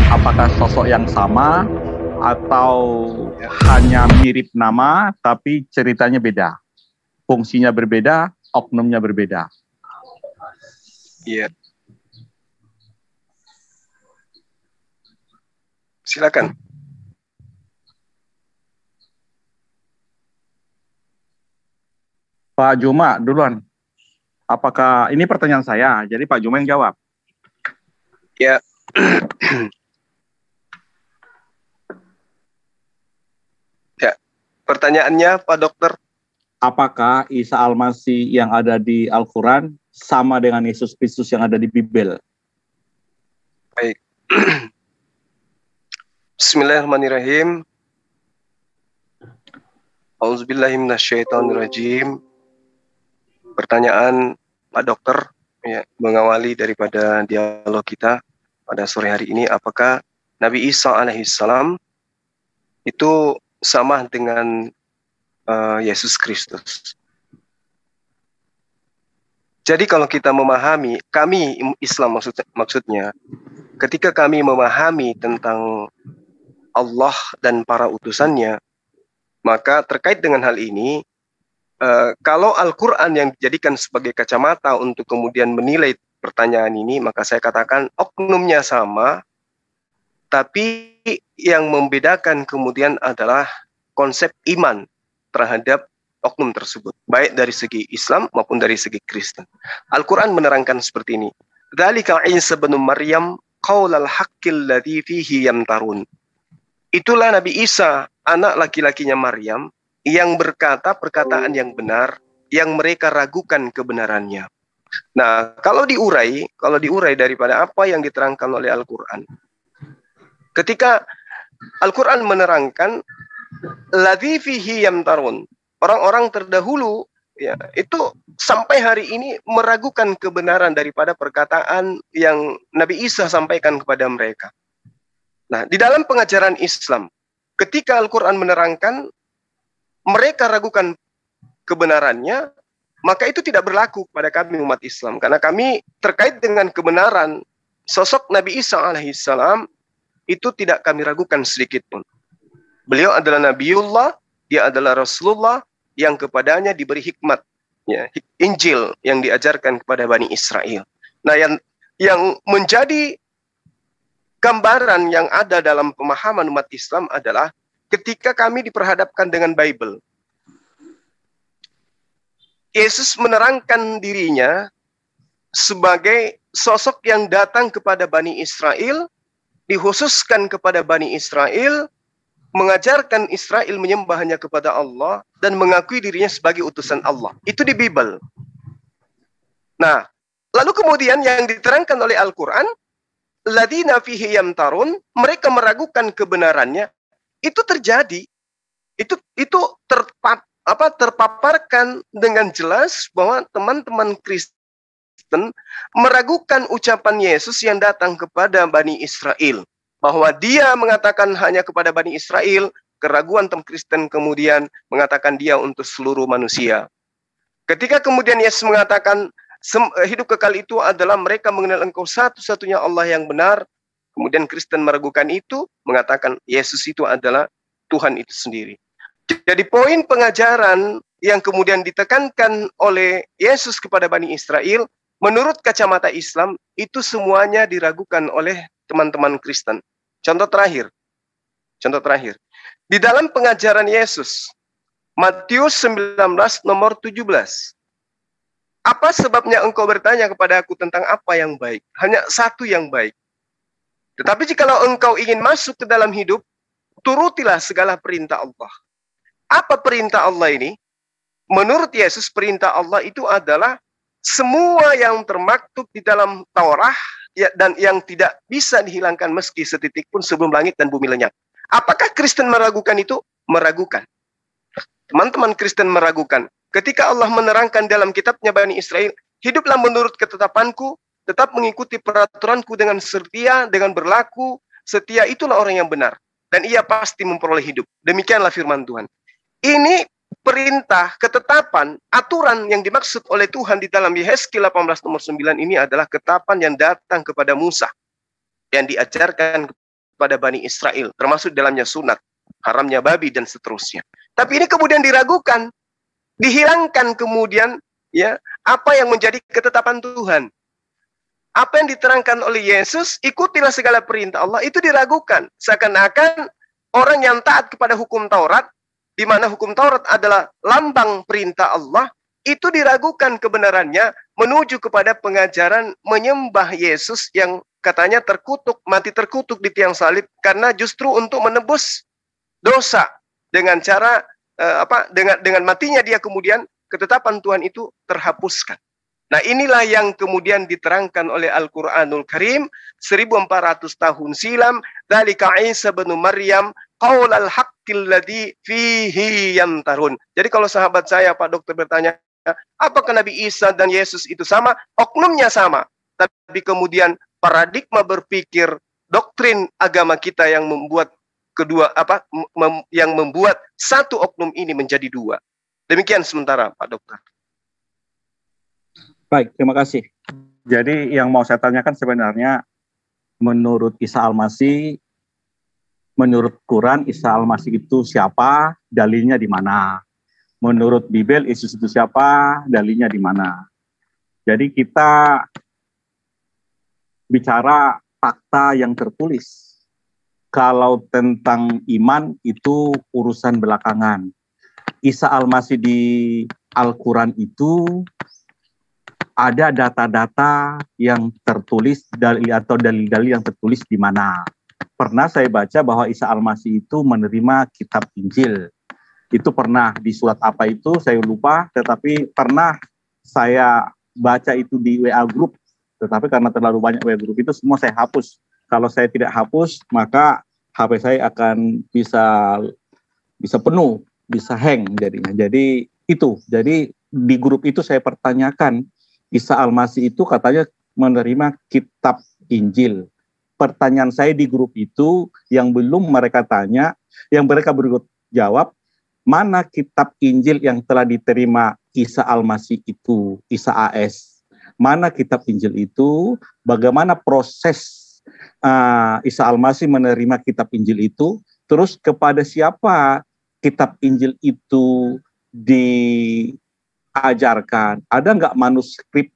Apakah sosok yang sama atau hanya mirip nama tapi ceritanya beda, fungsinya berbeda, oknumnya berbeda? Iya. Silakan. Pak Juma duluan. Apakah ini pertanyaan saya? Jadi Pak Juma yang jawab. Ya. Ya. Pertanyaannya Pak Dokter. Apakah Isa Al-Masih yang ada di Al-Quran sama dengan Yesus Kristus yang ada di Bible? Baik. Bismillahirrahmanirrahim. Auzubillahiminasyaitonirrajim. Pertanyaan Pak Dokter ya, mengawali daripada dialog kita pada sore hari ini, apakah Nabi Isa alaihissalam itu sama dengan Yesus Kristus? Jadi kalau kita memahami, kami Islam maksudnya, ketika kami memahami tentang Allah dan para utusannya, maka terkait dengan hal ini, kalau Al-Quran yang dijadikan sebagai kacamata untuk kemudian menilai pertanyaan ini, maka saya katakan oknumnya sama, tapi yang membedakan kemudian adalah konsep iman terhadap oknum tersebut, baik dari segi Islam maupun dari segi Kristen. Al-Quran menerangkan seperti ini. Dzalika Isa bin Maryam qaulal haqqil ladzi fihi yamtarun. Itulah Nabi Isa, anak laki-lakinya Maryam, yang berkata perkataan yang benar, yang mereka ragukan kebenarannya. Nah, kalau diurai daripada apa yang diterangkan oleh Al-Quran, ketika Al-Quran menerangkan ladzi fihi yamtarun, orang-orang terdahulu ya itu sampai hari ini meragukan kebenaran daripada perkataan yang Nabi Isa sampaikan kepada mereka. Nah, di dalam pengajaran Islam, ketika Al-Quran menerangkan mereka ragukan kebenarannya, maka itu tidak berlaku kepada kami umat Islam, karena kami terkait dengan kebenaran sosok Nabi Isa alaihissalam itu tidak kami ragukan sedikit pun. Beliau adalah Nabiullah, dia adalah Rasulullah yang kepadanya diberi hikmat, ya, Injil yang diajarkan kepada Bani Israel. Nah, yang menjadi gambaran yang ada dalam pemahaman umat Islam adalah ketika kami diperhadapkan dengan Bible. Yesus menerangkan dirinya sebagai sosok yang datang kepada Bani Israel, dikhususkan kepada Bani Israel, mengajarkan Israel menyembah hanya kepada Allah dan mengakui dirinya sebagai utusan Allah. Itu di Bible. Nah, lalu kemudian yang diterangkan oleh Al-Quran, ladzina fihi yamtarun, mereka meragukan kebenarannya, itu terjadi. Itu terpaparkan dengan jelas bahwa teman-teman Kristen meragukan ucapan Yesus yang datang kepada Bani Israel. Bahwa dia mengatakan hanya kepada Bani Israel, keraguan teman Kristen kemudian mengatakan dia untuk seluruh manusia. Ketika kemudian Yesus mengatakan hidup kekal itu adalah mereka mengenal engkau satu-satunya Allah yang benar, kemudian Kristen meragukan itu, mengatakan Yesus itu adalah Tuhan itu sendiri. Jadi poin pengajaran yang kemudian ditekankan oleh Yesus kepada Bani Israel, menurut kacamata Islam, itu semuanya diragukan oleh teman-teman Kristen. Contoh terakhir. Di dalam pengajaran Yesus, Matius 19 nomor 17. Apa sebabnya engkau bertanya kepada aku tentang apa yang baik? Hanya satu yang baik. Tetapi jikalau engkau ingin masuk ke dalam hidup, turutilah segala perintah Allah. Apa perintah Allah ini? Menurut Yesus, perintah Allah itu adalah semua yang termaktub di dalam Taurat ya, dan yang tidak bisa dihilangkan meski setitik pun sebelum langit dan bumi lenyap. Apakah Kristen meragukan itu? Meragukan. Teman-teman Kristen meragukan. Ketika Allah menerangkan dalam kitabnya Bani Israel, hiduplah menurut ketetapanku, tetap mengikuti peraturanku dengan setia, dengan berlaku setia, itulah orang yang benar. Dan ia pasti memperoleh hidup. Demikianlah firman Tuhan. Ini perintah, ketetapan, aturan yang dimaksud oleh Tuhan di dalam Yehezkiel 18 nomor 9 ini adalah ketetapan yang datang kepada Musa, yang diajarkan kepada Bani Israel, termasuk dalamnya sunat, haramnya babi, dan seterusnya. Tapi ini kemudian diragukan, dihilangkan kemudian, ya, apa yang menjadi ketetapan Tuhan. Apa yang diterangkan oleh Yesus, ikutilah segala perintah Allah, itu diragukan. Seakan-akan orang yang taat kepada hukum Taurat, di mana hukum Taurat adalah lambang perintah Allah, itu diragukan kebenarannya menuju kepada pengajaran menyembah Yesus yang katanya terkutuk, mati terkutuk di tiang salib karena justru untuk menebus dosa dengan cara dengan matinya dia, kemudian ketetapan Tuhan itu terhapuskan. Nah, inilah yang kemudian diterangkan oleh Al-Qur'anul Karim 1400 tahun silam, dzalika Isa bin Maryam qaulal haqqil ladzi fihi yamtarun. Jadi kalau sahabat saya Pak Dokter bertanya, apakah Nabi Isa dan Yesus itu sama? Oknumnya sama. Tapi kemudian paradigma berpikir doktrin agama kita yang membuat yang membuat satu oknum ini menjadi dua. Demikian sementara Pak Dokter. Baik, terima kasih. Jadi yang mau saya tanyakan sebenarnya, menurut Isa Al-Masih, menurut Quran, Isa Al-Masih itu siapa, dalilnya di mana? Menurut Bibel, Yesus itu siapa, dalilnya di mana? Jadi kita bicara fakta yang tertulis. Kalau tentang iman itu urusan belakangan. Isa Al-Masih di Al-Quran itu ada data-data yang tertulis dalil-dalil yang tertulis di mana. Pernah saya baca bahwa Isa Al-Masih itu menerima kitab Injil. Itu pernah di surat apa itu saya lupa, tetapi pernah saya baca itu di WA Group. Tetapi karena terlalu banyak WA Group itu semua saya hapus. Kalau saya tidak hapus, maka HP saya akan bisa penuh, bisa hang jadinya. Jadi itu. Jadi di grup itu saya pertanyakan, Isa Al-Masih itu katanya menerima kitab Injil. Pertanyaan saya di grup itu yang belum mereka tanya, yang mereka beri jawab, mana kitab Injil yang telah diterima Isa Al-Masih itu, Isa AS? Mana kitab Injil itu? Bagaimana proses Isa Al-Masih menerima kitab Injil itu? Terus kepada siapa kitab Injil itu diajarkan? Ada nggak manuskrip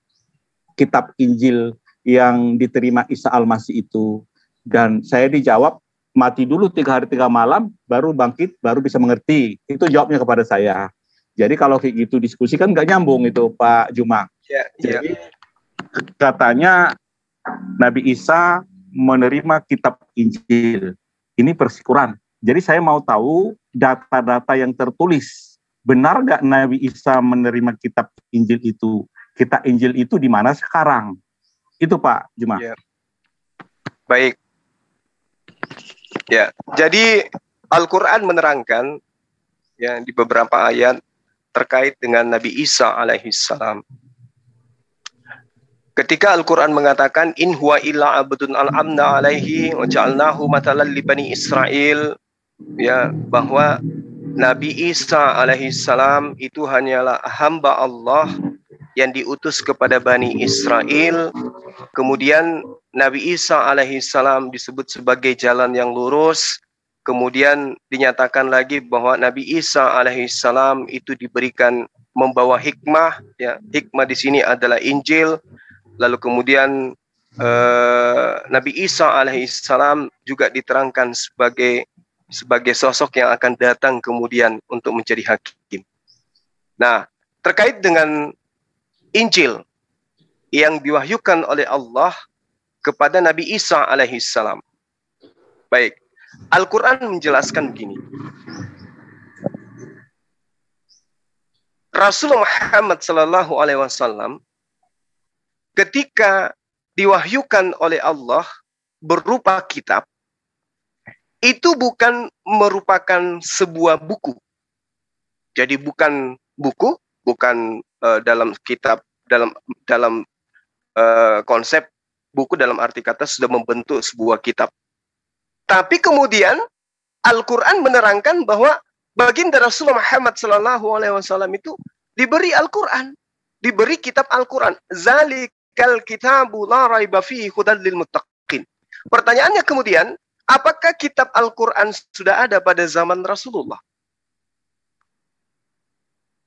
kitab Injil yang diterima Isa Al-Masih itu? Dan saya dijawab, mati dulu 3 hari 3 malam, baru bangkit, baru bisa mengerti. Itu jawabnya kepada saya. Jadi kalau kayak gitu diskusi kan nggak nyambung itu Pak Juma. Jadi katanya Nabi Isa menerima kitab Injil. Ini persikuran. Jadi saya mau tahu data-data yang tertulis. Benar nggak Nabi Isa menerima kitab Injil itu? Kitab Injil itu di mana sekarang? Itu Pak Juma. Ya. Baik. Ya, jadi Al-Quran menerangkan ya di beberapa ayat terkait dengan Nabi Isa alaihissalam. Ketika Al-Quran mengatakan in huwa illa abdun al-amna alaihi wa ja'alnahu matalan li bani Israel, ya, bahwa Nabi Isa alaihissalam itu hanyalah hamba Allah yang diutus kepada Bani Israel. Kemudian Nabi Isa alaihissalam disebut sebagai jalan yang lurus. Kemudian dinyatakan lagi bahwa Nabi Isa alaihissalam itu diberikan membawa hikmah. Ya, hikmah di sini adalah Injil. Lalu kemudian Nabi Isa alaihissalam juga diterangkan sebagai sosok yang akan datang kemudian untuk menjadi hakim. Nah, terkait dengan Injil yang diwahyukan oleh Allah kepada Nabi Isa alaihissalam. Baik, Al-Quran menjelaskan begini. Rasulullah Muhammad sallallahu alaihi wasallam ketika diwahyukan oleh Allah berupa kitab, itu bukan merupakan sebuah buku. Jadi bukan buku, bukan dalam kitab, dalam konsep buku dalam arti kata sudah membentuk sebuah kitab. Tapi kemudian Al-Quran menerangkan bahwa baginda Rasulullah Muhammad SAW itu diberi Al-Quran, diberi kitab Al-Quran. Zalikal kitabu la raiba fihi hudal lil muttaqin. Pertanyaannya kemudian, apakah kitab Al-Quran sudah ada pada zaman Rasulullah?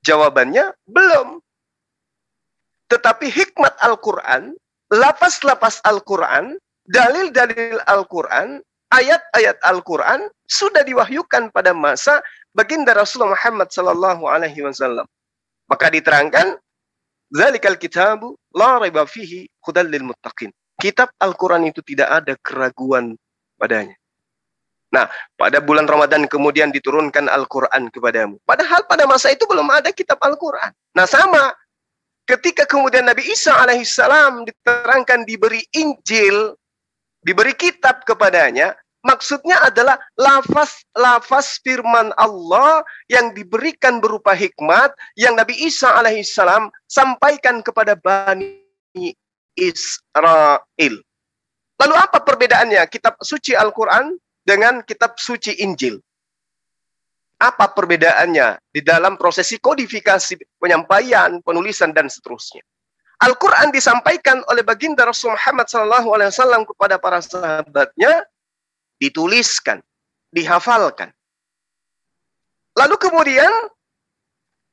Jawabannya, belum. Tetapi hikmat Al-Quran, lafaz-lafaz Al-Quran, dalil-dalil Al-Quran, ayat-ayat Al-Quran sudah diwahyukan pada masa baginda Rasulullah Muhammad SAW. Maka diterangkan, zalikal kitabu la raiba fihi hudal lil muttaqin. Kitab Al-Quran itu tidak ada keraguan padanya. Nah, pada bulan Ramadan kemudian diturunkan Al-Quran kepadamu. Padahal pada masa itu belum ada kitab Al-Quran. Nah, sama. Ketika kemudian Nabi Isa alaihissalam diterangkan diberi Injil, diberi kitab kepadanya, maksudnya adalah lafaz firman Allah yang diberikan berupa hikmat yang Nabi Isa alaihissalam sampaikan kepada Bani Israel. Lalu apa perbedaannya kitab suci Al-Quran dengan kitab suci Injil? Apa perbedaannya di dalam prosesi kodifikasi, penyampaian, penulisan, dan seterusnya? Al-Quran disampaikan oleh baginda Rasul Muhammad SAW kepada para sahabatnya, dituliskan, dihafalkan. Lalu kemudian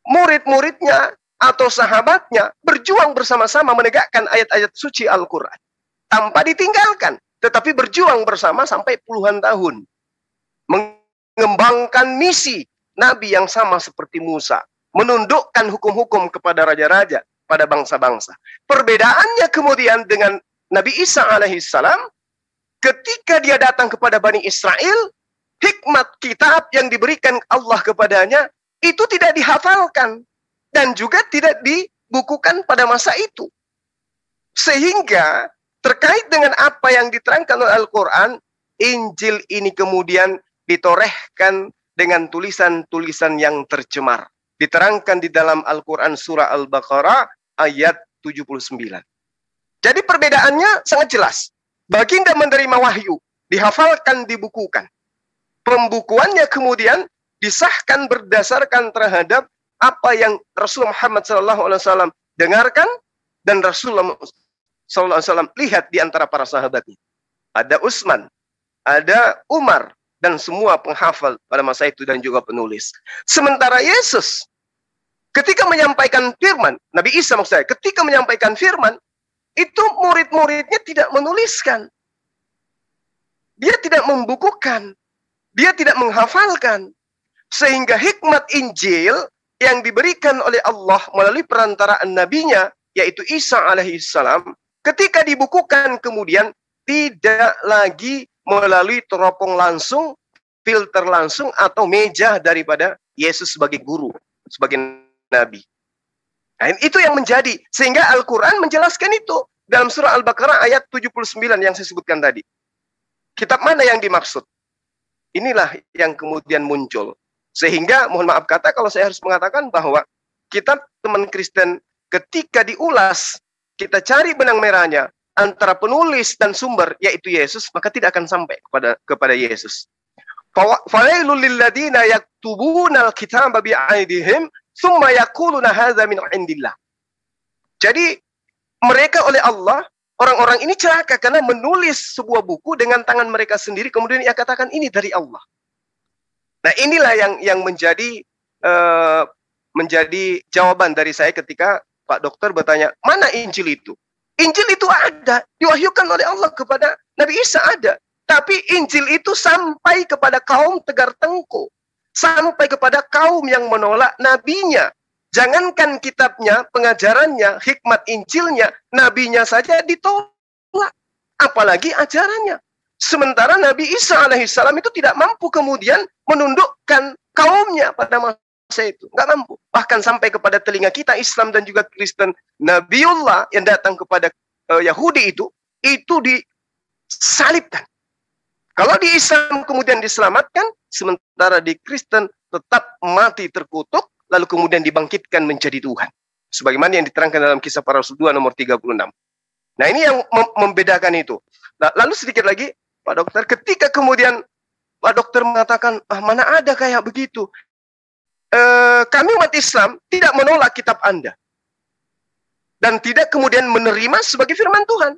murid-muridnya atau sahabatnya berjuang bersama-sama menegakkan ayat-ayat suci Al-Quran. Tanpa ditinggalkan, tetapi berjuang bersama sampai puluhan tahun. Mengembangkan misi Nabi yang sama seperti Musa. Menundukkan hukum-hukum kepada raja-raja, pada bangsa-bangsa. Perbedaannya kemudian dengan Nabi Isa alaihissalam, ketika dia datang kepada Bani Israel, hikmat kitab yang diberikan Allah kepadanya, itu tidak dihafalkan. Dan juga tidak dibukukan pada masa itu. Sehingga terkait dengan apa yang diterangkan oleh Al-Quran, Injil ini kemudian ditorehkan dengan tulisan-tulisan yang tercemar. Diterangkan di dalam Al-Quran surah Al-Baqarah ayat 79. Jadi perbedaannya sangat jelas. Baginda menerima wahyu, dihafalkan, dibukukan. Pembukuannya kemudian disahkan berdasarkan terhadap apa yang Rasulullah Muhammad SAW dengarkan dan Rasulullah SAW lihat di antara para sahabatnya. Ada Utsman, ada Umar, dan semua penghafal pada masa itu dan juga penulis. Sementara Yesus, ketika menyampaikan firman, Nabi Isa maksud saya, ketika menyampaikan firman, itu murid-muridnya tidak menuliskan. Dia tidak membukukan. Dia tidak menghafalkan. Sehingga hikmat Injil yang diberikan oleh Allah melalui perantaraan nabinya, yaitu Isa alaihissalam, ketika dibukukan kemudian tidak lagi melalui teropong langsung, filter langsung, atau meja daripada Yesus sebagai guru, sebagai nabi. Nah, itu yang menjadi, sehingga Al-Quran menjelaskan itu dalam surah Al-Baqarah ayat 79 yang saya sebutkan tadi. Kitab mana yang dimaksud? Inilah yang kemudian muncul. Sehingga, mohon maaf kata kalau saya harus mengatakan bahwa kitab teman Kristen ketika diulas, kita cari benang merahnya antara penulis dan sumber, yaitu Yesus, maka tidak akan sampai kepada Yesus. Falailul lilladzina yaktubuna al-kitaba bi'aidihim thumma yaquluna hadza min indillah. Jadi mereka oleh Allah, orang-orang ini celaka karena menulis sebuah buku dengan tangan mereka sendiri, kemudian ia katakan ini dari Allah. Nah, inilah yang menjadi jawaban dari saya ketika Pak Dokter bertanya, mana Injil itu? Injil itu ada, diwahyukan oleh Allah kepada Nabi Isa ada. Tapi Injil itu sampai kepada kaum Tegar Tengku. Sampai kepada kaum yang menolak nabinya. Jangankan kitabnya, pengajarannya, hikmat Injilnya, nabinya saja ditolak. Apalagi ajarannya. Sementara Nabi Isa alaihissalam itu tidak mampu kemudian menundukkan kaumnya pada masa itu. Nggak mampu. Bahkan sampai kepada telinga kita Islam dan juga Kristen, Nabiullah yang datang kepada Yahudi itu disalibkan. Kalau di Islam kemudian diselamatkan, sementara di Kristen tetap mati terkutuk, lalu kemudian dibangkitkan menjadi Tuhan. Sebagaimana yang diterangkan dalam Kisah Para Rasul 2 nomor 36. Nah, ini yang membedakan itu. Nah, lalu sedikit lagi, Pak Dokter, ketika kemudian Pak Dokter mengatakan, mana ada kayak begitu. kami umat Islam tidak menolak kitab Anda. Dan tidak kemudian menerima sebagai firman Tuhan.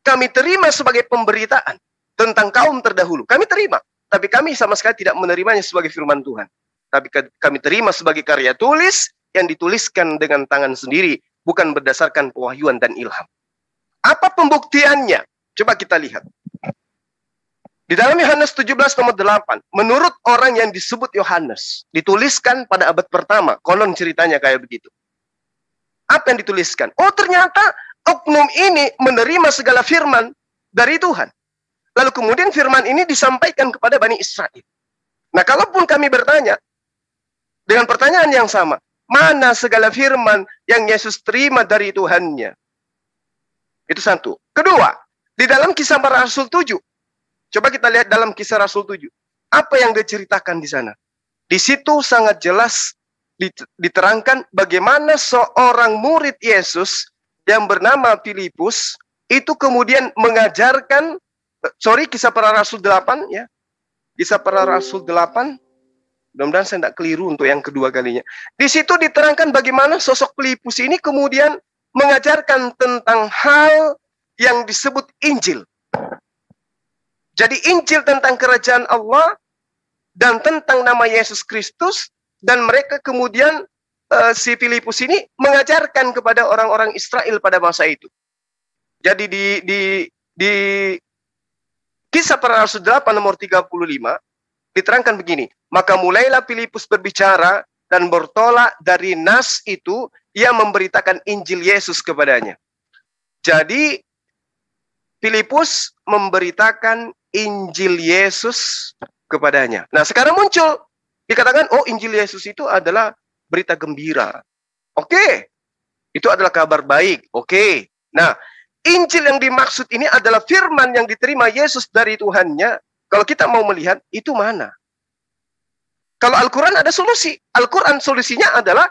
Kami terima sebagai pemberitaan tentang kaum terdahulu. Kami terima. Tapi kami sama sekali tidak menerimanya sebagai firman Tuhan. Tapi kami terima sebagai karya tulis yang dituliskan dengan tangan sendiri. Bukan berdasarkan pewahyuan dan ilham. Apa pembuktiannya? Coba kita lihat. Di dalam Yohanes 17 nomor 8, menurut orang yang disebut Yohanes, dituliskan pada abad pertama, konon ceritanya kayak begitu. Apa yang dituliskan? Oh, ternyata oknum ini menerima segala firman dari Tuhan. Lalu kemudian firman ini disampaikan kepada Bani Israel. Nah, kalaupun kami bertanya dengan pertanyaan yang sama, mana segala firman yang Yesus terima dari Tuhannya? Itu satu. Kedua, di dalam Kisah Para Rasul 7, coba kita lihat dalam Kisah Rasul 7. Apa yang diceritakan di sana? Di situ sangat jelas diterangkan bagaimana seorang murid Yesus yang bernama Filipus itu kemudian mengajarkan, Kisah Para Rasul 8 ya. Kisah Para Rasul 8. Mudah-mudahan saya tidak keliru untuk yang kedua kalinya. Di situ diterangkan bagaimana sosok Filipus ini kemudian mengajarkan tentang hal yang disebut Injil. Jadi Injil tentang kerajaan Allah dan tentang nama Yesus Kristus, dan mereka kemudian si Filipus ini mengajarkan kepada orang-orang Israel pada masa itu. Jadi di Kisah Para Rasul 8 nomor 35 diterangkan begini, maka mulailah Filipus berbicara dan bertolak dari nas itu, ia memberitakan Injil Yesus kepadanya. Jadi Filipus memberitakan Injil Yesus kepadanya. Nah, sekarang muncul dikatakan, oh, Injil Yesus itu adalah berita gembira. Oke. Itu adalah kabar baik. Oke. Nah, Injil yang dimaksud ini adalah firman yang diterima Yesus dari Tuhannya. Kalau kita mau melihat, itu mana? Kalau Al-Quran ada solusi. Al-Quran solusinya adalah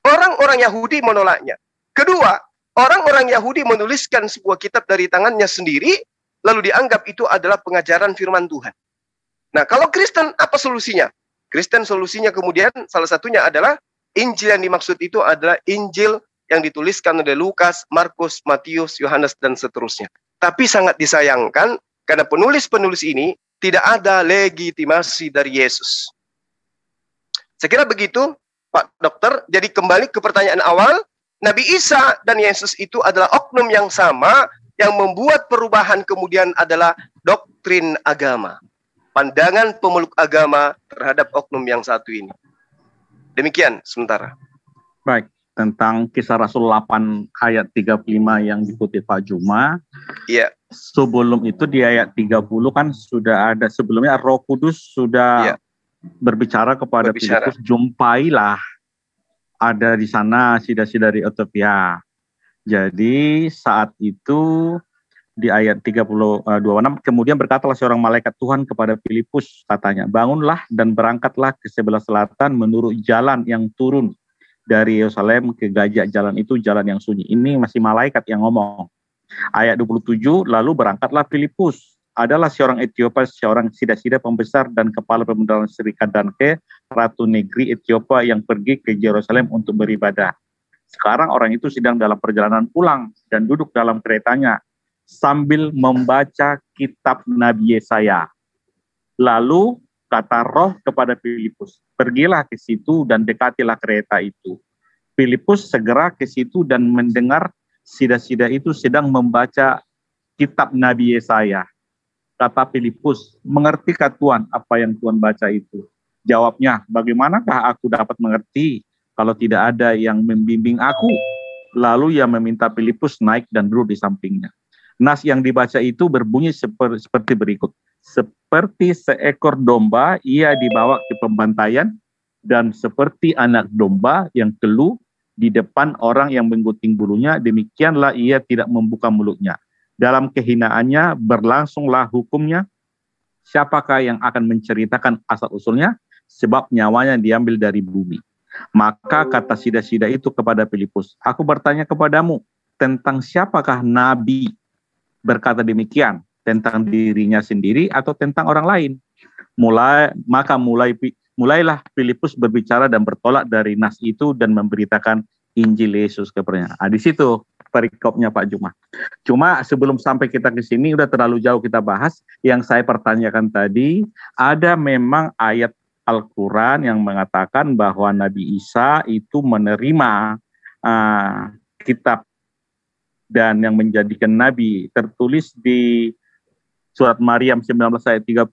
orang-orang Yahudi menolaknya. Kedua, orang-orang Yahudi menuliskan sebuah kitab dari tangannya sendiri, lalu dianggap itu adalah pengajaran firman Tuhan. Nah, kalau Kristen, apa solusinya? Kristen solusinya kemudian salah satunya adalah Injil yang dimaksud itu adalah Injil yang dituliskan oleh Lukas, Markus, Matius, Yohanes, dan seterusnya. Tapi sangat disayangkan, karena penulis-penulis ini tidak ada legitimasi dari Yesus. Saya kira begitu, Pak Dokter. Jadi kembali ke pertanyaan awal, Nabi Isa dan Yesus itu adalah oknum yang sama, yang membuat perubahan kemudian adalah doktrin agama. Pandangan pemeluk agama terhadap oknum yang satu ini. Demikian sementara. Baik, tentang Kisah Rasul 8 ayat 35 yang dikutip Pak Juma. Iya. Sebelum itu di ayat 30 kan sudah ada, sebelumnya Roh Kudus sudah berbicara kepada Filipus, jumpailah ada di sana sida-sida dari Ethiopia. Jadi saat itu di ayat 26, kemudian berkatalah seorang malaikat Tuhan kepada Filipus, katanya, bangunlah dan berangkatlah ke sebelah selatan menurut jalan yang turun dari Yerusalem ke Gajah. Jalan itu jalan yang sunyi. Ini masih malaikat yang ngomong. Ayat 27, lalu berangkatlah Filipus, adalah seorang Ethiopia, seorang sida-sida pembesar dan kepala pemerintahan Serikat dan ke ratu negeri Ethiopia yang pergi ke Yerusalem untuk beribadah. Sekarang orang itu sedang dalam perjalanan pulang dan duduk dalam keretanya sambil membaca kitab Nabi Yesaya. Lalu kata Roh kepada Filipus, pergilah ke situ dan dekatilah kereta itu. Filipus segera ke situ dan mendengar sida-sida itu sedang membaca kitab Nabi Yesaya. Kata Filipus, mengertikah Tuhan apa yang Tuhan baca itu? Jawabnya, bagaimanakah aku dapat mengerti kalau tidak ada yang membimbing aku? Lalu ia meminta Filipus naik dan duduk di sampingnya. Nas yang dibaca itu berbunyi seperti berikut. Seperti seekor domba ia dibawa ke pembantaian, dan seperti anak domba yang keluh di depan orang yang menggunting bulunya, demikianlah ia tidak membuka mulutnya. Dalam kehinaannya berlangsunglah hukumnya. Siapakah yang akan menceritakan asal-usulnya? Sebab nyawanya diambil dari bumi. Maka kata sida-sida itu kepada Filipus, aku bertanya kepadamu, tentang siapakah nabi berkata demikian? Tentang dirinya sendiri atau tentang orang lain? Mulai mulailah Filipus berbicara dan bertolak dari nas itu dan memberitakan Injil Yesus kepadanya. Di situ perikopnya Pak Juma. Cuma sebelum sampai kita ke sini udah terlalu jauh kita bahas. Yang saya pertanyakan tadi, ada memang ayat Al-Quran yang mengatakan bahwa Nabi Isa itu menerima kitab dan yang menjadikan Nabi, tertulis di surat Maryam 19 ayat 30,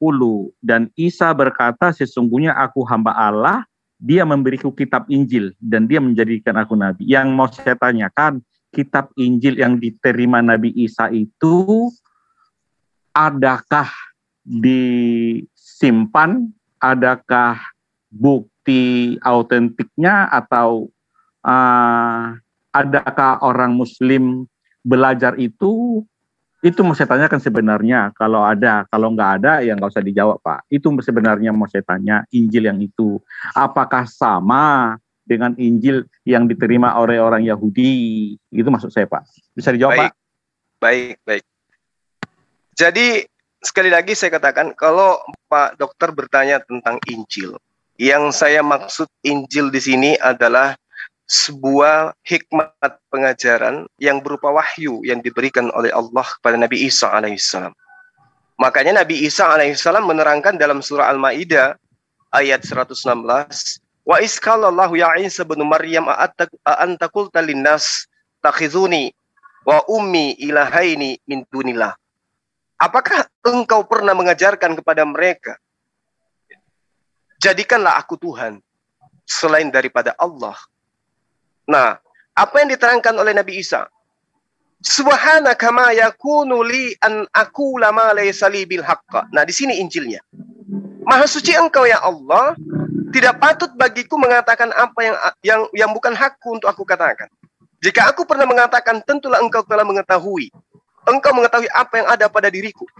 dan Isa berkata, sesungguhnya aku hamba Allah, dia memberiku kitab Injil dan dia menjadikan aku Nabi. Yang mau saya tanyakan, kitab Injil yang diterima Nabi Isa itu adakah disimpan, adakah bukti autentiknya, atau adakah orang Muslim belajar itu mau saya tanyakan sebenarnya. Kalau ada, kalau nggak ada ya nggak usah dijawab Pak. Itu sebenarnya mau saya tanya, Injil yang itu apakah sama dengan Injil yang diterima oleh orang Yahudi? Itu maksud saya Pak. Bisa dijawab Pak? Baik. Jadi sekali lagi saya katakan, kalau Pak Dokter bertanya tentang Injil, yang saya maksud Injil di sini adalah sebuah hikmat pengajaran yang berupa wahyu yang diberikan oleh Allah kepada Nabi Isa alaihissalam. Makanya Nabi Isa alaihissalam menerangkan dalam surah Al-Maidah ayat 116, wa isqalallahu ya Isa bin Maryam a'anta qulta linnas takhizuni wa ummi ilahaini min dunillah. Apakah engkau pernah mengajarkan kepada mereka, jadikanlah aku Tuhan selain daripada Allah? Nah, apa yang diterangkan oleh Nabi Isa? Subhanaka ma yakunu li an aqula ma laysa li bil haqq. Nah, di sini Injilnya. Maha suci engkau ya Allah, tidak patut bagiku mengatakan apa yang bukan hakku untuk aku katakan. Jika aku pernah mengatakan, tentulah engkau telah mengetahui. Engkau mengetahui apa yang ada pada diriku.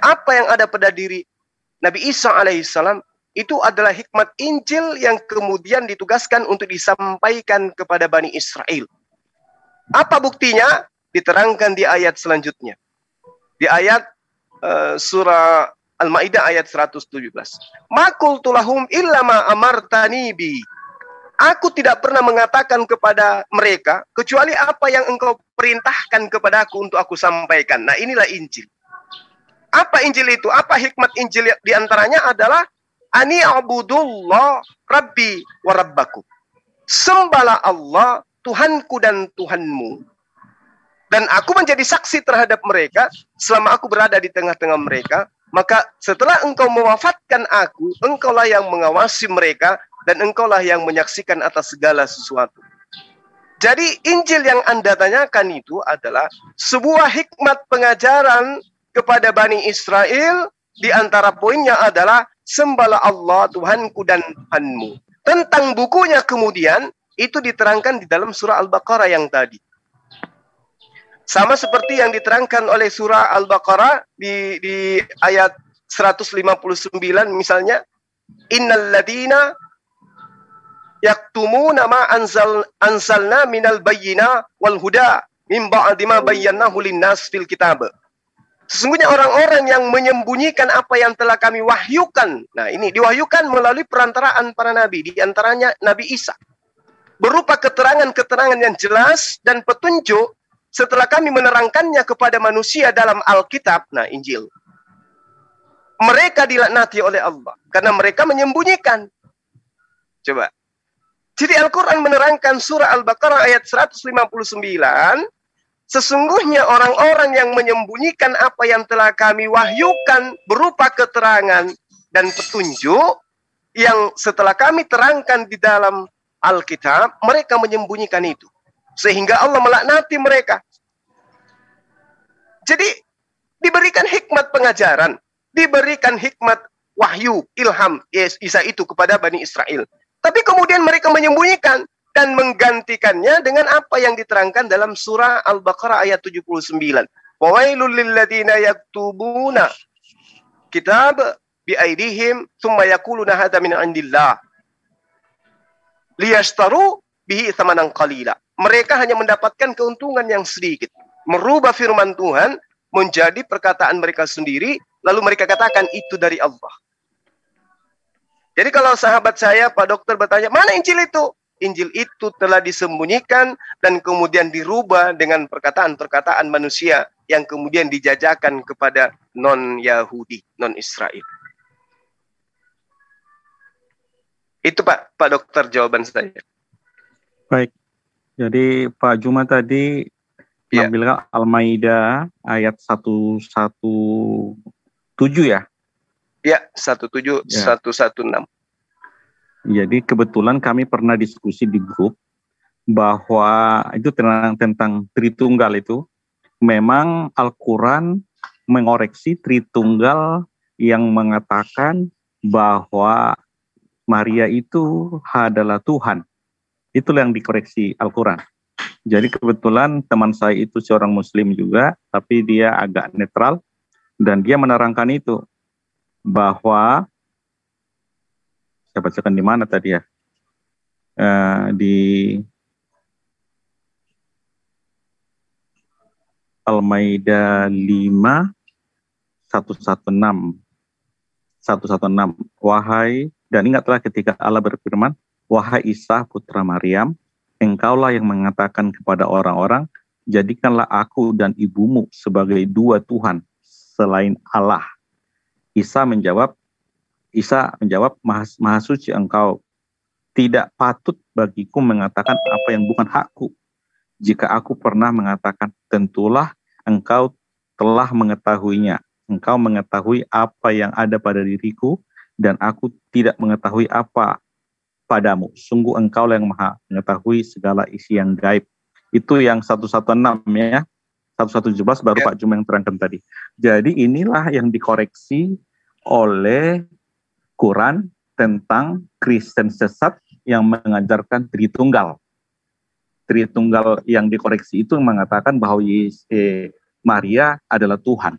Apa yang ada pada diri Nabi Isa alaihissalam itu adalah hikmat Injil yang kemudian ditugaskan untuk disampaikan kepada Bani Israel. Apa buktinya? Diterangkan di ayat selanjutnya. Di ayat surah Al-Maidah ayat 117. Ma qultu lahum illa ma amartani bi. Aku tidak pernah mengatakan kepada mereka kecuali apa yang engkau perintahkan kepadaku untuk aku sampaikan. Nah, inilah Injil. Apa Injil itu? Apa hikmat Injil? Di antaranya adalah ani abudullah rabbi wa rabbakum. Sembahlah Allah, Tuhanku dan Tuhanmu. Dan aku menjadi saksi terhadap mereka selama aku berada di tengah-tengah mereka. Maka setelah engkau mewafatkan aku, engkaulah yang mengawasi mereka dan engkaulah yang menyaksikan atas segala sesuatu. Jadi Injil yang Anda tanyakan itu adalah sebuah hikmat pengajaran kepada Bani Israel. Di antara poinnya adalah sembahlah Allah, Tuhanku dan Tuhanmu. Tentang bukunya kemudian itu diterangkan di dalam surah Al-Baqarah yang tadi. Sama seperti yang diterangkan oleh surah Al-Baqarah di ayat 159 misalnya, innal ladina yaktumuna ma anzalna minal bayyina wal huda min ba'di ma bayyanahu linnas fil kitab. Sesungguhnya orang-orang yang menyembunyikan apa yang telah kami wahyukan. Nah, ini diwahyukan melalui perantaraan para nabi, di antaranya Nabi Isa. Berupa keterangan-keterangan yang jelas dan petunjuk setelah kami menerangkannya kepada manusia dalam Alkitab, nah Injil. Mereka dilaknati oleh Allah karena mereka menyembunyikan. Coba. Jadi Al-Quran menerangkan surah Al-Baqarah ayat 159, sesungguhnya orang-orang yang menyembunyikan apa yang telah kami wahyukan berupa keterangan dan petunjuk yang setelah kami terangkan di dalam Alkitab, mereka menyembunyikan itu. Sehingga Allah melaknati mereka. Jadi diberikan hikmat pengajaran, diberikan hikmat wahyu, ilham Isa itu kepada Bani Israel. Tapi kemudian mereka menyembunyikan dan menggantikannya dengan apa yang diterangkan dalam surah Al-Baqarah ayat 79. Wawailul lilladzina yaktubuna kitab biaidihim thumma yaquluna hadza min indillah liyashtaru bihi tsamanan qalila. Mereka hanya mendapatkan keuntungan yang sedikit. Merubah firman Tuhan menjadi perkataan mereka sendiri, lalu mereka katakan itu dari Allah. Jadi kalau sahabat saya, Pak Dokter bertanya, mana Injil itu? Injil itu telah disembunyikan dan kemudian dirubah dengan perkataan-perkataan manusia yang kemudian dijajakan kepada non-Yahudi, non-Israel. Itu Pak Dokter jawaban saya. Baik, jadi Pak Juma tadi mengambil Al-Maidah ayat 117 ya? Ya, 17116. Jadi kebetulan kami pernah diskusi di grup bahwa itu tentang Tritunggal itu. Memang Al-Quran mengoreksi Tritunggal yang mengatakan bahwa Maria itu adalah Tuhan. Itulah yang dikoreksi Al-Quran. Jadi kebetulan teman saya itu seorang Muslim juga, tapi dia agak netral, dan dia menerangkan itu, bahwa saya bacakan di mana tadi ya? Di Al-Maidah 5, 116. Wahai, dan ingatlah ketika Allah berfirman, wahai Isa putra Maryam, engkaulah yang mengatakan kepada orang-orang, jadikanlah aku dan ibumu sebagai dua Tuhan selain Allah. Isa menjawab, maha suci engkau, tidak patut bagiku mengatakan apa yang bukan hakku. Jika aku pernah mengatakan, tentulah engkau telah mengetahuinya. Engkau mengetahui apa yang ada pada diriku, dan aku tidak mengetahui apa padamu. Sungguh engkau yang maha mengetahui segala isi yang gaib. Itu yang 116 ya. 117 baru Pak Juma yang terangkan tadi. Jadi inilah yang dikoreksi oleh Quran tentang Kristen sesat yang mengajarkan Tritunggal. Tritunggal yang dikoreksi itu mengatakan bahwa Maria adalah Tuhan.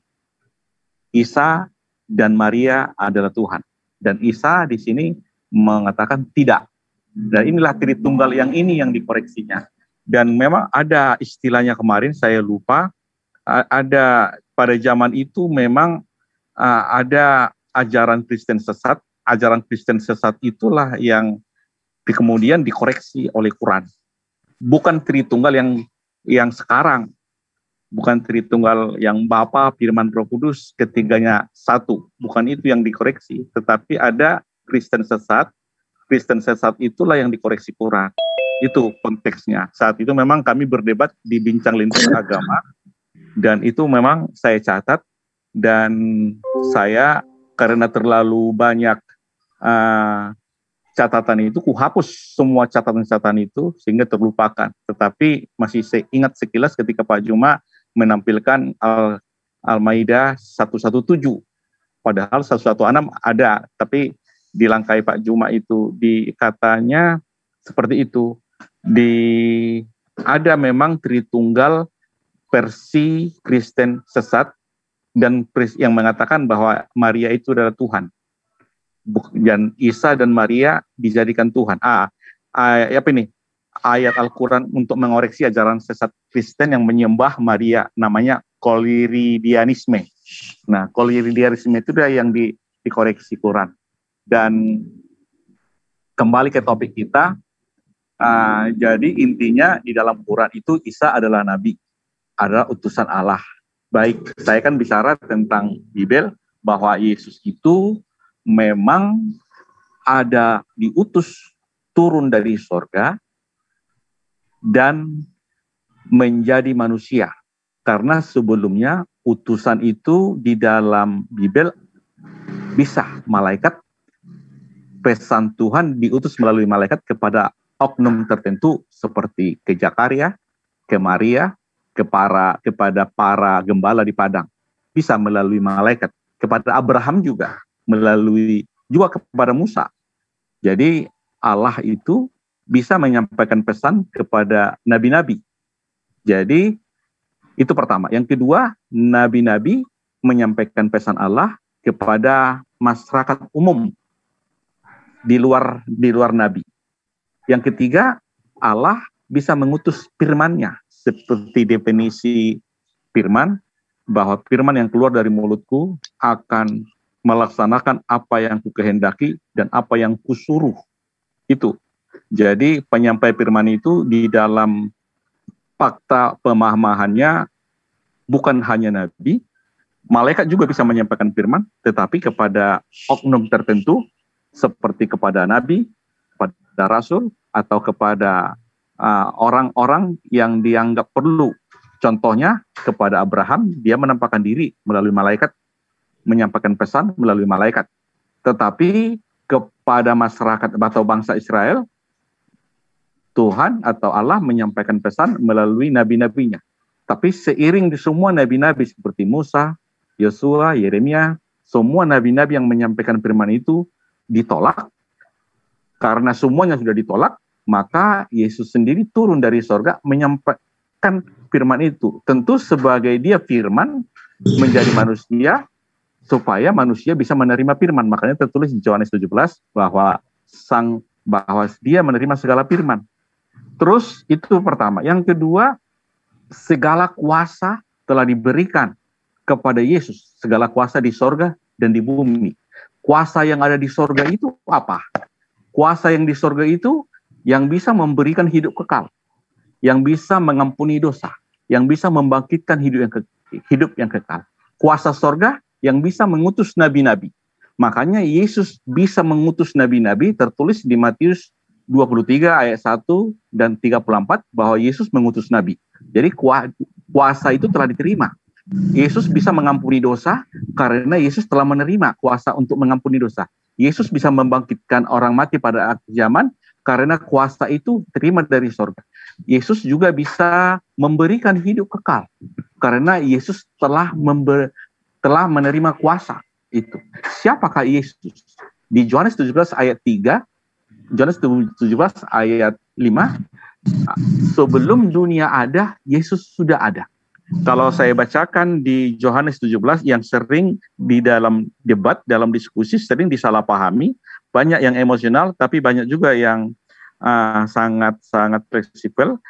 Isa dan Maria adalah Tuhan. Dan Isa di sini mengatakan tidak. Dan inilah Tritunggal yang ini yang dikoreksinya. Dan memang ada istilahnya kemarin, saya lupa, ada pada zaman itu memang ada ajaran Kristen sesat. Ajaran Kristen sesat itulah yang kemudian dikoreksi oleh Quran. Bukan Tritunggal yang sekarang, bukan Tritunggal yang Bapa, Firman, Roh Kudus, ketiganya satu. Bukan itu yang dikoreksi, tetapi ada Kristen sesat. Kristen sesat itulah yang dikoreksi Quran. Itu konteksnya. Saat itu memang kami berdebat di Bincang Lintas Agama, dan itu memang saya catat, dan saya karena terlalu banyak catatan itu, kuhapus semua catatan-catatan itu sehingga terlupakan. Tetapi masih saya ingat sekilas ketika Pak Juma menampilkan Al-Maidah 117. Padahal 116 ada, tapi dilangkai Pak Juma itu katanya seperti itu. Ada memang Tritunggal versi Kristen sesat dan yang mengatakan bahwa Maria itu adalah Tuhan. Dan Isa dan Maria dijadikan Tuhan. Apa ini? Ayat Al-Quran untuk mengoreksi ajaran sesat Kristen yang menyembah Maria, namanya Koliridianisme. Nah, Koliridianisme itu yang dikoreksi Quran. Dan kembali ke topik kita, jadi intinya di dalam Quran itu Isa adalah nabi, adalah utusan Allah. Baik, saya kan bicara tentang Bible, bahwa Yesus itu memang ada diutus turun dari surga dan menjadi manusia. Karena sebelumnya utusan itu di dalam Bible bisa malaikat, pesan Tuhan diutus melalui malaikat kepada oknum tertentu seperti ke Zakaria, ke Maria, kepada para gembala di padang. Bisa melalui malaikat. Kepada Abraham juga. Juga kepada Musa. Jadi Allah itu bisa menyampaikan pesan kepada nabi-nabi. Jadi itu pertama. Yang kedua, nabi-nabi menyampaikan pesan Allah kepada masyarakat umum di luar nabi. Yang ketiga, Allah bisa mengutus firman-Nya, seperti definisi firman, bahwa firman yang keluar dari mulutku akan melaksanakan apa yang kukehendaki dan apa yang kusuruh. Itu. Jadi penyampai firman itu di dalam fakta pemahamannya bukan hanya nabi, malaikat juga bisa menyampaikan firman, tetapi kepada oknum tertentu seperti kepada nabi, kepada rasul, atau kepada orang-orang yang dianggap perlu. Contohnya kepada Abraham, dia menampakkan diri melalui malaikat, menyampaikan pesan melalui malaikat. Tetapi kepada masyarakat atau bangsa Israel, Tuhan atau Allah menyampaikan pesan melalui nabi-nabinya. Tapi seiring di semua nabi-nabi seperti Musa, Yosua, Yeremia, semua nabi-nabi yang menyampaikan firman itu ditolak. Karena semuanya sudah ditolak, maka Yesus sendiri turun dari sorga menyampaikan firman itu. Tentu sebagai dia firman menjadi manusia, supaya manusia bisa menerima firman. Makanya tertulis di Yohanes 17 bahwa dia menerima segala firman. Terus itu pertama. Yang kedua, segala kuasa telah diberikan kepada Yesus. Segala kuasa di sorga dan di bumi. Kuasa yang ada di sorga itu apa? Kuasa yang di sorga itu yang bisa memberikan hidup kekal. Yang bisa mengampuni dosa. Yang bisa membangkitkan hidup yang kekal. Kuasa sorga yang bisa mengutus nabi-nabi. Makanya Yesus bisa mengutus nabi-nabi, tertulis di Matius 23 ayat 1 dan 34 bahwa Yesus mengutus nabi. Jadi kuasa itu telah diterima. Yesus bisa mengampuni dosa karena Yesus telah menerima kuasa untuk mengampuni dosa. Yesus bisa membangkitkan orang mati pada akhir zaman karena kuasa itu terima dari sorga. Yesus juga bisa memberikan hidup kekal karena Yesus telah menerima kuasa itu. Siapakah Yesus? Di Yohanes 17 ayat 3, Yohanes 17 ayat 5, sebelum dunia ada, Yesus sudah ada. Kalau saya bacakan di Yohanes 17 yang sering di dalam debat, dalam diskusi, sering disalahpahami, banyak yang emosional, tapi banyak juga yang sangat-sangat fleksibel.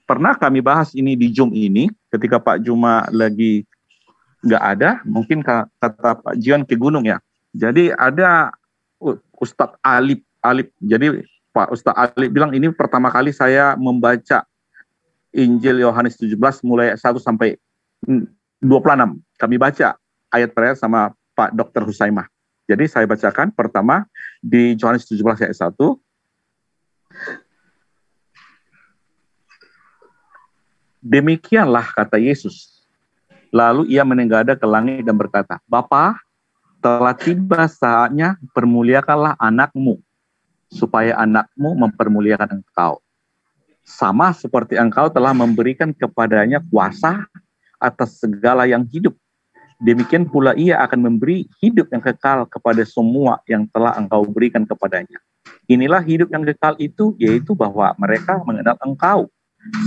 Pernah kami bahas ini di Zoom ini, ketika Pak Juma lagi nggak ada, mungkin kata Pak Jion ke gunung ya. Jadi ada Ustadz Alip. Jadi Pak Ustadz Alip bilang ini pertama kali saya membaca Injil Yohanes 17 mulai 1 sampai 26. Kami baca ayat per ayat sama Pak Dr. Husaimah. Jadi saya bacakan pertama di Yohanes 17 ayat 1. Demikianlah kata Yesus. Lalu ia menengadah ke langit dan berkata, Bapa, telah tiba saatnya permuliakanlah anakmu, supaya anakmu mempermuliakan engkau. Sama seperti engkau telah memberikan kepadanya kuasa atas segala yang hidup. Demikian pula ia akan memberi hidup yang kekal kepada semua yang telah engkau berikan kepadanya. Inilah hidup yang kekal itu, yaitu bahwa mereka mengenal engkau,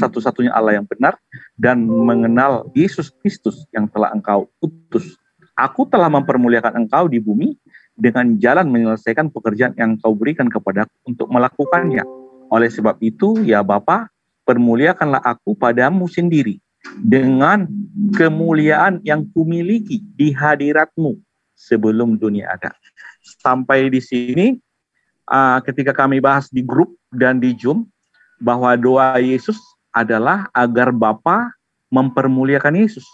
satu-satunya Allah yang benar, dan mengenal Yesus Kristus yang telah engkau utus. Aku telah mempermuliakan engkau di bumi dengan jalan menyelesaikan pekerjaan yang kau berikan kepadaku untuk melakukannya. Oleh sebab itu, ya Bapa, permuliakanlah aku padamu sendiri dengan kemuliaan yang kumiliki di hadiratmu sebelum dunia ada. Sampai di sini, ketika kami bahas di grup dan di Zoom, bahwa doa Yesus adalah agar Bapa mempermuliakan Yesus,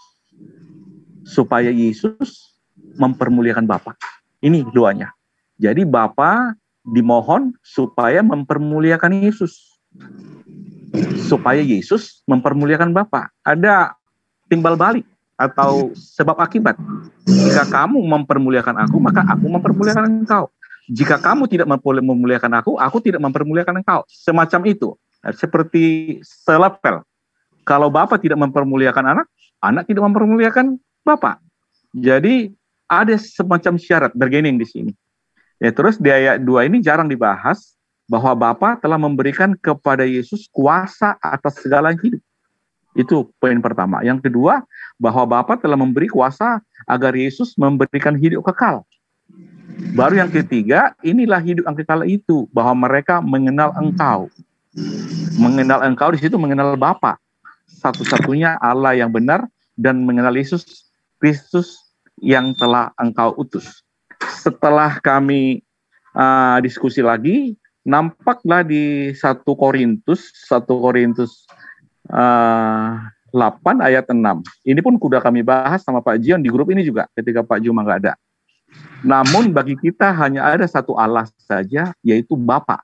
supaya Yesus mempermuliakan Bapa. Ini doanya. Jadi Bapa dimohon supaya mempermuliakan Yesus, supaya Yesus mempermuliakan Bapa. Ada timbal balik atau sebab akibat. Jika kamu mempermuliakan aku, maka aku mempermuliakan engkau. Jika kamu tidak memuliakan aku tidak mempermuliakan engkau. Semacam itu. Seperti selepel. Kalau Bapa tidak mempermuliakan anak, anak tidak mempermuliakan Bapa. Jadi ada semacam syarat bargaining di sini. Ya, terus di ayat 2 ini jarang dibahas bahwa Bapa telah memberikan kepada Yesus kuasa atas segala hidup. Itu poin pertama. Yang kedua, bahwa Bapa telah memberi kuasa agar Yesus memberikan hidup kekal. Baru yang ketiga, inilah hidup yang kekal itu, bahwa mereka mengenal engkau. Mengenal engkau di situ mengenal Bapa, satu-satunya Allah yang benar, dan mengenal Yesus Kristus yang telah engkau utus. setelah kami diskusi lagi, nampaklah di 1 Korintus 8 ayat 6. Ini pun sudah kami bahas sama Pak Jion di grup ini juga ketika Pak Juma nggak ada. Namun bagi kita hanya ada satu Allah saja, yaitu Bapa,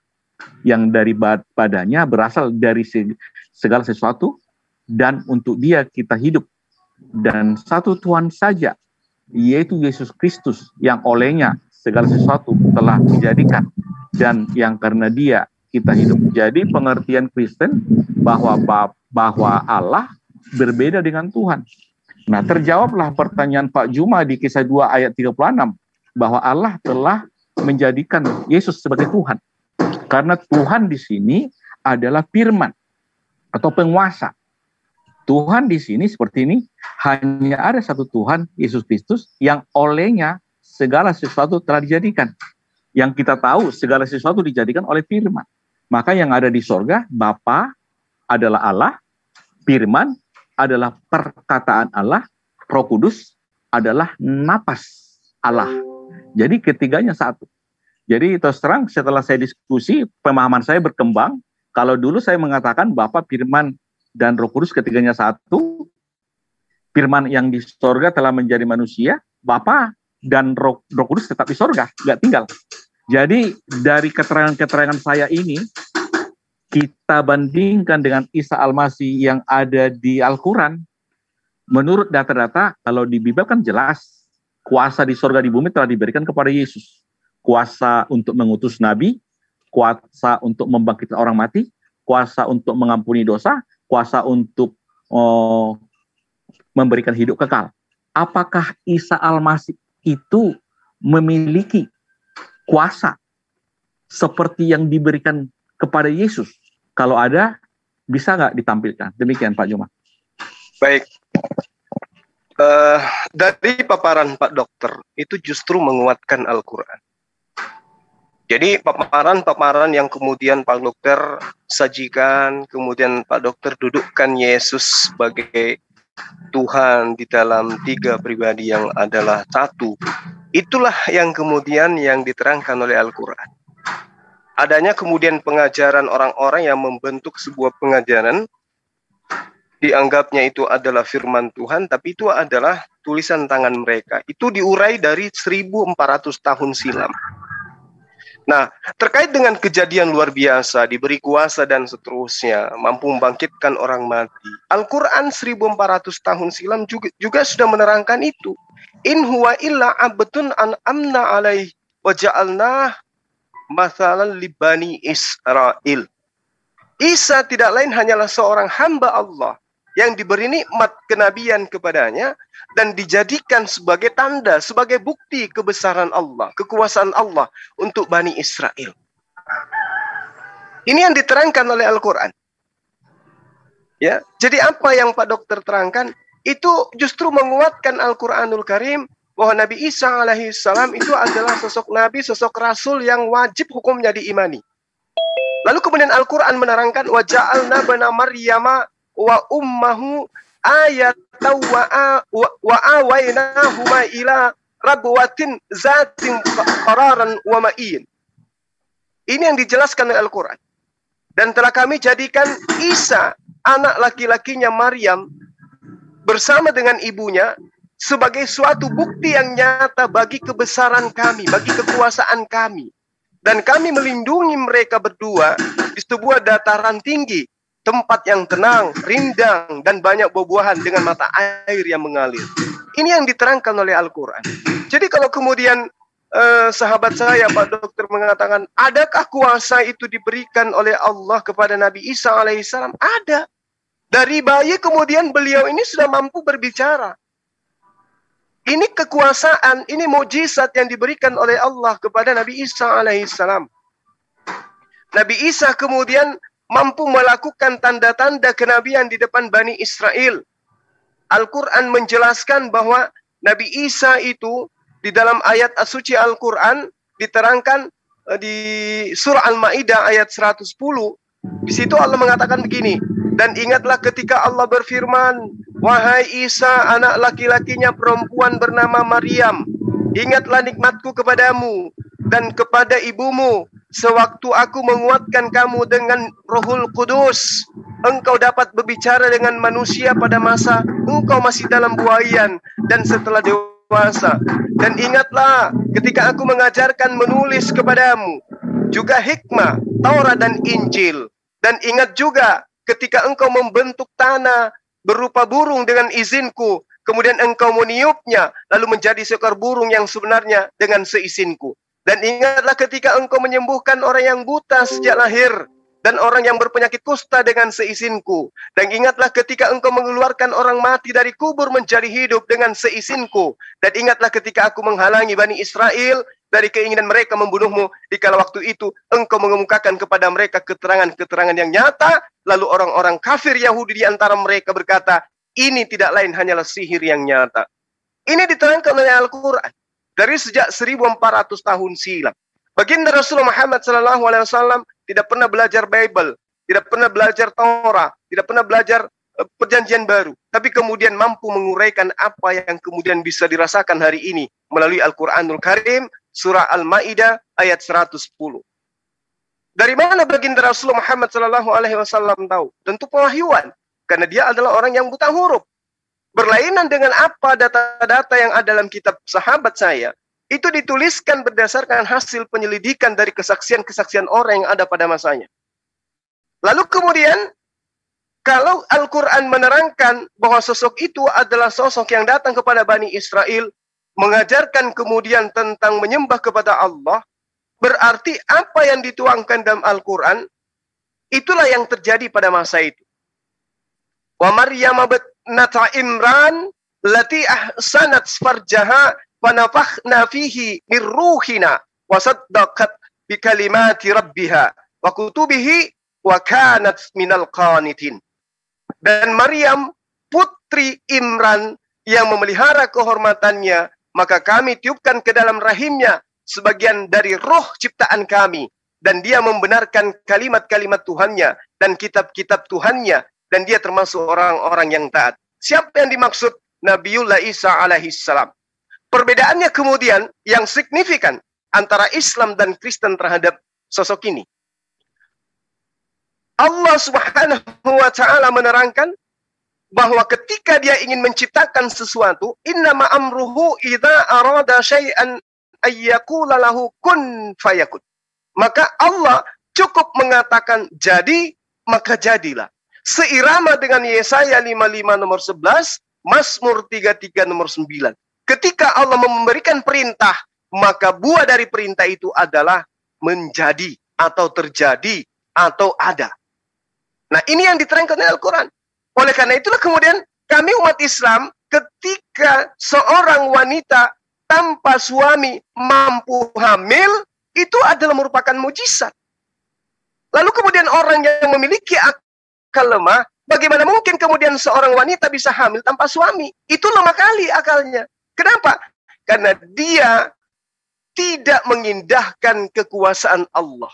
yang dari badannya berasal dari segala sesuatu, dan untuk Dia kita hidup. Dan satu Tuhan saja, yaitu Yesus Kristus, yang olehnya segala sesuatu telah dijadikan, dan yang karena Dia kita hidup. Jadi pengertian Kristen bahwa Allah berbeda dengan Tuhan. Nah, terjawablah pertanyaan Pak Juma di Kisah 2 ayat 36, bahwa Allah telah menjadikan Yesus sebagai Tuhan. Karena Tuhan di sini adalah firman atau penguasa. Tuhan di sini seperti ini, hanya ada satu Tuhan, Yesus Kristus, yang olehnya segala sesuatu telah dijadikan. Yang kita tahu segala sesuatu dijadikan oleh firman. Maka yang ada di sorga, Bapa adalah Allah, firman adalah perkataan Allah, Roh Kudus adalah napas Allah. Jadi ketiganya satu. Jadi terus terang setelah saya diskusi, pemahaman saya berkembang. Kalau dulu saya mengatakan Bapa, firman, dan Roh Kudus ketiganya satu. Firman yang di sorga telah menjadi manusia, Bapa dan Roh Kudus tetap di sorga, nggak tinggal. Jadi dari keterangan-keterangan saya ini, kita bandingkan dengan Isa Al-Masih yang ada di Al-Quran, menurut data-data, kalau di Bible kan jelas, kuasa di sorga di bumi telah diberikan kepada Yesus. Kuasa untuk mengutus nabi, kuasa untuk membangkitkan orang mati, kuasa untuk mengampuni dosa, kuasa untuk memberikan hidup kekal. Apakah Isa Al-Masih itu memiliki kuasa seperti yang diberikan kepada Yesus? Kalau ada, bisa nggak ditampilkan? Demikian Pak Juma. Baik. Dari paparan Pak Dokter, itu justru menguatkan Al-Quran. Jadi paparan-paparan yang kemudian Pak Dokter sajikan, kemudian Pak Dokter dudukkan Yesus sebagai Tuhan di dalam 3 pribadi yang adalah satu. Itulah yang kemudian yang diterangkan oleh Al-Quran. Adanya kemudian pengajaran orang-orang yang membentuk sebuah pengajaran, dianggapnya itu adalah firman Tuhan, tapi itu adalah tulisan tangan mereka. Itu diurai dari 1400 tahun silam. Nah, terkait dengan kejadian luar biasa, diberi kuasa dan seterusnya, mampu membangkitkan orang mati. Al-Quran 1400 tahun silam juga sudah menerangkan itu. In huwa illa abdun an'amna alaih wa ja'alnah mathalan libani Israel. Isa tidak lain hanyalah seorang hamba Allah yang diberi nikmat kenabian kepadanya dan dijadikan sebagai tanda, sebagai bukti kebesaran Allah, kekuasaan Allah untuk Bani Israel. Ini yang diterangkan oleh Al-Quran. Ya, jadi apa yang Pak Dokter terangkan itu justru menguatkan Al-Quranul Karim, bahwa Nabi Isa alaihissalam itu adalah sosok Nabi, sosok Rasul yang wajib hukumnya diimani. Lalu kemudian Al-Quran menerangkan, wa ja'alna bana Maryama wa ummahu ayatan wa awaynahuma ila rabwatin zatin qararan wa ma'in. Ini yang dijelaskan oleh Al-Quran. Dan telah kami jadikan Isa, anak laki-lakinya Maryam, bersama dengan ibunya, sebagai suatu bukti yang nyata bagi kebesaran kami, bagi kekuasaan kami. Dan kami melindungi mereka berdua di sebuah dataran tinggi, tempat yang tenang, rindang, dan banyak buah-buahan dengan mata air yang mengalir. Ini yang diterangkan oleh Al-Quran. Jadi kalau kemudian sahabat saya, Pak Dokter, mengatakan, adakah kuasa itu diberikan oleh Allah kepada Nabi Isa alaihissalam? Ada. Dari bayi kemudian beliau ini sudah mampu berbicara. Ini kekuasaan, ini mukjizat yang diberikan oleh Allah kepada Nabi Isa alaihissalam. Nabi Isa kemudian mampu melakukan tanda-tanda kenabian di depan Bani Israel. Al-Quran menjelaskan bahwa Nabi Isa itu di dalam ayat suci Al-Quran diterangkan di surah Al-Maidah ayat 110. Di situ Allah mengatakan begini, dan ingatlah ketika Allah berfirman, wahai Isa, anak laki-lakinya perempuan bernama Maryam, Ingatlah nikmatku kepadamu dan kepada ibumu sewaktu aku menguatkan kamu dengan Rohul Kudus. Engkau dapat berbicara dengan manusia pada masa engkau masih dalam buayan dan setelah dewasa. Dan ingatlah ketika aku mengajarkan menulis kepadamu juga hikmah, Taurat dan Injil. Dan ingat juga ketika engkau membentuk tanah berupa burung dengan izinku, kemudian engkau meniupnya, lalu menjadi seekor burung yang sebenarnya dengan seizinku. Dan ingatlah ketika engkau menyembuhkan orang yang buta sejak lahir, dan orang yang berpenyakit kusta dengan seizinku. Dan ingatlah ketika engkau mengeluarkan orang mati dari kubur menjadi hidup dengan seizinku. Dan ingatlah ketika aku menghalangi Bani Israel dari keinginan mereka membunuhmu, dikala waktu itu engkau mengemukakan kepada mereka keterangan-keterangan yang nyata, lalu orang-orang kafir Yahudi di antara mereka berkata, ini tidak lain hanyalah sihir yang nyata. Ini diterangkan oleh Al-Quran dari sejak 1400 tahun silam. Baginda Rasulullah Muhammad SAW tidak pernah belajar Bible, tidak pernah belajar Torah, tidak pernah belajar perjanjian baru, tapi kemudian mampu menguraikan apa yang kemudian bisa dirasakan hari ini melalui Al-Quranul Karim, surah Al-Ma'idah ayat 110. Dari mana baginda Rasulullah Muhammad SAW tahu? Tentu pewahyuan, karena dia adalah orang yang buta huruf. Berlainan dengan apa data-data yang ada dalam kitab sahabat saya, itu dituliskan berdasarkan hasil penyelidikan dari kesaksian-kesaksian orang yang ada pada masanya. Lalu kemudian, kalau Al-Quran menerangkan bahwa sosok itu adalah sosok yang datang kepada Bani Israel, mengajarkan kemudian tentang menyembah kepada Allah, berarti apa yang dituangkan dalam Al-Quran, itulah yang terjadi pada masa itu. Wa Maryam ibnata Imran lati ahsanat farjaha fanafakhna fihi min ruhina wa saddaqat bi kalimati rabbiha wa kutubihi wa kanat minal qanitin. Dan Maryam putri Imran yang memelihara kehormatannya, maka kami tiupkan ke dalam rahimnya sebagian dari roh ciptaan kami, dan dia membenarkan kalimat-kalimat Tuhannya dan kitab-kitab Tuhannya, dan dia termasuk orang-orang yang taat. Siapa yang dimaksud? Nabiullah Isa alaihissalam. Perbedaannya kemudian yang signifikan antara Islam dan Kristen terhadap sosok ini. Allah Subhanahu wa ta'ala menerangkan bahwa ketika dia ingin menciptakan sesuatu, innama amruhu idza arada syai'an ayyaqula lahu kun fayakun. Maka Allah cukup mengatakan jadi, maka jadilah. Seirama dengan Yesaya 55 nomor 11, Mazmur 33 nomor 9. Ketika Allah memberikan perintah, maka buah dari perintah itu adalah menjadi atau terjadi atau ada. Nah, ini yang diterangkan oleh Al-Quran. Oleh karena itulah kemudian kami umat Islam, ketika seorang wanita tanpa suami mampu hamil, itu adalah merupakan mujizat. Lalu kemudian orang yang memiliki akal lemah, bagaimana mungkin kemudian seorang wanita bisa hamil tanpa suami? Itu lemah kali akalnya. Kenapa? Karena dia tidak mengindahkan kekuasaan Allah.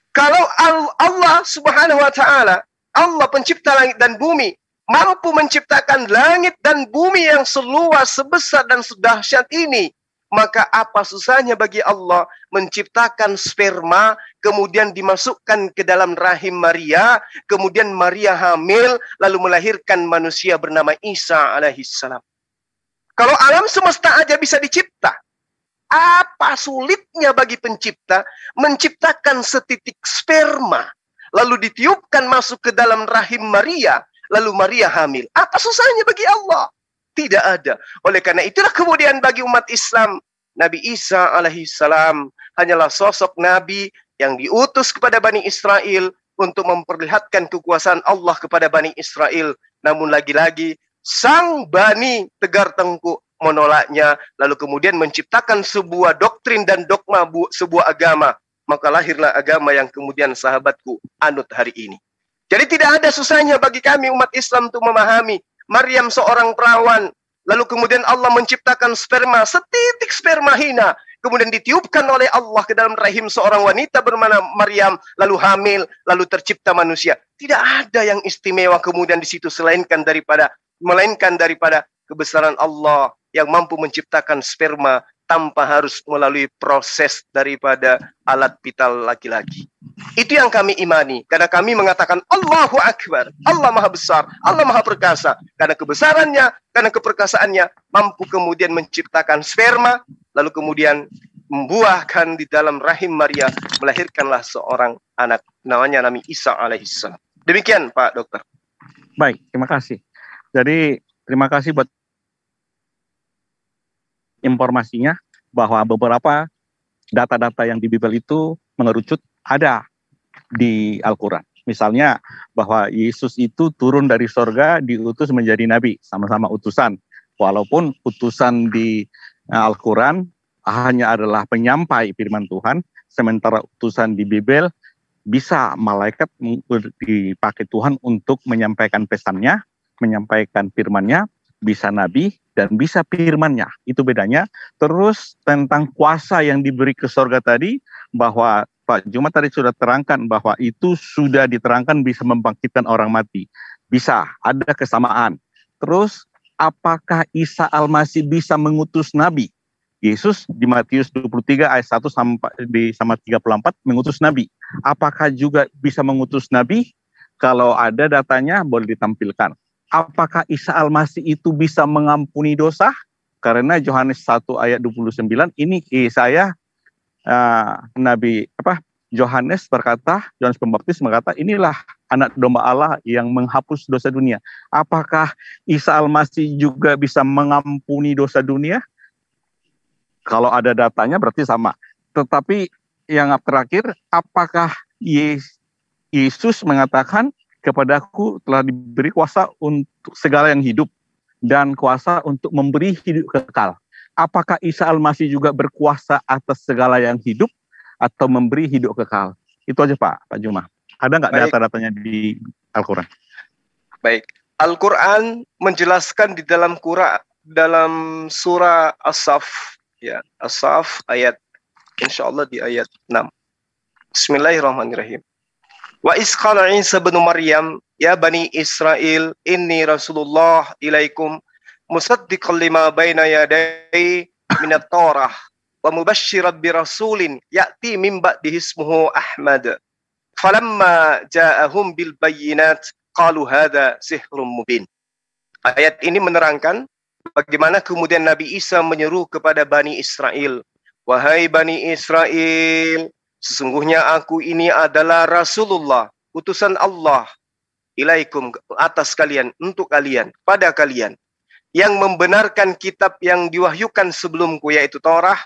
Kalau Allah Subhanahu wa ta'ala, Allah pencipta langit dan bumi, mampu menciptakan langit dan bumi yang seluas, sebesar dan sedahsyat ini, maka apa susahnya bagi Allah menciptakan sperma, kemudian dimasukkan ke dalam rahim Maria, kemudian Maria hamil, lalu melahirkan manusia bernama Isa alaihissalam. Kalau alam semesta aja bisa dicipta, apa sulitnya bagi pencipta menciptakan setitik sperma, lalu ditiupkan masuk ke dalam rahim Maria, lalu Maria hamil? Apa susahnya bagi Allah? Tidak ada. Oleh karena itulah kemudian bagi umat Islam, Nabi Isa alaihissalam hanyalah sosok Nabi yang diutus kepada Bani Israel untuk memperlihatkan kekuasaan Allah kepada Bani Israel. Namun lagi-lagi, sang Bani tegar tengkuk menolaknya, lalu kemudian menciptakan sebuah doktrin dan dogma sebuah agama. Maka lahirlah agama yang kemudian sahabatku anut hari ini. Jadi tidak ada susahnya bagi kami umat Islam untuk memahami Maryam seorang perawan, lalu kemudian Allah menciptakan sperma, setitik sperma hina, kemudian ditiupkan oleh Allah ke dalam rahim seorang wanita bernama Maryam, lalu hamil, lalu tercipta manusia. Tidak ada yang istimewa kemudian di situ melainkan daripada kebesaran Allah yang mampu menciptakan sperma tanpa harus melalui proses daripada alat vital laki-laki. Itu yang kami imani, karena kami mengatakan Allahu Akbar, Allah Maha Besar, Allah Maha Perkasa. Karena kebesarannya, karena keperkasaannya, mampu kemudian menciptakan sperma, lalu kemudian membuahkan di dalam rahim Maria, melahirkanlah seorang anak, namanya Nabi Isa alaihissalam. Demikian Pak Dokter. Baik, terima kasih. Jadi terima kasih buat informasinya bahwa beberapa data-data yang di Bible itu mengerucut ada di Al-Quran. Misalnya bahwa Yesus itu turun dari sorga diutus menjadi nabi, sama-sama utusan. Walaupun utusan di Al-Quran hanya adalah penyampai firman Tuhan, sementara utusan di Bible bisa malaikat dipakai Tuhan untuk menyampaikan pesannya, menyampaikan firman-Nya, bisa nabi dan bisa firman-Nya. Itu bedanya. Terus tentang kuasa yang diberi ke sorga tadi, bahwa Pak Jumat tadi sudah terangkan bahwa itu sudah diterangkan bisa membangkitkan orang mati. Bisa, ada kesamaan. Terus apakah Isa Al-Masih bisa mengutus nabi? Yesus di Matius 23 ayat 1 sampai 34 mengutus nabi. Apakah juga bisa mengutus nabi? Kalau ada datanya boleh ditampilkan. Apakah Isa Al-Masih itu bisa mengampuni dosa? Karena Yohanes 1 ayat 29 ini saya Nabi Yohanes Pembaptis berkata, inilah anak domba Allah yang menghapus dosa dunia. Apakah Isa Al-Masih juga bisa mengampuni dosa dunia? Kalau ada datanya berarti sama. Tetapi yang terakhir, apakah Yesus mengatakan kepadaku telah diberi kuasa untuk segala yang hidup dan kuasa untuk memberi hidup kekal. Apakah Isa Al-Masih juga berkuasa atas segala yang hidup atau memberi hidup kekal? Itu aja Pak Juma. Ada nggak data-datanya di Al-Quran? Baik. Al-Quran menjelaskan di dalam surah As-Saff, ya, As-Saff ayat, insyaallah di ayat 6. Bismillahirrahmanirrahim. Wa isqala Isa bin Maryam ya bani Israel inni Rasulullah ilaikum musaddiqan lima baina yaday minat Taurah wa mubasysyiran bi rasulin ya'ti min ba'dihi ismuhu Ahmad. Falamma ja'ahum bil bayyinat qalu hadza sihrun mubin. Ayat ini menerangkan bagaimana kemudian Nabi Isa menyeru kepada Bani Israel, wahai Bani Israel, sesungguhnya aku ini adalah Rasulullah, utusan Allah, ilaikum, atas kalian, untuk kalian, pada kalian, yang membenarkan kitab yang diwahyukan sebelumku, yaitu Taurah,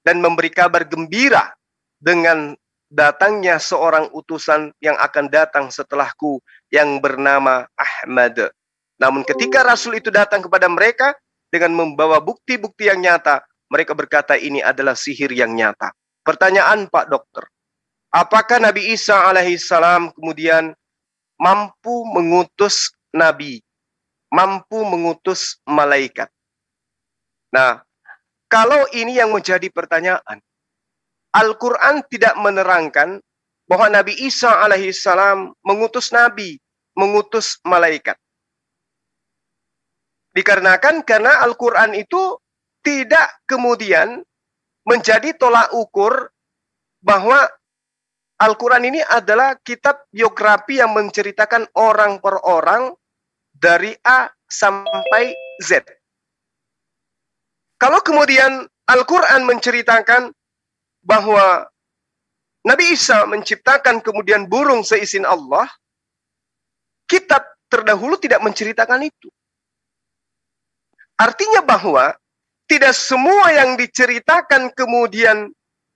dan memberi kabar gembira dengan datangnya seorang utusan yang akan datang setelahku, yang bernama Ahmad. Namun ketika Rasul itu datang kepada mereka, dengan membawa bukti-bukti yang nyata, mereka berkata ini adalah sihir yang nyata. Pertanyaan Pak Dokter, apakah Nabi Isa alaihissalam kemudian mampu mengutus nabi, mampu mengutus malaikat? Nah, kalau ini yang menjadi pertanyaan, Al-Quran tidak menerangkan bahwa Nabi Isa alaihissalam mengutus nabi, mengutus malaikat. Dikarenakan karena Al-Quran itu tidak kemudian menjadi tolak ukur bahwa Al-Quran ini adalah kitab biografi yang menceritakan orang per orang dari A sampai Z. Kalau kemudian Al-Quran menceritakan bahwa Nabi Isa menciptakan kemudian burung seizin Allah, kitab terdahulu tidak menceritakan itu. Artinya bahwa tidak semua yang diceritakan kemudian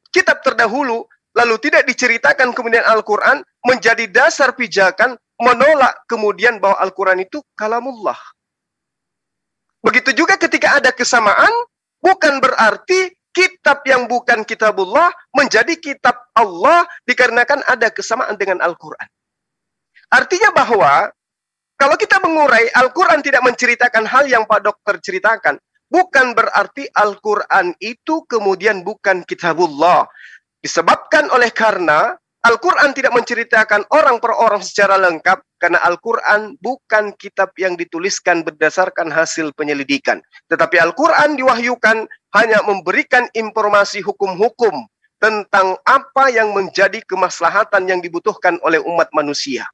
kitab terdahulu, lalu tidak diceritakan kemudian Al-Quran, menjadi dasar pijakan menolak kemudian bahwa Al-Quran itu kalamullah. Begitu juga ketika ada kesamaan, bukan berarti kitab yang bukan kitabullah menjadi kitab Allah dikarenakan ada kesamaan dengan Al-Quran. Artinya bahwa kalau kita mengurai, Al-Quran tidak menceritakan hal yang Pak Dokter ceritakan, bukan berarti Al-Quran itu kemudian bukan kitabullah. Disebabkan oleh karena Al-Quran tidak menceritakan orang per orang secara lengkap, karena Al-Quran bukan kitab yang dituliskan berdasarkan hasil penyelidikan. Tetapi Al-Quran diwahyukan hanya memberikan informasi hukum-hukum tentang apa yang menjadi kemaslahatan yang dibutuhkan oleh umat manusia.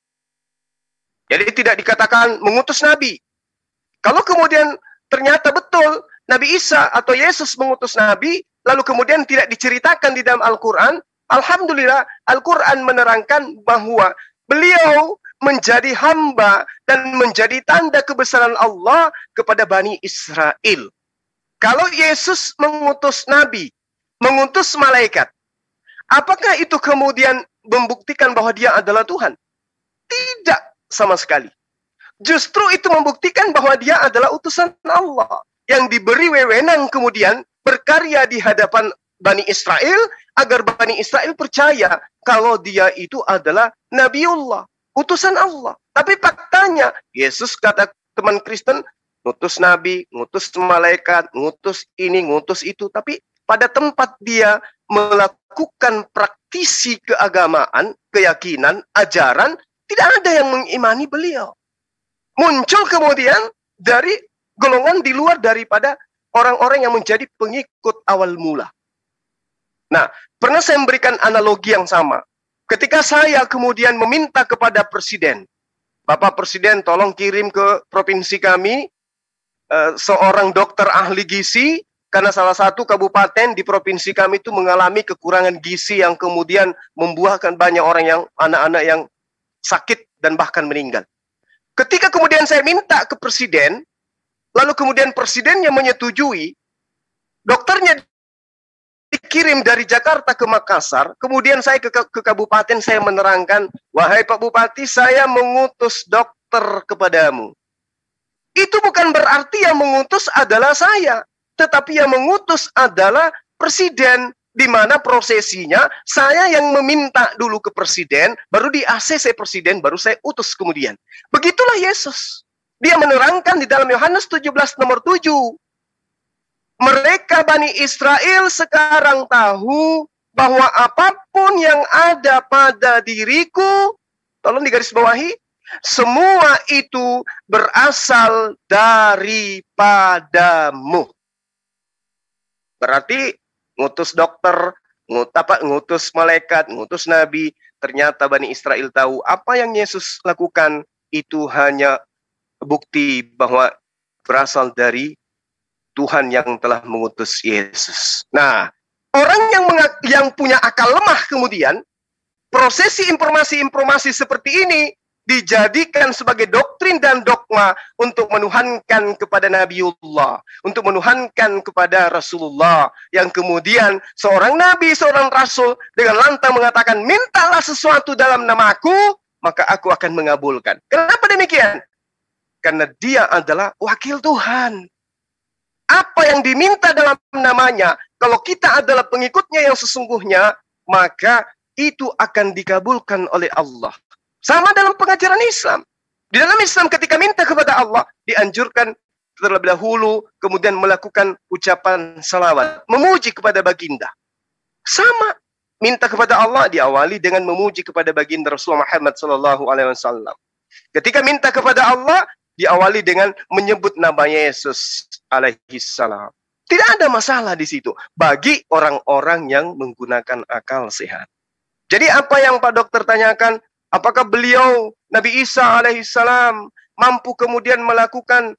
Jadi tidak dikatakan mengutus Nabi. Kalau kemudian ternyata betul Nabi Isa atau Yesus mengutus Nabi, lalu kemudian tidak diceritakan di dalam Al-Quran, alhamdulillah Al-Quran menerangkan bahwa beliau menjadi hamba dan menjadi tanda kebesaran Allah kepada Bani Israel. Kalau Yesus mengutus Nabi, mengutus malaikat, apakah itu kemudian membuktikan bahwa dia adalah Tuhan? Tidak sama sekali. Justru itu membuktikan bahwa dia adalah utusan Allah yang diberi wewenang kemudian berkarya di hadapan Bani Israel agar Bani Israel percaya kalau dia itu adalah Nabiullah, utusan Allah. Tapi faktanya Yesus, kata teman Kristen, ngutus Nabi, ngutus malaikat, ngutus ini, ngutus itu. Tapi pada tempat dia melakukan praktisi keagamaan, keyakinan, ajaran, tidak ada yang mengimani beliau. Muncul kemudian dari golongan di luar daripada orang-orang yang menjadi pengikut awal mula. Nah, pernah saya memberikan analogi yang sama. Ketika saya kemudian meminta kepada Presiden, Bapak Presiden tolong kirim ke provinsi kami seorang dokter ahli gizi, karena salah satu kabupaten di provinsi kami itu mengalami kekurangan gizi yang kemudian membuahkan banyak orang yang anak-anak yang sakit dan bahkan meninggal. Ketika kemudian saya minta ke Presiden, lalu kemudian Presidennya menyetujui, dokternya dikirim dari Jakarta ke Makassar, kemudian saya ke kabupaten, saya menerangkan, wahai Pak Bupati, saya mengutus dokter kepadamu. Itu bukan berarti yang mengutus adalah saya, tetapi yang mengutus adalah Presiden, di mana prosesinya saya yang meminta dulu ke Presiden, baru di ACC Presiden, baru saya utus kemudian. Begitulah Yesus. Dia menerangkan di dalam Yohanes 17 nomor 7. Mereka Bani Israel sekarang tahu bahwa apapun yang ada pada diriku, tolong digarisbawahi, semua itu berasal daripadamu. Berarti ngutus dokter, ngutus malaikat, ngutus nabi, ternyata Bani Israel tahu apa yang Yesus lakukan itu hanya bukti bahwa berasal dari Tuhan yang telah mengutus Yesus. Nah, orang yang punya akal lemah kemudian, prosesi informasi-informasi seperti ini dijadikan sebagai doktrin dan dogma untuk menuhankan kepada Nabiullah, untuk menuhankan kepada Rasulullah, yang kemudian seorang nabi, seorang rasul dengan lantang mengatakan, mintalah sesuatu dalam namaku, maka aku akan mengabulkan. Kenapa demikian? Karena dia adalah wakil Tuhan. Apa yang diminta dalam namanya, kalau kita adalah pengikutnya yang sesungguhnya, maka itu akan dikabulkan oleh Allah. Sama dalam pengajaran Islam. Di dalam Islam ketika minta kepada Allah, dianjurkan terlebih dahulu kemudian melakukan ucapan salawat, memuji kepada baginda. Sama, minta kepada Allah diawali dengan memuji kepada baginda Rasulullah Muhammad SAW. Ketika minta kepada Allah, diawali dengan menyebut nama Yesus alaihissalam. Tidak ada masalah di situ bagi orang-orang yang menggunakan akal sehat. Jadi apa yang Pak Dokter tanyakan, apakah beliau Nabi Isa alaihissalam mampu kemudian melakukan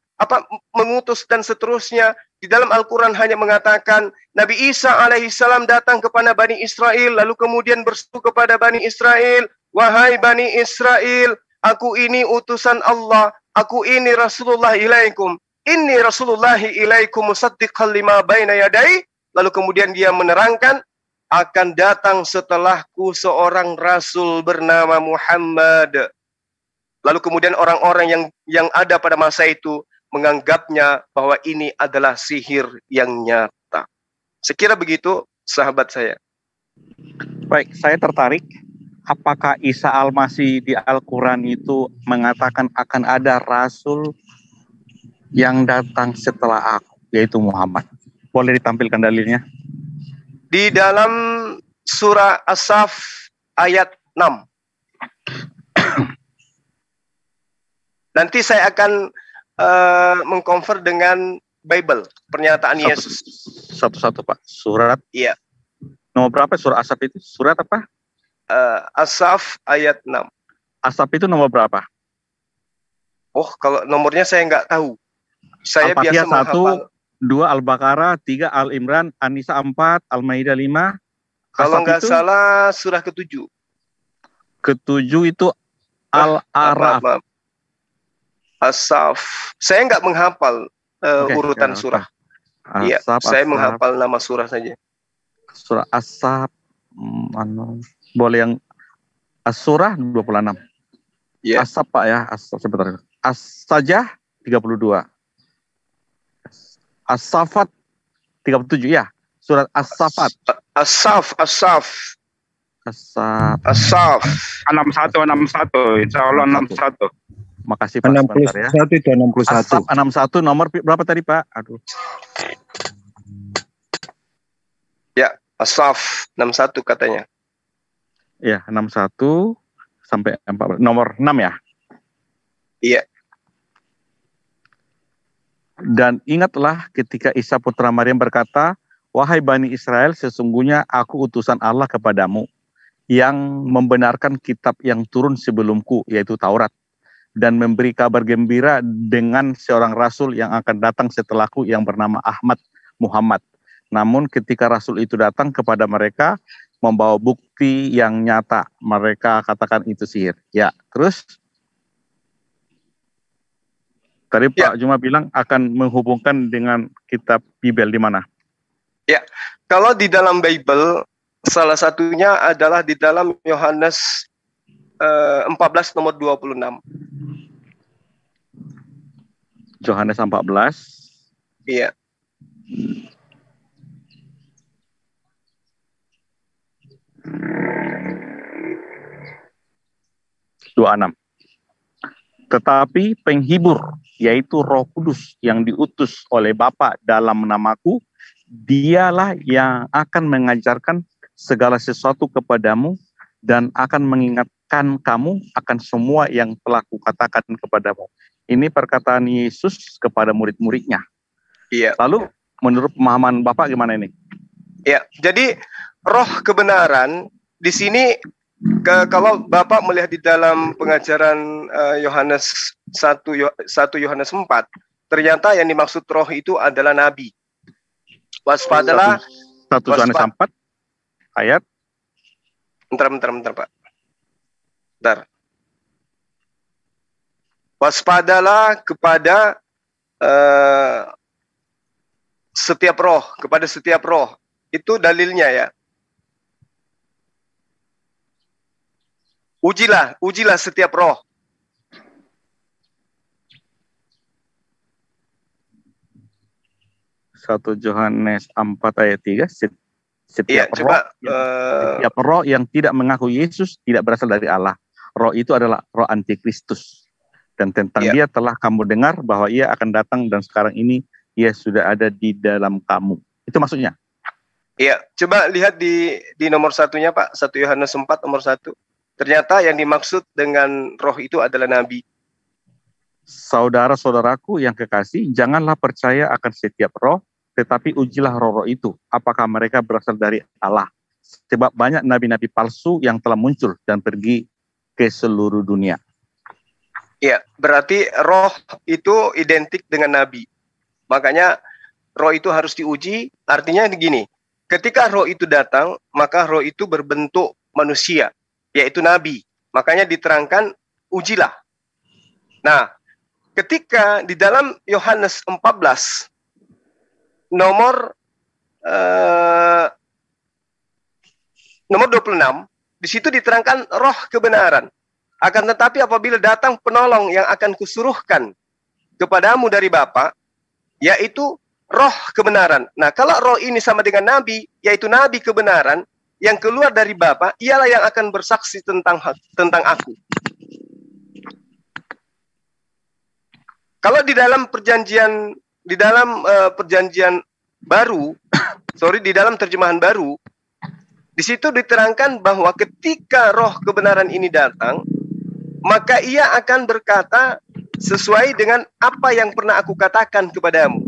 mengutus dan seterusnya? Di dalam Al-Quran hanya mengatakan Nabi Isa alaihissalam datang kepada Bani Israel, lalu kemudian berseru kepada Bani Israel, wahai Bani Israel, aku ini utusan Allah, aku ini Rasulullah ilaikum, inni Rasulullah ilaikum musaddiqan lima baina yadai. Lalu kemudian dia menerangkan, akan datang setelahku seorang rasul bernama Muhammad. Lalu kemudian orang-orang yang ada pada masa itu menganggapnya bahwa ini adalah sihir yang nyata. Sekira begitu, sahabat saya. Baik, saya tertarik. Apakah Isa Al-Masih di Al-Quran itu mengatakan akan ada rasul yang datang setelah aku, yaitu Muhammad? Boleh ditampilkan dalilnya? Di dalam surah As-Saff ayat 6. Nanti saya akan mengconvert dengan Bible, pernyataan Yesus. Satu-satu Pak. Surat. Iya. Nomor berapa surat Asaf itu? Surat apa? Asaf ayat 6. Asaf itu nomor berapa? Oh, kalau nomornya saya nggak tahu. Saya biasa menghafal. 1, 2 Al-Baqarah, 3 Al-Imran, An-Nisa 4, Al-Maidah 5. Kalau nggak salah surah ke-7. Ke-7 itu Al-A'raf. Maaf. Asaf. Saya nggak menghafal urutan surah. Iya, saya menghafal nama surah saja. Surah Asaf. Boleh yang As-Surah 26. Yeah. Asaf Pak ya. Asaf sebentar. As-Sajah 32. As-Safat 37 ya. Surat As-Safat. Asaf. 61. Insya Allah 61. Makasih Pak. 61 ya. Itu 61. Asaf 61 nomor berapa tadi Pak? Aduh. Ya, Asaf 61 katanya. Ya, 61 sampai 14. Nomor 6 ya? Iya. Dan ingatlah ketika Isa putra Maryam berkata, "Wahai Bani Israel, sesungguhnya aku utusan Allah kepadamu yang membenarkan kitab yang turun sebelumku, yaitu Taurat, dan memberi kabar gembira dengan seorang rasul yang akan datang setelahku yang bernama Ahmad Muhammad. Namun ketika rasul itu datang kepada mereka membawa bukti yang nyata, mereka katakan itu sihir." Ya, terus tadi Pak Juma bilang akan menghubungkan dengan kitab Bible di mana? Ya, kalau di dalam Bible salah satunya adalah di dalam Yohanes 14 nomor 26. Yohanes 14. Iya. Tetapi penghibur, yaitu Roh Kudus yang diutus oleh Bapa dalam namaku, dialah yang akan mengajarkan segala sesuatu kepadamu dan akan mengingatkan kamu akan semua yang telah kukatakan kepadamu. Ini perkataan Yesus kepada murid-muridnya. Iya. Lalu menurut pemahaman Bapak gimana ini? Ya, jadi roh kebenaran di sini kalau Bapak melihat di dalam pengajaran Yohanes 1 Yohanes 4, ternyata yang dimaksud roh itu adalah nabi. Waspadalah 1 Yohanes 4 ayat. Bentar Pak. Bentar. Waspadalah kepada setiap roh, kepada setiap roh. Itu dalilnya ya. Ujilah setiap roh. Satu Yohanes 4 ayat 3. Setiap roh yang tidak mengaku Yesus tidak berasal dari Allah. Roh itu adalah roh antikristus. Dan tentang dia telah kamu dengar bahwa ia akan datang dan sekarang ini ia sudah ada di dalam kamu. Itu maksudnya. Iya, coba lihat di nomor satunya Pak, 1 Yohanes 4 nomor 1. Ternyata yang dimaksud dengan roh itu adalah nabi. Saudara-saudaraku yang kekasih, janganlah percaya akan setiap roh, tetapi ujilah roh-roh itu, apakah mereka berasal dari Allah. Sebab banyak nabi-nabi palsu yang telah muncul dan pergi ke seluruh dunia. Iya, berarti roh itu identik dengan nabi. Makanya roh itu harus diuji, artinya begini. Ketika roh itu datang, maka roh itu berbentuk manusia, yaitu nabi. Makanya diterangkan, ujilah. Nah, ketika di dalam Yohanes 14, nomor 26, di situ diterangkan roh kebenaran. Akan tetapi apabila datang penolong yang akan kusuruhkan kepadamu dari Bapa, yaitu roh kebenaran. Nah, kalau roh ini sama dengan nabi, yaitu nabi kebenaran, yang keluar dari Bapa, ialah yang akan bersaksi tentang aku. Kalau di dalam perjanjian baru, di dalam terjemahan baru, Di situ diterangkan bahwa ketika roh kebenaran ini datang, maka ia akan berkata sesuai dengan apa yang pernah aku katakan kepadamu.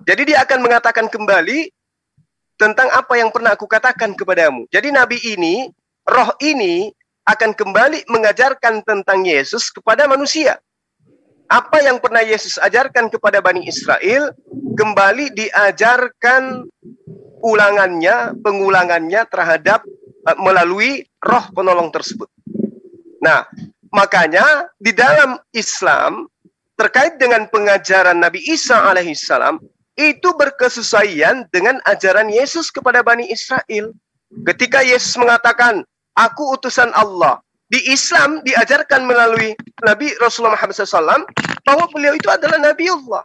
Jadi dia akan mengatakan kembali tentang apa yang pernah aku katakan kepadamu. Jadi nabi ini, roh ini akan kembali mengajarkan tentang Yesus kepada manusia. Apa yang pernah Yesus ajarkan kepada Bani Israel, kembali diajarkan pengulangannya terhadap melalui roh penolong tersebut. Nah, makanya di dalam Islam, terkait dengan pengajaran Nabi Isa alaihissalam, itu berkesesuaian dengan ajaran Yesus kepada Bani Israel. Ketika Yesus mengatakan, aku utusan Allah. Di Islam diajarkan melalui Nabi Rasulullah Muhammad SAW bahwa beliau itu adalah Nabi Allah.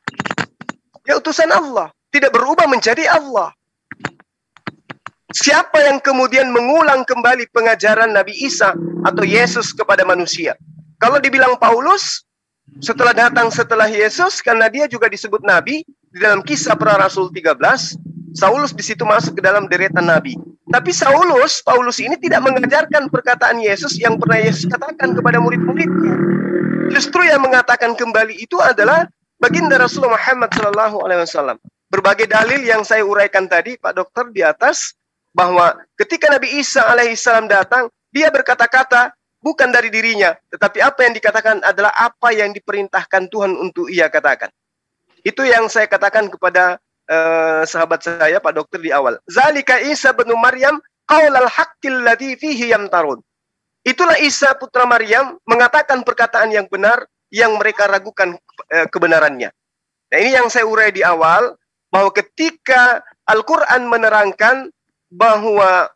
Dia utusan Allah. Tidak berubah menjadi Allah. Siapa yang kemudian mengulang kembali pengajaran Nabi Isa atau Yesus kepada manusia? Kalau dibilang Paulus, setelah datang setelah Yesus, karena dia juga disebut Nabi, di dalam Kisah Para Rasul 13, Saulus di situ masuk ke dalam deretan Nabi. Tapi Paulus ini tidak mengajarkan perkataan Yesus yang pernah Yesus katakan kepada murid-muridnya. Justru yang mengatakan kembali itu adalah baginda Rasulullah Muhammad SAW. Berbagai dalil yang saya uraikan tadi, Pak Dokter, di atas, bahwa ketika Nabi Isa alaihissalam datang, dia berkata-kata bukan dari dirinya, tetapi apa yang dikatakan adalah apa yang diperintahkan Tuhan untuk ia katakan. Itu yang saya katakan kepada sahabat saya, Pak Dokter, di awal. Zalika Isa bin Maryam qaulal haqqil ladzi fihi yamtarun. Itulah Isa putra Maryam mengatakan perkataan yang benar yang mereka ragukan kebenarannya. Nah, ini yang saya urai di awal, bahwa ketika Al-Quran menerangkan bahwa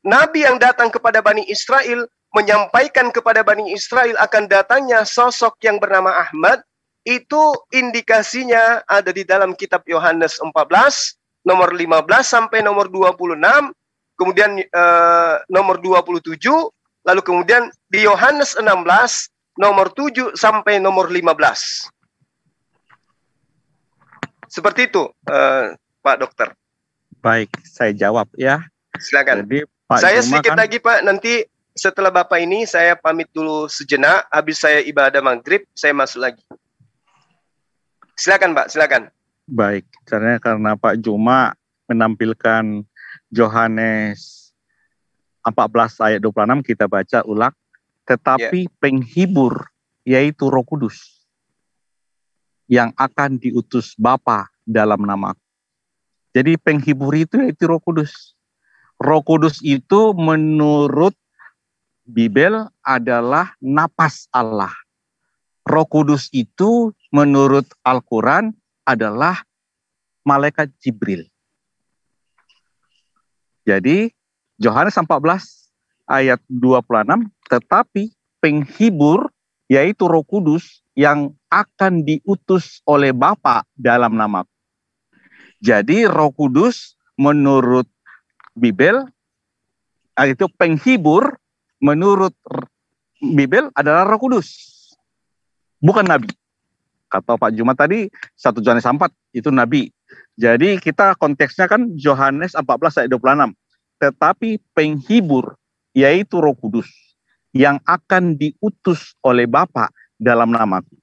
Nabi yang datang kepada Bani Israel menyampaikan kepada Bani Israel akan datangnya sosok yang bernama Ahmad, itu indikasinya ada di dalam kitab Yohanes 14, nomor 15 sampai nomor 26, kemudian nomor 27, lalu kemudian di Yohanes 16, nomor 7 sampai nomor 15. Seperti itu, Pak Dokter. Baik, saya jawab ya. Silakan. Jadi, Pak Saya Juma sedikit kan, lagi, Pak. Nanti setelah Bapak ini, saya pamit dulu sejenak. Habis saya ibadah maghrib, saya masuk lagi. Silakan, Pak. Silakan. baik, karena Pak Juma menampilkan Yohanes 14 ayat 26, kita baca ulang. Tetapi penghibur, yaitu Roh Kudus, yang akan diutus Bapa dalam namaku. Jadi penghibur itu yaitu Roh Kudus. Roh Kudus itu menurut Bible adalah napas Allah. Roh Kudus itu menurut Al-Quran adalah malaikat Jibril. Jadi Yohanes 14 ayat 26, tetapi penghibur yaitu Roh Kudus yang akan diutus oleh Bapa dalam namaku. Jadi Roh Kudus menurut Bible itu penghibur menurut Bible adalah Roh Kudus, bukan Nabi. Kata Pak Juma tadi 1 Yohanes 4 itu Nabi. Jadi kita konteksnya kan Yohanes 14 ayat 26. Tetapi penghibur yaitu Roh Kudus yang akan diutus oleh Bapa dalam namaku.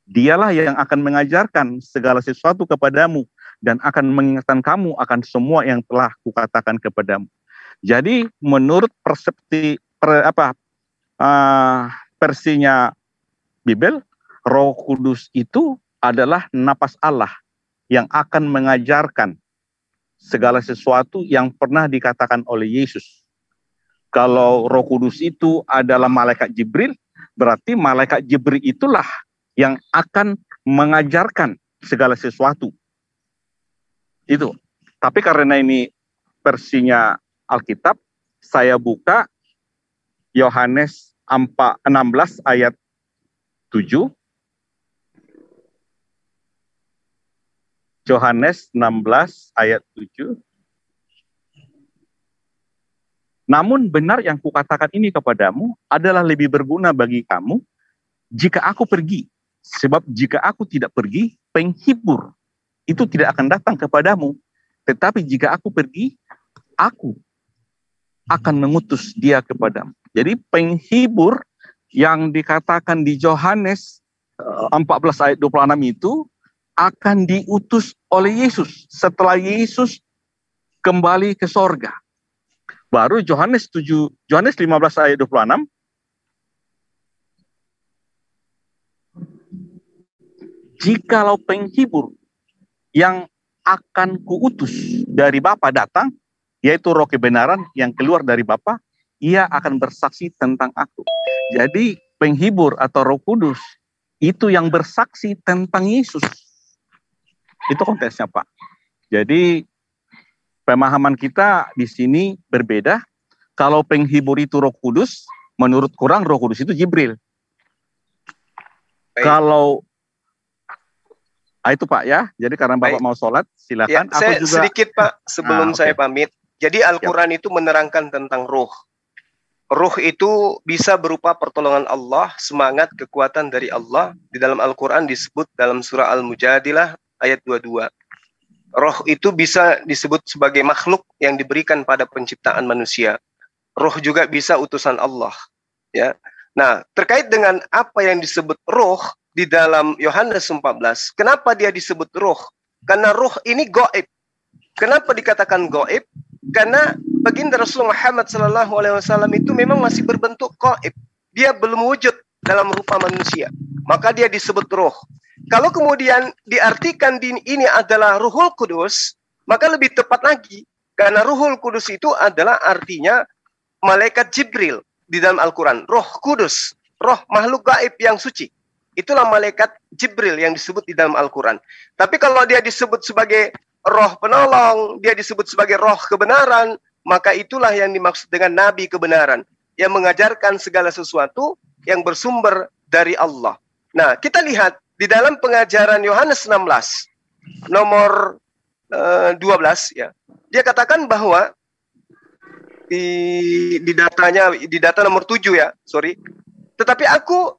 Dialah yang akan mengajarkan segala sesuatu kepadamu dan akan mengingatkan kamu akan semua yang telah kukatakan kepadamu. Jadi menurut versinya Bible, Roh Kudus itu adalah napas Allah yang akan mengajarkan segala sesuatu yang pernah dikatakan oleh Yesus. Kalau Roh Kudus itu adalah malaikat Jibril, berarti malaikat Jibril itulah yang akan mengajarkan segala sesuatu. Itu. Tapi karena ini versinya Alkitab, saya buka Yohanes 16 ayat 7. Yohanes 16 ayat 7. Namun benar yang kukatakan ini kepadamu adalah lebih berguna bagi kamu jika aku pergi. Sebab jika aku tidak pergi, penghibur itu tidak akan datang kepadamu. Tetapi jika aku pergi, aku akan mengutus dia kepadamu. Jadi penghibur yang dikatakan di Yohanes 14 ayat 26 itu akan diutus oleh Yesus setelah Yesus kembali ke sorga. Baru Yohanes 15 ayat 26, jikalau penghibur yang akan kuutus dari Bapa datang, yaitu Roh kebenaran yang keluar dari Bapa, ia akan bersaksi tentang aku. Jadi penghibur atau Roh Kudus itu yang bersaksi tentang Yesus. Itu konteksnya, Pak. Jadi pemahaman kita di sini berbeda. Kalau penghibur itu Roh Kudus, menurut Quran Roh Kudus itu Jibril. Baik. Kalau itu Pak ya. Jadi karena Bapak mau sholat, silakan. Ya, saya juga sedikit Pak sebelum saya pamit. Jadi Al-Quran itu menerangkan tentang roh. Roh itu bisa berupa pertolongan Allah, semangat, kekuatan dari Allah. Di dalam Al-Quran disebut dalam surah Al-Mujadilah ayat 22. Roh itu bisa disebut sebagai makhluk yang diberikan pada penciptaan manusia. Roh juga bisa utusan Allah. Ya. Nah, terkait dengan apa yang disebut roh di dalam Yohanes 14, kenapa dia disebut roh? Karena roh ini gaib. Kenapa dikatakan gaib? Karena baginda Rasulullah Muhammad SAW itu memang masih berbentuk gaib. Dia belum wujud dalam rupa manusia. Maka dia disebut roh. Kalau kemudian diartikan ini adalah Ruhul Kudus, maka lebih tepat lagi. Karena Ruhul Kudus itu adalah artinya malaikat Jibril di dalam Al-Quran. Roh Kudus, roh makhluk gaib yang suci. Itulah malaikat Jibril yang disebut di dalam Al-Quran. Tapi kalau dia disebut sebagai roh penolong, dia disebut sebagai roh kebenaran, maka itulah yang dimaksud dengan nabi kebenaran, yang mengajarkan segala sesuatu yang bersumber dari Allah. Nah, kita lihat di dalam pengajaran Yohanes 16 nomor 12 ya. Dia katakan bahwa di data nomor 7 ya, sorry. Tetapi aku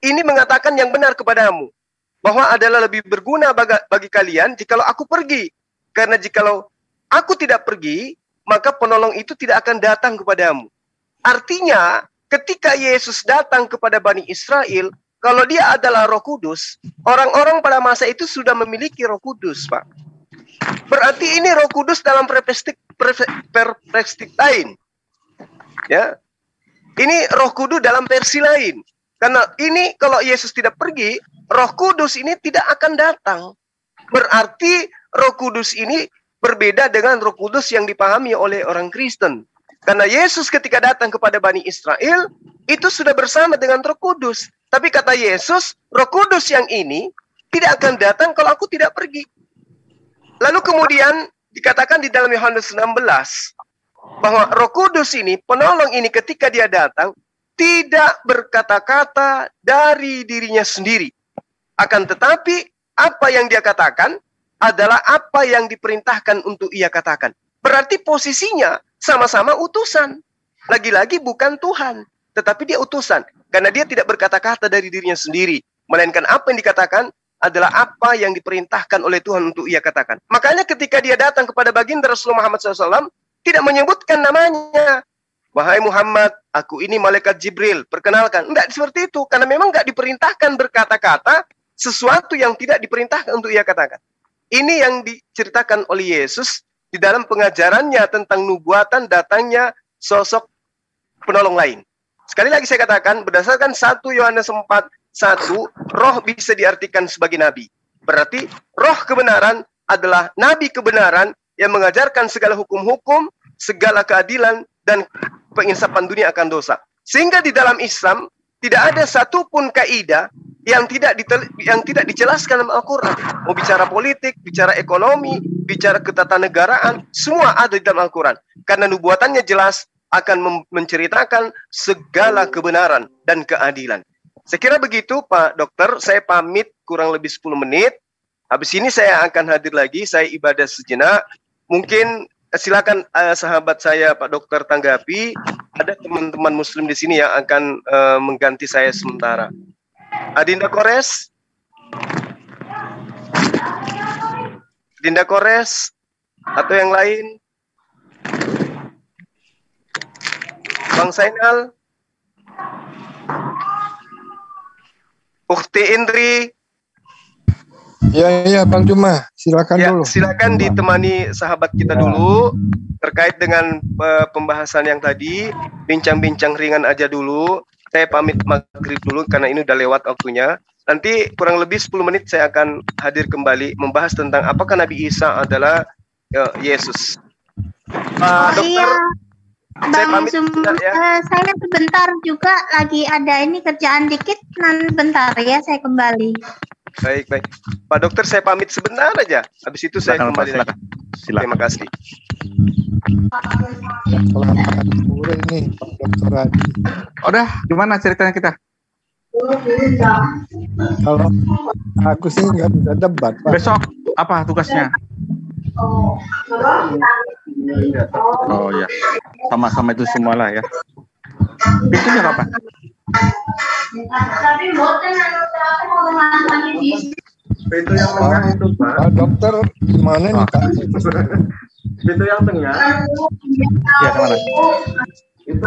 ini mengatakan yang benar kepadamu, bahwa adalah lebih berguna bagi kalian jikalau aku pergi. Karena jikalau aku tidak pergi, maka penolong itu tidak akan datang kepadamu. Artinya, ketika Yesus datang kepada Bani Israel, kalau dia adalah Roh Kudus, orang-orang pada masa itu sudah memiliki Roh Kudus, Pak. Berarti ini Roh Kudus dalam perspektif lain. Ya. Ini Roh Kudus dalam versi lain. Karena ini kalau Yesus tidak pergi, Roh Kudus ini tidak akan datang. Berarti Roh Kudus ini berbeda dengan Roh Kudus yang dipahami oleh orang Kristen. Karena Yesus ketika datang kepada Bani Israel, itu sudah bersama dengan Roh Kudus. Tapi kata Yesus, Roh Kudus yang ini tidak akan datang kalau aku tidak pergi. Lalu kemudian dikatakan di dalam Yohanes 16, bahwa Roh Kudus ini, penolong ini ketika dia datang, tidak berkata-kata dari dirinya sendiri. Akan tetapi, apa yang dia katakan adalah apa yang diperintahkan untuk ia katakan. Berarti posisinya sama-sama utusan. Lagi-lagi bukan Tuhan, tetapi dia utusan. Karena dia tidak berkata-kata dari dirinya sendiri. Melainkan apa yang dikatakan adalah apa yang diperintahkan oleh Tuhan untuk ia katakan. Makanya ketika dia datang kepada baginda Rasulullah Muhammad SAW, tidak menyebutkan namanya. Wahai Muhammad, aku ini malaikat Jibril, perkenalkan. Enggak seperti itu, karena memang enggak diperintahkan berkata-kata sesuatu yang tidak diperintahkan untuk ia katakan. Ini yang diceritakan oleh Yesus di dalam pengajarannya tentang nubuatan datangnya sosok penolong lain. Sekali lagi saya katakan, berdasarkan 1 Yohanes 4:1, roh bisa diartikan sebagai nabi. Berarti roh kebenaran adalah nabi kebenaran yang mengajarkan segala hukum-hukum, segala keadilan, dan penginsafan dunia akan dosa. Sehingga di dalam Islam, tidak ada satupun kaidah yang tidak dijelaskan dalam Al-Quran. Mau bicara politik, bicara ekonomi, bicara ketatanegaraan, semua ada di dalam Al-Quran. Karena nubuatannya jelas akan menceritakan segala kebenaran dan keadilan. Saya kira begitu Pak Dokter, saya pamit kurang lebih 10 menit. Habis ini saya akan hadir lagi, saya ibadah sejenak. Mungkin silakan sahabat saya Pak Dokter tanggapi. Ada teman-teman Muslim di sini yang akan mengganti saya sementara. Adinda Kores, Dinda Kores, Atau yang lain? Bang Zainal? Ukhti Indri? Iya Bang Juma, silakan Ya, dulu. silakan ditemani sahabat kita dulu terkait dengan pembahasan yang tadi, bincang-bincang ringan aja dulu. Saya pamit maghrib dulu karena ini udah lewat waktunya. Nanti kurang lebih 10 menit saya akan hadir kembali membahas tentang apakah Nabi Isa adalah Yesus. Dokter, saya pamit ya. Saya sebentar juga lagi ada ini kerjaan dikit, nanti bentar ya saya kembali. Baik. Pak Dokter, saya pamit sebentar aja. Habis itu saya kembali lagi. Silakan. Terima kasih. Selamat sore nih Pak Dokter Adi. Udah, gimana ceritanya kita? Kalau aku sih nggak bisa debat, Pak. Besok apa tugasnya? Oh ya, sama-sama itu semua lah ya. Pintunya apa? Pintu yang tengah itu, Pak. Pak Dokter gimana nih Pak? Pintu yang tengah Ya, kemana? itu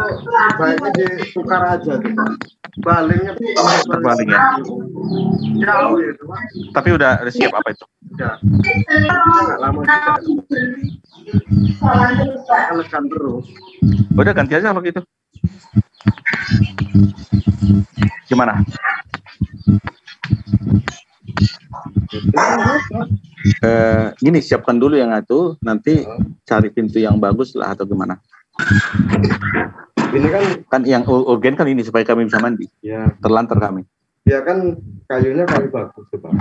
baiknya ditukar aja tuh, Pak. Balingnya Terbaling ya. jauh itu, Pak. Tapi udah siap apa itu? Ya. Nggak lama juga. Tekan terus. Udah ganti aja kalau gitu. Gimana? Gini, siapkan dulu yang itu, nanti cari pintu yang bagus lah atau gimana? Ini Kan yang urgen kan ini supaya kami bisa mandi. ya Terlantar kami. ya kan kayunya kayu bagus tuh, Pak.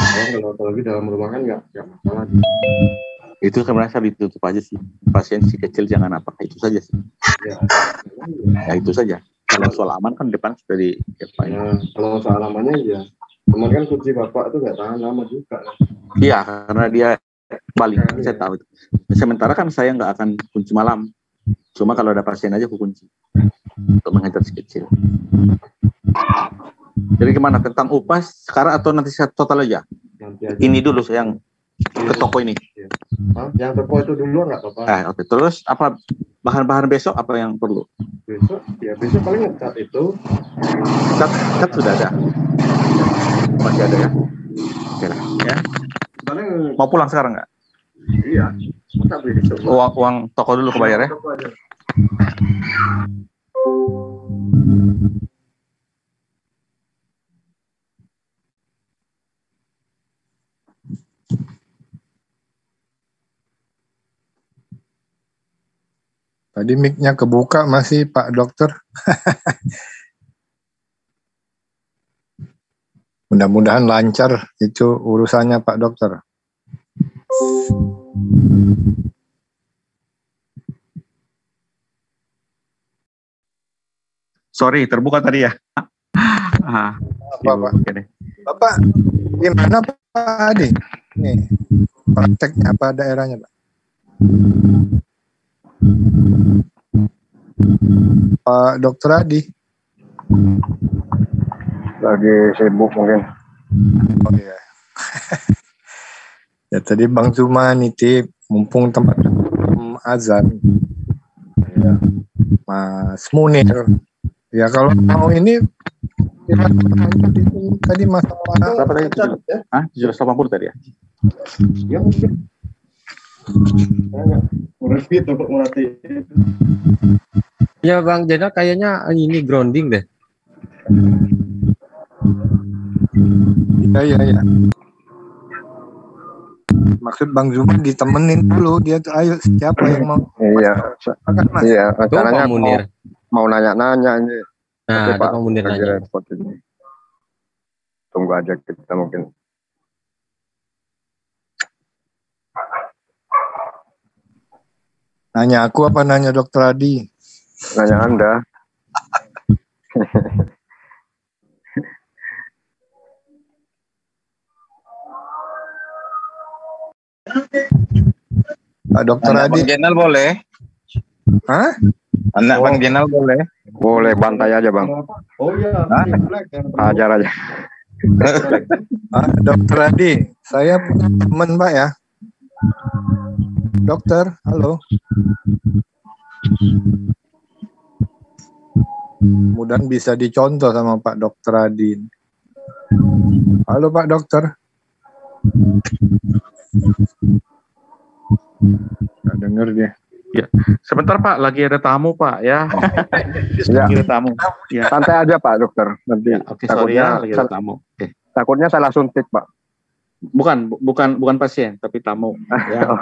Kalau apalagi dalam rumah kan nggak masalah. Itu kan merasa ditutup aja sih. Pasien si kecil jangan apa, itu saja sih. Ya itu saja. Kalau soal aman kan depan sudah di Ya, kalau soal lamanya ya, cuman kan kunci bapak itu nggak tahan lama juga. Iya, karena dia balik, saya tahu itu. Sementara kan saya nggak akan kunci malam. Cuma kalau ada pasien aja aku kunci untuk menghantar si kecil. Jadi gimana tentang upas sekarang atau nanti saya total aja? Nanti aja. Ini dulu yang ke toko ini. Hah? Yang toko itu dulu nggak apa-apa. Oke. Terus apa bahan-bahan besok apa yang perlu? Besok paling ngecat itu. Cat sudah ada. Masih ada ya? Oke lah. Ya. Paling Mau pulang sekarang nggak? iya. Masa besok. Uang toko dulu kebayar ya? Toko aja. Tadi mic-nya kebuka masih Pak Dokter. Mudah-mudahan lancar itu urusannya Pak Dokter. Sorry, terbuka tadi ya. Apa, Pak? Oke deh. Bapak, gimana Pak Adi? Nih, prakteknya apa daerahnya Pak? Pak Dokter Adi. Lagi sibuk mungkin. Oh iya. Ya tadi Bang Zuma nitip, mumpung tempat azan. Ya, Mas Munir. Ya kalau mau ini tadi masalah Berapa tadi? 780 tadi ya? Ya mungkin. Lebih untuk melatih. Ya Bang Jena kayaknya ini grounding deh. Iya. Maksud Bang Zuma ditemenin dulu, dia tuh ayo siapa yang mau? Iya. Mas. Iya, Tuh rencananya Pak Munir. mau nanya-nanya ini. Nah, Tapi ada Pak Munir lagi nanya. repot ini. Tunggu aja kita mungkin. Nanya aku apa nanya Dokter Adi? Nanya Anda. Pak Dokter Anak Adi. Bang Jenal boleh? Hah? Anak Oh. Bang Jenal boleh? Boleh bantai aja Bang. Oh iya. Hajar aja. Dokter Adi, saya punya teman Pak ya. Dokter, halo. Mudah bisa dicontoh sama Pak Dokter Adi. Halo Pak Dokter. Nggak denger dia. Ya, sebentar Pak, lagi ada tamu Pak ya. Ya. Lagi ada tamu. Ya. Santai aja Pak Dokter. Nanti Ya, oke, sorry ya, lagi ada tamu. Oke. takutnya salah suntik Pak. Bukan pasien, tapi tamu. Ya.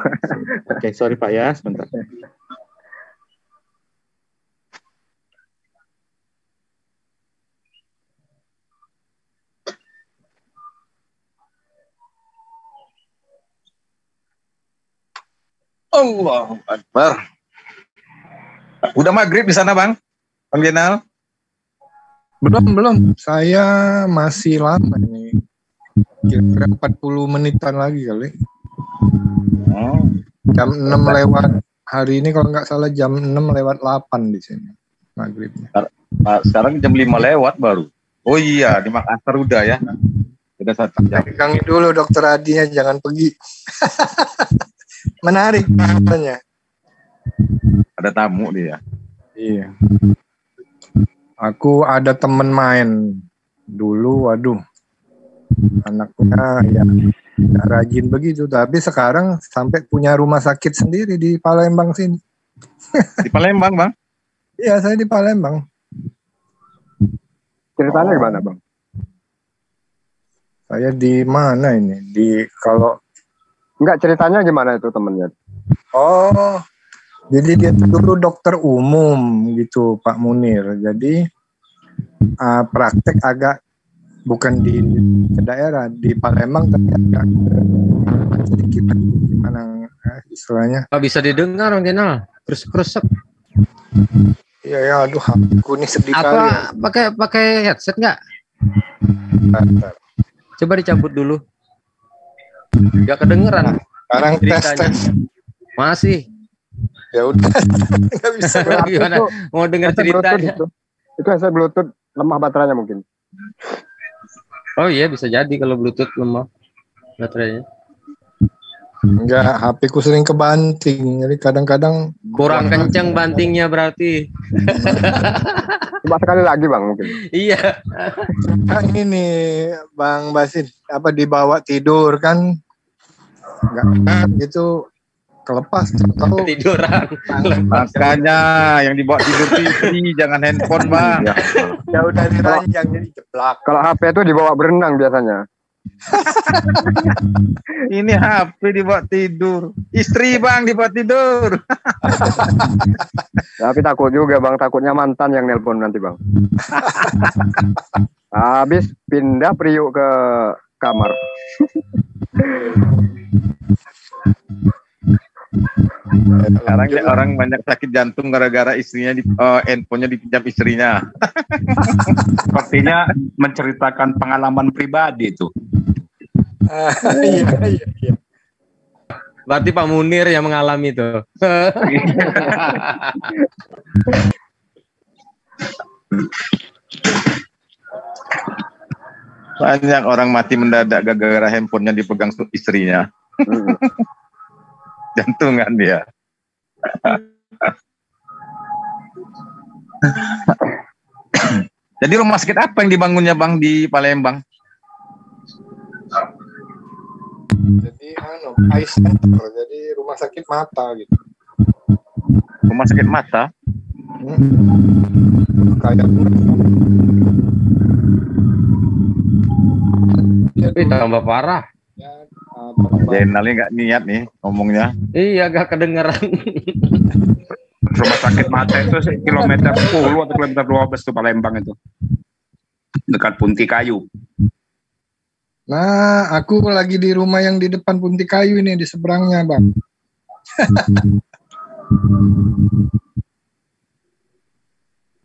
Oke, sorry Pak ya, sebentar. Allahu Akbar. Udah maghrib di sana Bang? Bang Jenal? Belum. Saya masih lama ini. Kira-kira 40 menitan lagi kali. Oh. Jam 6 lewat. Hari ini kalau nggak salah jam 6 lewat 8 di sini. Maghribnya. Sekarang jam 5 lewat baru. Oh iya, di Makassar udah ya. Udah 1 jam. Pegangin dulu Dokter Adinya, jangan pergi. Menarik katanya. Ada tamu dia. Iya. Aku ada temen main dulu, waduh. Anaknya ya nggak rajin begitu, tapi sekarang sampai punya rumah sakit sendiri di Palembang sini. Di Palembang Bang? Iya, saya di Palembang. Ceritanya gimana Bang? Saya di mana ini? Kalau Enggak, ceritanya gimana itu temennya? oh, jadi dia dulu dokter umum gitu Pak Munir. Jadi praktek agak bukan di daerah, di Palembang, tapi agak sedikit gimana istilahnya. Pak bisa didengar Bang Jenal, kresek-kresek. Iya ya, aduh, aku nih sedih kali. Apa pakai headset nggak? Bentar. Coba dicabut dulu. Nggak kedengeran. Sekarang Ceritanya. tes. Masih. Ya udah, nggak bisa. Gimana? Mau dengar ceritanya? Itu headset Bluetooth lemah baterainya mungkin. Oh iya, bisa jadi kalau Bluetooth lemah baterainya. Enggak, HP ku sering kebanting, jadi kadang-kadang Kurang kenceng bantingnya berarti. Coba sekali lagi Bang mungkin. Iya. ini nih Bang Basin, apa dibawa tidur kan, enggak gitu kelepas tahu Tiduran. Makanya yang dibawa tidur TV, jangan handphone Bang. ya udah diranjang jadi jeblak. Kalau HP itu dibawa berenang biasanya. Ini HP dibawa tidur. Istri Bang dibawa tidur. Tapi takut juga Bang, takutnya mantan yang nelpon nanti Bang. Habis pindah Priuk ke kamar. Sekarang orang banyak sakit jantung gara-gara istrinya handphonenya dipinjam istrinya. Sepertinya menceritakan pengalaman pribadi itu. Iya. Berarti Pak Munir yang mengalami itu. Banyak orang mati mendadak gara-gara handphonenya dipegang istrinya. Jantungan dia. Jadi rumah sakit apa yang dibangunnya Bang di Palembang? Jadi eye center, jadi rumah sakit mata gitu. Rumah sakit mata? Kayak Tapi tambah parah. Jenalnya nggak niat nih ngomongnya. Iya, gak kedengeran. Rumah sakit mata itu kilometer 10 atau kilometer 12 tuh Palembang itu. Dekat Punti Kayu. Nah, aku lagi di rumah yang di depan Punti Kayu ini, di seberangnya, Bang.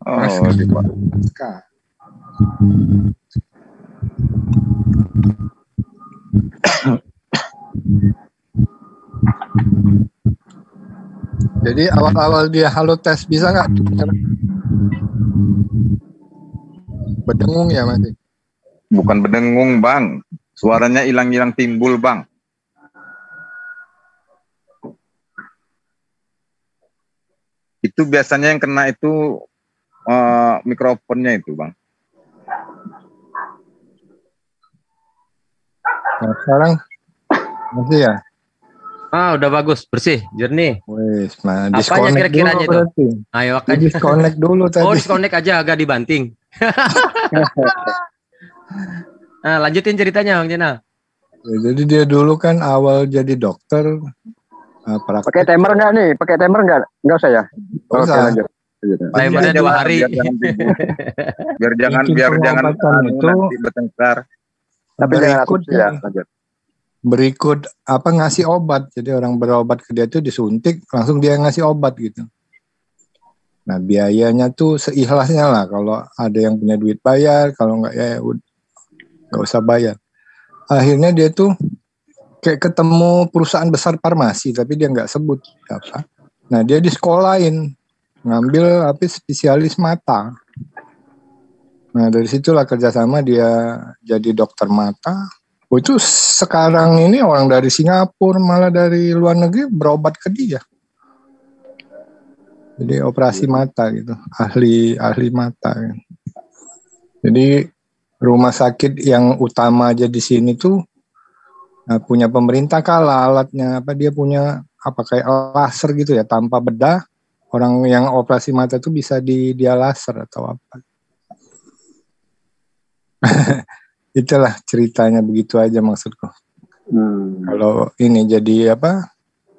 Oh, di Jadi awal-awal dia halo tes bisa nggak? Berdengung ya masih. Bukan berdengung, Bang. Suaranya hilang-hilang timbul, Bang. Itu biasanya yang kena itu mikrofonnya itu, Bang. Nah, sekarang masih ya? Udah bagus, bersih, jernih. Wes, nah Apanya disconnect kira-kiranya dulu tuh? berarti. Ayo Di makanya. disconnect dulu tadi. Oh, disconnect aja agak dibanting. Nah, lanjutin ceritanya Bang Jenal. Ya, jadi dia dulu kan awal jadi dokter. Pakai timer nggak nih? Pakai timer nggak? Nggak usah ya? Nggak usah. lanjut. Timernya Aja, 2 Bang, hari. Biar jangan Bikin pengobatan itu nanti bertengkar. Tapi jangan berikut asumsi ya. Lanjut. berikut ngasih obat. Jadi orang berobat ke dia tuh disuntik, langsung dia ngasih obat gitu. Nah biayanya tuh seikhlasnya lah. Kalau ada yang punya duit bayar, kalau nggak ya nggak usah bayar. Akhirnya dia tuh kayak ketemu perusahaan besar farmasi, tapi dia nggak sebut apa. Nah dia disekolahin ngambil spesialis mata. Nah dari situlah kerjasama dia jadi dokter mata. Itu sekarang ini orang dari Singapura malah dari luar negeri berobat ke dia. Jadi operasi mata gitu, ahli mata. Jadi rumah sakit yang utama aja di sini tuh punya pemerintah kalah alatnya dia punya kayak laser gitu ya tanpa bedah. Orang yang operasi mata tuh bisa dia laser atau apa. Itulah ceritanya begitu aja maksudku. Kalau ini jadi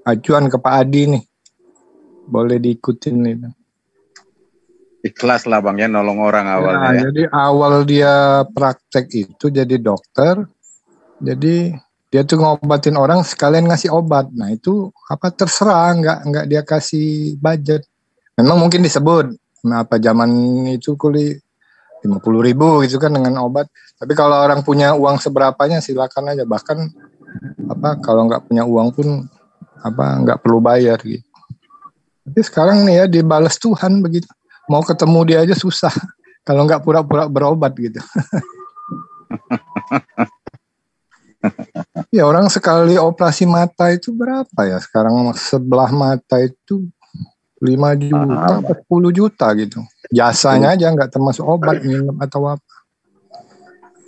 acuan ke Pak Adi nih. Boleh diikutin itu. Ikhlas lah Bang ya nolong orang awalnya ya. Jadi awal dia praktek itu jadi dokter. Jadi dia tuh ngobatin orang sekalian ngasih obat. Nah itu terserah nggak dia kasih budget. Memang mungkin disebut. Nah zaman itu 50.000 gitu kan dengan obat. Tapi kalau orang punya uang seberapanya silakan aja. Bahkan kalau nggak punya uang pun nggak perlu bayar gitu. Tapi sekarang nih ya dibalas Tuhan begitu. Mau ketemu dia aja susah. Kalau nggak pura-pura berobat gitu. Ya orang sekali operasi mata itu berapa ya? Sekarang sebelah mata itu 5 juta, 10 juta gitu. Jasanya aja nggak termasuk obat, minum atau apa.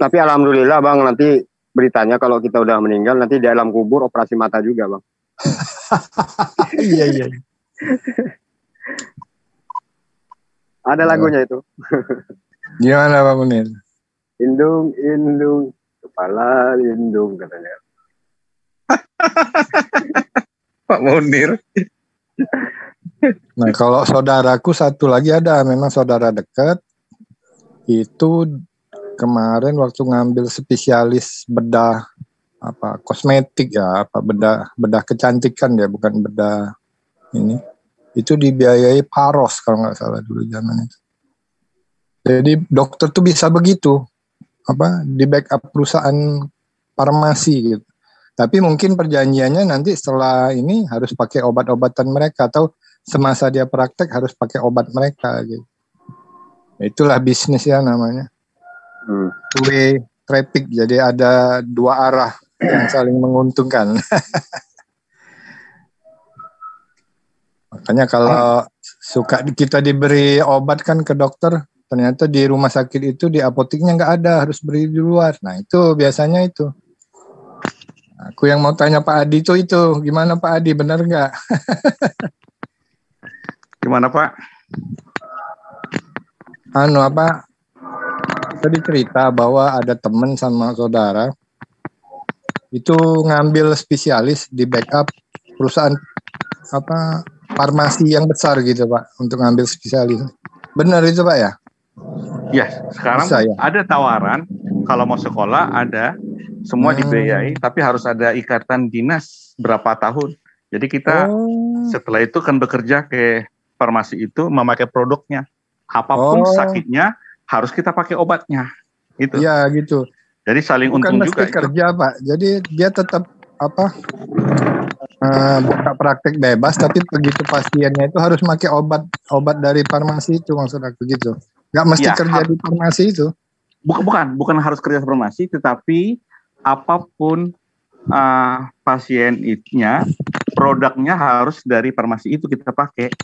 Tapi alhamdulillah Bang, nanti beritanya kalau kita udah meninggal nanti di alam kubur operasi mata juga Bang. Iya. Ada lagunya itu. Gimana Pak Munir? Indung, kepala lindung katanya. Pak Munir. Nah kalau saudaraku satu lagi ada, memang saudara dekat. Itu kemarin waktu ngambil spesialis bedah kosmetik ya, bedah kecantikan ya, bukan bedah ini. Itu dibiayai Paros kalau nggak salah dulu zaman itu. Jadi dokter tuh bisa begitu, di backup perusahaan farmasi gitu. Tapi mungkin perjanjiannya nanti setelah ini harus pakai obat-obatan mereka atau semasa dia praktek harus pakai obat mereka gitu. Itulah bisnis ya namanya. Two-way traffic, jadi ada dua arah yang saling menguntungkan. Makanya kalau suka kita diberi obat kan ke dokter, ternyata di rumah sakit itu di apoteknya nggak ada, harus beli di luar. Nah itu biasanya itu. Aku yang mau tanya Pak Adi itu gimana Pak Adi, benar nggak? Gimana Pak? Tadi cerita bahwa ada teman sama saudara itu ngambil spesialis di backup perusahaan farmasi yang besar gitu Pak untuk ngambil spesialis. Benar itu Pak ya? Ya, sekarang Bisa, ya? ada tawaran kalau mau sekolah ada, semua dibiayai, tapi harus ada ikatan dinas berapa tahun. Jadi kita setelah itu kan bekerja ke farmasi itu memakai produknya. Apapun sakitnya harus kita pakai obatnya. Itu. Iya gitu. Jadi saling untung juga. Bukan mesti kerja Pak. Jadi dia tetap buka praktek bebas, tapi begitu pasiennya itu harus pakai obat dari farmasi itu, maksud aku gitu. Nggak mesti kerja di farmasi itu. bukan harus kerja farmasi, tetapi apapun pasiennya, produknya harus dari farmasi itu kita pakai.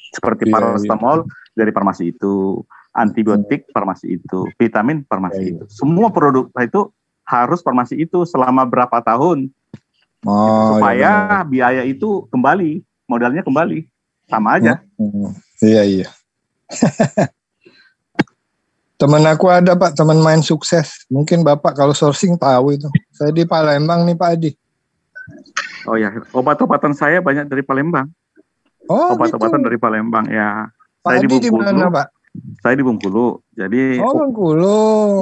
Seperti paracetamol dari farmasi itu, antibiotik farmasi itu, vitamin farmasi itu. Semua produk itu harus farmasi itu selama berapa tahun. Supaya biaya itu kembali, modalnya kembali. Sama aja. Iya. Teman aku ada Pak, teman main sukses. Mungkin Bapak kalau sourcing tahu itu. Saya di Palembang nih Pak Adi. Oh ya, obat-obatan saya banyak dari Palembang. Oh, obat-obatan gitu. dari Palembang ya. Pak Saya Adi di mana Pak? Saya di Bengkulu. Jadi Bengkulu.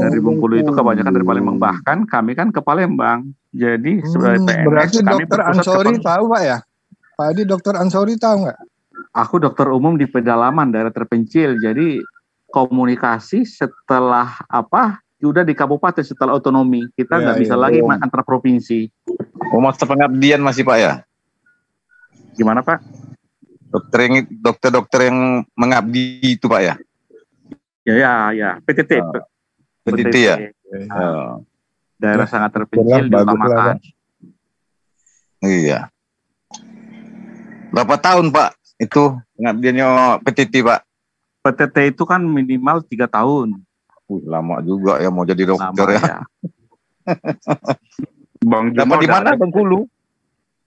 Dari Bengkulu itu kebanyakan dari Palembang. Bahkan kami kan ke Palembang. Jadi sebagai PNS berarti kami Dokter Ansori tahu Pak ya? Pak Adi Dokter Ansori tahu nggak? Aku dokter umum di pedalaman daerah terpencil. Jadi komunikasi setelah udah di kabupaten setelah otonomi. Kita nggak bisa lagi antar provinsi. Masa pengabdian masih Pak ya? Gimana Pak? Dokter-dokter yang mengabdi itu Pak ya? Ya. PTT. PTT ya? Daerah sangat terpencil diutamakan. Iya. Berapa tahun Pak itu pengabdiannya PTT Pak? PTT itu kan minimal 3 tahun. Lama juga ya mau jadi dokter ya. Bang Dapat di mana? Bengkulu.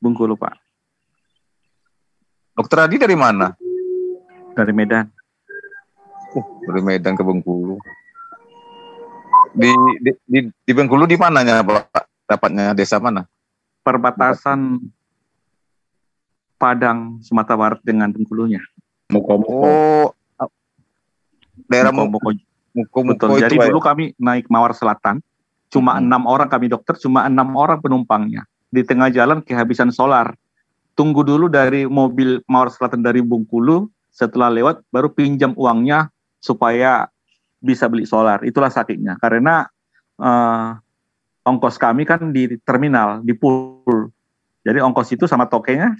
Bengkulu Pak. Dokter Adi dari mana? Dari Medan. Dari Medan ke Bengkulu. Di Bengkulu di mananya Pak? Dapatnya desa mana? Perbatasan Padang, Sumatera Barat dengan Bengkulunya. Oh, daerah Muko. Betul. Jadi dulu kami naik Mawar Selatan, cuma 6 orang kami dokter, cuma 6 orang penumpangnya. Di tengah jalan kehabisan solar. Tunggu dulu dari mobil Mawar Selatan dari Bengkulu, setelah lewat baru pinjam uangnya supaya bisa beli solar. Itulah sakitnya. Karena ongkos kami kan di terminal, di pool. Jadi ongkos itu sama tokenya,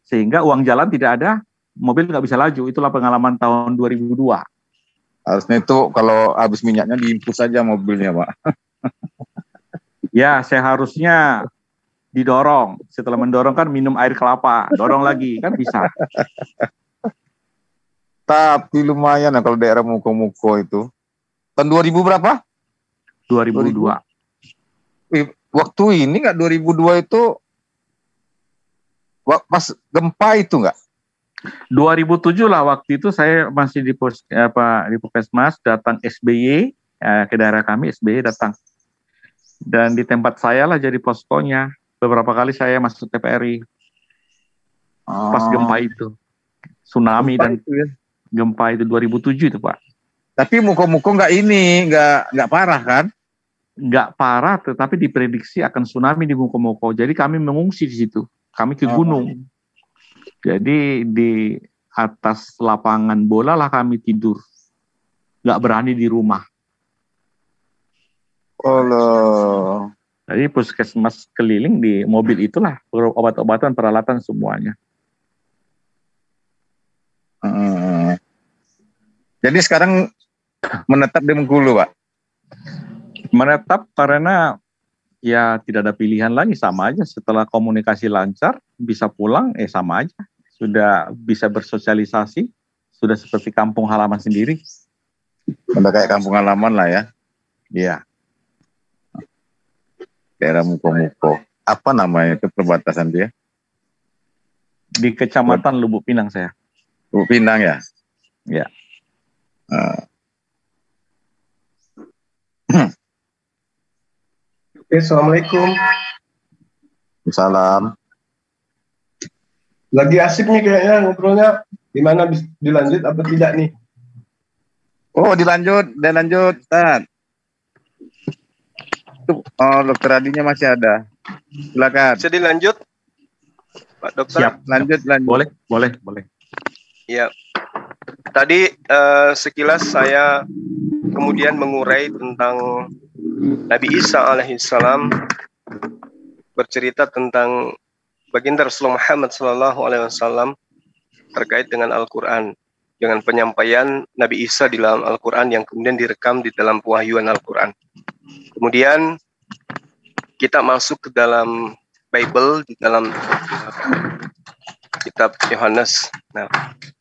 sehingga uang jalan tidak ada, mobil nggak bisa laju. Itulah pengalaman tahun 2002. Harusnya itu kalau habis minyaknya diimpus saja mobilnya Pak. Ya, seharusnya didorong. Setelah mendorong kan minum air kelapa, dorong lagi kan bisa. Tapi lumayan ya kalau daerah Muko itu. Tahun 2000 berapa? 2002. Waktu ini nggak 2002 itu pas gempa itu nggak? 2007 lah, waktu itu saya masih di Puskesmas, datang SBY ke daerah kami, SBY datang. Dan di tempat saya lah jadi poskonya. Beberapa kali saya masuk TPRI pas gempa itu, tsunami gempa dan itu, ya? Gempa itu 2007 itu Pak. Tapi Muko nggak parah kan? Nggak parah, tetapi diprediksi akan tsunami di Muko. Jadi kami mengungsi di situ, kami ke gunung. Jadi di atas lapangan bola lah kami tidur, nggak berani di rumah. Allah. Jadi puskesmas keliling di mobil itulah, obat-obatan, peralatan semuanya. Jadi sekarang menetap di Bengkulu, Pak? Menetap karena ya tidak ada pilihan lagi, sama aja. Setelah komunikasi lancar, bisa pulang, sama aja. Sudah bisa bersosialisasi, sudah seperti kampung halaman sendiri. Udah kayak kampung halaman lah ya? Iya. Daerah Muko. Apa namanya itu perbatasan dia? Di Kecamatan Lubuk Pinang saya. Lubuk Pinang ya? Ya. Assalamualaikum. Salam. Lagi asik nih kayaknya ngobrolnya. Gimana, dilanjut apa tidak nih? Oh, dilanjut, Ustaz. Oh, dokter Adinya masih ada. Silakan. Bisa dilanjut, Pak Dokter? Siap, lanjut. Boleh. Ya. Tadi sekilas saya kemudian mengurai tentang Nabi Isa alaihissalam, bercerita tentang baginda Rasulullah Muhammad SAW terkait dengan Al-Quran. dengan penyampaian Nabi Isa di dalam Al-Quran yang kemudian direkam di dalam pewahyuan Al-Quran. Kemudian kita masuk ke dalam Bible, di dalam kitab Yohanes. Nah,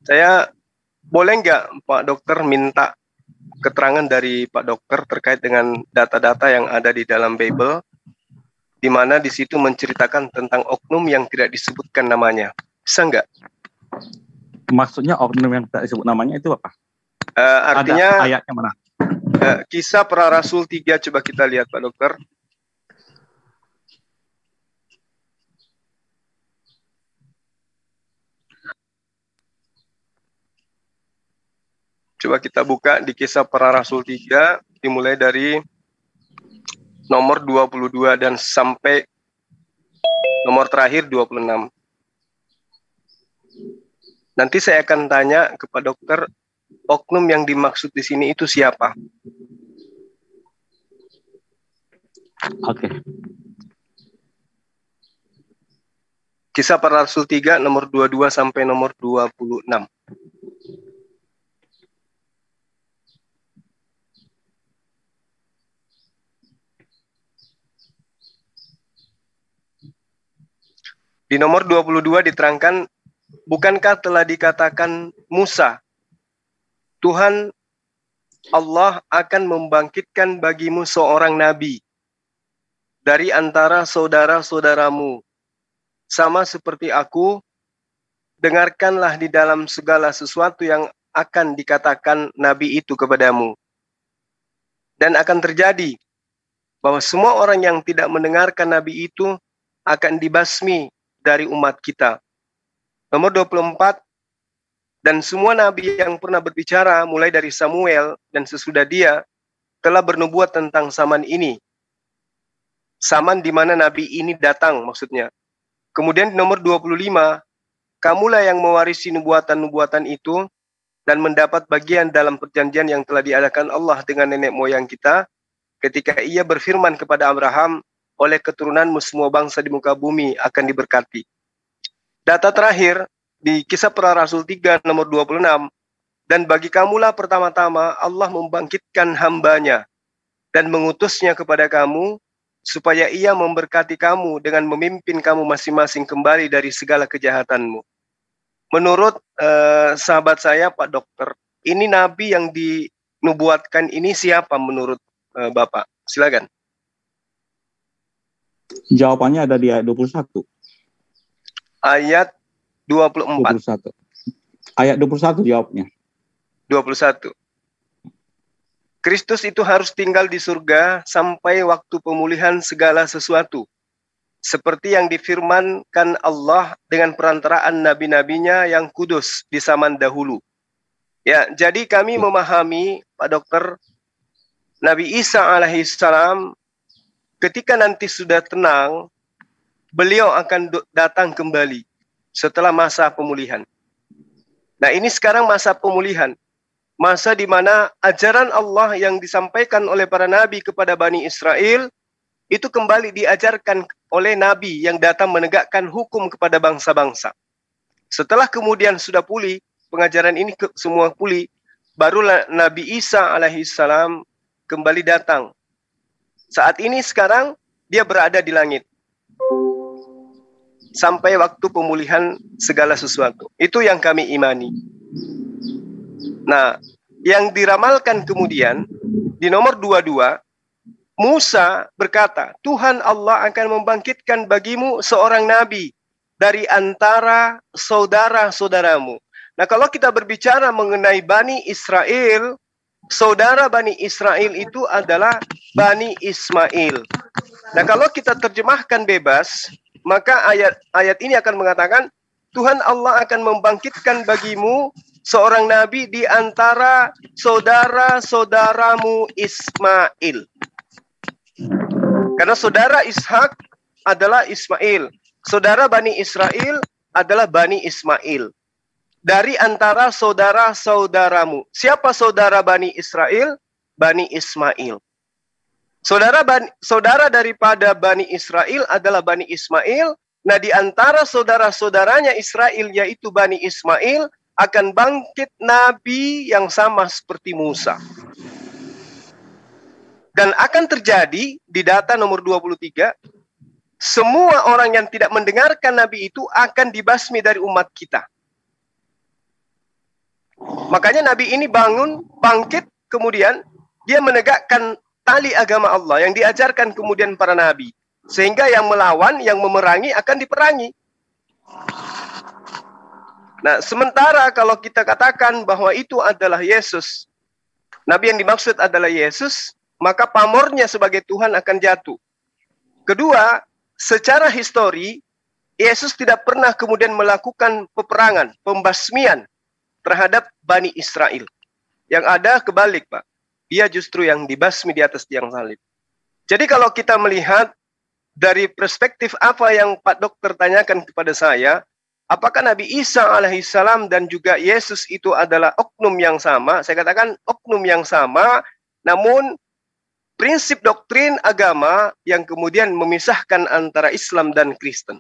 saya boleh nggak Pak Dokter minta keterangan dari Pak Dokter terkait dengan data-data yang ada di dalam Bible, di mana di situ menceritakan tentang oknum yang tidak disebutkan namanya. Bisa nggak? Maksudnya oknum yang tak disebut namanya itu apa? Artinya ada ayatnya mana? Kisah Para Rasul 3, coba kita lihat Pak Dokter. Coba kita buka di Kisah Para Rasul 3, dimulai dari nomor 22 dan sampai nomor terakhir 26. Nanti saya akan tanya kepada dokter, oknum yang dimaksud di sini itu siapa? Oke. Kisah Para Rasul 3 nomor 22 sampai nomor 26. Di nomor 22 diterangkan, bukankah telah dikatakan Musa, Tuhan Allah akan membangkitkan bagimu seorang nabi dari antara saudara-saudaramu, sama seperti aku, dengarkanlah di dalam segala sesuatu yang akan dikatakan nabi itu kepadamu. Dan akan terjadi bahwa semua orang yang tidak mendengarkan nabi itu akan dibasmi dari umat kita. Nomor 24, dan semua nabi yang pernah berbicara mulai dari Samuel dan sesudah dia telah bernubuat tentang zaman ini. Zaman di mana nabi ini datang maksudnya. Kemudian nomor 25, kamulah yang mewarisi nubuatan-nubuatan itu dan mendapat bagian dalam perjanjian yang telah diadakan Allah dengan nenek moyang kita ketika ia berfirman kepada Abraham, oleh keturunanmu semua bangsa di muka bumi akan diberkati. Data terakhir di Kisah Para Rasul 3 nomor 26, dan bagi kamulah pertama-tama Allah membangkitkan hambanya dan mengutusnya kepada kamu supaya ia memberkati kamu dengan memimpin kamu masing-masing kembali dari segala kejahatanmu. Menurut sahabat saya Pak Dokter, ini nabi yang dinubuatkan ini siapa menurut Bapak? Silakan. Jawabannya ada di ayat 21. Ayat 24. 21. Ayat 21 jawabnya. 21. Kristus itu harus tinggal di surga sampai waktu pemulihan segala sesuatu. Seperti yang difirmankan Allah dengan perantaraan nabi-nabinya yang kudus di zaman dahulu. Ya, jadi kami memahami, Pak Dokter, Nabi Isa alaihissalam ketika nanti sudah tenang, beliau akan datang kembali setelah masa pemulihan. Nah, ini sekarang masa pemulihan. Masa di mana ajaran Allah yang disampaikan oleh para nabi kepada Bani Israel itu kembali diajarkan oleh nabi yang datang menegakkan hukum kepada bangsa-bangsa. Setelah kemudian sudah pulih, pengajaran ini semua pulih, barulah Nabi Isa alaihissalam kembali datang. Saat ini sekarang dia berada di langit. Sampai waktu pemulihan segala sesuatu. Itu yang kami imani. Nah, yang diramalkan kemudian di nomor 22, Musa berkata, Tuhan Allah akan membangkitkan bagimu seorang nabi dari antara saudara-saudaramu. Nah, kalau kita berbicara mengenai Bani Israel, saudara Bani Israel itu adalah Bani Ismail. Nah, kalau kita terjemahkan bebas, maka ayat ini akan mengatakan, Tuhan Allah akan membangkitkan bagimu seorang nabi di antara saudara-saudaramu Ismail. Karena saudara Ishak adalah Ismail. Saudara Bani Israel adalah Bani Ismail. Dari antara saudara-saudaramu. Siapa saudara Bani Israel? Bani Ismail. Saudara daripada Bani Israel adalah Bani Ismail. Nah, di antara saudara-saudaranya Israel, yaitu Bani Ismail, akan bangkit nabi yang sama seperti Musa. Dan akan terjadi di data nomor 23, semua orang yang tidak mendengarkan nabi itu akan dibasmi dari umat kita. Makanya nabi ini bangkit, kemudian dia menegakkan tali agama Allah yang diajarkan kemudian para nabi. Sehingga yang melawan, yang memerangi akan diperangi. Nah, sementara kalau kita katakan bahwa itu adalah Yesus, nabi yang dimaksud adalah Yesus, maka pamornya sebagai Tuhan akan jatuh. Kedua, secara histori, Yesus tidak pernah kemudian melakukan peperangan, pembasmian terhadap Bani Israel. Yang ada kebalik, Pak. Dia justru yang dibasmi di atas tiang salib. Jadi kalau kita melihat dari perspektif apa yang Pak Dokter tanyakan kepada saya, apakah Nabi Isa alaihissalam dan juga Yesus itu adalah oknum yang sama? Saya katakan oknum yang sama, namun prinsip doktrin agama yang kemudian memisahkan antara Islam dan Kristen.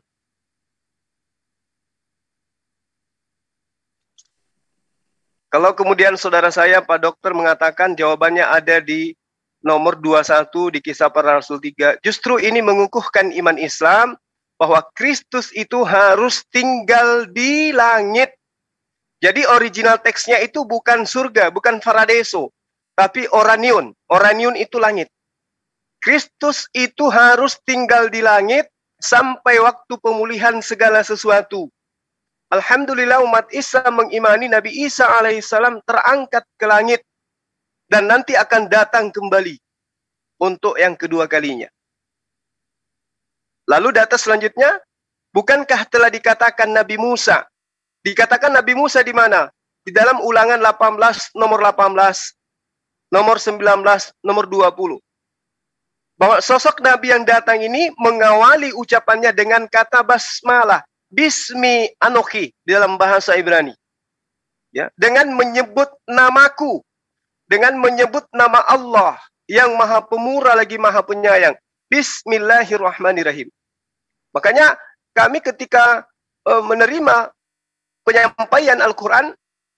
Kalau kemudian saudara saya, Pak Dokter, mengatakan jawabannya ada di nomor 21 di Kisah Para Rasul 3, justru ini mengukuhkan iman Islam bahwa Kristus itu harus tinggal di langit. Jadi original teksnya itu bukan surga, bukan Paradiso, tapi Oranion. Oranion itu langit. Kristus itu harus tinggal di langit sampai waktu pemulihan segala sesuatu. Alhamdulillah umat Islam mengimani Nabi Isa alaihissalam terangkat ke langit dan nanti akan datang kembali untuk yang kedua kalinya. Lalu data selanjutnya, bukankah telah dikatakan Nabi Musa? Dikatakan Nabi Musa di mana? Di dalam Ulangan 18, nomor 18, nomor 19, nomor 20. Bahwa sosok Nabi yang datang ini mengawali ucapannya dengan kata basmalah, bismi anoki dalam bahasa Ibrani. Ya, dengan menyebut namaku, dengan menyebut nama Allah yang Maha Pemurah lagi Maha Penyayang. Bismillahirrahmanirrahim. Makanya kami ketika menerima penyampaian Al-Quran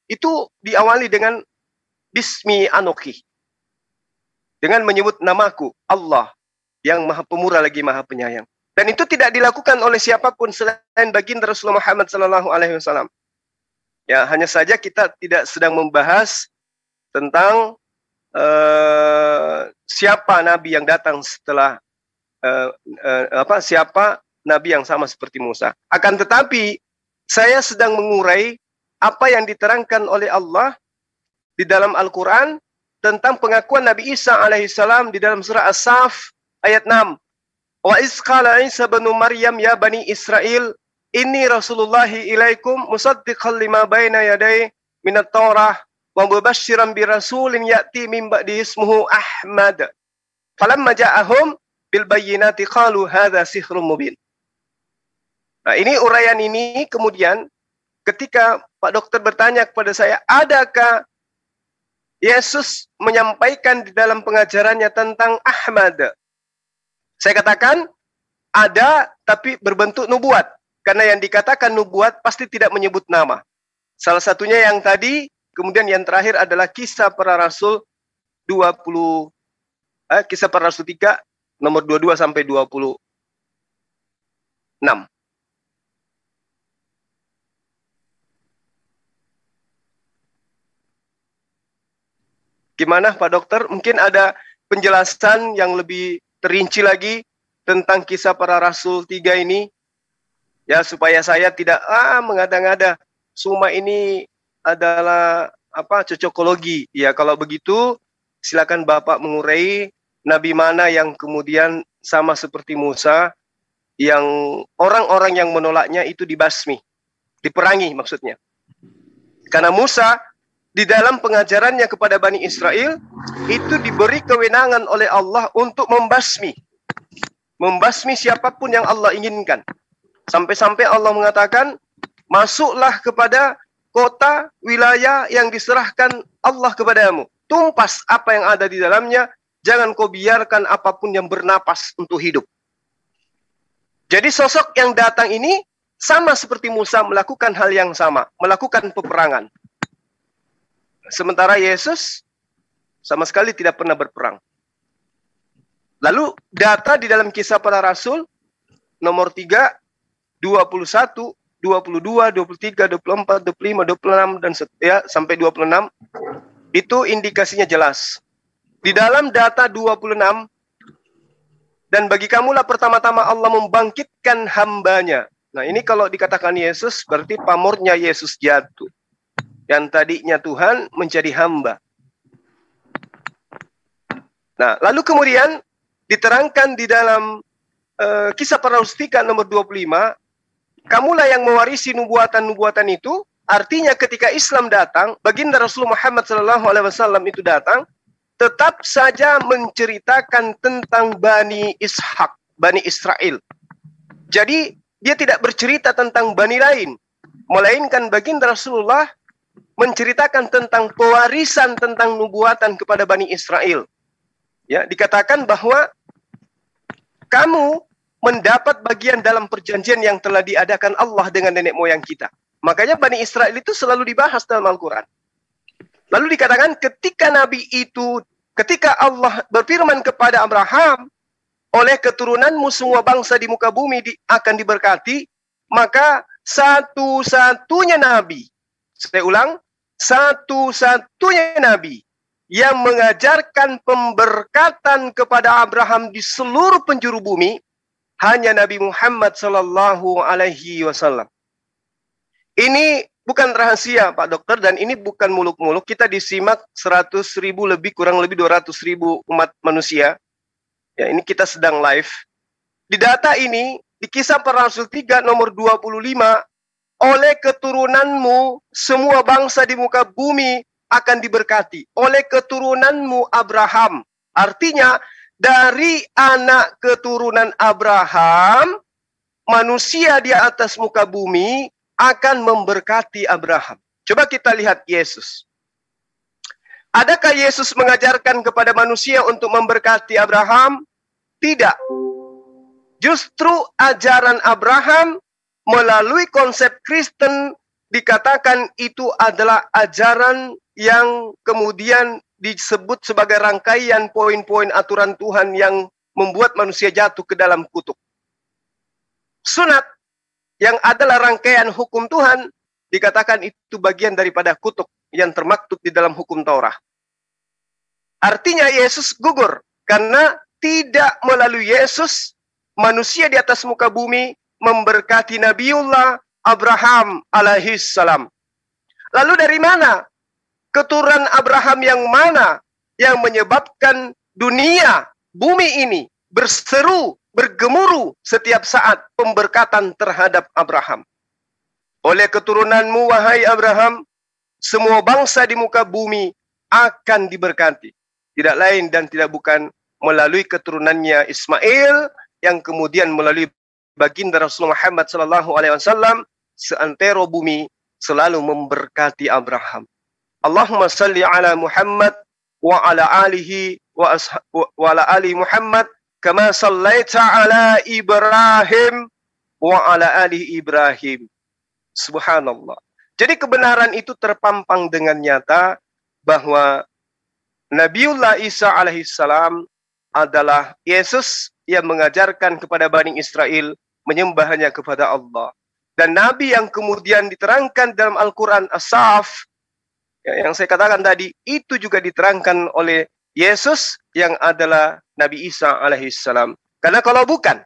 itu diawali dengan bismi anoki. Dengan menyebut namaku, Allah yang Maha Pemurah lagi Maha Penyayang. Dan itu tidak dilakukan oleh siapapun selain baginda Rasulullah Muhammad SAW. Ya, hanya saja kita tidak sedang membahas tentang siapa Nabi yang datang setelah siapa Nabi yang sama seperti Musa. Akan tetapi saya sedang mengurai apa yang diterangkan oleh Allah di dalam Al-Quran tentang pengakuan Nabi Isa alaihissalam di dalam surah As-Saf ayat 6. Wa iz qala Isa bin Maryam ya bani Israel inni Rasulullahi ilaikum musaddiqan lima baina yaday minat Taurah wa mubasysyiran bi rasulin ya'ti min ba'di ismuhu Ahmad. Falamma ja'ahum bil bayyinati qalu hadza sihrun mubin. Nah, ini uraian ini kemudian ketika Pak Dokter bertanya kepada saya, adakah Yesus menyampaikan di dalam pengajarannya tentang Ahmad? Saya katakan, ada tapi berbentuk nubuat. Karena yang dikatakan nubuat pasti tidak menyebut nama. Salah satunya yang tadi, kemudian yang terakhir adalah Kisah Para Rasul 20, Kisah Para Rasul 3, nomor 22 sampai 26. Gimana Pak Dokter? Mungkin ada penjelasan yang lebih terinci lagi tentang Kisah Para Rasul 3 ini. Ya, supaya saya tidak mengada-ngada. Semua ini adalah cocokologi. Ya, kalau begitu silakan Bapak mengurai nabi mana yang kemudian sama seperti Musa, yang orang-orang yang menolaknya itu dibasmi, diperangi maksudnya. Karena Musa di dalam pengajarannya kepada Bani Israel itu diberi kewenangan oleh Allah untuk membasmi siapapun yang Allah inginkan. Sampai-sampai Allah mengatakan, masuklah kepada kota, wilayah yang diserahkan Allah kepadamu. Tumpas apa yang ada di dalamnya, jangan kau biarkan apapun yang bernapas untuk hidup. Jadi sosok yang datang ini sama seperti Musa melakukan hal yang sama, melakukan peperangan. Sementara Yesus sama sekali tidak pernah berperang. Lalu data di dalam Kisah Para Rasul nomor 3, 21, 22, 23, 24, 25, 26 dan sampai 26 itu indikasinya jelas. Di dalam data 26, dan bagi kamulah pertama-tama Allah membangkitkan hambanya. Nah, ini kalau dikatakan Yesus berarti pamornya Yesus jatuh. Yang tadinya Tuhan menjadi hamba. Nah, lalu kemudian diterangkan di dalam Kisah Para Rasul 3 nomor 25, kamulah yang mewarisi nubuatan-nubuatan itu. Artinya ketika Islam datang, baginda Rasulullah Muhammad SAW itu datang, tetap saja menceritakan tentang Bani Ishak, Bani Israel. Jadi dia tidak bercerita tentang Bani lain, melainkan baginda Rasulullah menceritakan tentang pewarisan tentang nubuatan kepada Bani Israel. Ya, dikatakan bahwa kamu mendapat bagian dalam perjanjian yang telah diadakan Allah dengan nenek moyang kita. Makanya Bani Israel itu selalu dibahas dalam Al-Quran. Lalu dikatakan ketika Allah berfirman kepada Abraham, oleh keturunanmu semua bangsa di muka bumi akan diberkati, maka satu-satunya nabi, saya ulang, satu-satunya nabi yang mengajarkan pemberkatan kepada Abraham di seluruh penjuru bumi hanya Nabi Muhammad sallallahu alaihi wasallam. Ini bukan rahasia, Pak Dokter, dan ini bukan muluk-muluk. Kita disimak 100.000 lebih, kurang lebih 200.000 umat manusia. Ya, ini kita sedang live. Di data ini, di Kisah Para Rasul 3 nomor 25, oleh keturunanmu semua bangsa di muka bumi akan diberkati. Oleh keturunanmu Abraham. Artinya, dari anak keturunan Abraham, manusia di atas muka bumi akan memberkati Abraham. Coba kita lihat Yesus. Adakah Yesus mengajarkan kepada manusia untuk memberkati Abraham? Tidak. Justru ajaran Abraham melalui konsep Kristen dikatakan itu adalah ajaran yang kemudian disebut sebagai rangkaian poin-poin aturan Tuhan yang membuat manusia jatuh ke dalam kutuk. Sunat yang adalah rangkaian hukum Tuhan dikatakan itu bagian daripada kutuk yang termaktub di dalam hukum Taurat. Artinya Yesus gugur karena tidak melalui Yesus manusia di atas muka bumi memberkati Nabiullah Abraham alaihissalam. Lalu dari mana keturunan Abraham yang mana yang menyebabkan dunia bumi ini berseru, bergemuruh setiap saat pemberkatan terhadap Abraham? Oleh keturunanmu wahai Abraham, semua bangsa di muka bumi akan diberkati. Tidak lain dan tidak bukan melalui keturunannya Ismail yang kemudian melalui baginda Rasulullah Muhammad SAW seantero bumi selalu memberkati Abraham. Allahumma salli ala Muhammad wa ala alihi wa ala ali Muhammad kama sallaita ala Ibrahim wa ala ali Ibrahim. Subhanallah. Jadi kebenaran itu terpampang dengan nyata bahwa Nabiullah Isa alaihissalam adalah Yesus yang mengajarkan kepada Bani Israel menyembah hanya kepada Allah. Dan Nabi yang kemudian diterangkan dalam Al-Quran As-Saf, yang saya katakan tadi, itu juga diterangkan oleh Yesus yang adalah Nabi Isa alaihissalam. Karena kalau bukan,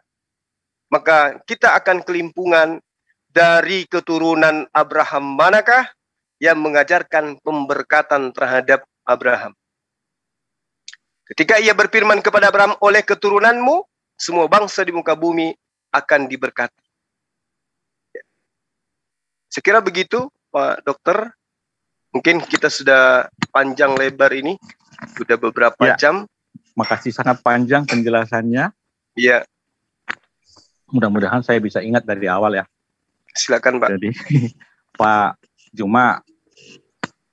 maka kita akan kelimpungan dari keturunan Abraham manakah yang mengajarkan pemberkatan terhadap Abraham. Ketika ia berfirman kepada Abraham, oleh keturunanmu, semua bangsa di muka bumi akan diberkati. Sekira begitu, Pak Dokter. Mungkin kita sudah panjang lebar ini, sudah beberapa jam. Makasih sangat panjang penjelasannya. Iya. Mudah-mudahan saya bisa ingat dari awal ya. Silakan Pak. Jadi Pak Juma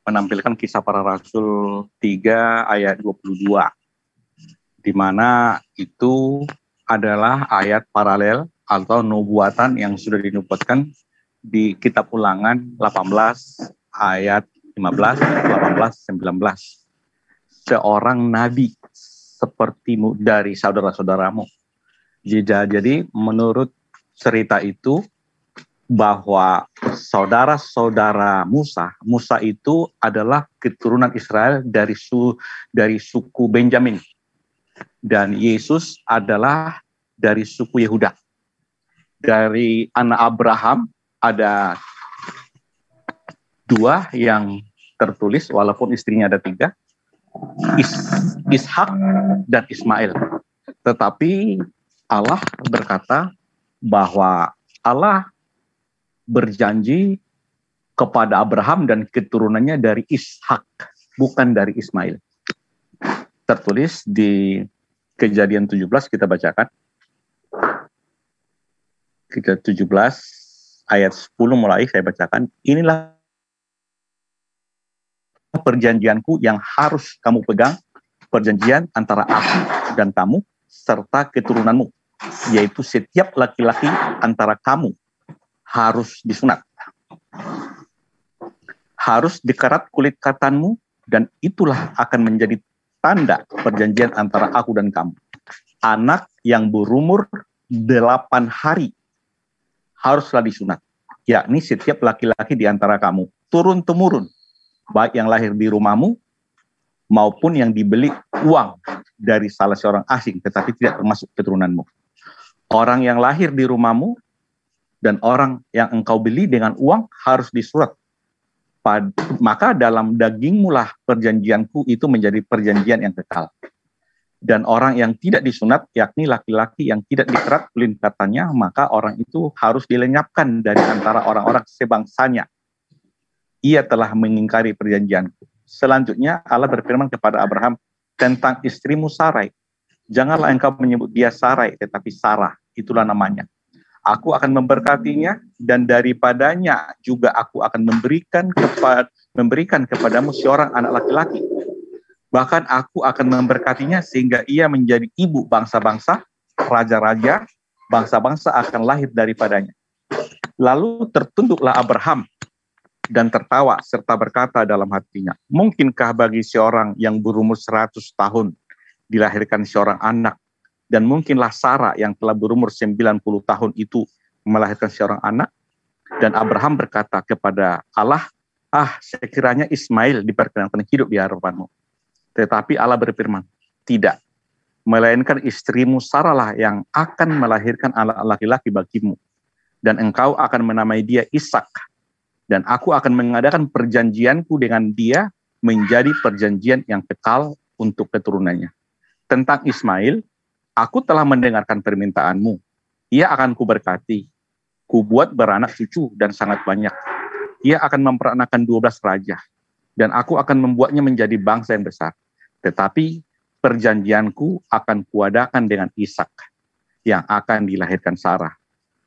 menampilkan Kisah Para Rasul 3 ayat 22. Di mana itu adalah ayat paralel atau nubuatan yang sudah dinubuatkan di kitab Ulangan 18 ayat 15, 18, 19. Seorang nabi sepertimu dari saudara-saudaramu. Jadi menurut cerita itu bahwa saudara-saudara Musa itu adalah keturunan Israel dari suku Benjamin. Dan Yesus adalah dari suku Yehuda. Dari anak Abraham ada 2 yang tertulis, walaupun istrinya ada 3, Ishak dan Ismail. Tetapi Allah berkata bahwa Allah berjanji kepada Abraham dan keturunannya dari Ishak, bukan dari Ismail. Tertulis di Kejadian 17, kita bacakan. Kejadian 17 ayat 10 mulai saya bacakan. Inilah perjanjianku yang harus kamu pegang, perjanjian antara aku dan kamu serta keturunanmu, yaitu setiap laki-laki antara kamu harus disunat. Harus dikerat kulit katanmu, dan itulah akan menjadi tanda perjanjian antara aku dan kamu. Anak yang berumur 8 hari haruslah disunat, yakni setiap laki-laki di antara kamu, turun-temurun, baik yang lahir di rumahmu maupun yang dibeli uang dari salah seorang asing, tetapi tidak termasuk keturunanmu. Orang yang lahir di rumahmu dan orang yang engkau beli dengan uang harus disunat. Maka dalam dagingmu lah perjanjianku itu menjadi perjanjian yang kekal. Dan orang yang tidak disunat, yakni laki-laki yang tidak dikerat kulit katanya, maka orang itu harus dilenyapkan dari antara orang-orang sebangsanya. Ia telah mengingkari perjanjianku. Selanjutnya Allah berfirman kepada Abraham tentang istrimu Sarai. Janganlah engkau menyebut dia Sarai, tetapi Sarah, itulah namanya. Aku akan memberkatinya, dan daripadanya juga aku akan memberikan kepadamu seorang anak laki-laki. Bahkan aku akan memberkatinya sehingga ia menjadi ibu bangsa-bangsa, raja-raja, bangsa-bangsa akan lahir daripadanya. Lalu tertunduklah Abraham dan tertawa serta berkata dalam hatinya, mungkinkah bagi seorang yang berumur 100 tahun dilahirkan seorang anak, dan mungkinlah Sarah yang telah berumur 90 tahun itu melahirkan seorang anak? Dan Abraham berkata kepada Allah, sekiranya Ismail diperkenankan hidup di hadapanmu. Tetapi Allah berfirman, tidak, melainkan istrimu Sarah lah yang akan melahirkan anak laki-laki bagimu, dan engkau akan menamai dia Ishak, dan aku akan mengadakan perjanjianku dengan dia menjadi perjanjian yang kekal untuk keturunannya. Tentang Ismail, aku telah mendengarkan permintaanmu. Ia akan kuberkati, kubuat beranak cucu dan sangat banyak. Ia akan memperanakan 12 raja, dan aku akan membuatnya menjadi bangsa yang besar. Tetapi perjanjianku akan kuadakan dengan Ishak, yang akan dilahirkan Sarah.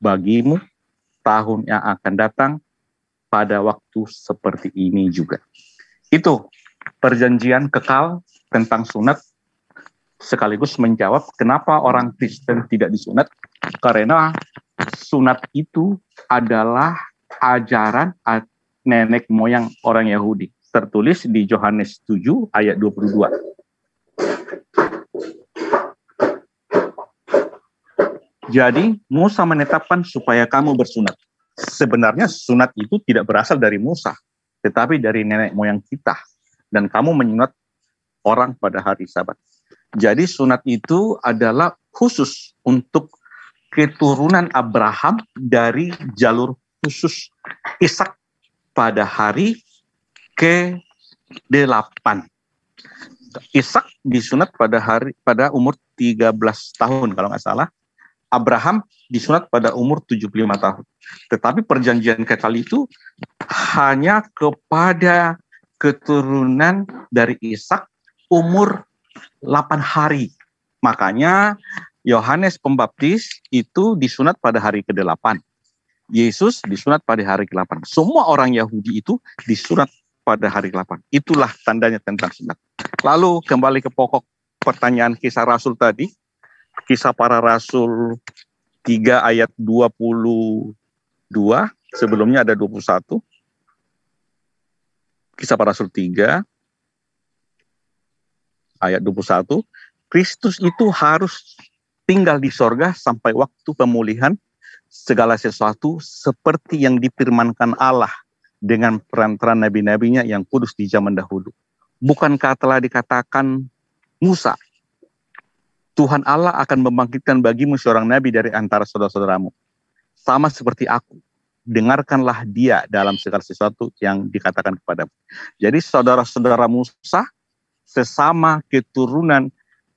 Bagimu, tahun yang akan datang, pada waktu seperti ini juga. Itu perjanjian kekal tentang sunat, sekaligus menjawab kenapa orang Kristen tidak disunat, karena sunat itu adalah ajaran nenek moyang orang Yahudi. Tertulis di Yohanes 7 ayat 22. Jadi Musa menetapkan supaya kamu bersunat. Sebenarnya sunat itu tidak berasal dari Musa, tetapi dari nenek moyang kita. Dan kamu menyunat orang pada hari Sabat. Jadi sunat itu adalah khusus untuk keturunan Abraham dari jalur khusus Ishak pada hari ke-8. Ishak disunat pada umur 13 tahun kalau nggak salah. Abraham disunat pada umur 75 tahun. Tetapi perjanjian kekal itu hanya kepada keturunan dari Ishak umur 8 hari. Makanya Yohanes Pembaptis itu disunat pada hari ke-8. Yesus disunat pada hari ke-8. Semua orang Yahudi itu disunat pada hari ke-8. Itulah tandanya tentang sunat. Lalu kembali ke pokok pertanyaan kisah Rasul tadi. Kisah para Rasul 3 ayat 22, sebelumnya ada 21. Kisah Para Rasul 3 ayat 21, Kristus itu harus tinggal di sorga sampai waktu pemulihan segala sesuatu seperti yang difirmankan Allah dengan perantaraan nabi-nabinya yang kudus di zaman dahulu. Bukankah telah dikatakan Musa, Tuhan Allah akan membangkitkan bagimu seorang nabi dari antara saudara-saudaramu, sama seperti aku. Dengarkanlah dia dalam segala sesuatu yang dikatakan kepadamu. Jadi saudara-saudara Musa, sesama keturunan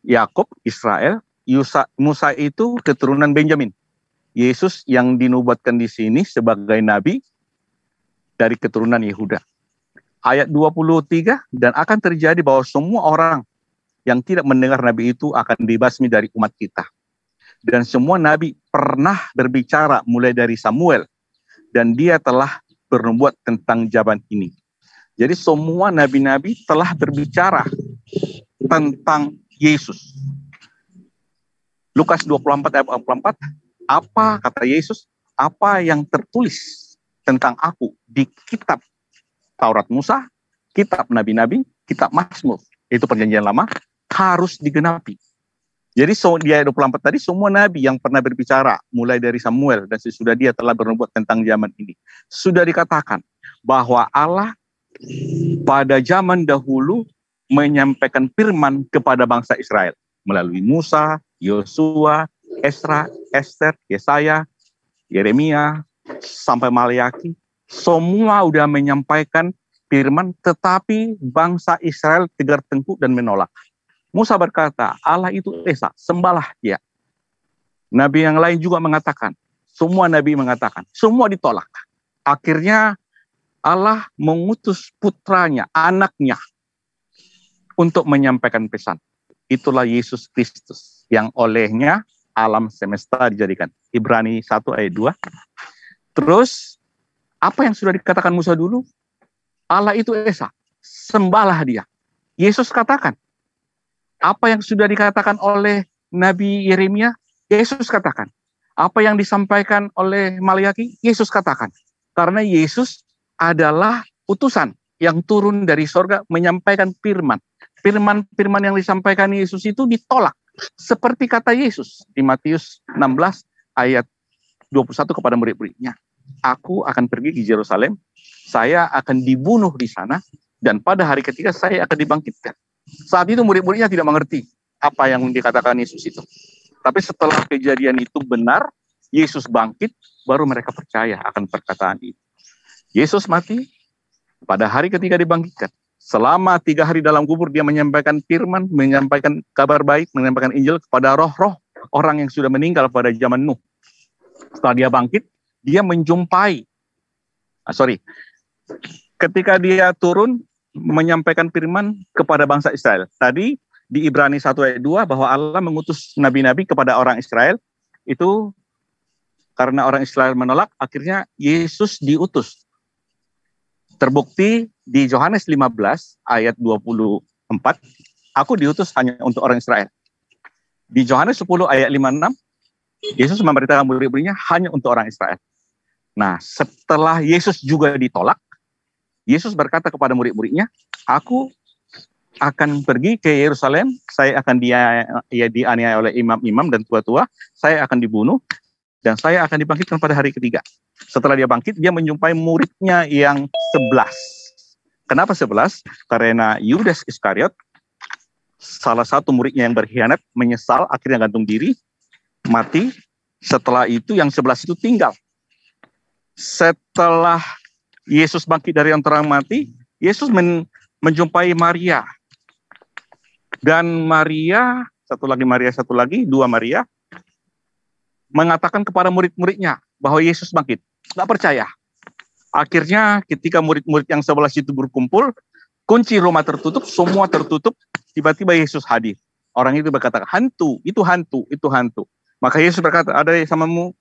Yakub, Israel, Musa itu keturunan Benjamin. Yesus yang dinubuatkan di sini sebagai nabi dari keturunan Yehuda. Ayat 23, dan akan terjadi bahwa semua orang yang tidak mendengar nabi itu akan dibasmi dari umat kita. Dan semua nabi pernah berbicara mulai dari Samuel, dan dia telah bernubuat tentang zaman ini. Jadi semua nabi-nabi telah berbicara tentang Yesus. Lukas 24 ayat 44, apa kata Yesus? Apa yang tertulis tentang aku di kitab Taurat Musa, kitab nabi-nabi, kitab Mazmur, itu perjanjian lama, harus digenapi. Jadi di ayat 24 tadi, semua nabi yang pernah berbicara, mulai dari Samuel dan sesudah dia telah bernubuat tentang zaman ini, sudah dikatakan bahwa Allah pada zaman dahulu menyampaikan firman kepada bangsa Israel melalui Musa, Yosua, Esra, Esther, Yesaya, Yeremia, sampai Maliaki. Semua sudah menyampaikan firman, tetapi bangsa Israel tegar tengkuk dan menolak. Musa berkata, Allah itu esa, sembahlah dia. Nabi yang lain juga mengatakan, semua nabi mengatakan, semua ditolak. Akhirnya Allah mengutus putranya, anaknya, untuk menyampaikan pesan. Itulah Yesus Kristus, yang olehnya alam semesta dijadikan. Ibrani 1 ayat 2. Terus, apa yang sudah dikatakan Musa dulu? Allah itu esa, sembahlah dia. Yesus katakan, apa yang sudah dikatakan oleh Nabi Yeremia, Yesus katakan. Apa yang disampaikan oleh Maliaki, Yesus katakan. Karena Yesus adalah utusan yang turun dari sorga menyampaikan firman. Firman-firman yang disampaikan Yesus itu ditolak. Seperti kata Yesus di Matius 16 ayat 21 kepada murid-muridnya. Aku akan pergi ke Yerusalem, saya akan dibunuh di sana, dan pada hari ketiga saya akan dibangkitkan. Saat itu murid-muridnya tidak mengerti apa yang dikatakan Yesus itu. Tapi setelah kejadian itu benar, Yesus bangkit, baru mereka percaya akan perkataan itu. Yesus mati, pada hari ketiga dibangkitkan. Selama 3 hari dalam kubur, dia menyampaikan firman, menyampaikan kabar baik, menyampaikan Injil kepada roh-roh orang yang sudah meninggal pada zaman Nuh. Setelah dia bangkit, dia menjumpai, ketika dia turun, menyampaikan firman kepada bangsa Israel. Tadi di Ibrani 1 ayat 2 bahwa Allah mengutus nabi-nabi kepada orang Israel, itu karena orang Israel menolak, akhirnya Yesus diutus. Terbukti di Yohanes 15 ayat 24, aku diutus hanya untuk orang Israel. Di Yohanes 10 ayat 56, Yesus memberitakan murid-muridnya hanya untuk orang Israel. Nah, setelah Yesus juga ditolak, Yesus berkata kepada murid-muridnya, aku akan pergi ke Yerusalem, saya akan dianiaya oleh imam-imam dan tua-tua, saya akan dibunuh, dan saya akan dibangkitkan pada hari ketiga. Setelah dia bangkit, dia menjumpai muridnya yang 11. Kenapa 11? Karena Yudas Iskariot, salah satu muridnya yang berkhianat, menyesal, akhirnya gantung diri, mati. Setelah itu yang 11 itu tinggal. Setelah Yesus bangkit dari antara orang mati, Yesus menjumpai Maria. Dan Maria, dua Maria, mengatakan kepada murid-muridnya bahwa Yesus bangkit. Nggak percaya. Akhirnya ketika murid-murid yang 11 itu berkumpul, kunci rumah tertutup, semua tertutup, tiba-tiba Yesus hadir. Orang itu berkata, hantu, itu hantu, itu hantu. Maka Yesus berkata, ada samamu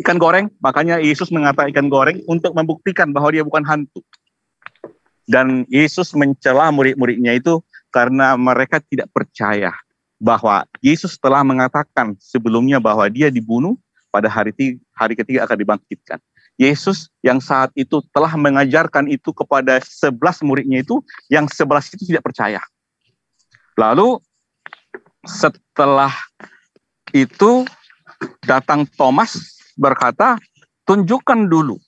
ikan goreng, makanya Yesus mengatakan ikan goreng untuk membuktikan bahwa dia bukan hantu. Dan Yesus mencela murid-muridnya itu karena mereka tidak percaya bahwa Yesus telah mengatakan sebelumnya bahwa dia dibunuh, pada hari ketiga akan dibangkitkan. Yesus yang saat itu telah mengajarkan itu kepada 11 muridnya itu, yang 11 itu tidak percaya. Lalu setelah itu datang Thomas berkata, tunjukkan dulu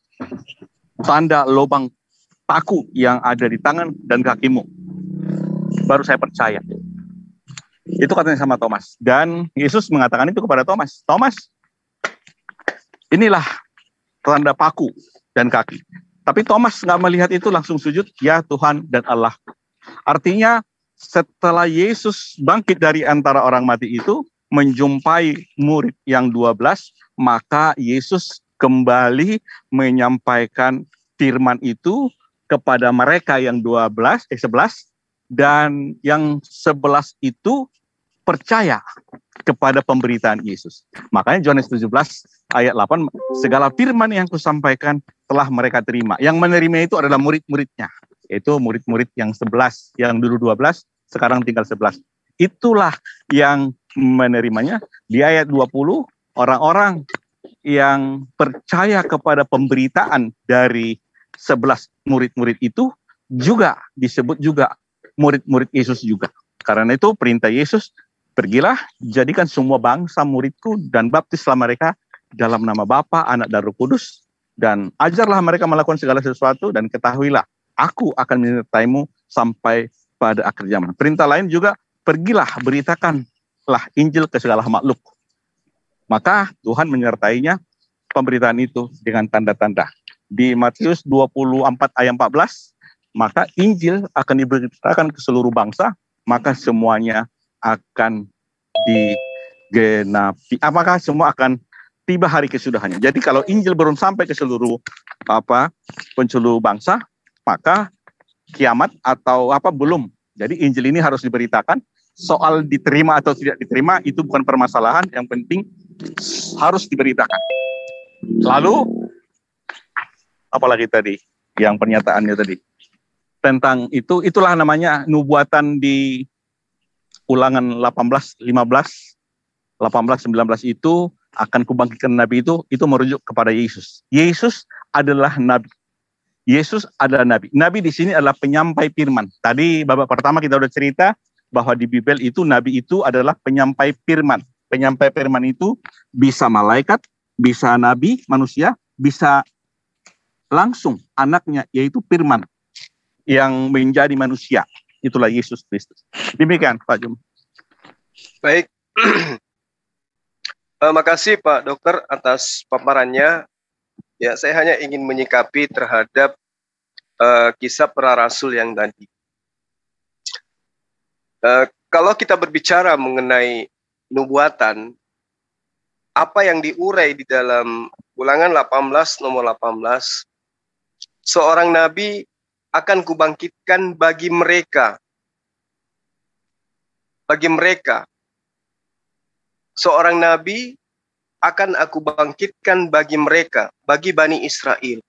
tanda lubang paku yang ada di tangan dan kakimu, baru saya percaya. Itu katanya sama Thomas. Dan Yesus mengatakan itu kepada Thomas, Thomas, inilah tanda paku dan kaki. Tapi Thomas nggak melihat itu, langsung sujud, ya Tuhan dan Allah. Artinya setelah Yesus bangkit dari antara orang mati itu, menjumpai murid yang 12, maka Yesus kembali menyampaikan firman itu kepada mereka yang 11, dan yang 11 itu percaya kepada pemberitaan Yesus. Makanya Yohanes 17 ayat 8, segala firman yang kusampaikan telah mereka terima. Yang menerima itu adalah murid-muridnya, yaitu murid-murid yang 11, yang dulu 12, sekarang tinggal 11. Itulah yang menerimanya. Di ayat 20, orang-orang yang percaya kepada pemberitaan dari 11 murid-murid itu juga disebut juga murid-murid Yesus juga. Karena itu perintah Yesus, pergilah, jadikan semua bangsa muridku dan baptislah mereka dalam nama Bapa, Anak, dan Roh Kudus, dan ajarlah mereka melakukan segala sesuatu, dan ketahuilah, aku akan menyertaimu sampai pada akhir zaman. Perintah lain juga, pergilah, beritakanlah Injil ke segala makhluk. Maka Tuhan menyertainya pemberitaan itu dengan tanda-tanda. Di Matius 24 ayat 14, maka Injil akan diberitakan ke seluruh bangsa, maka semuanya akan digenapi. Apakah semua akan tiba hari kesudahannya? Jadi kalau Injil belum sampai ke seluruh penjuru bangsa, maka kiamat atau belum. Jadi Injil ini harus diberitakan. Soal diterima atau tidak diterima itu bukan permasalahan, yang penting harus diberitakan. Lalu apalagi tadi yang pernyataannya tadi tentang itu, itulah namanya nubuatan di Ulangan 18, 15, 18, 19 itu akan kubangkitkan nabi itu merujuk kepada Yesus. Yesus adalah nabi. Yesus adalah nabi. Nabi di sini adalah penyampai firman. Tadi babak pertama kita udah cerita bahwa di Bible itu nabi itu adalah penyampai firman. Penyampai firman itu bisa malaikat, bisa nabi, manusia, bisa langsung anaknya, yaitu firman yang menjadi manusia. Itulah Yesus Kristus. Demikian Pak Jum. Baik. Makasih Pak Dokter atas paparannya. Ya, saya hanya ingin menyikapi terhadap kisah para rasul yang tadi. Kalau kita berbicara mengenai nubuatan, apa yang diurai di dalam Ulangan 18 nomor 18, seorang nabi akan kubangkitkan bagi mereka. Bagi mereka. Seorang nabi akan aku bangkitkan bagi mereka, bagi Bani Israel,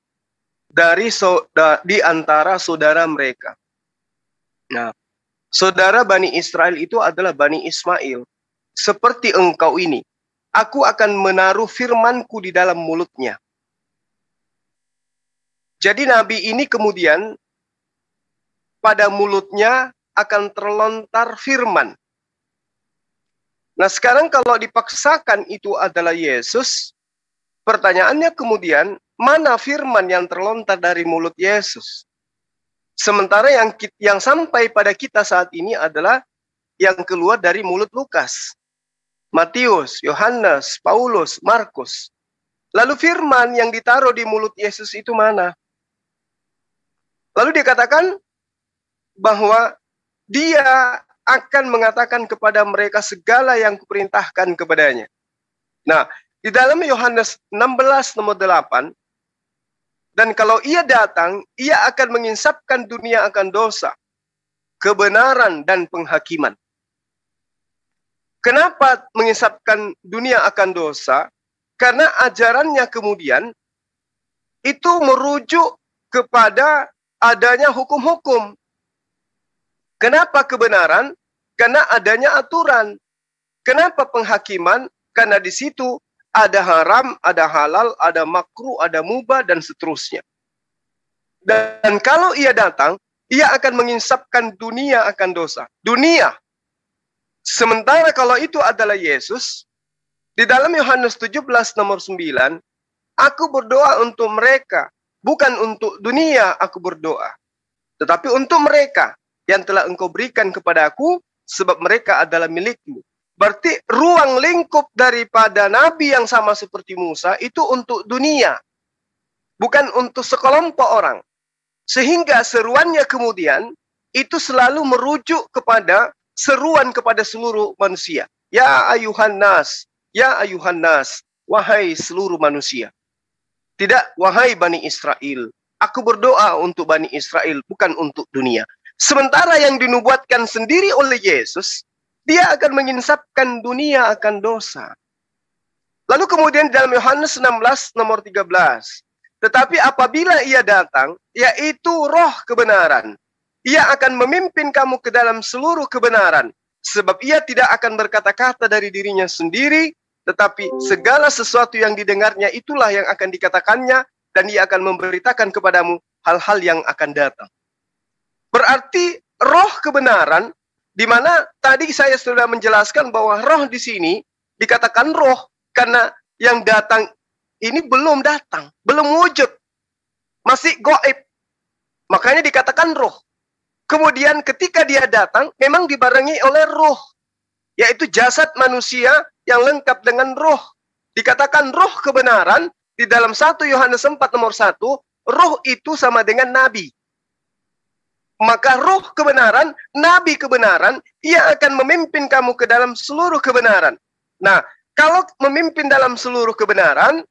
di antara saudara mereka. Nah, saudara Bani Israel itu adalah Bani Ismail. Seperti engkau ini, aku akan menaruh firmanku di dalam mulutnya. Jadi nabi ini kemudian pada mulutnya akan terlontar firman. Nah sekarang kalau dipaksakan itu adalah Yesus, pertanyaannya kemudian, mana firman yang terlontar dari mulut Yesus? Sementara yang sampai pada kita saat ini adalah yang keluar dari mulut Lukas, Matius, Yohanes, Paulus, Markus. Lalu firman yang ditaruh di mulut Yesus itu mana? Lalu dikatakan bahwa dia akan mengatakan kepada mereka segala yang kuperintahkan kepadanya. Nah, di dalam Yohanes 16 nomor 8, dan kalau ia datang, ia akan menginsapkan dunia akan dosa, kebenaran dan penghakiman. Kenapa menginsapkan dunia akan dosa? Karena ajarannya kemudian itu merujuk kepada adanya hukum-hukum. Kenapa kebenaran? Karena adanya aturan. Kenapa penghakiman? Karena di situ ada haram, ada halal, ada makruh, ada mubah, dan seterusnya. Dan kalau ia datang, ia akan menginsapkan dunia akan dosa. Dunia. Sementara kalau itu adalah Yesus, di dalam Yohanes 17 nomor 9, aku berdoa untuk mereka, bukan untuk dunia aku berdoa, tetapi untuk mereka yang telah engkau berikan kepada aku, sebab mereka adalah milikmu. Berarti ruang lingkup daripada nabi yang sama seperti Musa itu untuk dunia, bukan untuk sekelompok orang. Sehingga seruannya kemudian itu selalu merujuk kepada seruan kepada seluruh manusia. Ya ayuhan nas, ya ayuhan nas, wahai seluruh manusia. Tidak wahai Bani Israel. Aku berdoa untuk Bani Israel, bukan untuk dunia. Sementara yang dinubuatkan sendiri oleh Yesus, dia akan menginsapkan dunia akan dosa. Lalu kemudian dalam Yohanes 16 nomor 13. Tetapi apabila ia datang, yaitu roh kebenaran, ia akan memimpin kamu ke dalam seluruh kebenaran. Sebab ia tidak akan berkata-kata dari dirinya sendiri, tetapi segala sesuatu yang didengarnya itulah yang akan dikatakannya, dan ia akan memberitakan kepadamu hal-hal yang akan datang. Berarti roh kebenaran, di mana tadi saya sudah menjelaskan bahwa roh di sini dikatakan roh karena yang datang ini belum datang, belum wujud, masih gaib. Makanya dikatakan roh. Kemudian ketika dia datang, memang dibarengi oleh roh, yaitu jasad manusia yang lengkap dengan roh. Dikatakan roh kebenaran di dalam 1 Yohanes 4 nomor 1, roh itu sama dengan nabi. Maka roh kebenaran, nabi kebenaran, ia akan memimpin kamu ke dalam seluruh kebenaran. Nah, kalau memimpin dalam seluruh kebenaran,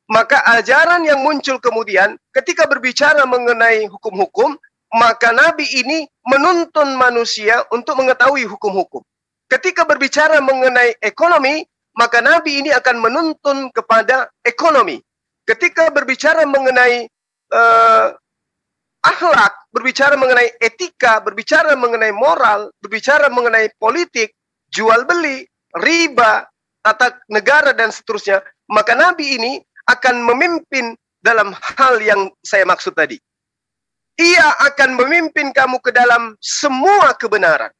maka ajaran yang muncul kemudian ketika berbicara mengenai hukum-hukum, maka nabi ini menuntun manusia untuk mengetahui hukum-hukum. Ketika berbicara mengenai ekonomi, maka nabi ini akan menuntun kepada ekonomi. Ketika berbicara mengenai akhlak, berbicara mengenai etika, berbicara mengenai moral, berbicara mengenai politik, jual beli, riba, tata negara dan seterusnya, maka nabi ini akan memimpin dalam hal yang saya maksud tadi. Ia akan memimpin kamu ke dalam semua kebenaran.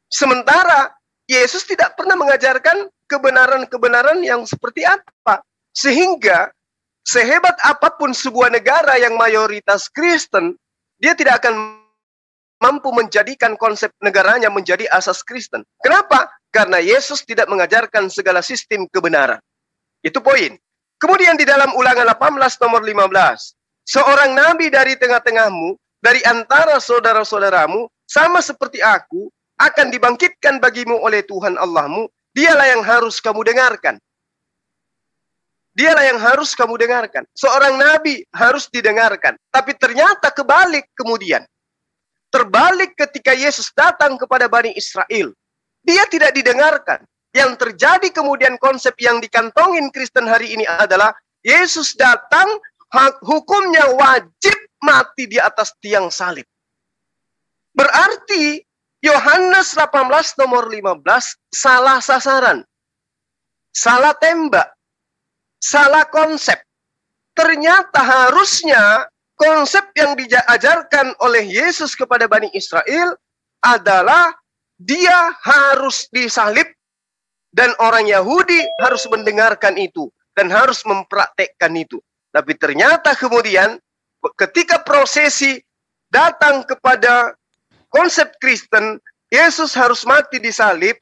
Sementara Yesus tidak pernah mengajarkan kebenaran-kebenaran yang seperti apa. Sehingga sehebat apapun sebuah negara yang mayoritas Kristen, dia tidak akan mampu menjadikan konsep negaranya menjadi asas Kristen. Kenapa? Karena Yesus tidak mengajarkan segala sistem kebenaran. Itu poin. Kemudian di dalam Ulangan 18 nomor 15, seorang nabi dari tengah-tengahmu, dari antara saudara-saudaramu, sama seperti aku, akan dibangkitkan bagimu oleh Tuhan Allahmu, dialah yang harus kamu dengarkan. Dialah yang harus kamu dengarkan. Seorang nabi harus didengarkan. Tapi ternyata kebalik kemudian. Terbalik ketika Yesus datang kepada Bani Israel. Dia tidak didengarkan. Yang terjadi kemudian konsep yang dikantongin Kristen hari ini adalah Yesus datang, hukumnya wajib mati di atas tiang salib. Berarti Yohanes 18 nomor 15 salah sasaran. Salah tembak. Salah konsep. Ternyata harusnya konsep yang diajarkan oleh Yesus kepada Bani Israel adalah dia harus disalib dan orang Yahudi harus mendengarkan itu dan harus mempraktekkan itu. Tapi ternyata kemudian ketika prosesi datang kepada konsep Kristen, Yesus harus mati disalib.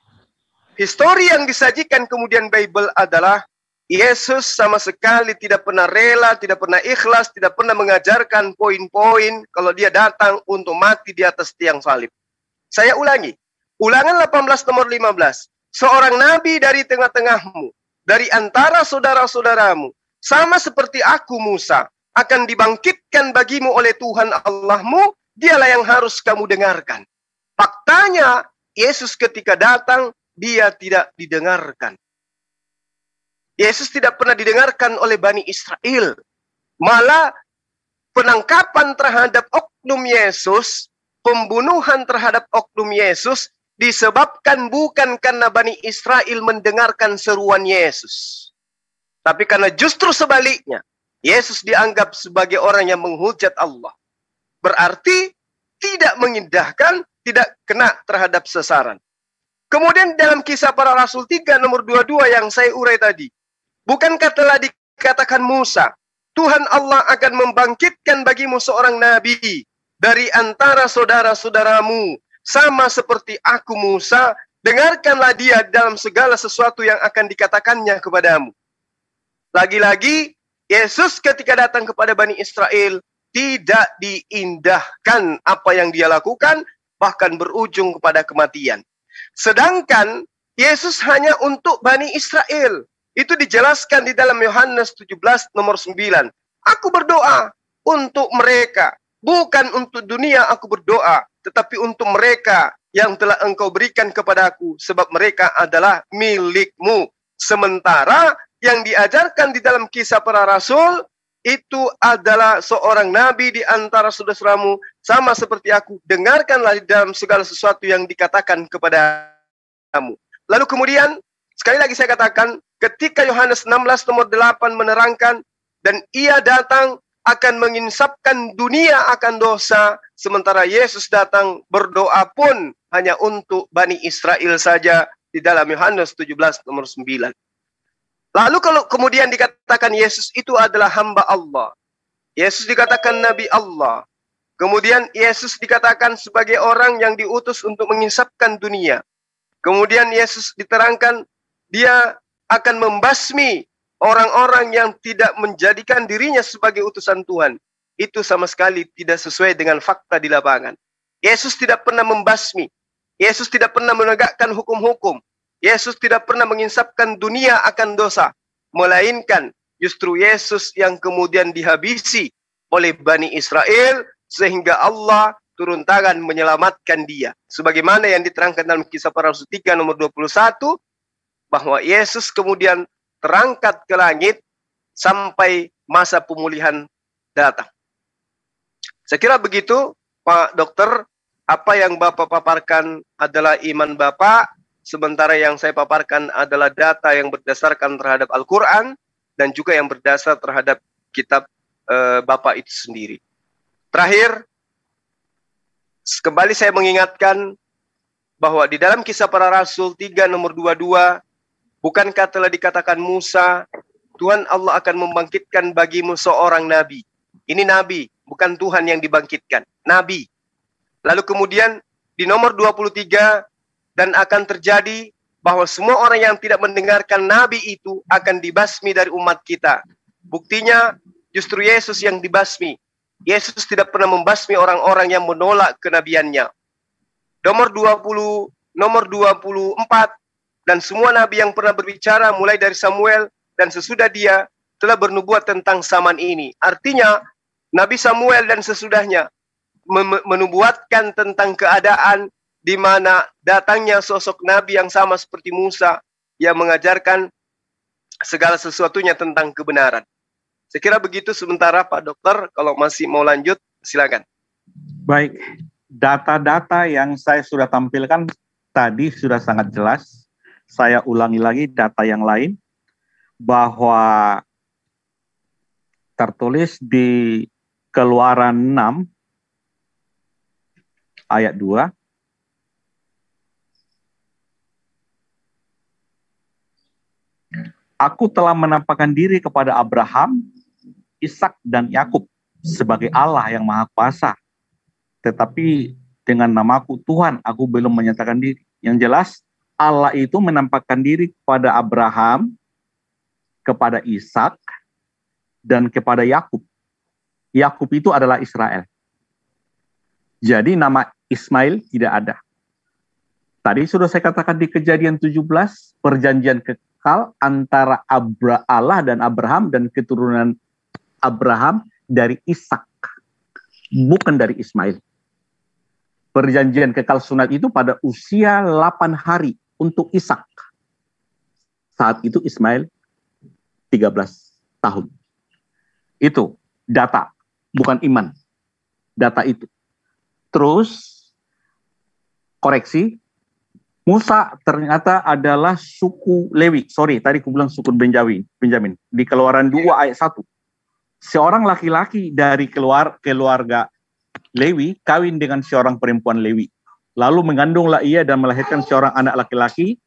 Histori yang disajikan kemudian Bible adalah Yesus sama sekali tidak pernah rela, tidak pernah ikhlas, tidak pernah mengajarkan poin-poin kalau dia datang untuk mati di atas tiang salib. Saya ulangi, Ulangan 18 nomor 15. Seorang nabi dari tengah-tengahmu, dari antara saudara-saudaramu, sama seperti aku Musa, akan dibangkitkan bagimu oleh Tuhan Allahmu, dialah yang harus kamu dengarkan. Faktanya, Yesus ketika datang, dia tidak didengarkan. Yesus tidak pernah didengarkan oleh Bani Israel. Malah penangkapan terhadap oknum Yesus, pembunuhan terhadap oknum Yesus, disebabkan bukan karena Bani Israel mendengarkan seruan Yesus, tapi karena justru sebaliknya, Yesus dianggap sebagai orang yang menghujat Allah. Berarti tidak mengindahkan, tidak kena terhadap sasaran. Kemudian dalam Kisah Para Rasul 3 nomor 22 yang saya urai tadi, bukankah telah dikatakan Musa, Tuhan Allah akan membangkitkan bagimu seorang nabi dari antara saudara-saudaramu, sama seperti aku Musa, dengarkanlah dia dalam segala sesuatu yang akan dikatakannya kepadamu. Lagi-lagi, Yesus ketika datang kepada Bani Israel, tidak diindahkan apa yang dia lakukan, bahkan berujung kepada kematian. Sedangkan, Yesus hanya untuk Bani Israel. Itu dijelaskan di dalam Yohanes 17 nomor 9. Aku berdoa untuk mereka. Bukan untuk dunia aku berdoa, tetapi untuk mereka yang telah engkau berikan kepadaku, sebab mereka adalah milikmu. Sementara yang diajarkan di dalam Kisah Para Rasul, itu adalah seorang nabi di antara saudara-saudaramu, sama seperti aku. Dengarkanlah di dalam segala sesuatu yang dikatakan kepadamu. Lalu kemudian, sekali lagi saya katakan, ketika Yohanes 16 nomor 8 menerangkan, dan ia datang akan menginsapkan dunia akan dosa, sementara Yesus datang berdoa pun hanya untuk Bani Israel saja di dalam Yohanes 17 nomor 9. Lalu kalau kemudian dikatakan Yesus itu adalah hamba Allah, Yesus dikatakan Nabi Allah, kemudian Yesus dikatakan sebagai orang yang diutus untuk menginsapkan dunia, kemudian Yesus diterangkan dia akan membasmi orang-orang yang tidak menjadikan dirinya sebagai utusan Tuhan. Itu sama sekali tidak sesuai dengan fakta di lapangan. Yesus tidak pernah membasmi. Yesus tidak pernah menegakkan hukum-hukum. Yesus tidak pernah menginsapkan dunia akan dosa. Melainkan justru Yesus yang kemudian dihabisi oleh Bani Israel, sehingga Allah turun tangan menyelamatkan dia. Sebagaimana yang diterangkan dalam Kisah Para Rasul 3 nomor 21, bahwa Yesus kemudian terangkat ke langit sampai masa pemulihan datang. Saya kira begitu, Pak Dokter. Apa yang Bapak paparkan adalah iman Bapak, sementara yang saya paparkan adalah data yang berdasarkan terhadap Al-Quran dan juga yang berdasar terhadap kitab Bapak itu sendiri. Terakhir, kembali saya mengingatkan bahwa di dalam Kisah Para Rasul 3 nomor 22, bukankah telah dikatakan Musa, Tuhan Allah akan membangkitkan bagimu seorang nabi. Ini nabi, bukan Tuhan yang dibangkitkan. Nabi. Lalu kemudian di nomor 23, dan akan terjadi bahwa semua orang yang tidak mendengarkan nabi itu akan dibasmi dari umat kita. Buktinya justru Yesus yang dibasmi. Yesus tidak pernah membasmi orang-orang yang menolak kenabiannya. Nomor 24, dan semua nabi yang pernah berbicara mulai dari Samuel dan sesudah dia telah bernubuat tentang zaman ini. Artinya Nabi Samuel dan sesudahnya menubuatkan tentang keadaan di mana datangnya sosok nabi yang sama seperti Musa yang mengajarkan segala sesuatunya tentang kebenaran. Saya kira begitu sementara Pak Dokter, kalau masih mau lanjut silakan. Baik, data-data yang saya sudah tampilkan tadi sudah sangat jelas. Saya ulangi lagi data yang lain, bahwa tertulis di Keluaran 6 ayat 2, Aku telah menampakkan diri kepada Abraham, Ishak dan Yakub sebagai Allah yang Maha Kuasa, tetapi dengan namaku Tuhan aku belum menyatakan diri. Yang jelas Allah itu menampakkan diri kepada Abraham, kepada Ishak, dan kepada Yakub. Yakub itu adalah Israel. Jadi nama Ismail tidak ada. Tadi sudah saya katakan di Kejadian 17, perjanjian kekal antara Allah dan Abraham dan keturunan Abraham dari Ishak, bukan dari Ismail. Perjanjian kekal sunat itu pada usia 8 hari untuk Ishak. Saat itu Ismail 13 tahun. Itu data, bukan iman. Data itu. Terus, koreksi, Musa ternyata adalah suku Lewi. Sorry, tadi aku bilang suku Benjamin. Di Keluaran 2 ayat 1. Seorang laki-laki dari keluarga Lewi kawin dengan seorang perempuan Lewi. Lalu mengandunglah ia dan melahirkan seorang anak laki-laki.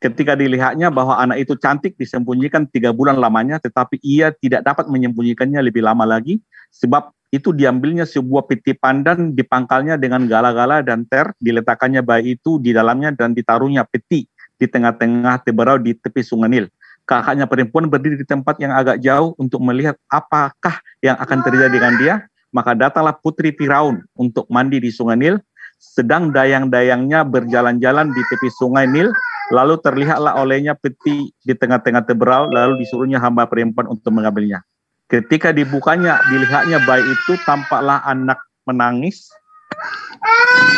Ketika dilihatnya bahwa anak itu cantik, disembunyikan 3 bulan lamanya, tetapi ia tidak dapat menyembunyikannya lebih lama lagi, sebab itu diambilnya sebuah peti pandan, dipangkalnya dengan gala-gala dan ter, diletakkannya bayi itu di dalamnya dan ditaruhnya peti di tengah-tengah teberau di tepi sungai Nil. Kakaknya perempuan berdiri di tempat yang agak jauh untuk melihat apakah yang akan terjadi dengan dia. Maka datanglah putri Firaun untuk mandi di sungai Nil, sedang dayang-dayangnya berjalan-jalan di tepi sungai Nil, lalu terlihatlah olehnya peti di tengah-tengah teberau, lalu disuruhnya hamba perempuan untuk mengambilnya. Ketika dibukanya, dilihatnya bayi itu, tampaklah anak menangis,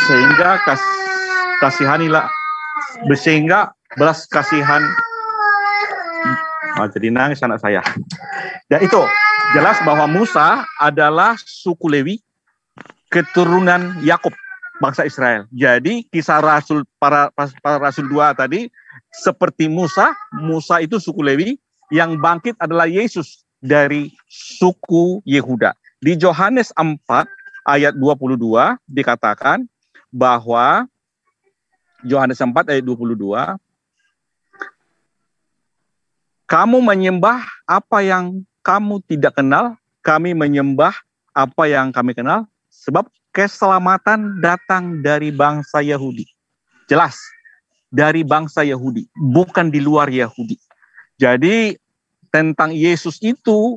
sehingga belas kasihan. Jadi nangis anak saya. Dan itu jelas bahwa Musa adalah suku Lewi, keturunan Yakub, bangsa Israel. Jadi kisah Rasul para Rasul 2 tadi seperti Musa itu suku Lewi, yang bangkit adalah Yesus dari suku Yehuda. Di Yohanes 4 ayat 22 dikatakan bahwa Yohanes 4 ayat 22, kamu menyembah apa yang kamu tidak kenal, kami menyembah apa yang kami kenal, sebab keselamatan datang dari bangsa Yahudi. Jelas, dari bangsa Yahudi, bukan di luar Yahudi. Jadi tentang Yesus itu,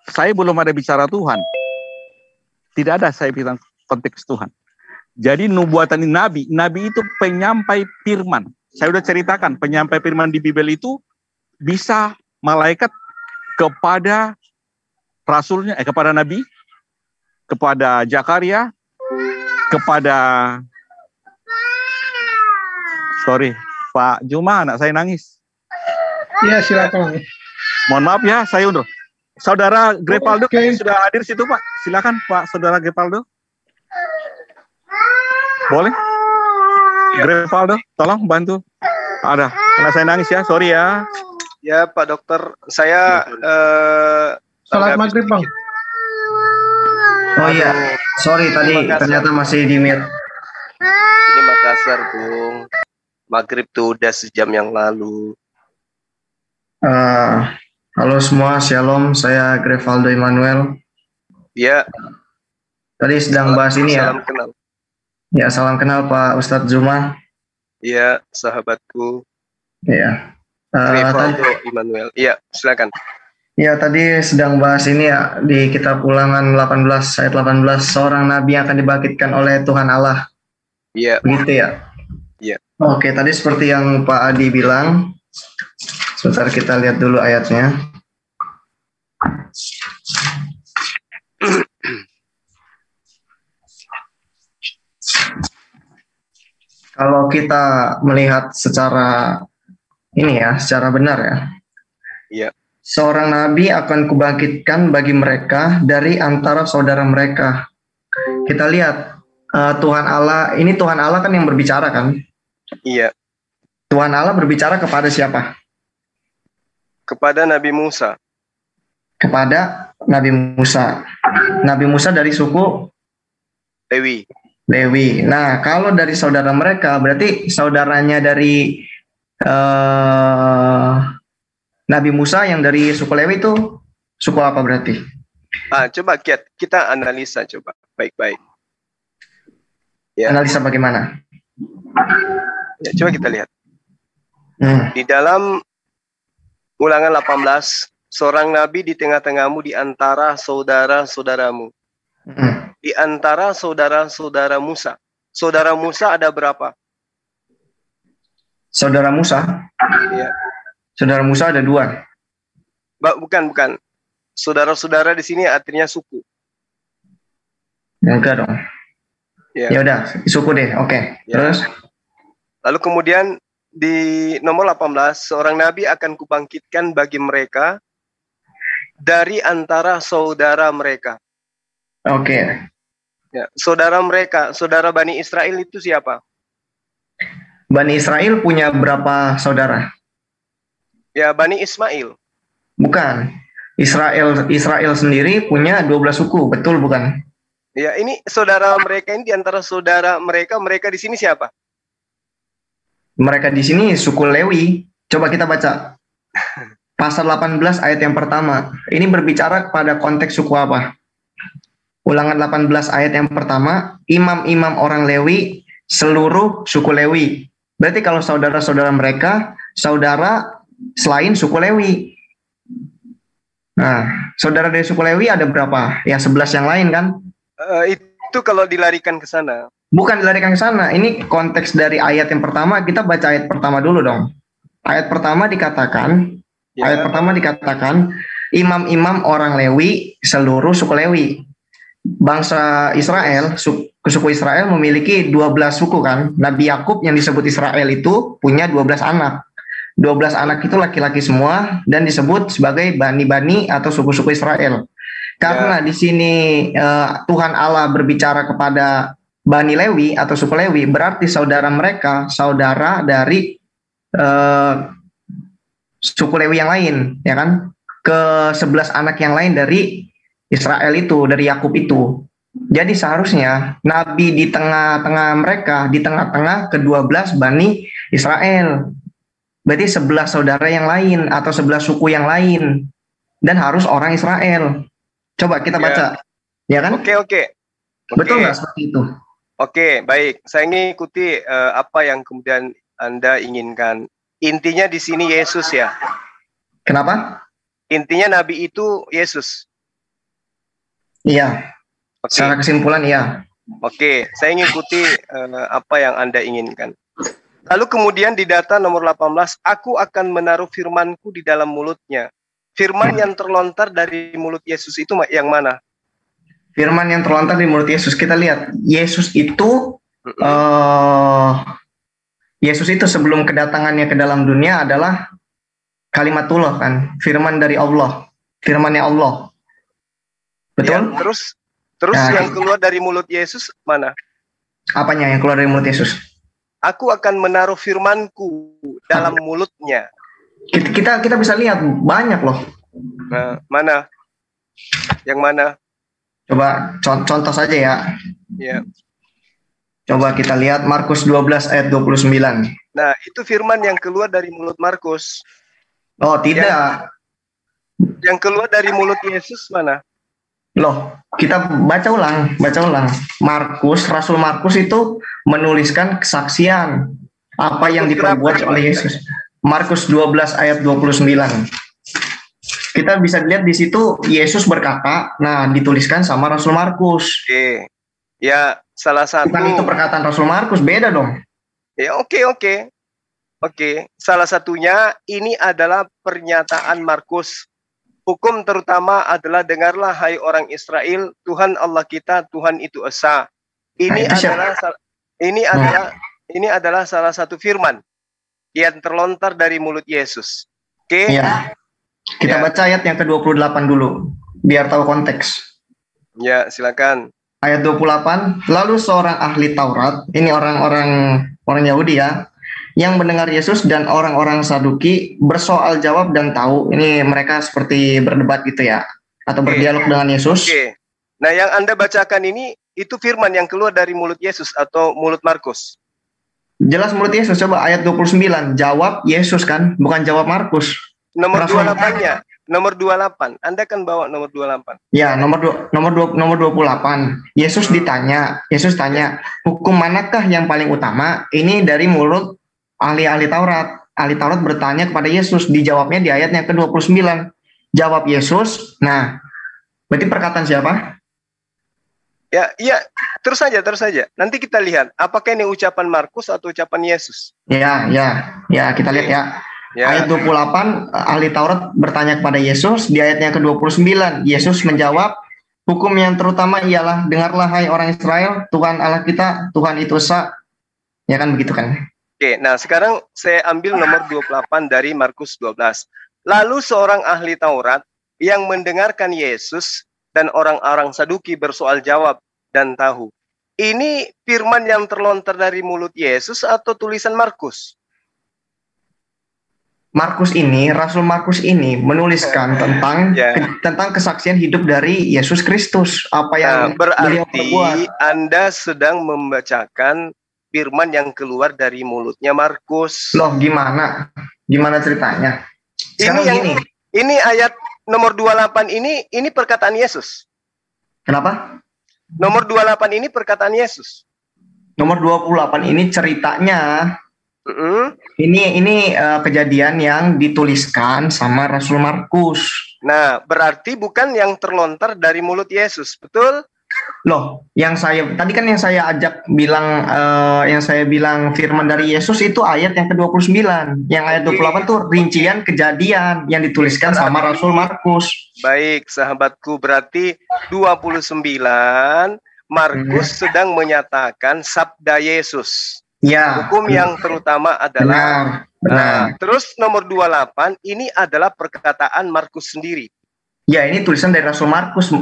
saya belum ada bicara Tuhan. Tidak ada saya bilang konteks Tuhan. Jadi nubuatan Nabi itu penyampai firman. Saya sudah ceritakan, penyampai firman di Bible itu bisa malaikat kepada rasulnya, kepada Nabi, kepada Zakaria, kepada Pak Juma, anak saya nangis. Iya, silakan. Mohon maaf ya, saya undur. Saudara Grepaldo sudah hadir situ, Pak. Silakan Pak Saudara Grepaldo. Boleh? Grepaldo, tolong bantu. Ada, anak saya nangis ya, sorry ya. Ya Pak Dokter, saya Salat maghrib Bang. Oh iya, sorry tadi ternyata masih di mute. Ini Makassar, Bung. Maghrib tuh udah sejam yang lalu. Halo semua, shalom. Saya Grevaldo Emmanuel. Ya. Tadi sedang bahas ini ya. Salam kenal. Ya, salam kenal Pak Ustadz Zuma. Iya, sahabatku. Iya. Grevaldo Emmanuel. Iya, silakan. Ya, tadi sedang bahas ini ya di kitab Ulangan 18 ayat 18, seorang nabi yang akan dibangkitkan oleh Tuhan Allah. Iya. Begitu ya? Iya. Oke, tadi seperti yang Pak Adi bilang. Sebentar kita lihat dulu ayatnya. Kalau kita melihat secara ini ya, secara benar ya. Iya. Seorang nabi akan kubangkitkan bagi mereka dari antara saudara mereka. Kita lihat Tuhan Allah, ini Tuhan Allah kan yang berbicara kan? Iya. Tuhan Allah berbicara kepada siapa? Kepada Nabi Musa. Kepada Nabi Musa. Nabi Musa dari suku Lewi. Nah, kalau dari saudara mereka, berarti saudaranya dari Nabi Musa yang dari suku Lewi itu suku apa berarti? Coba kita analisa coba baik-baik. Ya. Analisa bagaimana? Ya, coba kita lihat. Di dalam Ulangan 18, seorang nabi di tengah-tengahmu di antara saudara-saudaramu. Di antara saudara-saudara Musa. Saudara Musa ada berapa? Saudara Musa? Iya. Saudara Musa ada 2. Bukan. Saudara-saudara di sini artinya suku. Enggak dong. Ya udah, suku deh. Oke. Ya. Terus? Lalu kemudian di nomor 18, seorang nabi akan kubangkitkan bagi mereka dari antara saudara mereka. Oke. Ya, saudara mereka, saudara Bani Israel itu siapa? Bani Israel punya berapa saudara? Ya, Bani Ismail. Bukan. Israel sendiri punya 12 suku, betul bukan? Ya, ini saudara mereka ini, di antara saudara mereka di sini siapa? Mereka di sini suku Lewi. Coba kita baca. Pasal 18 ayat yang pertama. Ini berbicara pada konteks suku apa? Ulangan 18 ayat yang pertama, imam-imam orang Lewi, seluruh suku Lewi. Berarti kalau saudara-saudara mereka, saudara selain suku Lewi. Nah, saudara dari suku Lewi ada berapa? Ya 11 yang lain kan? Itu kalau dilarikan ke sana. Bukan dilarikan ke sana. Ini konteks dari ayat yang pertama. Kita baca ayat pertama dulu dong. Ayat pertama dikatakan, imam-imam orang Lewi, seluruh suku Lewi. Bangsa Israel, suku Israel memiliki 12 suku kan. Nabi Yakub yang disebut Israel itu punya 12 anak. 12 anak itu laki-laki semua dan disebut sebagai bani-bani atau suku-suku Israel. Karena di sini Tuhan Allah berbicara kepada Bani Lewi atau suku Lewi, berarti saudara mereka saudara dari suku Lewi yang lain, ya kan? Ke 11 anak yang lain dari Israel itu, dari Yakub itu. Jadi seharusnya Nabi di tengah-tengah mereka, di tengah-tengah ke-12 Bani Israel. Berarti 11 saudara yang lain atau 11 suku yang lain, dan harus orang Israel. Coba kita baca, ya kan? Oke. Betul nggak seperti itu? Oke, baik. Saya ngikuti apa yang kemudian Anda inginkan. Intinya di sini Yesus ya. Kenapa? Intinya Nabi itu Yesus. Iya. Secara kesimpulan iya. Oke, saya ngikuti apa yang Anda inginkan. Lalu kemudian di data nomor 18, aku akan menaruh firmanku di dalam mulutnya. Firman yang terlontar dari mulut Yesus itu yang mana? Firman yang terlontar di mulut Yesus. Kita lihat, Yesus itu sebelum kedatangannya ke dalam dunia adalah kalimatullah kan, firman dari Allah, firmannya Allah. Betul? Ya, terus yang keluar dari mulut Yesus mana? Apanya yang keluar dari mulut Yesus? Aku akan menaruh firmanku dalam mulutnya. Kita bisa lihat banyak loh. Nah, mana? Yang mana? Coba contoh saja ya. Ya. Coba kita lihat Markus 12 ayat 29. Nah, itu firman yang keluar dari mulut Markus. Oh, tidak. Yang keluar dari mulut Yesus mana? Loh, kita baca ulang. Rasul Markus itu menuliskan kesaksian apa yang diperbuat oleh Yesus. Markus 12 ayat 29. Kita bisa lihat di situ Yesus berkata, nah dituliskan sama Rasul Markus. Oke. Ya, salah satu. Bukan itu perkataan Rasul Markus, beda dong. Ya, oke. Salah satunya ini adalah pernyataan Markus. Hukum terutama adalah, dengarlah hai orang Israel, Tuhan Allah kita, Tuhan itu esa. Ini adalah salah satu firman yang terlontar dari mulut Yesus. Oke. Ya. Kita baca ayat yang ke-28 dulu biar tahu konteks. Ya, silakan. Ayat 28, lalu seorang ahli Taurat, ini orang Yahudi ya, yang mendengar Yesus dan orang-orang Saduki bersoal jawab dan tahu. Ini mereka seperti berdebat gitu ya, atau berdialog dengan Yesus. Oke. Nah, yang Anda bacakan ini itu firman yang keluar dari mulut Yesus atau mulut Markus? Jelas mulut Yesus. Coba ayat 29, jawab Yesus kan, bukan jawab Markus. Nomor 28-nya, nomor 28. Anda kan bawa nomor 28. Ya, nomor 28. Yesus tanya, hukum manakah yang paling utama? Ini dari mulut ahli-ahli Taurat. Ahli Taurat bertanya kepada Yesus, dijawabnya di ayat yang ke-29. Jawab Yesus. Nah, berarti perkataan siapa? Ya, terus saja. Nanti kita lihat apakah ini ucapan Markus atau ucapan Yesus. Ya, kita lihat ya. Ayat 28, ahli Taurat bertanya kepada Yesus. Di ayat yang ke-29, Yesus menjawab, hukum yang terutama ialah, dengarlah hai orang Israel, Tuhan Allah kita, Tuhan itu esa. Ya kan begitu kan? Oke, nah sekarang saya ambil nomor 28 dari Markus 12. Lalu seorang ahli Taurat yang mendengarkan Yesus dan orang-orang Saduki bersoal jawab dan tahu. ini firman yang terlontar dari mulut Yesus atau tulisan Markus? Rasul Markus ini menuliskan tentang kesaksian hidup dari Yesus Kristus, apa yang beliau perbuat. Anda sedang membacakan firman yang keluar dari mulutnya Markus. Loh, gimana ceritanya? Ini ayat nomor 28 ini perkataan Yesus. Kenapa? Nomor 28 ini perkataan Yesus. Nomor 28 ini ceritanya. Ini kejadian yang dituliskan sama Rasul Markus. Nah, berarti bukan yang terlontar dari mulut Yesus, betul? Loh, yang saya bilang firman dari Yesus itu ayat yang ke-29. Yang ayat 28 tuh rincian kejadian yang dituliskan sama Rasul Markus. Baik, sahabatku, berarti 29 Markus sedang menyatakan sabda Yesus. Ya. Hukum yang terutama adalah benar. Terus nomor 28 ini adalah perkataan Markus sendiri. Ya, ini tulisan dari Rasul Markus.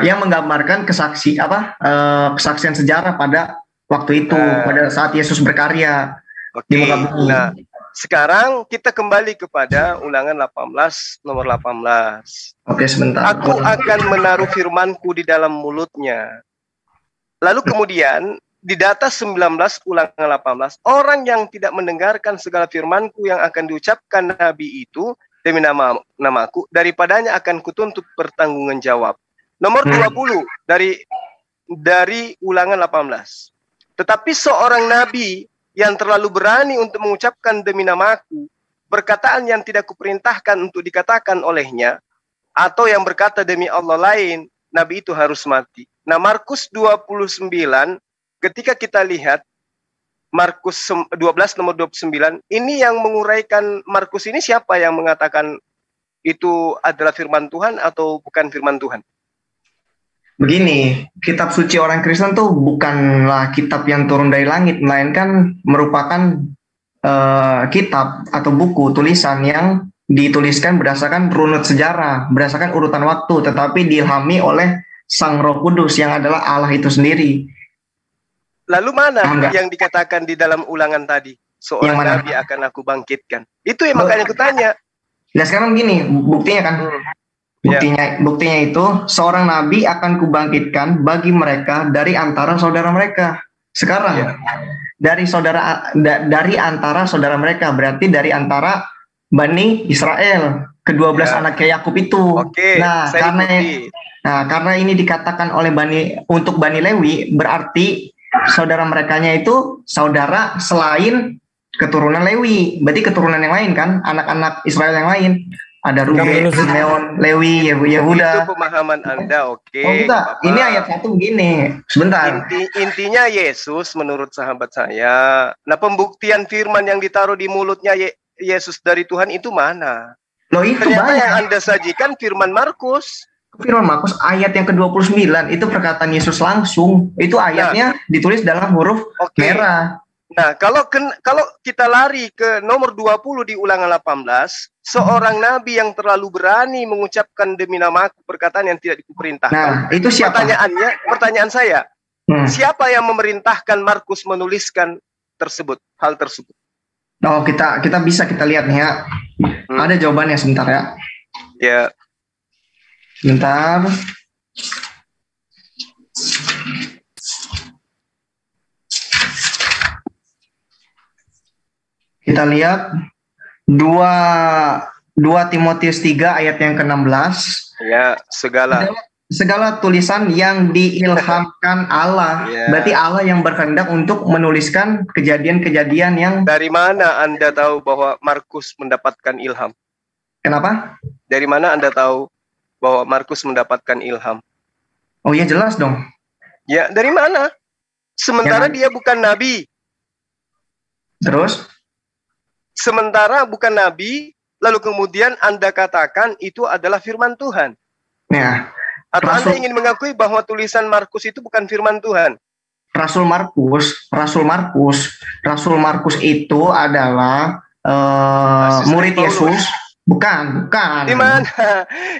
Yang menggambarkan kesaksian sejarah pada waktu itu, pada saat Yesus berkarya di muka bumi. Nah, sekarang kita kembali kepada Ulangan 18 nomor 18. Oke, sebentar. Aku akan menaruh firmanku di dalam mulutnya. Lalu kemudian di data 19 Ulangan 18, orang yang tidak mendengarkan segala firmanku yang akan diucapkan Nabi itu demi namaku, daripadanya akan kutuntut pertanggungan jawab. Nomor 20 dari Ulangan 18. Tetapi seorang nabi yang terlalu berani untuk mengucapkan demi namaku, perkataan yang tidak kuperintahkan untuk dikatakan olehnya, atau yang berkata demi Allah lain, nabi itu harus mati. Nah, Markus 29, ketika kita lihat Markus 12 nomor 29, ini yang menguraikan Markus ini siapa yang mengatakan itu adalah firman Tuhan atau bukan firman Tuhan? Begini, kitab suci orang Kristen tuh bukanlah kitab yang turun dari langit, melainkan merupakan kitab atau buku tulisan yang dituliskan berdasarkan runut sejarah, berdasarkan urutan waktu, tetapi diilhami oleh Sang Roh Kudus yang adalah Allah itu sendiri. Lalu mana yang dikatakan di dalam ulangan tadi? Seorang nabi akan aku bangkitkan. Itu yang makanya aku tanya. Nah, sekarang gini, buktinya kan. Buktinya itu seorang nabi akan kubangkitkan bagi mereka dari antara saudara mereka. Sekarang dari antara saudara mereka, berarti dari antara Bani Israel, ke-12 anaknya Yakub itu. Karena ini dikatakan oleh untuk Bani Lewi, berarti saudara merekanya itu saudara selain keturunan Lewi, berarti keturunan yang lain kan, anak-anak Israel yang lain. Ada Ruben, Simeon, Lewi, Yehuda. Itu pemahaman Anda, oke. Ini ayat 1 begini. Sebentar. Intinya Yesus menurut sahabat saya. Nah, pembuktian firman yang ditaruh di mulutnya Yesus dari Tuhan itu mana? Loh, itu ternyata banyak. Yang Anda sajikan firman Markus. Firman Markus ayat yang ke-29 itu perkataan Yesus langsung. Itu ayatnya ditulis dalam huruf merah. Nah, kalau kita lari ke nomor 20 di Ulangan 18, seorang nabi yang terlalu berani mengucapkan demi namaku perkataan yang tidak diperintahkan. Nah, itu siapa? Pertanyaan saya, siapa yang memerintahkan Markus menuliskan hal tersebut? Oh, kita lihat nih ya. Ada jawabannya, sebentar ya. Ya. Bentar. Kita lihat 2 Timotius 3 ayat yang ke-16. Ya, segala tulisan yang diilhamkan Allah. Berarti Allah yang berkehendak untuk menuliskan kejadian-kejadian yang... Dari mana Anda tahu bahwa Markus mendapatkan ilham? Kenapa? Dari mana Anda tahu bahwa Markus mendapatkan ilham? Oh iya, jelas dong. Ya, dari mana? Sementara dia bukan nabi. Terus? Sementara bukan nabi, lalu kemudian Anda katakan itu adalah firman Tuhan. Ya. Atau Anda ingin mengakui bahwa tulisan Markus itu bukan firman Tuhan? Rasul Markus itu adalah murid Yesus. Bukan. Di mana?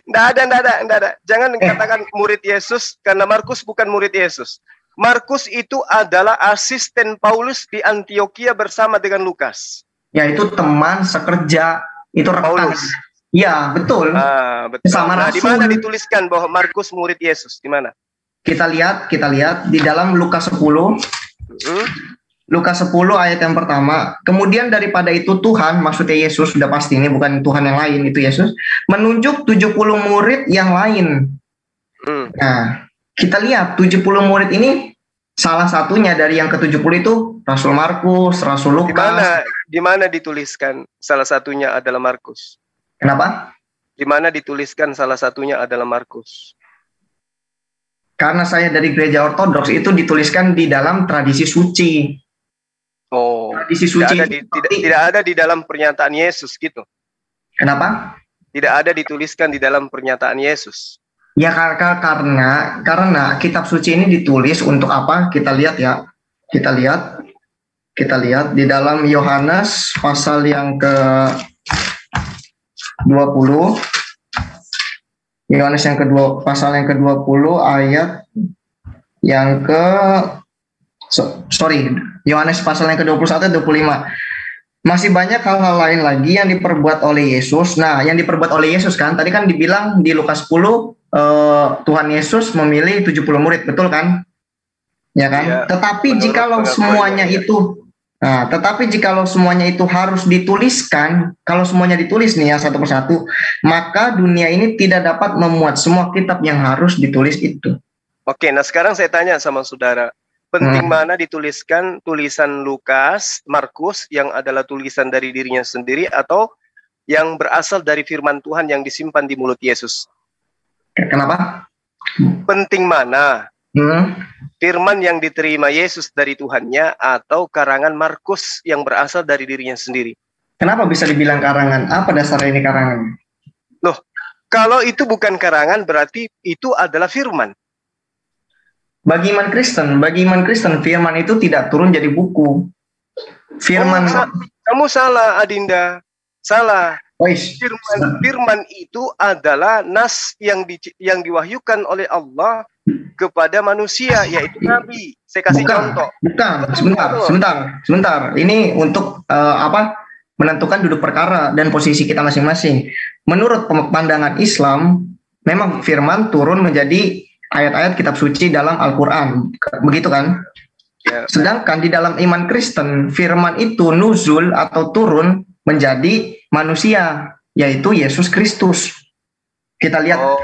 Nggak ada. Jangan katakan murid Yesus karena Markus bukan murid Yesus. Markus itu adalah asisten Paulus di Antioquia bersama dengan Lukas. Ya, itu teman sekerja, itu rekan. Paulus. Ya, betul. Betul. Sama Nah, di rasul. mana dituliskan bahwa Markus murid Yesus? Di mana? Kita lihat di dalam Lukas 10. Lukas 10 ayat yang pertama. Kemudian daripada itu Tuhan, maksudnya Yesus, sudah pasti ini bukan Tuhan yang lain, itu Yesus, menunjuk 70 murid yang lain. Nah, kita lihat 70 murid ini salah satunya dari yang ke-70 itu Rasul Markus, Rasul Lukas. Di mana dituliskan salah satunya adalah Markus? Kenapa? Di mana dituliskan salah satunya adalah Markus? Karena saya dari gereja ortodoks, itu dituliskan di dalam tradisi suci. Oh, tradisi suci tidak ada di dalam pernyataan Yesus gitu. Kenapa? Tidak ada dituliskan di dalam pernyataan Yesus. Ya karena kitab suci ini ditulis untuk apa? Kita lihat ya. Kita lihat di dalam Yohanes pasal yang ke-20. Yohanes yang kedua, pasal yang ke-20 ayat yang Yohanes pasal yang ke-21 25. Masih banyak hal-hal lain lagi yang diperbuat oleh Yesus. Nah, yang diperbuat oleh Yesus kan tadi kan dibilang di Lukas 10 Tuhan Yesus memilih 70 murid, betul kan? Ya kan? Ya, tetapi jikalau semuanya itu harus dituliskan, kalau semuanya ditulis nih ya satu persatu, maka dunia ini tidak dapat memuat semua kitab yang harus ditulis itu. Oke, nah sekarang saya tanya sama saudara, penting mana dituliskan tulisan Lukas, Markus yang adalah tulisan dari dirinya sendiri atau yang berasal dari firman Tuhan yang disimpan di mulut Yesus? Kenapa? Penting mana? Firman yang diterima Yesus dari Tuhannya atau karangan Markus yang berasal dari dirinya sendiri? Kenapa bisa dibilang karangan? Apa dasarnya ini karangan? Loh, kalau itu bukan karangan berarti itu adalah firman. Bagi iman Kristen, firman itu tidak turun jadi buku. Firman kamu salah, Adinda. Salah. Firman itu adalah nas yang diwahyukan oleh Allah kepada manusia, yaitu Nabi. Saya kasih contoh. Sebentar. Ini untuk menentukan duduk perkara dan posisi kita masing-masing. Menurut pandangan Islam, memang firman turun menjadi ayat-ayat kitab suci dalam Al-Quran. Begitu kan? Ya. Sedangkan di dalam iman Kristen, firman itu nuzul atau turun menjadi manusia, yaitu Yesus Kristus. Kita lihat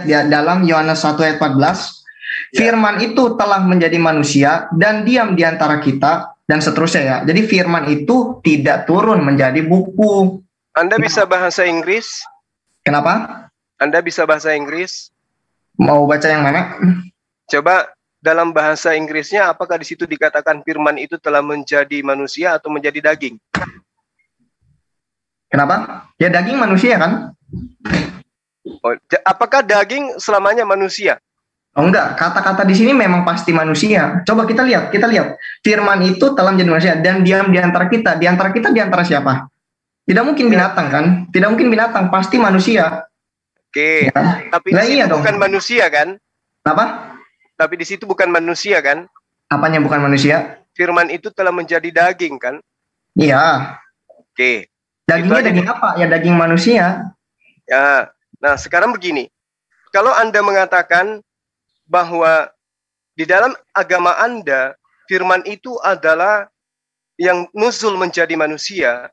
di dalam Yohanes 1 ayat 14, firman itu telah menjadi manusia dan diam di antara kita dan seterusnya ya. Jadi firman itu tidak turun menjadi buku. Anda bisa bahasa Inggris? Kenapa? Anda bisa bahasa Inggris? Mau baca yang mana? Coba dalam bahasa Inggrisnya apakah di situ dikatakan firman itu telah menjadi manusia atau menjadi daging? Kenapa? Ya daging manusia kan? Oh, apakah daging selamanya manusia? Oh enggak, kata-kata di sini memang pasti manusia. Coba kita lihat. Firman itu telah menjadi manusia dan diam di antara kita. Di antara siapa? Tidak mungkin binatang kan? Tidak mungkin binatang, pasti manusia. Oke, ya. Tapi di situ bukan manusia kan? Apa? Tapi di situ bukan manusia kan? Apanya bukan manusia? Firman itu telah menjadi daging kan? Iya. Oke. Dagingnya daging apa? Ya daging manusia. Ya. Nah sekarang begini, kalau Anda mengatakan bahwa di dalam agama Anda firman itu adalah yang nuzul menjadi manusia,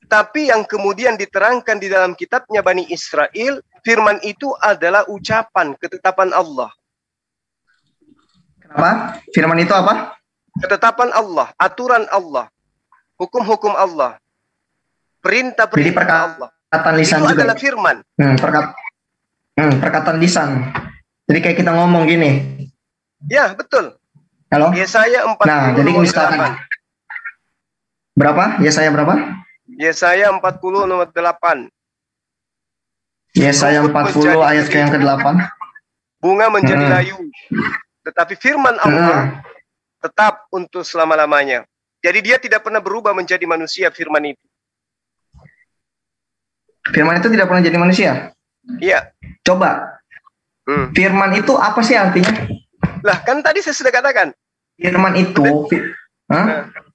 tapi yang kemudian diterangkan di dalam kitabnya Bani Israel, firman itu adalah ucapan ketetapan Allah. Kenapa? Firman itu apa? Ketetapan Allah, aturan Allah, hukum-hukum Allah, perintah-perintah Allah. Perkataan lisan itu juga adalah firman. Perkataan lisan. Jadi kayak kita ngomong gini. Ya, betul. Halo? Yesaya 40. Nah, jadi misalkan berapa? Yesaya berapa? Yesaya 40 nomor 8. Yesaya 40 ayat yang ke-8. Bunga menjadi layu. Tetapi firman Allah tetap untuk selama-lamanya. Jadi dia tidak pernah berubah menjadi manusia, firman itu. Firman itu tidak pernah jadi manusia? Iya. Coba. Firman itu apa sih artinya? Lah, kan tadi saya sudah katakan. Firman itu,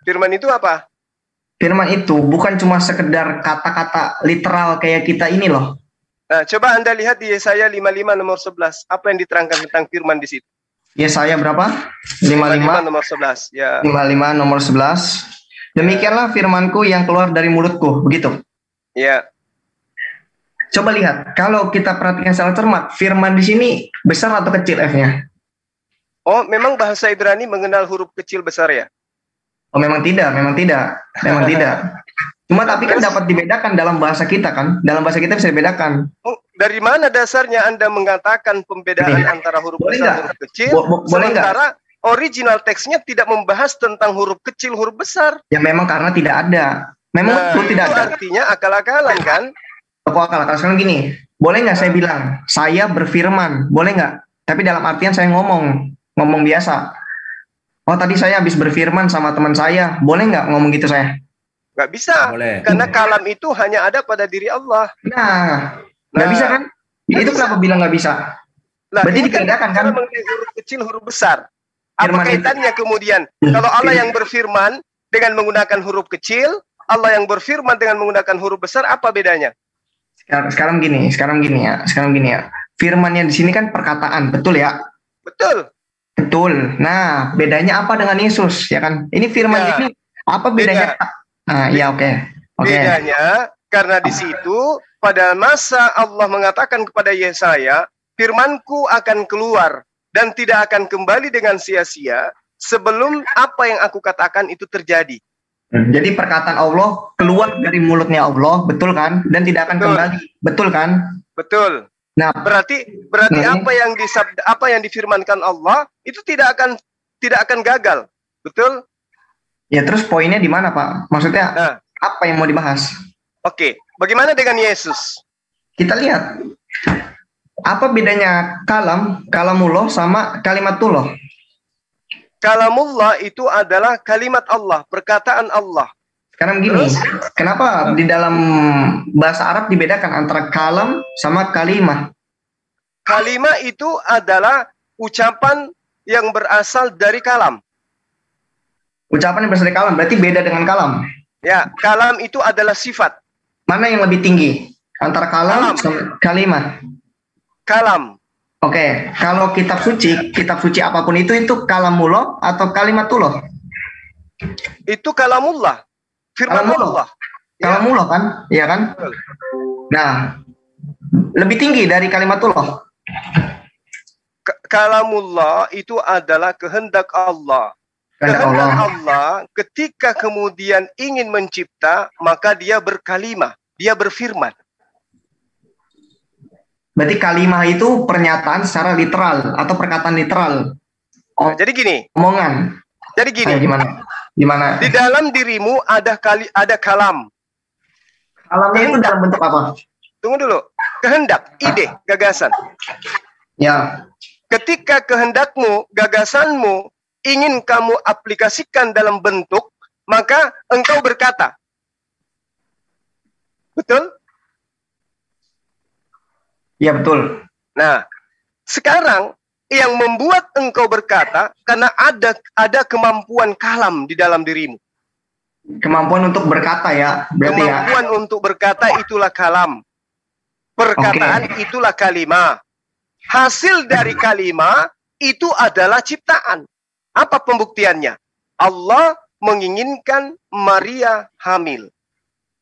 Firman itu apa? Firman itu bukan cuma sekedar kata-kata literal kayak kita ini loh. Nah, coba Anda lihat di Yesaya 55 nomor 11. Apa yang diterangkan tentang firman di situ? Yesaya berapa? 55 nomor 11. Ya. 55 nomor 11. Demikianlah firmanku yang keluar dari mulutku, begitu. Ya. Coba lihat, kalau kita perhatikan secara cermat, firman di sini besar atau kecil F-nya? Oh, memang bahasa Ibrani mengenal huruf kecil besar ya? Oh, memang tidak. Cuma tapi kan dapat dibedakan dalam bahasa kita kan? Dalam bahasa kita bisa dibedakan. Oh, dari mana dasarnya Anda mengatakan pembedaan antara huruf besar dan huruf kecil? Sementara original teksnya tidak membahas tentang huruf kecil, huruf besar. Ya memang karena tidak ada. Memang betul tidak ada. Artinya akal-akalan kan? Akal-akalan. Sekarang gini, boleh nggak saya bilang, saya berfirman, boleh nggak? Tapi dalam artian saya ngomong biasa. Oh tadi saya habis berfirman sama teman saya, boleh nggak ngomong gitu saya? Nggak bisa, karena kalam itu hanya ada pada diri Allah. Nggak bisa kan? Itu kenapa bilang nggak bisa? Berarti dibedakan kan? Huruf kecil, huruf besar. Apa kaitannya kemudian? Kalau Allah yang berfirman dengan menggunakan huruf kecil, Allah yang berfirman dengan menggunakan huruf besar, apa bedanya? Sekarang gini ya. Firmannya di sini kan perkataan, betul ya? Betul. Nah, bedanya apa dengan Yesus, ya kan? Ini firman ini apa bedanya? Oke. Bedanya karena di situ pada masa Allah mengatakan kepada Yesaya, firmanku akan keluar dan tidak akan kembali dengan sia-sia sebelum apa yang aku katakan itu terjadi. Jadi perkataan Allah keluar dari mulutnya Allah, betul kan? Dan tidak akan kembali, betul kan? Betul. Nah, berarti apa yang difirmankan Allah itu tidak akan gagal, betul? Ya terus poinnya di mana Pak? Maksudnya apa yang mau dibahas? Oke, bagaimana dengan Yesus? Kita lihat apa bedanya kalamullah sama kalimatullah? Kalamullah itu adalah kalimat Allah, perkataan Allah. Sekarang gini, kenapa di dalam bahasa Arab dibedakan antara kalam sama kalimah? Kalimah itu adalah ucapan yang berasal dari kalam. Ucapan yang berasal dari kalam, berarti beda dengan kalam. Ya, kalam itu adalah sifat. Mana yang lebih tinggi? Antara kalam sama kalimah? Kalam. Oke, kalau kitab suci apapun itu kalamullah atau kalimatullah? Itu kalamullah. Firman Allah. Kalamullah kan? Iya kan? Nah, lebih tinggi dari kalimatullah. Kalamullah itu adalah kehendak Allah. Kehendak Allah ketika kemudian ingin mencipta, maka dia berkalimah, dia berfirman. Berarti kalimah itu pernyataan secara literal atau perkataan literal. Jadi gini. Omongan. Jadi gini. Gimana? Di dalam dirimu ada kalam. Kalamnya itu dalam bentuk apa? Tunggu dulu. Kehendak, ide, gagasan. Ya. Ketika kehendakmu, gagasanmu ingin kamu aplikasikan dalam bentuk, maka engkau berkata. Betul? Ya betul. Nah, sekarang yang membuat engkau berkata karena ada kemampuan kalam di dalam dirimu. Kemampuan untuk berkata ya, berarti kemampuan untuk berkata itulah kalam. Perkataan itulah kalimah. Hasil dari kalimah itu adalah ciptaan. Apa pembuktiannya? Allah menginginkan Maria hamil.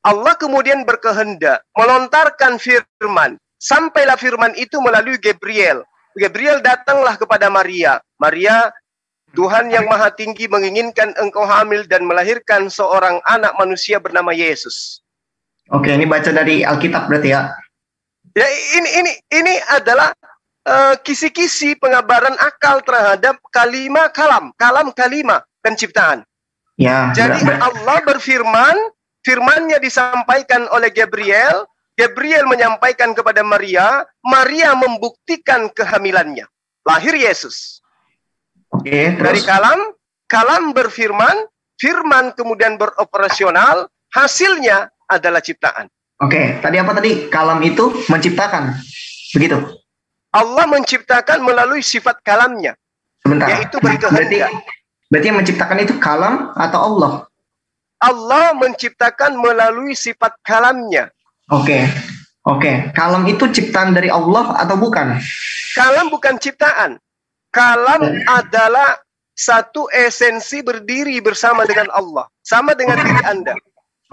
Allah kemudian berkehendak melontarkan firman. Sampailah firman itu melalui Gabriel. Gabriel datanglah kepada Maria. Maria, Tuhan yang Maha Tinggi menginginkan engkau hamil dan melahirkan seorang anak manusia bernama Yesus. Oke, ini baca dari Alkitab berarti ya? Ya, ini adalah kisi-kisi pengabaran akal terhadap kalimah penciptaan. Ya. Jadi Allah berfirman, firmannya disampaikan oleh Gabriel. Gabriel menyampaikan kepada Maria, Maria membuktikan kehamilannya. Lahir Yesus. Oke, dari kalam berfirman, firman kemudian beroperasional, hasilnya adalah ciptaan. Oke, tadi apa tadi? Kalam itu menciptakan. Begitu. Allah menciptakan melalui sifat kalamnya. Sebentar. Yaitu berkehendak. Berarti yang menciptakan itu kalam atau Allah? Allah menciptakan melalui sifat kalamnya. Oke. Kalam itu ciptaan dari Allah atau bukan? Kalam bukan ciptaan. Kalam adalah satu esensi berdiri bersama dengan Allah. Sama dengan diri Anda.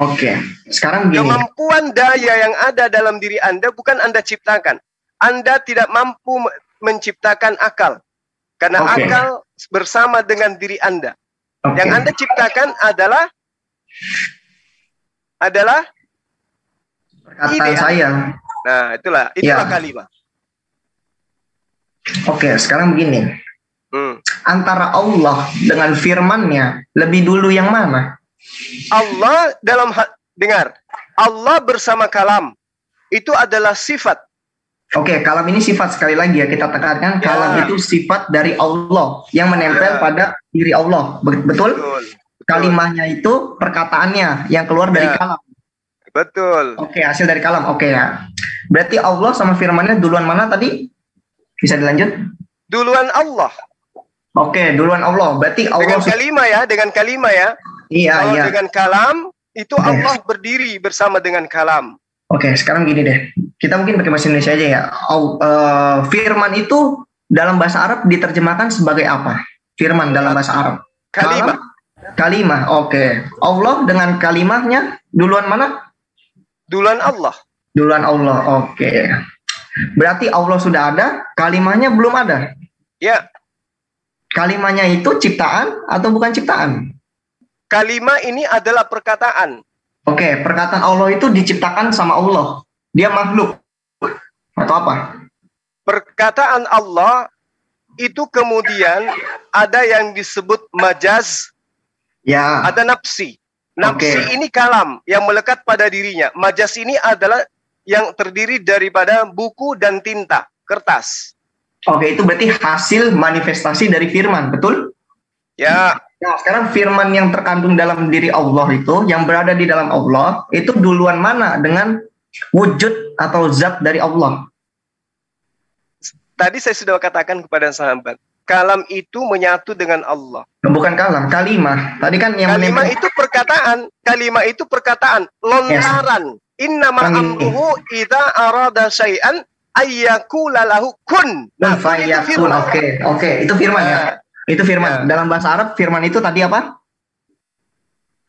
Oke. Sekarang begini. Kemampuan daya yang ada dalam diri Anda bukan Anda ciptakan. Anda tidak mampu menciptakan akal. Karena akal bersama dengan diri Anda. Yang Anda ciptakan adalah perkataan saya. Nah, itulah kalimah. Oke, sekarang begini. Antara Allah dengan firman-Nya lebih dulu yang mana? Allah dengar. Allah bersama kalam. Itu adalah sifat. Oke, kalam ini sifat, sekali lagi ya kita tekankan, kalam itu sifat dari Allah yang menempel pada diri Allah. Betul? Kalimahnya itu perkataannya yang keluar dari kalam. Betul. Oke, hasil dari kalam. Oke ya. Berarti Allah sama firman-Nya duluan mana tadi? Bisa dilanjut? Duluan Allah. Oke, duluan Allah. Berarti Allah dengan kalimah ya. Iya, Kalau dengan kalam itu Allah berdiri bersama dengan kalam. Oke, sekarang gini deh. Kita mungkin pakai bahasa Indonesia aja ya. Firman itu dalam bahasa Arab diterjemahkan sebagai apa? Firman dalam bahasa Arab. Kalimah. Oke. Allah dengan kalimahnya duluan mana? Duluan Allah. Duluan Allah. Oke. Berarti Allah sudah ada, kalimahnya belum ada. Ya. Kalimahnya itu ciptaan atau bukan ciptaan? Kalimah ini adalah perkataan. Oke, perkataan Allah itu diciptakan sama Allah. Dia makhluk atau apa? Perkataan Allah itu kemudian ada yang disebut majaz. Ya. Ada nafsi. Nafsi ini kalam yang melekat pada dirinya. Majaz ini adalah yang terdiri daripada buku dan tinta, kertas. Oke, itu berarti hasil manifestasi dari firman, betul? Ya. Nah, sekarang firman yang terkandung dalam diri Allah itu, yang berada di dalam Allah, itu duluan mana dengan wujud atau zat dari Allah? Tadi saya sudah katakan kepada sahabat, kalam itu menyatu dengan Allah. Bukan kalam, kalimah. Tadi kan yang kalimah itu perkataan. Kalimah itu perkataan, lontaran. Innama amruhu idza arada syai'an ayyakula lahu kun. Nah, itu firman. Oke, itu firman ya. Itu firman. Dalam bahasa Arab firman itu tadi apa?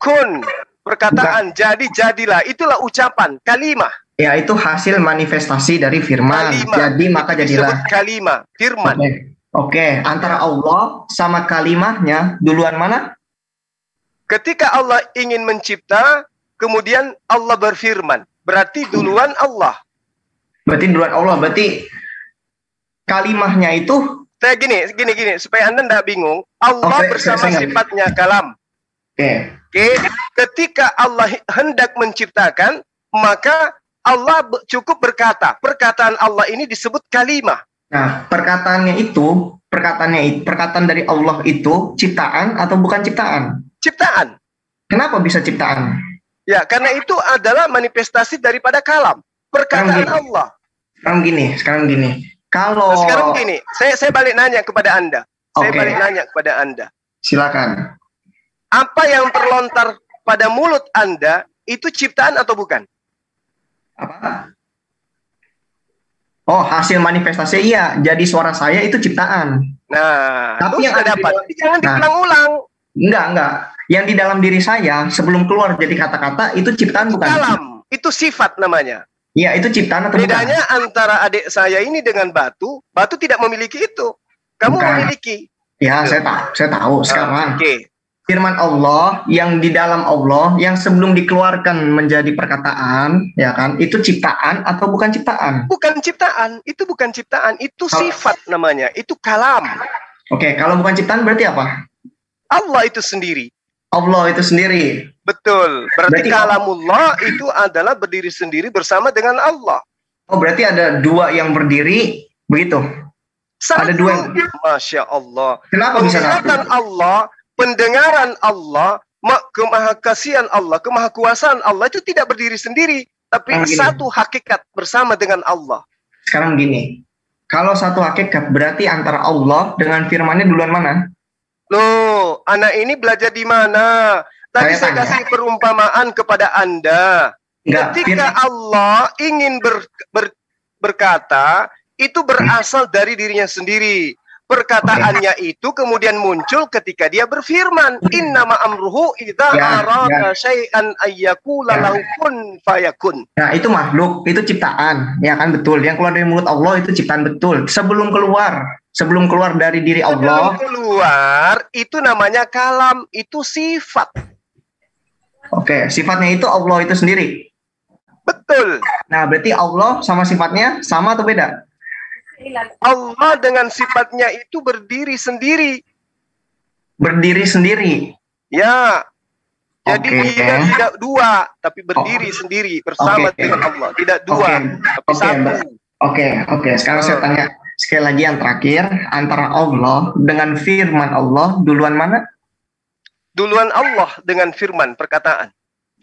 Kun, perkataan. Jadi jadilah. Itulah ucapan, kalimah. Ya, itu hasil manifestasi dari firman. Kalimah. Jadi maka jadilah. Disebut kalimah, firman. Oke, antara Allah sama kalimahnya duluan mana? Ketika Allah ingin mencipta, kemudian Allah berfirman. Berarti duluan Allah. Berarti kalimahnya itu. Saya gini, supaya Anda tidak bingung. Allah bersama sifatnya kalam. Oke. Ketika Allah hendak menciptakan, maka Allah cukup berkata. Perkataan Allah ini disebut kalimah. Nah, perkataan dari Allah itu ciptaan atau bukan ciptaan? Ciptaan. Kenapa bisa ciptaan? Ya, karena itu adalah manifestasi daripada kalam. Perkataan Allah. Sekarang gini. Sekarang gini, saya balik nanya kepada Anda. Silakan. Apa yang terlontar pada mulut Anda itu ciptaan atau bukan? Apa? Oh, hasil manifestasi iya. Jadi suara saya itu ciptaan. Nah, tapi yang sudah dapat. Jangan diulang-ulang. Enggak. Yang di dalam diri saya sebelum keluar jadi kata-kata itu ciptaan bukan? Kalam. Itu sifat namanya. Iya, itu ciptaan atau bedanya bukan? Antara adik saya ini dengan batu tidak memiliki itu. Kamu memiliki. Ya, saya tahu sekarang. Firman Allah yang di dalam Allah yang sebelum dikeluarkan menjadi perkataan, ya kan? Itu ciptaan atau bukan ciptaan? Bukan ciptaan, itu bukan ciptaan, itu sifat namanya, itu kalam. Oke, kalau bukan ciptaan berarti apa? Allah itu sendiri. Betul. Berarti kalamullah itu adalah berdiri sendiri bersama dengan Allah. Oh, berarti ada dua yang berdiri begitu? Ada dua. Masya Allah. Kenapa bisa satu? Allah, pendengaran Allah, kemahakasian Allah, kemahakuasaan Allah itu tidak berdiri sendiri, tapi satu hakikat bersama dengan Allah. Sekarang gini, Kalau satu hakikat berarti antara Allah dengan firman-Nya duluan mana? Loh, anak ini belajar di mana? Tadi saya kasih perumpamaan kepada Anda. Ketika Allah ingin berkata, itu berasal dari dirinya sendiri. Perkataannya itu kemudian muncul ketika dia berfirman, innama amruhu idza arada syai'an ayyakula lahu kun fayakun. Nah, itu makhluk, itu ciptaan, ya kan, betul. Yang keluar dari mulut Allah itu ciptaan, betul. Sebelum keluar dari diri Allah. Sebelum keluar itu namanya kalam, itu sifat. Oke, sifatnya itu Allah itu sendiri. Betul. Nah, berarti Allah sama sifatnya sama atau beda? Allah dengan sifatnya itu berdiri sendiri. Berdiri sendiri? Ya. Jadi dia tidak dua, tapi berdiri sendiri bersama dengan Allah. Tidak dua, tapi satu. Oke. Sekarang saya tanya sekali lagi yang terakhir. Antara Allah dengan firman Allah, duluan mana? Duluan Allah dengan firman, perkataan.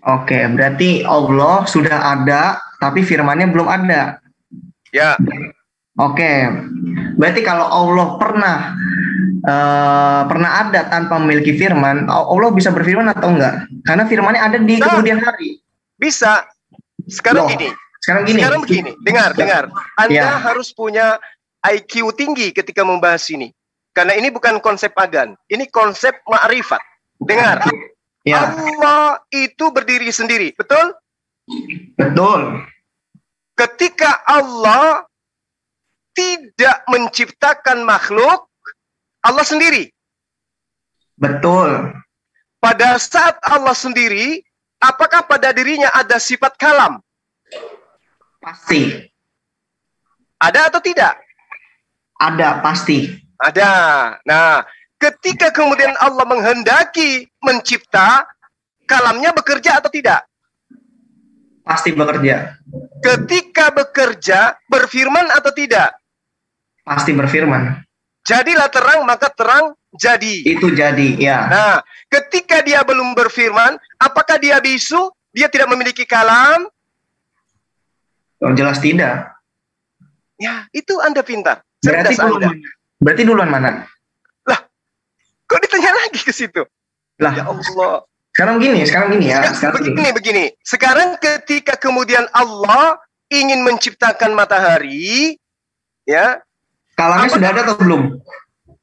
Oke, berarti Allah sudah ada, tapi firmannya belum ada. Ya. Oke, berarti kalau Allah pernah ada tanpa memiliki firman, Allah bisa berfirman atau enggak? Karena firmannya ada di kemudian hari. Bisa. Sekarang begini. Dengar. Anda harus punya IQ tinggi ketika membahas ini. Karena ini bukan konsep agan, ini konsep ma'rifat. Dengar. Ya. Allah itu berdiri sendiri, betul? Betul. Ketika Allah tidak menciptakan makhluk, Allah sendiri. Betul. Pada saat Allah sendiri, apakah pada dirinya ada sifat kalam? Pasti. Ada atau tidak? Ada, pasti. Ada. Nah, ketika kemudian Allah menghendaki mencipta, kalamnya bekerja atau tidak? Pasti bekerja. Ketika bekerja, berfirman atau tidak? Pasti berfirman. Jadilah terang, maka terang jadi. Itu jadi, ya. Nah, ketika dia belum berfirman, apakah dia bisu? Dia tidak memiliki kalam? Oh, jelas tidak. Ya, itu Anda pintar. Berarti duluan mana? Lah, kok ditanya lagi ke situ? Lah, ya Allah. Sekarang gini ya. Begini. Sekarang ketika kemudian Allah ingin menciptakan matahari, ya. Kalamnya sudah ada atau belum?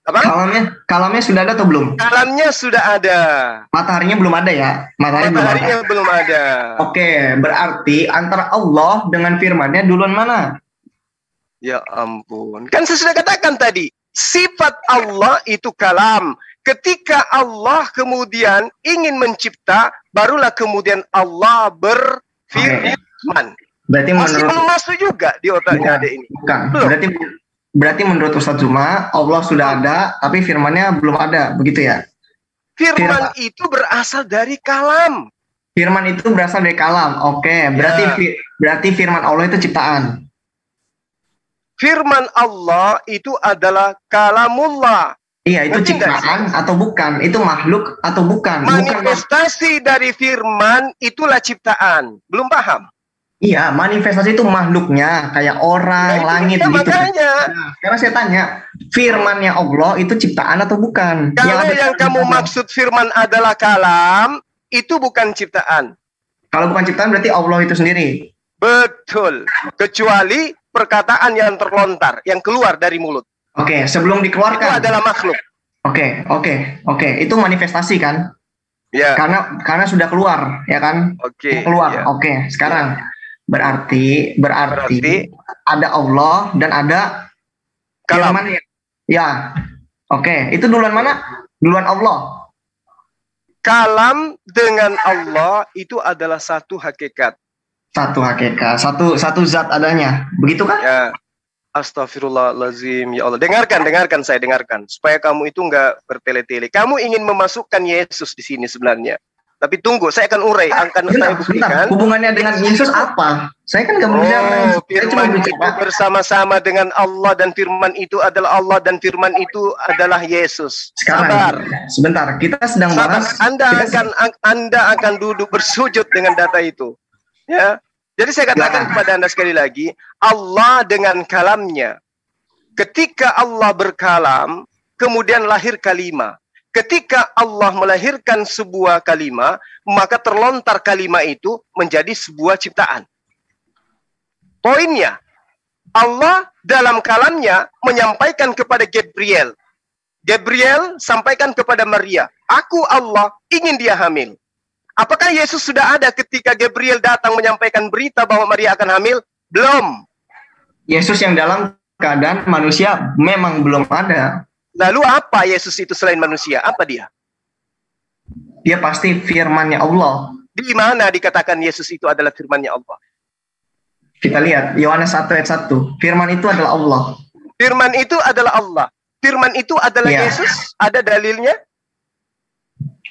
Apa? Kalamnya sudah ada atau belum? Kalamnya sudah ada. Mataharinya belum ada ya? Mataharinya belum ada. Oke, berarti antara Allah dengan firman-Nya duluan mana? Ya ampun. Kan saya sudah katakan tadi, sifat Allah itu kalam. Ketika Allah kemudian ingin mencipta, barulah kemudian Allah berfirman. Berarti masih belum masuk juga di otaknya ada ini. Bukan. Berarti menurut Ustadz Zuma, Allah sudah ada, tapi firman-Nya belum ada, begitu ya? Firman itu berasal dari kalam. Firman itu berasal dari kalam. Oke, berarti firman Allah itu ciptaan. Firman Allah itu adalah kalamullah. Iya, itu ciptaan atau bukan? Itu makhluk atau bukan? Manifestasi dari firman itulah ciptaan. Belum paham? Iya, manifestasi itu makhluknya, kayak orang, langit, gitu. Makanya. Nah, sekarang saya tanya, firman-Nya Allah itu ciptaan atau bukan? Kalau yang kamu maksud firman adalah kalam, itu bukan ciptaan. Kalau bukan ciptaan berarti Allah itu sendiri. Betul. Kecuali perkataan yang terlontar, yang keluar dari mulut. Oke, sebelum dikeluarkan. Itu adalah makhluk. Oke. Itu manifestasi kan? Ya. Karena sudah keluar, ya kan? Oke. Keluar. Ya. Oke, sekarang berarti ada Allah dan ada firman. Ya. Oke, itu duluan mana? Duluan Allah. Kalam dengan Allah itu adalah satu hakikat. Satu hakikat, satu zat adanya. Begitu kan? Ya. Astagfirullahaladzim, ya Allah. Dengarkan saya, supaya kamu itu nggak bertele-tele. Kamu ingin memasukkan Yesus di sini sebenarnya. Tapi tunggu, saya akan urai, saya buktikan. Hubungannya dengan Yesus apa? Saya kan nggak berbicara. Firman itu bersama-sama dengan Allah, dan firman itu adalah Allah, dan firman itu adalah Yesus. Sabar. Sebentar, kita sedang bahas. Anda akan duduk bersujud dengan data itu. Ya. Jadi saya katakan kepada Anda sekali lagi, Allah dengan kalamnya Ketika Allah berkalam, kemudian lahir kalimah. Ketika Allah melahirkan sebuah kalimah, maka terlontar kalimah itu menjadi sebuah ciptaan. Poinnya, Allah dalam kalamnya menyampaikan kepada Gabriel. Gabriel sampaikan kepada Maria, aku Allah ingin dia hamil. Apakah Yesus sudah ada ketika Gabriel datang menyampaikan berita bahwa Maria akan hamil? Belum. Yesus yang dalam keadaan manusia memang belum ada. Lalu apa Yesus itu selain manusia? Apa dia? Dia pasti firman-Nya Allah. Di mana dikatakan Yesus itu adalah firman-Nya Allah? Kita lihat Yohanes 1 ayat 1. Firman itu adalah Allah. Firman itu adalah Allah. Firman itu adalah Yesus. Ada dalilnya?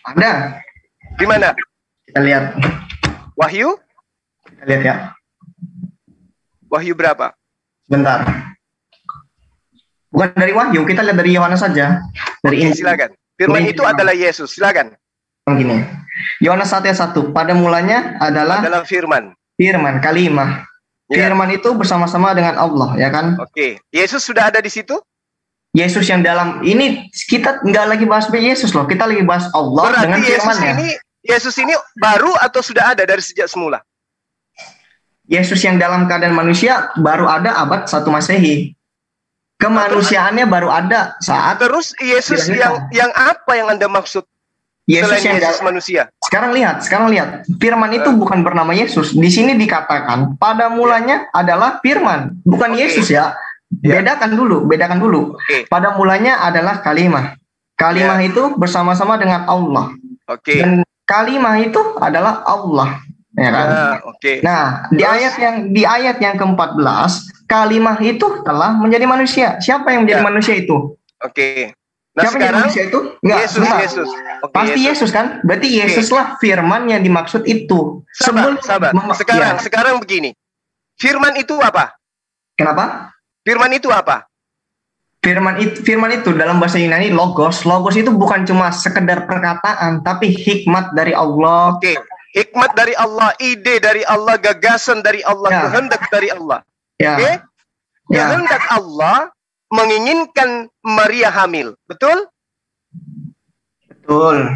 Ada. Di mana? Kita lihat. Wahyu? Kita lihat ya. Wahyu berapa? Sebentar. Bukan dari Wahyu, kita lihat dari Yohanes saja. Dari Oke, silakan. Firman itu adalah Yesus. Silakan. Gini. Yohanes 1 ayat 1. Pada mulanya adalah firman. Firman, kalimah. Firman itu bersama-sama dengan Allah, ya kan? Oke. Yesus sudah ada di situ? Yesus yang dalam ini kita nggak lagi bahas Yesus loh, kita lagi bahas Allah. Berarti dengan firman-Nya. Yesus ini baru atau sudah ada dari sejak semula? Yesus yang dalam keadaan manusia baru ada abad 1 Masehi. Kemanusiaannya baru ada saat. Terus Yesus yang apa yang Anda maksud? Yesus yang Yesus manusia. Sekarang lihat. Firman itu bukan bernama Yesus. Di sini dikatakan pada mulanya adalah firman, bukan Yesus ya. Bedakan dulu. Pada mulanya adalah kalimah. Kalimah itu bersama-sama dengan Allah. Dan kalimah itu adalah Allah. Ya kan? Nah, di ayat yang ke-14, kalimah itu telah menjadi manusia. Siapa yang menjadi manusia itu? Nah, siapa yang manusia itu? Enggak, Yesus. Pasti Yesus kan? Berarti Yesuslah firman yang dimaksud itu. Sabar. Sekarang begini. Firman itu apa? Kenapa? Firman itu apa? Firman itu dalam bahasa Yunani logos. Logos itu bukan cuma sekedar perkataan, tapi hikmat dari Allah. Hikmat dari Allah, ide dari Allah, gagasan dari Allah, kehendak dari Allah. Kehendak Allah menginginkan Maria hamil, betul? Betul.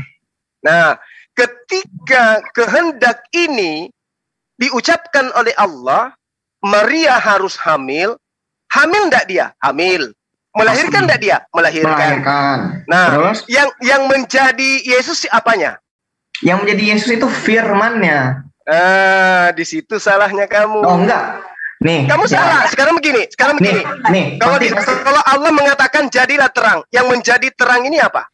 Nah, ketika kehendak ini diucapkan oleh Allah, Maria harus hamil. Hamil enggak dia? Hamil. Melahirkan enggak dia? Melahirkan. Nah, terus? yang menjadi Yesus apanya? Yang menjadi Yesus itu firman-Nya. Di situ salahnya kamu. Oh, enggak. Nih. Kamu salah. Sekarang begini. Nih. Kalau Allah mengatakan jadilah terang, yang menjadi terang ini apa?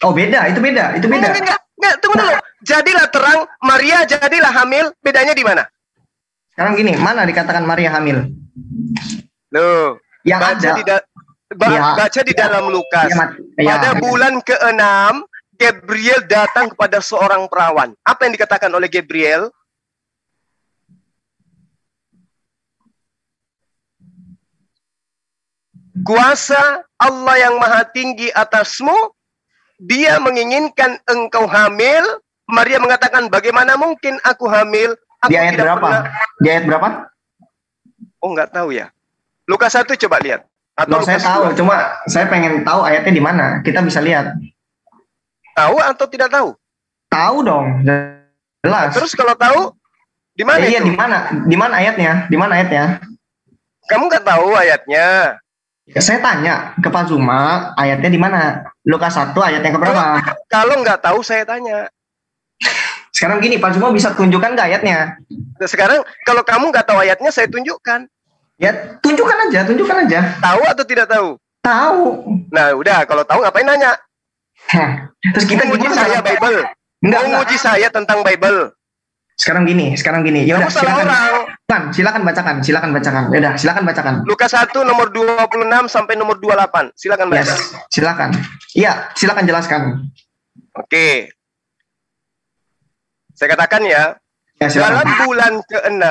Oh, beda. Itu beda. Enggak, tunggu dulu. Jadilah terang, Maria jadilah hamil, bedanya di mana? Sekarang gini, mana dikatakan Maria hamil? Loh, yang baca di dalam Lukas. Pada bulan ke-6, Gabriel datang kepada seorang perawan. Apa yang dikatakan oleh Gabriel? Kuasa Allah yang maha tinggi atasmu, dia menginginkan engkau hamil. Maria mengatakan, bagaimana mungkin aku hamil? Di ayat berapa? Di ayat berapa? Oh, nggak tahu ya. Lukas 1 coba lihat. Atau saya tahu, cuma saya pengen tahu ayatnya di mana. Kita bisa lihat. Tahu atau tidak tahu? Tahu dong, jelas. Terus kalau tahu, di mana itu? Iya, di mana? Di mana ayatnya? Di mana ayatnya? Kamu nggak tahu ayatnya? Ya, saya tanya ke Pak Zuma, ayatnya di mana? Lukas 1 ayatnya keberapa? Kalau nggak tahu, saya tanya. Sekarang gini, Pak Zuma bisa tunjukkan nggak ayatnya? Sekarang kalau kamu nggak tahu ayatnya, saya tunjukkan. Ya, tunjukkan aja. Tahu atau tidak tahu? Tahu. Nah, udah. Kalau tahu ngapain nanya? Terus kita menguji saya Bible. Menguji saya tentang Bible. Sekarang gini. Ya udah, silakan bacakan. Udah, silakan bacakan. Lukas 1 nomor 26 sampai nomor 28. Silakan baca. Silakan. Iya, silakan jelaskan. Oke. Saya katakan ya. Dalam bulan ke-6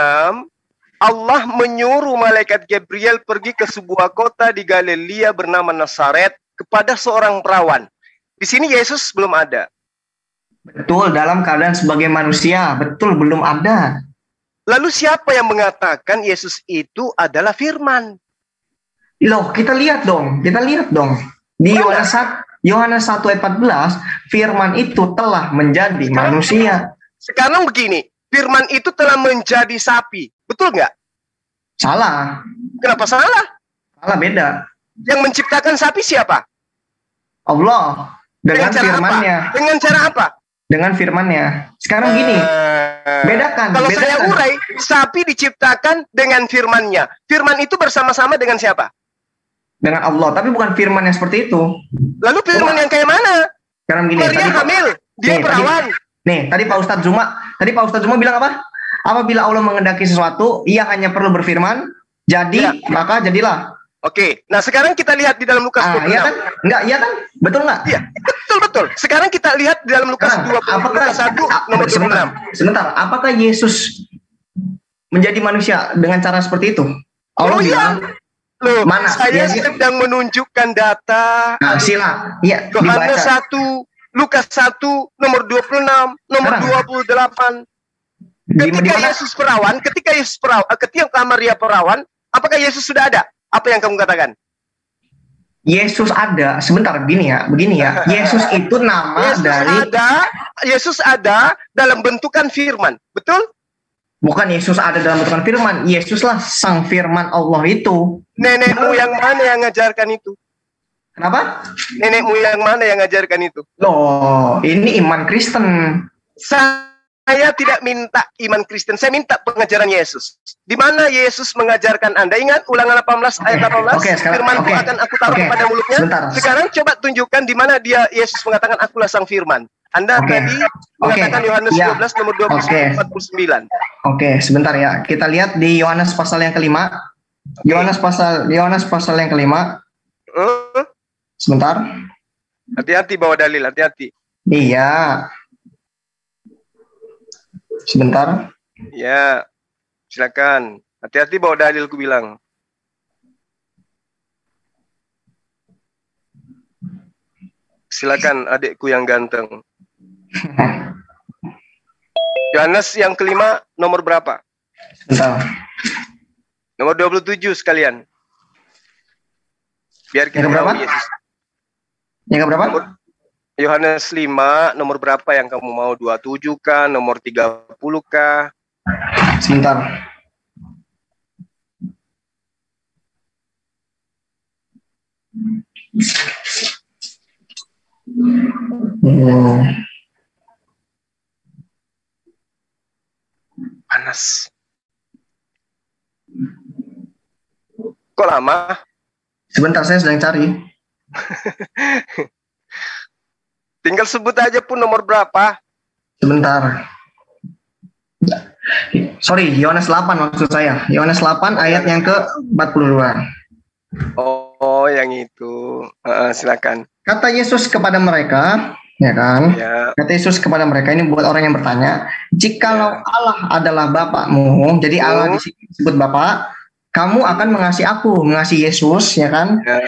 Allah menyuruh malaikat Gabriel pergi ke sebuah kota di Galilea bernama Nazaret kepada seorang perawan. Di sini Yesus belum ada. Betul, dalam keadaan sebagai manusia. Betul, belum ada. Lalu siapa yang mengatakan Yesus itu adalah firman? Loh, kita lihat dong. Di Yohanes 1 ayat 14, firman itu telah menjadi manusia. Sekarang begini, firman itu telah menjadi sapi. Betul nggak? Salah. Kenapa salah? Salah, beda. Yang menciptakan sapi siapa? Allah. Dengan cara firman-Nya. apa? Dengan cara apa? Dengan firman-Nya. Sekarang gini, bedakan. Kalau saya urai, sapi diciptakan dengan firman-Nya. Firman itu bersama-sama dengan siapa? Dengan Allah, tapi bukan firman yang seperti itu. Lalu firman yang kayak mana? Sekarang gini, Maria hamil, dia perawan. Tadi Pak Ustadz Zuma bilang apa? Apabila Allah mengendaki sesuatu, ia hanya perlu berfirman, jadi, maka jadilah. Oke, nah sekarang kita lihat di dalam Lukas 26. Iya kan? Iya kan? Betul nggak? Iya, betul. Sekarang kita lihat di dalam Lukas 21 nomor 26. Sebentar, apakah Yesus menjadi manusia dengan cara seperti itu? Allah bilang, loh, mana? Saya sedang menunjukkan data. Sila. Iya, Yohanes 1, Lukas 1, nomor 26, nomor 28. Ketika Yesus perawan, ketika Maria perawan, apakah Yesus sudah ada? Apa yang kamu katakan? Yesus ada, sebentar begini ya. Yesus itu nama Yesus ada dalam bentukan firman, betul? Bukan Yesus ada dalam bentukan firman, Yesuslah sang firman Allah itu. Nenekmu yang mana yang ngajarkan itu? Kenapa? Nenekmu yang mana yang ngajarkan itu? Loh, ini iman Kristen. Saya tidak minta iman Kristen, saya minta pengajaran Yesus. Di mana Yesus mengajarkan Anda? Ingat Ulangan 18 ayat 18? Firman-Ku akan aku taruh pada mulutnya. Sekarang coba tunjukkan di mana Yesus mengatakan akulah sang firman. Anda tadi mengatakan Yohanes 12 nomor 49. Oke, sebentar ya. Kita lihat di Yohanes pasal yang kelima. Yohanes pasal yang kelima. Sebentar. Hati-hati bawa dalil, hati-hati. Iya. Sebentar. Ya, silakan. Hati-hati bawa dalil, ku bilang. Silakan adikku yang ganteng. Yohanes yang kelima nomor berapa? Sebentar. Nomor 27 sekalian. Biar kita yang berapa? Yesus. Yang berapa? Yohanes 5 nomor berapa yang kamu mau? 27 kah? Nomor 30 kah? Sebentar. Panas. Kok lama? Sebentar, saya sedang cari. Tinggal sebut aja pun nomor berapa. Sebentar. Sorry, Yohanes 8 maksud saya. Yohanes 8 ayat yang ke-42. Oh, yang itu. Silakan. Kata Yesus kepada mereka, ya kan? Ya. Kata Yesus kepada mereka, ini buat orang yang bertanya, jikalau Allah adalah Bapakmu, jadi Allah disebut Bapak, kamu akan mengasihi Yesus, ya kan? Ya.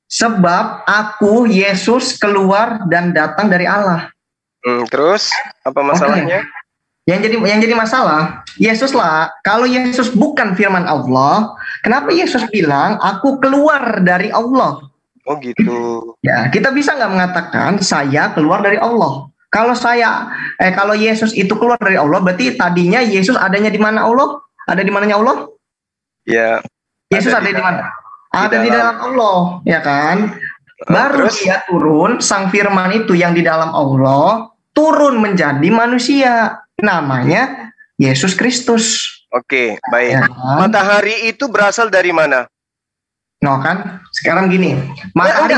Sebab aku, Yesus, keluar dan datang dari Allah. Terus, apa masalahnya? Yang jadi masalah, Yesus lah. Kalau Yesus bukan firman Allah, kenapa Yesus bilang, aku keluar dari Allah? Oh gitu. Ya, kita bisa nggak mengatakan saya keluar dari Allah? Kalau Yesus itu keluar dari Allah, berarti tadinya Yesus adanya di mana Allah? Ada di mananya Allah? Ya. Yesus ada di mana? Ada di dalam Allah, ya kan? Baru dia turun, sang firman itu yang di dalam Allah turun menjadi manusia. Namanya Yesus Kristus. Oke, baik. Ya kan? Matahari itu berasal dari mana? No kan? Sekarang gini. Matahari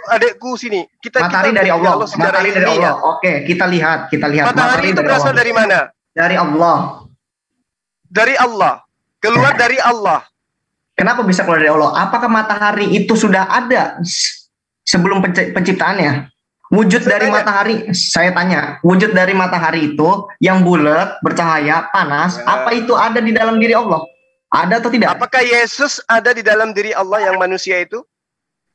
adekku sini. Matahari dari Allah. Matahari dari Allah. Oke, kita lihat. Matahari itu berasal dari mana? Dari Allah. Dari Allah. Keluar dari Allah. Kenapa bisa keluar dari Allah? Apakah matahari itu sudah ada sebelum penciptaannya? Wujud dari matahari, saya tanya, wujud dari matahari itu yang bulat, bercahaya, panas, apa itu ada di dalam diri Allah? Ada atau tidak? Apakah Yesus ada di dalam diri Allah yang manusia itu?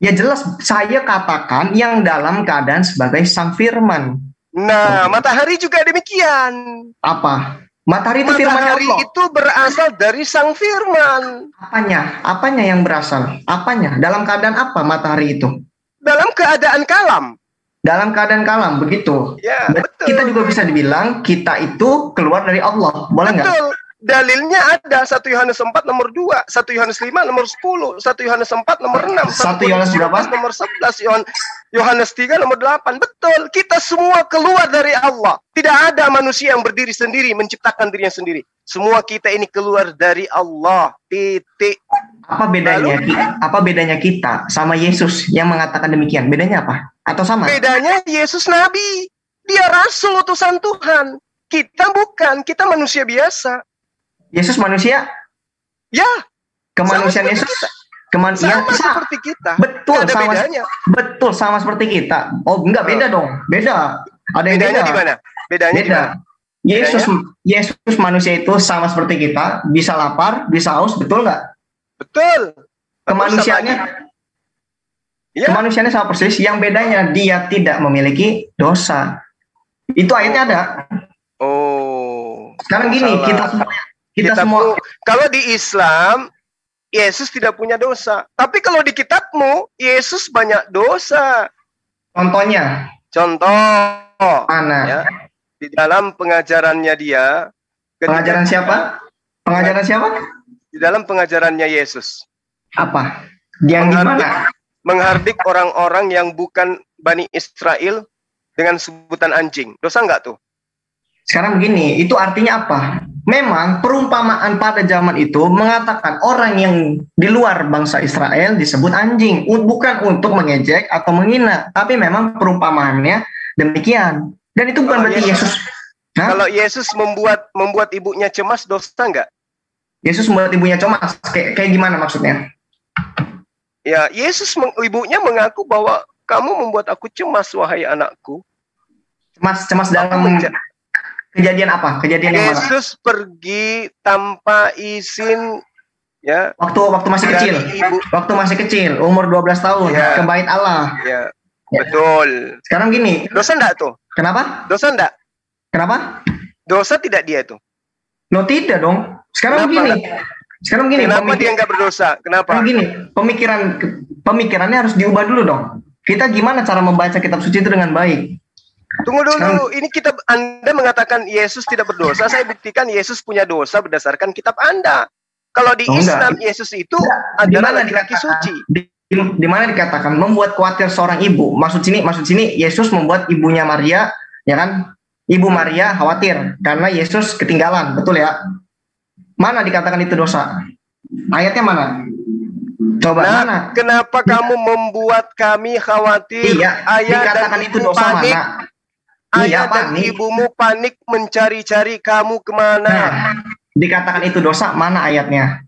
Ya jelas, saya katakan yang dalam keadaan sebagai sang firman. Nah, matahari juga demikian. Apa? Matahari itu firman Matahari Allah. itu berasal dari sang firman. Apanya? Apanya yang berasal? Apanya? Dalam keadaan apa matahari itu? Dalam keadaan kalam. Dalam keadaan kalam, begitu. Ya, Berarti betul. kita juga bisa dibilang kita itu keluar dari Allah. Boleh nggak? Betul. Dalilnya ada 1 Yohanes 4 nomor 2, 1 Yohanes 5 nomor 10, 1 Yohanes 4 nomor 6, 1 Yohanes berapa? nomor 11, Yohanes 3 nomor 8. Betul, kita semua keluar dari Allah. Tidak ada manusia yang berdiri sendiri menciptakan dirinya sendiri. Semua kita ini keluar dari Allah. Titik. Apa bedanya kita sama Yesus yang mengatakan demikian? Bedanya apa? Atau sama? Bedanya Yesus nabi. Dia rasul utusan Tuhan. Kita bukan, kita manusia biasa. Yesus manusia? Ya. Kemanusiaan sama Yesus? Sama seperti kita. Betul, ada sama, bedanya. betul sama seperti kita. Oh, enggak beda dong. Beda. Ada yang Bedanya beda. di mana? Bedanya di mana? Yesus manusia itu sama seperti kita, bisa lapar, bisa haus, betul nggak? Betul. Kemanusiaannya sama persis. Yang bedanya dia tidak memiliki dosa. Itu ayatnya ada. Oh. Sekarang gini, kita semua kalau di Islam Yesus tidak punya dosa. Tapi kalau di kitabmu Yesus banyak dosa. Contohnya? Contoh. Mana? Ya, di dalam pengajarannya dia. Pengajaran siapa? Pengajaran siapa? Di dalam pengajarannya Yesus. Apa? Yang gimana? Menghardik orang-orang yang bukan Bani Israel dengan sebutan anjing. Dosa nggak tuh? Sekarang begini, itu artinya apa? Memang perumpamaan pada zaman itu mengatakan orang yang di luar bangsa Israel disebut anjing. Bukan untuk mengejek atau menghina. Tapi memang perumpamaannya demikian. Dan itu bukan berarti Yesus. Kalau Yesus membuat ibunya cemas, dosa nggak? Yesus membuat ibunya cemas? Kayak gimana maksudnya? Ya, ibunya mengaku bahwa kamu membuat aku cemas, wahai anakku. Cemas dalam kejadian apa? Kejadian yang mana? Yesus pergi tanpa izin, ya. Waktu masih kecil. Waktu masih kecil, umur 12 tahun, ya. Ke bait Allah. Ya. Betul. Sekarang gini. Dosa enggak tuh? Kenapa? Dosa enggak? Kenapa? Dosa tidak dia tuh? No, tidak dong. Sekarang gini. Kenapa dia nggak berdosa? Kenapa? Gini, pemikirannya harus diubah dulu dong. Kita gimana cara membaca kitab suci itu dengan baik? Tunggu dulu, ini Anda mengatakan Yesus tidak berdosa, saya buktikan Yesus punya dosa berdasarkan kitab Anda. Kalau di Islam, Yesus itu adalah laki-laki suci. Di mana dikatakan membuat khawatir seorang ibu? Maksud sini Yesus membuat ibunya Maria, ya kan? Ibu Maria khawatir karena Yesus ketinggalan, betul ya? Mana dikatakan itu dosa? Ayatnya mana? Coba mana? Kenapa kamu membuat kami khawatir? Iya, dikatakan itu dosa panik. mana? Ayah dan ibumu panik mencari-cari kamu kemana? Dikatakan itu dosa, mana ayatnya?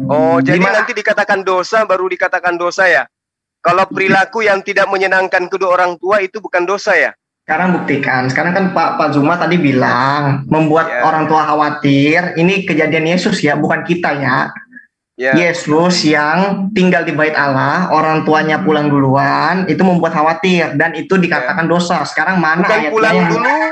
Oh, jadi nanti dikatakan dosa, baru dikatakan dosa ya? Kalau perilaku yang tidak menyenangkan kedua orang tua itu bukan dosa ya? Sekarang buktikan. Sekarang kan Pak Zuma tadi bilang membuat orang tua khawatir. Ini kejadian Yesus ya, bukan kita ya. Yesus yang tinggal di bait Allah, orang tuanya pulang duluan, itu membuat khawatir dan itu dikatakan dosa. Sekarang mana ayatnya?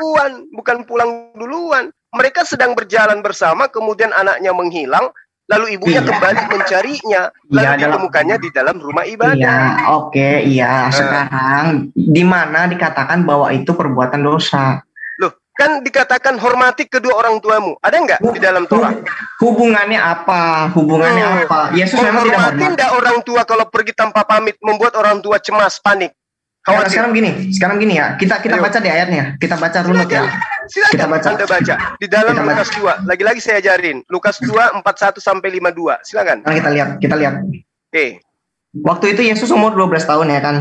Bukan pulang duluan. Mereka sedang berjalan bersama, kemudian anaknya menghilang, lalu ibunya kembali mencarinya, lalu ditemukannya di dalam rumah ibadah. Iya, Sekarang di mana dikatakan bahwa itu perbuatan dosa? Kan dikatakan hormati kedua orang tuamu. Ada nggak di dalam Torah? Hubungannya apa? Yesus memang tidak hormat. Hormati nggak orang tua kalau pergi tanpa pamit, membuat orang tua cemas, panik, khawatir. Sekarang gini ya. Kita baca di ayatnya. Kita baca runut ya. Silakan kita baca. Anda baca di dalam Lukas 2. Lagi-lagi saya ajarin. Lukas 2 41 sampai 52. Silakan. Nah, kita lihat. Oke. Waktu itu Yesus umur 12 tahun ya kan.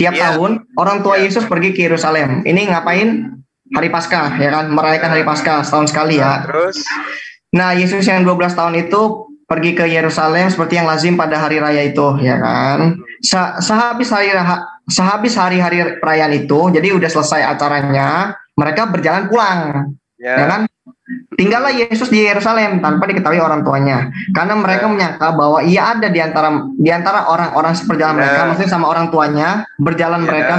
Tiap tahun orang tua Yesus pergi ke Yerusalem. Ini ngapain? Hari Paskah ya kan, merayakan hari Paskah setahun sekali ya. Terus nah, Yesus yang 12 tahun itu pergi ke Yerusalem seperti yang lazim pada hari raya itu ya kan. Sehabis hari perayaan itu, jadi udah selesai acaranya, mereka berjalan pulang. Ya kan? Tinggallah Yesus di Yerusalem tanpa diketahui orang tuanya. Karena mereka menyangka bahwa ia ada di antara orang-orang seperjalanan mereka, maksudnya sama orang tuanya, berjalan mereka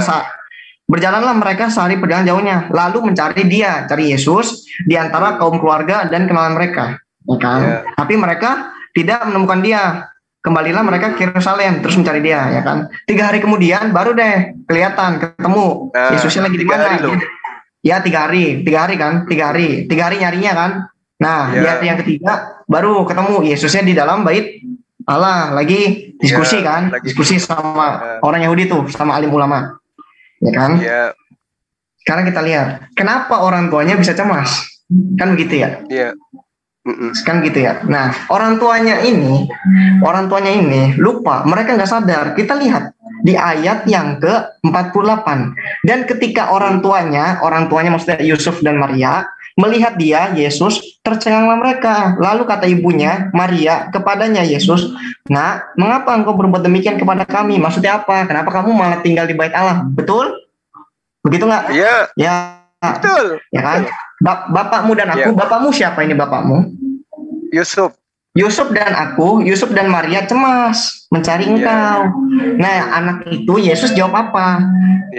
Berjalanlah mereka sehari perjalanan jauhnya, lalu mencari dia, cari Yesus di antara kaum keluarga dan kenalan mereka. Ya kan? Tapi mereka tidak menemukan dia. Kembalilah mereka ke Yerusalem, terus mencari dia, ya kan? 3 hari kemudian baru deh kelihatan, ketemu Yesusnya lagi di mana? Ya 3 hari kan, 3 hari nyarinya kan. Nah, di hari yang ketiga baru ketemu Yesusnya di dalam bait Allah, lagi diskusi kan, diskusi sama orang Yahudi tuh, sama alim ulama. Ya kan? Sekarang kita lihat, kenapa orang tuanya bisa cemas? Kan begitu ya? Kan gitu ya. Nah, orang tuanya ini lupa, mereka nggak sadar. Kita lihat di ayat yang ke-48. Dan ketika orang tuanya maksudnya Yusuf dan Maria, melihat dia, Yesus, tercenganglah mereka. Lalu kata ibunya, Maria, kepadanya Yesus, "Nak, mengapa engkau berbuat demikian kepada kami?" Maksudnya apa? Kenapa kamu malah tinggal di bait Allah? Betul? Begitu nggak? Iya. Ya. Betul. Ya kan? Bapakmu dan aku, bapakmu siapa ini bapakmu? Yusuf dan Maria cemas mencari engkau. Nah, anak itu Yesus jawab apa?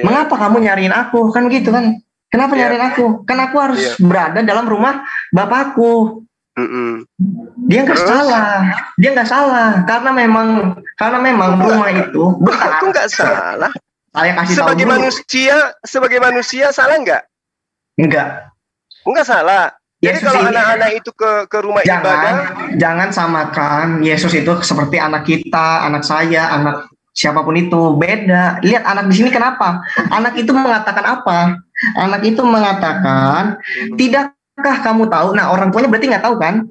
Mengapa kamu nyariin aku? Kan gitu kan? Kenapa nyariin aku? Kan aku harus berada dalam rumah bapakku. Dia nggak salah karena memang rumah itu Aku nggak salah. Saya kasih tahu sebagai manusia salah nggak? Enggak salah. Jadi kalau anak-anak itu ke rumah ibadah, jangan samakan Yesus itu seperti anak kita, anak saya, anak siapapun itu. Beda. Lihat anak di sini kenapa? Anak itu mengatakan apa? Anak itu mengatakan, "Tidakkah kamu tahu?" Nah, orang tuanya berarti nggak tahu kan?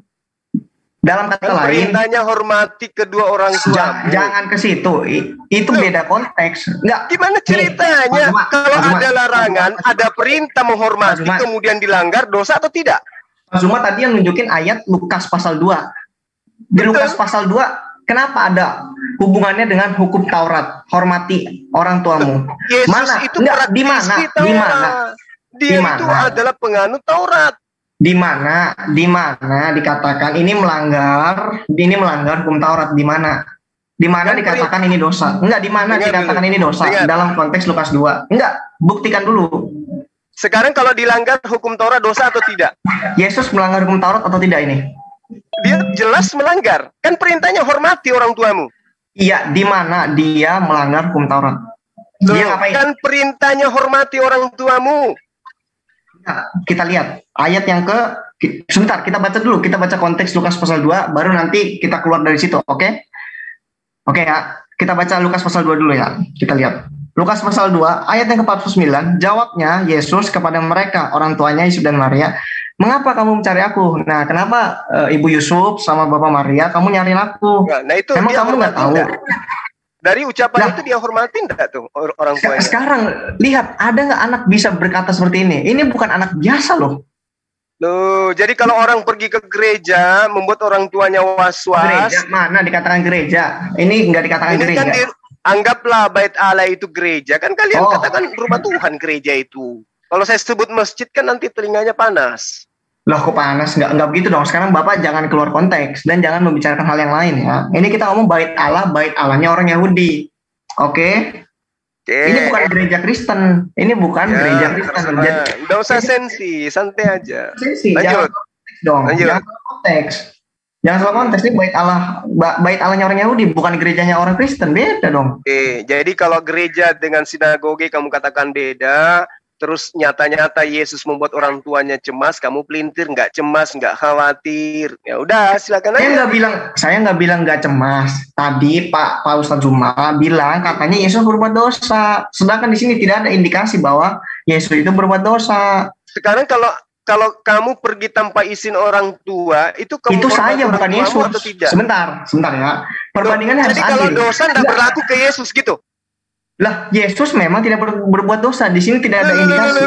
Dalam kata lain, perintahnya hormati kedua orang tua. Jangan ke situ. Itu beda konteks. Enggak. Gimana ceritanya? Kalau ada larangan, ada perintah menghormati, kemudian dilanggar, dosa atau tidak? Mas Zuma tadi yang nunjukin ayat Lukas pasal 2. Di Lukas pasal 2, kenapa ada hubungannya dengan hukum Taurat? Hormati orang tuamu. Yesus mana? Itu di mana? Dia itu adalah penganut Taurat. Di mana dikatakan ini melanggar hukum Taurat? Di mana dikatakan ini dosa? Enggak, di mana dikatakan ini dosa? Dalam konteks Lukas 2. Enggak, buktikan dulu. Sekarang kalau dilanggar hukum Taurat dosa atau tidak? Yesus melanggar hukum Taurat atau tidak ini? Dia jelas melanggar. Kan perintahnya hormati orang tuamu. Iya, di mana dia melanggar hukum Taurat? Dia ngapain? Kan perintahnya hormati orang tuamu. Nah, kita lihat ayat yang sebentar, kita baca dulu, kita baca konteks Lukas pasal 2, baru nanti kita keluar dari situ, oke? Oke ya, kita baca Lukas pasal 2 dulu ya, kita lihat. Lukas pasal 2, ayat yang ke-49, jawabnya Yesus kepada mereka, orang tuanya Yusuf dan Maria, "Mengapa kamu mencari aku?" Nah, kenapa Ibu Yusuf sama Bapak Maria, kamu nyariin aku? Nah, itu emang kamu nggak tahu? Dari ucapan itu dia hormatin enggak tuh orang tuanya? Sekarang lihat, ada nggak anak bisa berkata seperti ini? Ini bukan anak biasa loh. Loh, jadi kalau orang pergi ke gereja membuat orang tuanya was-was. Gereja mana dikatakan gereja? Ini nggak dikatakan ini gereja. Kan anggaplah bait Allah itu gereja. Kan kalian katakan rumah Tuhan gereja itu. Kalau saya sebut masjid kan nanti telinganya panas. Loh, kok panas? Nggak begitu dong. Sekarang Bapak jangan keluar konteks dan jangan membicarakan hal yang lain ya. Ini kita ngomong bait Allahnya orang Yahudi. Oke? Ini bukan gereja Kristen. Ini bukan gereja Kristen. Nggak usah sensi, santai aja. Lanjut. Jangan konteks. Jangan salah konteks, ini bait Allahnya orang Yahudi, bukan gerejanya orang Kristen. Beda dong. Oke, jadi kalau gereja dengan sinagoge kamu katakan beda, terus nyata-nyata Yesus membuat orang tuanya cemas, kamu pelintir, nggak cemas, nggak khawatir. Ya udah, silakan aja. Saya nggak bilang nggak cemas. Tadi Pak Ustadz Zuma bilang katanya Yesus berbuat dosa. Sedangkan di sini tidak ada indikasi bahwa Yesus itu berbuat dosa. Sekarang kalau kamu pergi tanpa izin orang tua, itu saya bukan Yesus. Atau tidak? Sebentar ya. Perbandingannya harus adil. Jadi kalau dosa tidak berlaku ke Yesus gitu. Lah, Yesus memang tidak berbuat dosa. Di sini tidak ada indikasi.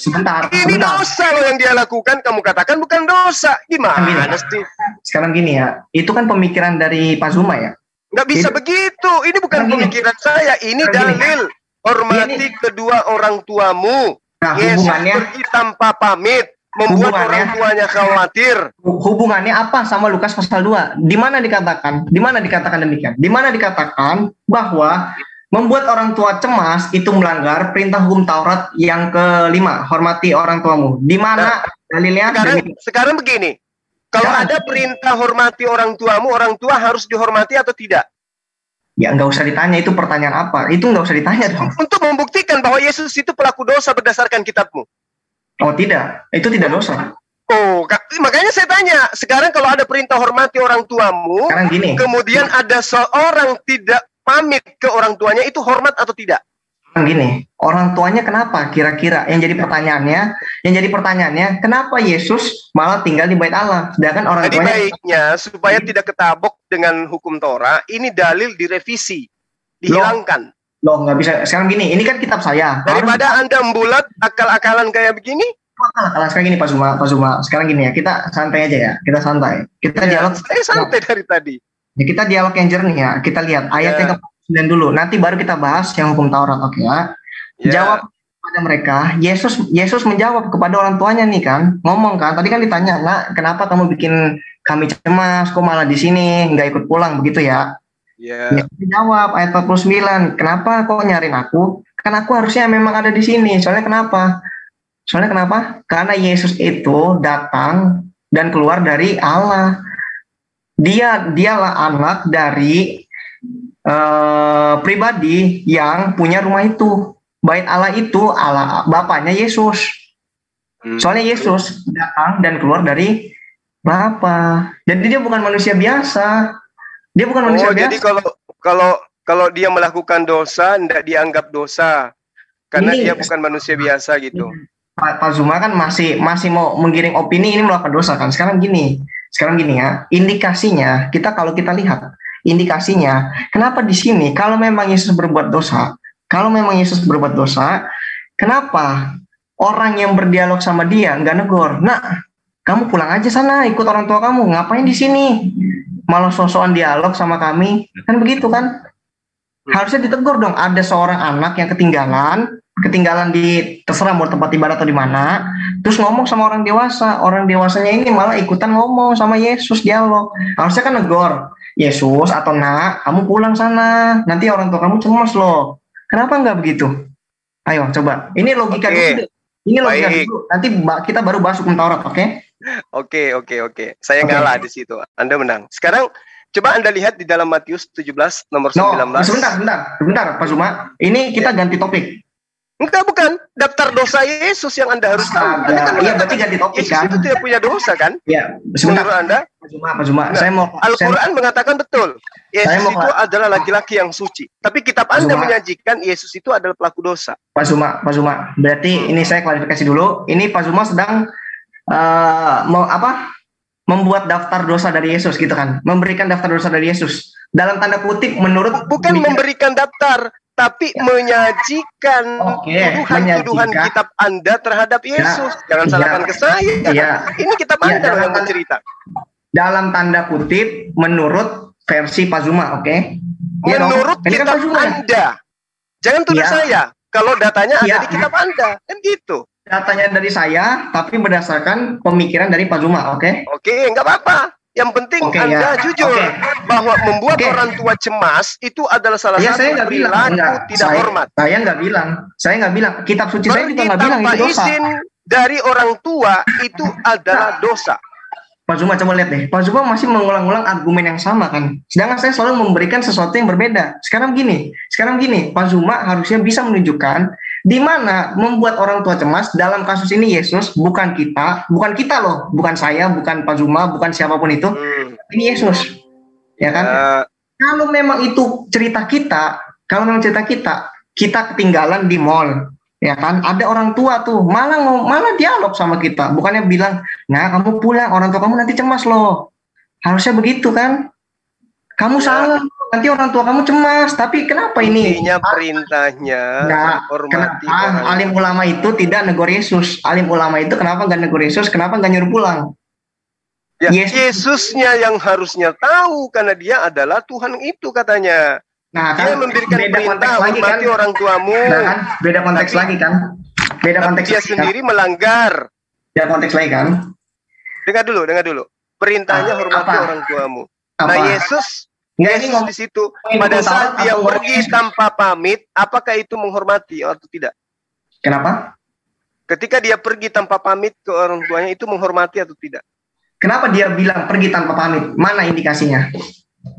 Sebentar. Dosa loh yang dia lakukan, kamu katakan bukan dosa. Gimana sih? Sekarang gini ya, itu kan pemikiran dari Pak Zuma ya. Nggak bisa begitu. Ini bukan pemikiran saya. Ini dalil. Hormati kedua orang tuamu. Nah, Yesus pergi tanpa pamit, membuat orang tuanya khawatir. Hubungannya apa sama Lukas pasal 2? Di mana dikatakan demikian? Di mana dikatakan bahwa Membuat orang tua cemas itu melanggar perintah hukum Taurat yang kelima, hormati orang tuamu. Di mana dalilnya? Sekarang begini, kalau ada perintah hormati orang tuamu, orang tua harus dihormati atau tidak? Ya nggak usah ditanya, itu pertanyaan apa? Itu nggak usah ditanya dong. Untuk membuktikan bahwa Yesus itu pelaku dosa berdasarkan kitabmu. Oh tidak, itu tidak dosa. Oh, makanya saya tanya, sekarang kalau ada perintah hormati orang tuamu, kemudian ada seorang tidak pamit ke orang tuanya, itu hormat atau tidak? Gini, orang tuanya kenapa kira-kira? Yang jadi pertanyaannya, kenapa Yesus malah tinggal di Bait Allah, sedangkan orang tuanya? Baiknya supaya tidak ketabok dengan hukum Torah, ini dalil direvisi, dihilangkan. Loh, nggak bisa. Sekarang gini, ini kan kitab saya. Daripada Anda membulat akal-akalan kayak begini. Kalau sekarang gini Pak Zuma, sekarang gini ya, kita santai aja ya, kita santai. Kita dialog. Saya santai dari tadi. Ya, kita dialog yang jernih ya, kita lihat ayatnya ke-9 dulu, nanti baru kita bahas yang hukum Taurat, oke ya. Jawab pada mereka, Yesus menjawab kepada orang tuanya nih kan, ngomong kan, tadi kan ditanya, "Nak, kenapa kamu bikin kami cemas, kok malah di sini nggak ikut pulang begitu ya?" Ya, dijawab ayat 49, "Kenapa kok nyariin aku? Kan aku harusnya memang ada di sini. Soalnya kenapa? Karena Yesus itu datang dan keluar dari Allah. Dialah anak dari pribadi yang punya rumah itu. Bait Allah itu Allah Bapaknya Yesus. Soalnya Yesus datang dan keluar dari Bapa. Jadi dia bukan manusia biasa. Jadi kalau dia melakukan dosa tidak dianggap dosa karena dia bukan manusia biasa gitu. Pak Zuma kan masih mau menggiring opini ini melakukan dosa kan. Sekarang gini ya, indikasinya kalau kita lihat indikasinya, kenapa di sini kalau memang Yesus berbuat dosa, kenapa orang yang berdialog sama dia nggak negor? Nah, kamu pulang aja sana, ikut orang tua kamu, ngapain di sini? Malah sosokan dialog sama kami, kan begitu kan? Harusnya ditegur dong. Ada seorang anak yang ketinggalan di terserah mau tempat ibadah atau di mana, terus ngomong sama orang dewasanya ini malah ikutan ngomong sama Yesus, dialog. Harusnya kan negor, Yesus atau Nak, kamu pulang sana, nanti orang tua kamu cemas loh. Kenapa nggak begitu? Ayo coba, ini logika dulu. Nanti kita baru bahas hukum Taurat, oke? Oke. Saya ngalah di situ, Anda menang. Sekarang coba Anda lihat di dalam Matius 17 nomor 19. Sebentar Pak Zuma, ini kita ganti topik. Enggak, bukan. Daftar dosa Yesus yang Anda harus tahu. Iya, berarti ganti topik kan? Yesus itu tidak punya dosa kan? Iya, sebentar. Menurut Anda? Pak Zuma, Al-Quran mengatakan betul. Yesus itu adalah laki-laki yang suci. Tapi kitab Anda menyajikan Yesus itu adalah pelaku dosa. Pak Zuma. Berarti ini saya klarifikasi dulu. Ini Pak Zuma sedang membuat daftar dosa dari Yesus gitu kan? Memberikan daftar dosa dari Yesus. Dalam tanda kutip menurut... Bukan memberikan daftar, tapi menyajikan tuduhan kitab Anda terhadap Yesus. Jangan salahkan ke saya. Ini kitab Anda yang bercerita. Dalam tanda kutip menurut versi Pak Zuma, oke? Menurut kitab Anda. Jangan tuduh saya. Kalau datanya ada di kitab Anda, kan gitu. Datanya dari saya, tapi berdasarkan pemikiran dari Pak Zuma, oke? Oke, nggak apa-apa. Yang penting Anda jujur bahwa membuat orang tua cemas itu adalah salah satu perilaku tidak hormat. Saya nggak bilang. Kitab suci saya juga nggak bilang itu dosa. Izin dari orang tua itu adalah dosa. Pak Zuma coba lihat deh. Pak Zuma masih mengulang-ulang argumen yang sama kan. Sedangkan saya selalu memberikan sesuatu yang berbeda. Sekarang gini. Pak Zuma harusnya bisa menunjukkan di mana membuat orang tua cemas dalam kasus ini Yesus, bukan kita loh, bukan saya, bukan Pak Zuma, bukan siapapun itu. Ini Yesus. Ya kan? Kalau memang itu cerita kita, kita ketinggalan di mall. Ya kan, ada orang tua tuh malah dialog sama kita, bukannya bilang, "Nah, kamu pulang, orang tua kamu nanti cemas loh." Harusnya begitu kan? Kamu salah, nanti orang tua kamu cemas. Tapi kenapa ini? Perintahnya hormati orang. Alim ulama itu tidak negur Yesus. Alim ulama itu kenapa nggak negur Yesus? Kenapa nggak nyuruh pulang? Ya, Yesusnya yang harusnya tahu karena dia adalah Tuhan itu katanya. Nah, dia memberikan perintah hormati orang tuamu. Nah, kan beda konteks lagi kan? Beda konteks. Dia sendiri melanggar. Beda konteks lagi kan? Dengar dulu. Perintahnya hormati orang tuamu. Nah, Yesus di situ pada saat dia pergi tanpa pamit, apakah itu menghormati atau tidak? Kenapa? Ketika dia pergi tanpa pamit ke orang tuanya, itu menghormati atau tidak? Kenapa dia bilang pergi tanpa pamit? Mana indikasinya?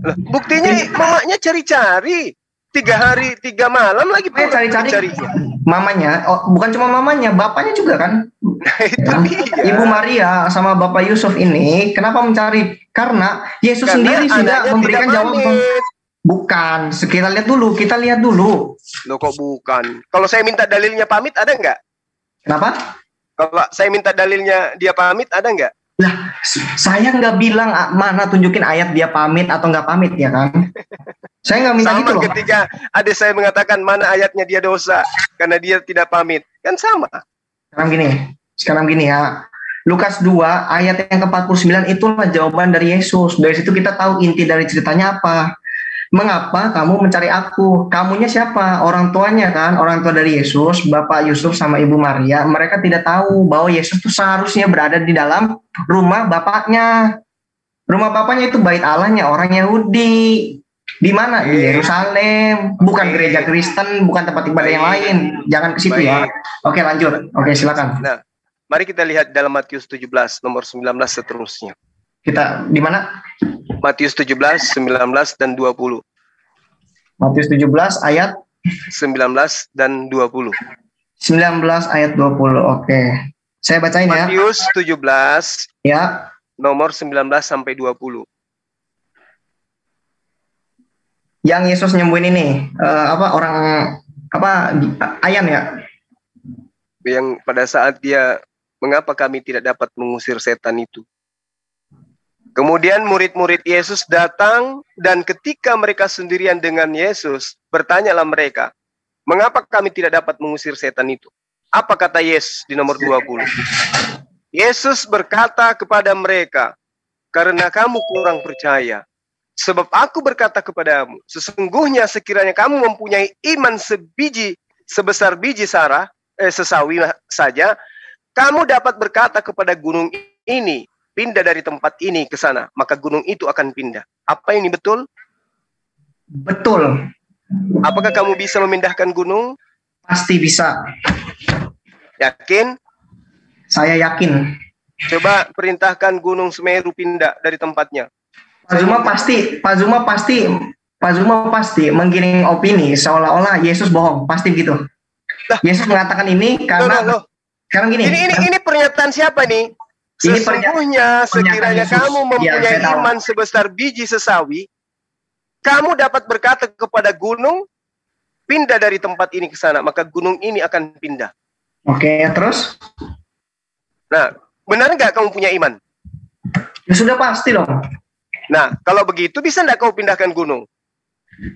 Loh, buktinya mamanya cari-cari 3 hari 3 malam lagi cari-cari mamanya. Oh, bukan cuma mamanya, bapaknya juga kan? Ibu Maria sama Bapak Yusuf ini kenapa mencari? Karena Yesus sendiri sudah memberikan jawaban. Bukan, kita lihat dulu. Loh kok bukan? Kalau saya minta dalilnya pamit ada nggak? Kenapa? Kalau saya minta dalilnya dia pamit ada nggak? Lah, saya nggak bilang mana tunjukin ayat dia pamit atau nggak pamit ya kan? Saya nggak minta gitu loh. Ketika ada saya mengatakan mana ayatnya dia dosa karena dia tidak pamit, kan sama. Sekarang gini ya. Lukas 2 ayat yang ke-49 itulah jawaban dari Yesus. Dari situ kita tahu inti dari ceritanya apa. Mengapa kamu mencari aku? Kamunya siapa? Orang tuanya kan, orang tua dari Yesus, Bapak Yusuf sama Ibu Maria. Mereka tidak tahu bahwa Yesus itu seharusnya berada di dalam rumah bapaknya. Rumah bapaknya itu bait Allahnya orang Yahudi. Di mana? Di Yerusalem. Bukan gereja Kristen, bukan tempat ibadah yang lain. Jangan ke situ ya. Oke, lanjut. Oke, silakan. Nah, mari kita lihat dalam Matius 17 nomor 19 seterusnya. Kita di mana? Matius 17, 19 dan 20. Matius 17 ayat 19 dan 20. 19 ayat 20. Oke. Saya bacain ya. Matius 17 ya, nomor 19 sampai 20. Yang Yesus nyembuhin ini Ayan ya. Yang pada saat dia mengapa kami tidak dapat mengusir setan itu. Kemudian murid-murid Yesus datang dan ketika mereka sendirian dengan Yesus, bertanyalah mereka, mengapa kami tidak dapat mengusir setan itu? Apa kata Yesus di nomor 20? Yesus berkata kepada mereka, karena kamu kurang percaya. Sebab aku berkata kepadamu, sesungguhnya sekiranya kamu mempunyai iman sebesar biji sesawi saja, kamu dapat berkata kepada gunung ini, pindah dari tempat ini ke sana, maka gunung itu akan pindah. Apa ini betul? Betul. Apakah kamu bisa memindahkan gunung? Pasti bisa. Yakin? Saya yakin. Coba perintahkan gunung Semeru pindah dari tempatnya. Pak Zuma pasti menggiring opini seolah-olah Yesus bohong. Pasti gitu. Yesus mengatakan ini karena sekarang gini. Ini pernyataan siapa nih? Sesungguhnya sekiranya kamu mempunyai iman sebesar biji sesawi, kamu dapat berkata kepada gunung, pindah dari tempat ini ke sana, maka gunung ini akan pindah. Oke, terus? Nah, benar nggak kamu punya iman? Ya sudah pasti dong. Nah, kalau begitu bisa nggak kamu pindahkan gunung?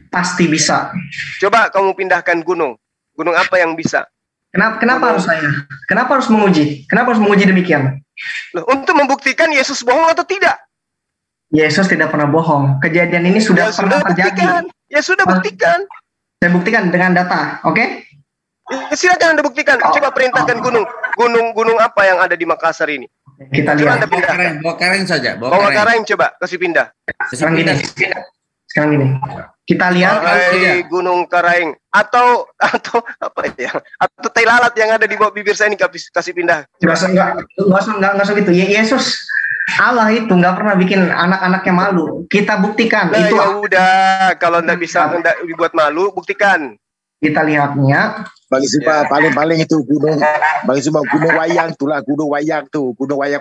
Pasti bisa. Coba kamu pindahkan gunung. Gunung apa yang bisa? Kenapa harus saya? Kenapa harus menguji? Kenapa harus menguji demikian? Loh, untuk membuktikan Yesus bohong atau tidak? Yesus tidak pernah bohong. Kejadian ini sudah pernah terjadi. Ya sudah buktikan. Saya buktikan dengan data, oke? Silakan Anda buktikan. Coba perintahkan gunung apa yang ada di Makassar ini. Kita lihat. Bawa kareng saja. Bawa kareng coba, kasih pindah. Sekarang gini. Kita lihat Gunung Karaeng atau apa ya? Atau tai lalat yang ada di bawah bibir saya ini kasih pindah. Enggak usah gitu. Yesus Allah itu nggak pernah bikin anak-anaknya malu. Kita buktikan nah, itu. Ya udah, kalau nggak bisa dibuat malu, buktikan. Kita lihatnya. Bagi Sumpah paling itu gunung. Bagi Sumpah gunung wayang itulah gunung wayang tuh. Gunung wayang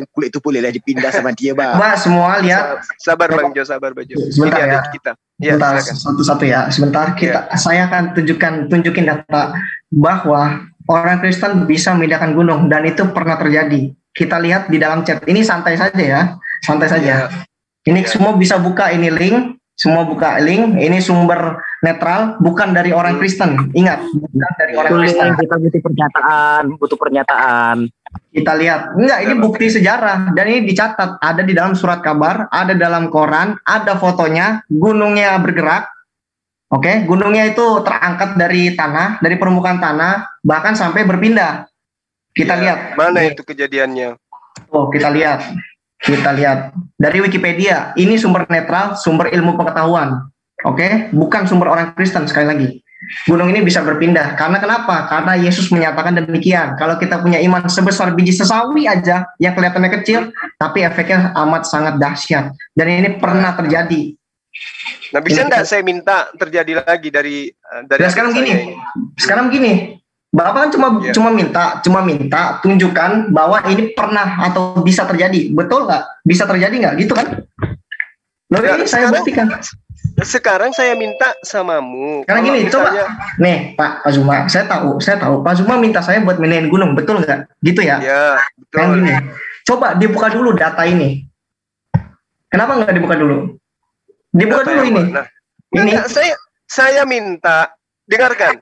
kulit itu boleh lah dipindah sama dia, Bang. Mbak semua lihat. Sabar Bang Jo, sabar Bang Jo. Sebentar ya. Kita. Ya, satu-satu ya. Sebentar saya akan tunjukin data bahwa orang Kristen bisa memindahkan gunung dan itu pernah terjadi. Kita lihat di dalam chat. Ini santai saja ya. Santai saja. Ini semua bisa buka ini link. Semua buka link, ini sumber netral, bukan dari orang Kristen. Ingat, bukan dari orang Kristen. Kita butuh pernyataan. Kita lihat, enggak, ini bukti sejarah dan ini dicatat, ada di dalam surat kabar, ada dalam koran, ada fotonya, gunungnya bergerak. Oke, gunungnya itu terangkat dari tanah, dari permukaan tanah, bahkan sampai berpindah. Kita lihat. Mana itu kejadiannya? Oh, kita lihat. Kita lihat dari Wikipedia. Ini sumber netral, sumber ilmu pengetahuan. Oke, bukan sumber orang Kristen sekali lagi. Gunung ini bisa berpindah. Karena kenapa? Karena Yesus menyatakan demikian. Kalau kita punya iman sebesar biji sesawi aja, yang kelihatannya kecil, tapi efeknya amat sangat dahsyat. Dan ini pernah terjadi. Nah, bisa nggak saya minta terjadi lagi dari Dan sekarang gini, Bapak kan cuma minta tunjukkan bahwa ini pernah atau bisa terjadi. Betul nggak? Bisa terjadi nggak? Gitu kan? Loh, ini saya buktikan. Sekarang saya minta samamu. Karena gini, coba nih Pak Zuma, saya tahu Pak Zuma minta saya buat mindahin gunung, betul nggak? Gitu ya? Ya, betul. Kan gini, coba dibuka dulu data ini. Kenapa nggak dibuka dulu? Dibuka dulu ini. Nah, ini saya minta dengarkan.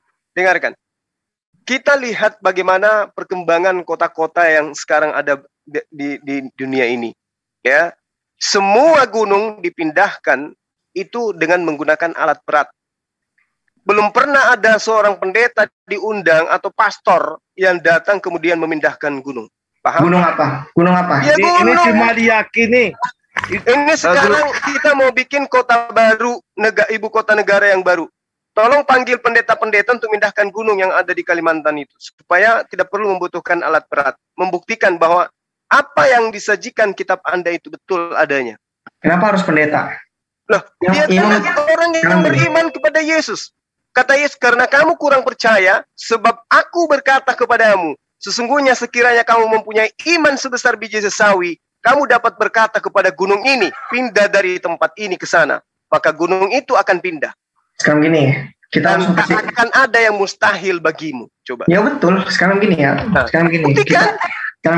Kita lihat bagaimana perkembangan kota-kota yang sekarang ada di dunia ini. Ya, semua gunung dipindahkan itu dengan menggunakan alat berat. Belum pernah ada seorang pendeta diundang atau pastor yang datang kemudian memindahkan gunung. Paham? Gunung apa? Gunung apa? Ya, gunung. Ini cuma diyakini. Ini sekarang kita mau bikin kota baru, ibu kota negara yang baru. Tolong panggil pendeta-pendeta untuk memindahkan gunung yang ada di Kalimantan itu. Supaya tidak perlu membutuhkan alat berat. Membuktikan bahwa apa yang disajikan kitab Anda itu betul adanya. Kenapa harus pendeta? Loh, dia orang yang beriman kepada Yesus. Kata Yesus, karena kamu kurang percaya, sebab aku berkata kepadamu, sesungguhnya sekiranya kamu mempunyai iman sebesar biji sesawi, kamu dapat berkata kepada gunung ini, pindah dari tempat ini ke sana. Maka gunung itu akan pindah. Sekarang gini, kita dan tak akan ada yang mustahil bagimu. Coba. Ya betul, sekarang gini ya. Sekarang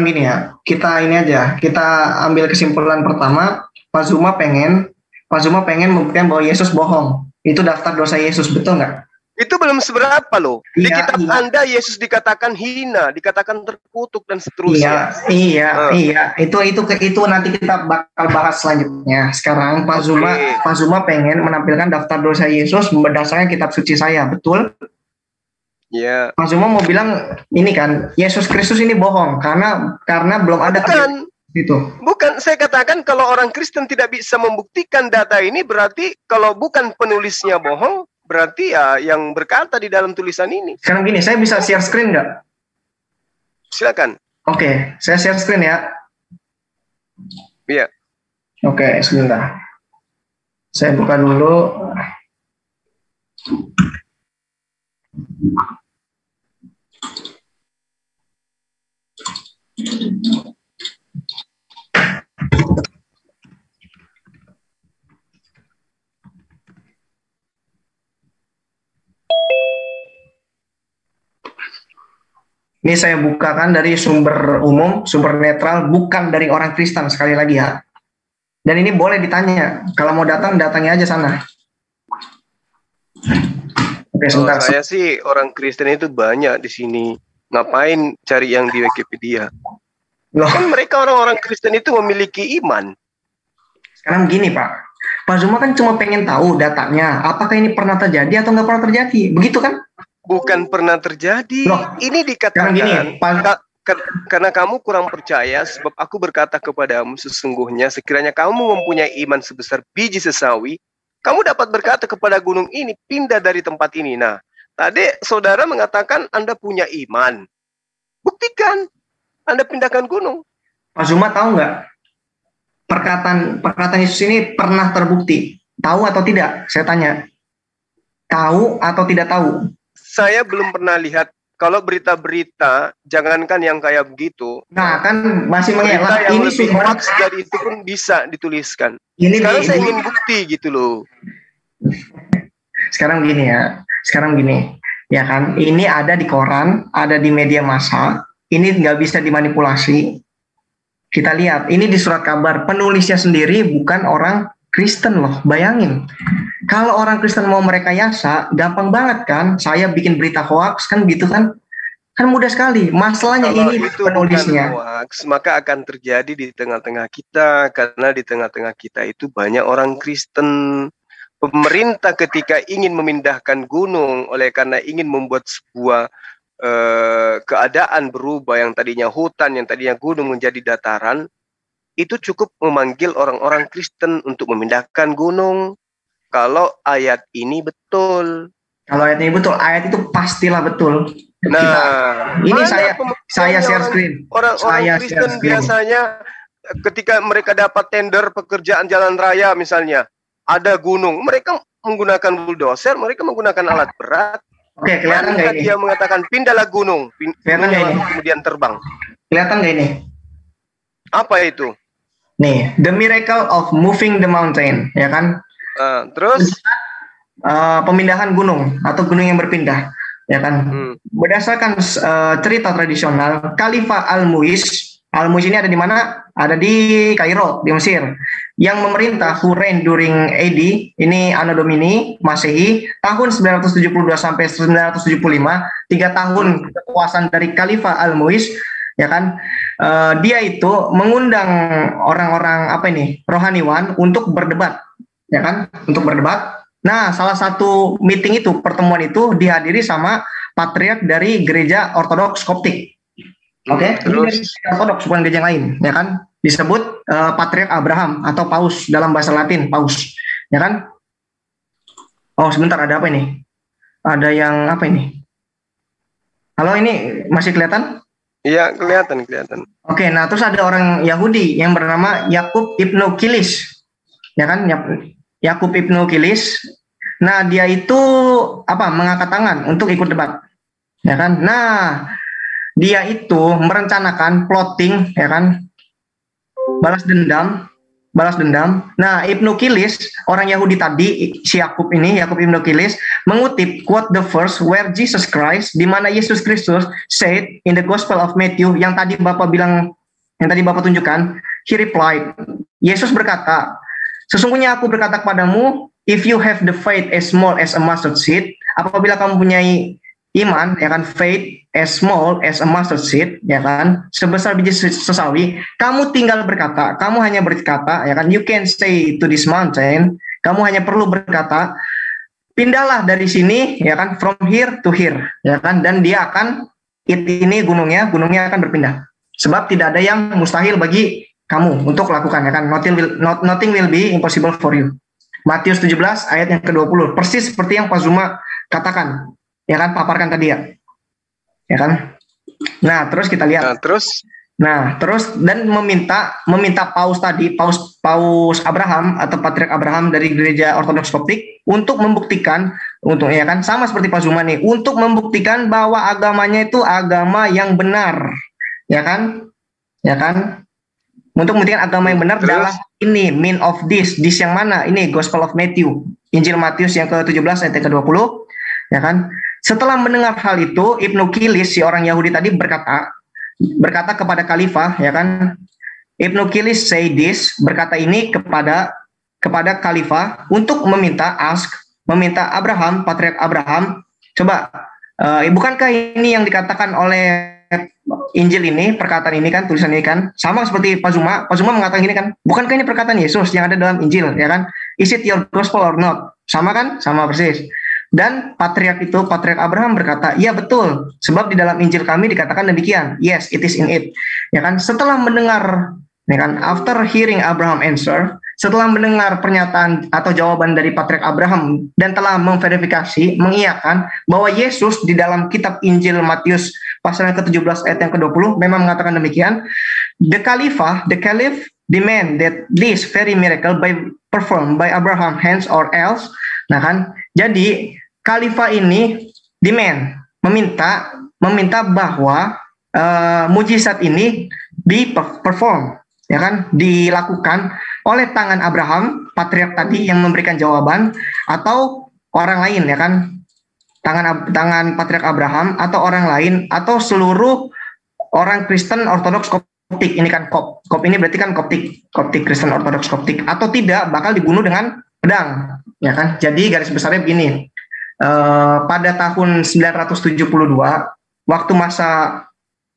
gini ya. Kita ini aja, kita ambil kesimpulan pertama, Pak Zuma pengen membuktikan bahwa Yesus bohong. Itu daftar dosa Yesus, betul nggak? Itu belum seberapa loh. Di kitab Anda Yesus dikatakan hina, dikatakan terkutuk dan seterusnya. Iya. Itu nanti kita bakal bahas selanjutnya. Sekarang Pak Zuma pengen menampilkan daftar dosa Yesus berdasarkan kitab suci saya, betul? Iya. Pak Zuma mau bilang ini kan Yesus Kristus ini bohong karena belum ada. Bukan, saya katakan kalau orang Kristen tidak bisa membuktikan data ini, berarti kalau bukan penulisnya bohong, berarti ya yang berkata di dalam tulisan ini. Sekarang gini, saya bisa share screen nggak? Silakan. Oke, saya share screen ya. Iya. Oke, sebentar. Saya buka dulu. Ini saya bukakan dari sumber umum, sumber netral, bukan dari orang Kristen, sekali lagi ya. Dan ini boleh ditanya, kalau mau datangnya aja sana. Oke, sebentar. Saya sih orang Kristen itu banyak di sini. Ngapain cari yang di Wikipedia? Kan mereka orang-orang Kristen itu memiliki iman. Sekarang gini Pak Zuma kan cuma pengen tahu datanya, apakah ini pernah terjadi atau nggak pernah terjadi, begitu kan? Bukan pernah terjadi. Ini dikatakan karena kamu kurang percaya, sebab aku berkata kepadamu sesungguhnya sekiranya kamu mempunyai iman sebesar biji sesawi, kamu dapat berkata kepada gunung ini pindah dari tempat ini. Nah, tadi saudara mengatakan Anda punya iman. Buktikan. Anda pindahkan gunung. Pak Zuma tahu nggak perkataan Yesus ini pernah terbukti? Tahu atau tidak? Saya tanya. Tahu atau tidak tahu? Saya belum pernah lihat. Kalau berita-berita, jangankan yang kayak begitu. Nah, kan masih mengelak. Ini sumber hoax dari itu pun bisa dituliskan. Sekarang saya ingin bukti gitu loh. Sekarang gini ya kan? Ini ada di koran, ada di media massa. Ini nggak bisa dimanipulasi. Kita lihat, ini di surat kabar. Penulisnya sendiri bukan orang Kristen loh, bayangin. Kalau orang Kristen mau merekayasa, gampang banget kan? Saya bikin berita hoax kan gitu kan? Kan mudah sekali. Masalahnya kalau ini itu penulisnya. Hoax, maka akan terjadi di tengah-tengah kita, karena di tengah-tengah kita itu banyak orang Kristen. Pemerintah ketika ingin memindahkan gunung, oleh karena ingin membuat sebuah keadaan berubah, yang tadinya hutan, yang tadinya gunung menjadi dataran, itu cukup memanggil orang-orang Kristen untuk memindahkan gunung. Kalau ayat ini betul. Kalau ayat ini betul, ayat itu pastilah betul. Nah, ini saya share screen. Orang-orang Kristen biasanya ketika mereka dapat tender pekerjaan jalan raya misalnya, ada gunung, mereka menggunakan bulldozer, mereka menggunakan alat berat. Oke, kelihatan nggak ini? Dia mengatakan pindahlah gunung, kemudian terbang. Kelihatan nggak ini? Apa itu? Nih, the miracle of moving the mountain, ya kan? Terus pemindahan gunung atau gunung yang berpindah, ya kan? Berdasarkan cerita tradisional, Khalifah Al-Muiz ini ada di mana? Ada di Kairo, di Mesir. Yang memerintah who reign during AD, ini Anno Domini, Masehi, tahun 972 sampai 975, 3 tahun kekuasaan dari Khalifah Al-Muiz, ya kan? Dia itu mengundang orang-orang rohaniwan untuk berdebat, ya kan? Untuk berdebat. Nah, salah satu meeting itu, pertemuan itu dihadiri sama patriark dari gereja Ortodoks Koptik. Oke, ini Ortodoks, bukan gereja lain, ya kan? Disebut patriark Abraham atau Paus dalam bahasa Latin, Paus, ya kan? Oh, sebentar, ada apa ini? Ada yang apa ini? Halo, ini masih kelihatan? Iya, kelihatan. Oke, nah terus ada orang Yahudi yang bernama Yakub Ibnu Kilis, ya kan? Yakub Ibnu Kilis. Nah, dia itu mengangkat tangan untuk ikut debat, ya kan? Nah, dia itu merencanakan plotting, ya kan? Balas dendam. Nah, Ibnu Kilis, orang Yahudi tadi, si Yakub Ibnu Kilis, mengutip quote the verse where Jesus Christ, di mana Yesus Kristus said in the Gospel of Matthew, yang tadi Bapak tunjukkan, he replied, Yesus berkata, sesungguhnya aku berkata kepadamu, if you have the faith as small as a mustard seed, apabila kamu mempunyai iman, ya kan, faith as small as a mustard seed, ya kan, sebesar biji sesawi, kamu tinggal berkata, kamu hanya berkata, ya kan, you can say to this mountain, kamu hanya perlu berkata, pindahlah dari sini, ya kan, from here to here, ya kan, dan dia akan, ini gunungnya akan berpindah. Sebab tidak ada yang mustahil bagi kamu untuk lakukan, ya kan, nothing will be impossible for you. Matius 17 ayat yang ke-20, persis seperti yang Pak Zuma katakan, ya kan, paparkan tadi ya kan. Nah, terus kita lihat. Nah, terus dan meminta Paus tadi, Paus Abraham atau Patriark Abraham dari gereja Ortodoks Koptik untuk membuktikan, untuk, ya kan, sama seperti Pak Zuma nih, untuk membuktikan bahwa agamanya itu agama yang benar, ya kan, untuk membuktikan agama yang benar adalah ini, mean of this yang mana? Ini Gospel of Matthew, Injil Matius yang ke-17 ayat ke-20, ya kan. Setelah mendengar hal itu, Ibnu Kilis, si orang Yahudi tadi berkata kepada Khalifah, ya kan, Ibnu Kilis say this, berkata ini kepada Khalifah untuk meminta Abraham, Patriark Abraham, coba, bukankah ini yang dikatakan oleh Injil ini, perkataan ini kan, tulisan ini kan, sama seperti Pak Zuma mengatakan ini kan, bukankah ini perkataan Yesus yang ada dalam Injil, ya kan, is it your gospel or not? Sama kan? Sama persis. Dan Patriark Abraham berkata, iya betul, sebab di dalam Injil kami dikatakan demikian. Yes, it is in it. Ya kan, setelah mendengar, ya kan, after hearing Abraham answer, setelah mendengar pernyataan atau jawaban dari Patriark Abraham dan telah memverifikasi, mengiyakan bahwa Yesus di dalam kitab Injil Matius pasal yang ke-17 ayat yang ke-20 memang mengatakan demikian, the Caliph demand that this very miracle performed by Abraham hands or else. Nah kan, jadi Khalifah ini meminta bahwa mujizat ini diperform, ya kan, dilakukan oleh tangan Abraham, patriark tadi yang memberikan jawaban, atau orang lain, ya kan, tangan patriark Abraham atau orang lain, atau seluruh orang Kristen Ortodoks Koptik. Ini kan Kop ini berarti kan Koptik Kristen Ortodoks Koptik, atau tidak bakal dibunuh dengan pedang, ya kan. Jadi garis besarnya begini, pada tahun 972 waktu masa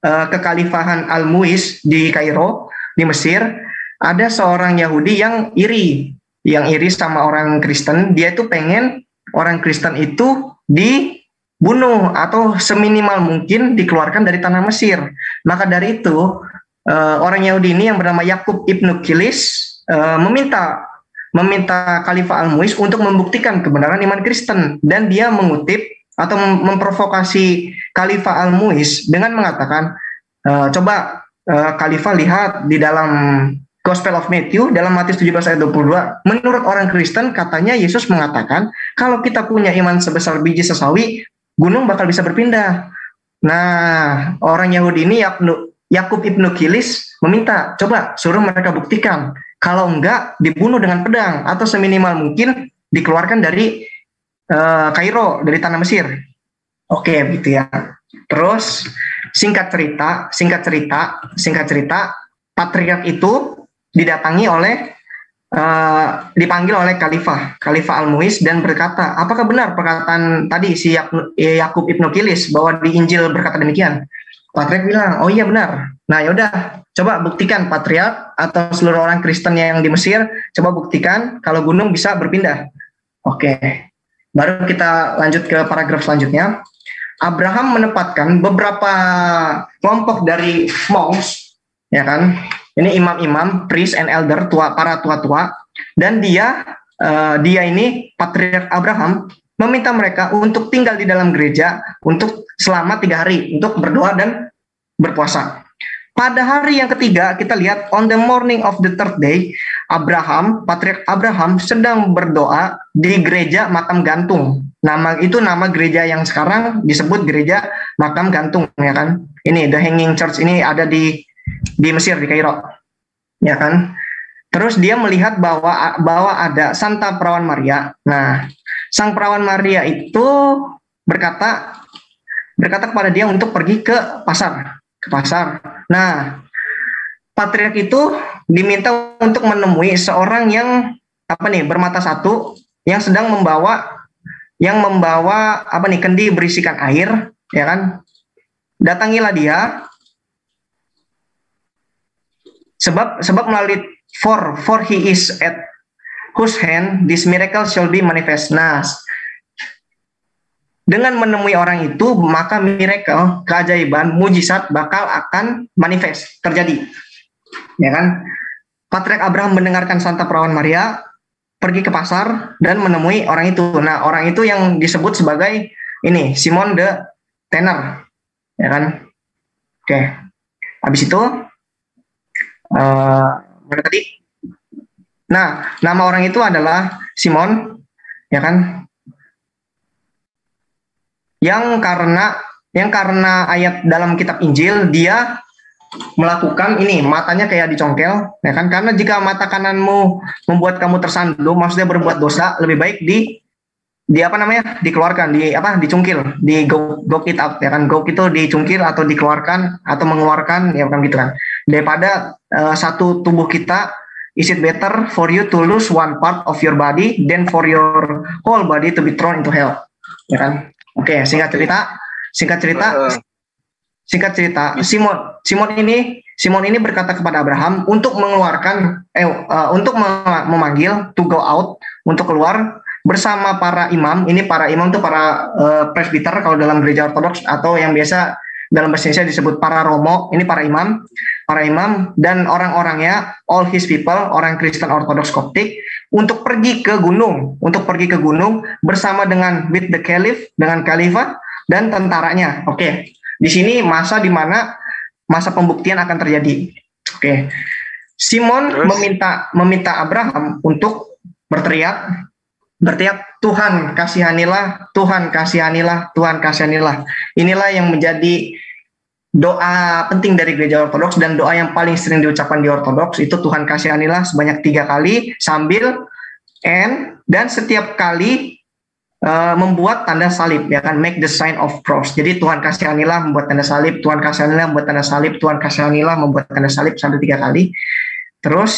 kekhalifahan Al-Muiz di Kairo di Mesir, ada seorang Yahudi yang iri sama orang Kristen. Dia itu pengen orang Kristen itu dibunuh atau seminimal mungkin dikeluarkan dari tanah Mesir. Maka dari itu orang Yahudi ini yang bernama Yakub ibnu Kilis meminta Khalifah Al-Muiz untuk membuktikan kebenaran iman Kristen, dan dia mengutip atau memprovokasi Khalifah Al-Muiz dengan mengatakan, coba Khalifah lihat di dalam Gospel of Matthew dalam Matius 17 ayat 22, menurut orang Kristen katanya Yesus mengatakan kalau kita punya iman sebesar biji sesawi, gunung bakal bisa berpindah. Nah, orang Yahudi ini Yakub ibnu Kilis meminta, coba suruh mereka buktikan. Kalau enggak, dibunuh dengan pedang atau seminimal mungkin dikeluarkan dari Kairo, dari tanah Mesir. Oke, gitu ya. Terus singkat cerita, patriark itu dipanggil oleh Khalifah Al-Muiz dan berkata, apakah benar perkataan tadi si Yakub ibnu Kilis bahwa di Injil berkata demikian? Patriark bilang, oh iya benar. Nah yaudah, coba buktikan patriark atau seluruh orang Kristen yang di Mesir, coba buktikan kalau gunung bisa berpindah. Oke, baru kita lanjut ke paragraf selanjutnya. Abraham menempatkan beberapa kelompok dari monks, ya kan? Ini imam-imam, priest and elder, para tua-tua, dan dia ini patriark Abraham meminta mereka untuk tinggal di dalam gereja untuk selama 3 hari untuk berdoa dan berpuasa. Pada hari yang ketiga kita lihat on the morning of the third day, patriark Abraham sedang berdoa di gereja makam gantung. Nama gereja yang sekarang disebut gereja makam gantung, ya kan? Ini The Hanging Church ini ada di Mesir, di Kairo, ya kan? Terus dia melihat bahwa ada Santa Perawan Maria. Nah, Sang Perawan Maria itu berkata kepada dia untuk pergi ke pasar. Nah, patriark itu diminta untuk menemui seorang yang bermata satu yang sedang membawa kendi berisikan air, ya kan? Datangilah dia. Sebab melalui for he is at whose hand this miracle shall be manifest. Nah, dengan menemui orang itu, maka miracle, keajaiban, mujizat bakal akan manifest, terjadi. Ya kan? Patriark Abraham mendengarkan Santa Perawan Maria, pergi ke pasar dan menemui orang itu. Nah, orang itu yang disebut sebagai ini Simon the Tanner, ya kan? Oke. Habis itu tadi. Nah, nama orang itu adalah Simon, ya kan? Yang karena ayat dalam kitab Injil dia melakukan ini, matanya kayak dicongkel, ya kan? Karena jika mata kananmu membuat kamu tersandung, maksudnya berbuat dosa, lebih baik dikeluarkan, dicungkil, go it out, ya kan? Go itu dicungkil atau dikeluarkan atau mengeluarkan, ya kan gitu kan. Daripada satu tubuh kita, is it better for you to lose one part of your body than for your whole body to be thrown into hell, ya kan? Oke, singkat cerita, Simon ini berkata kepada Abraham untuk memanggil to go out, untuk keluar bersama para imam. Ini para imam itu para presbiter kalau dalam gereja Ortodoks, atau yang biasa dalam bahasa Indonesia disebut para romo. Ini para imam dan orang-orangnya, all his people, orang Kristen Ortodoks Koptik, untuk pergi ke gunung bersama dengan with the caliph, dengan khalifah dan tentaranya. Oke. Di sini masa pembuktian akan terjadi. Oke. Simon meminta Abraham untuk berteriak, Tuhan kasihanilah, Tuhan kasihanilah, Tuhan kasihanilah. Inilah yang menjadi doa penting dari gereja Ortodoks, dan doa yang paling sering diucapkan di Ortodoks itu Tuhan kasihanilah sebanyak 3 kali sambil dan setiap kali membuat tanda salib, ya kan, make the sign of cross. Jadi Tuhan kasihanilah membuat tanda salib, Tuhan kasihanilah membuat tanda salib, Tuhan kasihanilah membuat tanda salib sampai 3 kali. Terus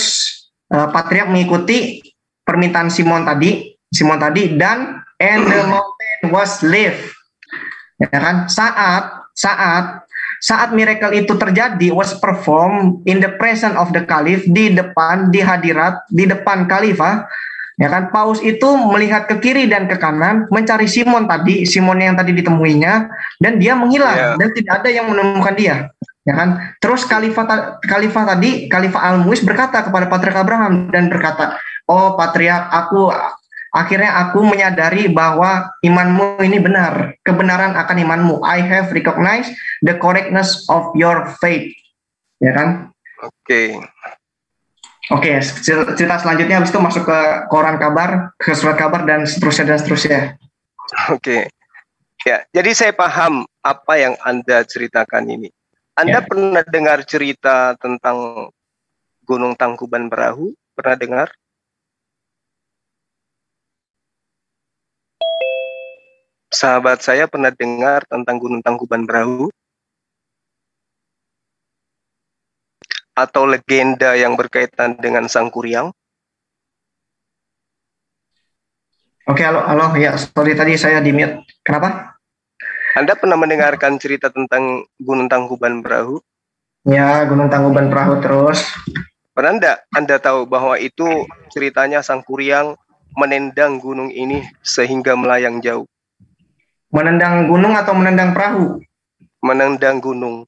patriark mengikuti permintaan Simon tadi dan the mountain was lift, ya kan? Saat miracle itu terjadi, was performed in the presence of the caliph, di depan khalifah, ya kan? Paus itu melihat ke kiri dan ke kanan mencari Simon yang tadi ditemuinya, dan dia menghilang, dan tidak ada yang menemukan dia. ya kan? Terus Khalifah Al-Mu'izz berkata kepada Patriark Abraham dan berkata, "Oh Patriark, akhirnya aku menyadari bahwa imanmu ini benar, kebenaran akan imanmu. I have recognized the correctness of your faith." Ya kan? Oke, cerita selanjutnya habis itu masuk ke koran kabar, ke surat kabar dan seterusnya. Oke. Ya, jadi saya paham apa yang Anda ceritakan ini. Anda pernah dengar cerita tentang Gunung Tangkuban Perahu? Pernah dengar? Sahabat saya pernah dengar tentang Gunung Tangkuban Perahu? Atau legenda yang berkaitan dengan Sang Kuryang? Oke, halo, ya, sorry tadi saya di-mute. Kenapa? Anda pernah mendengarkan cerita tentang Gunung Tangkuban Perahu? Ya, Gunung Tangkuban Perahu terus. Pernah enggak Anda tahu bahwa itu ceritanya Sang Kuryang menendang gunung ini sehingga melayang jauh? Menendang gunung atau menendang perahu? Menendang gunung.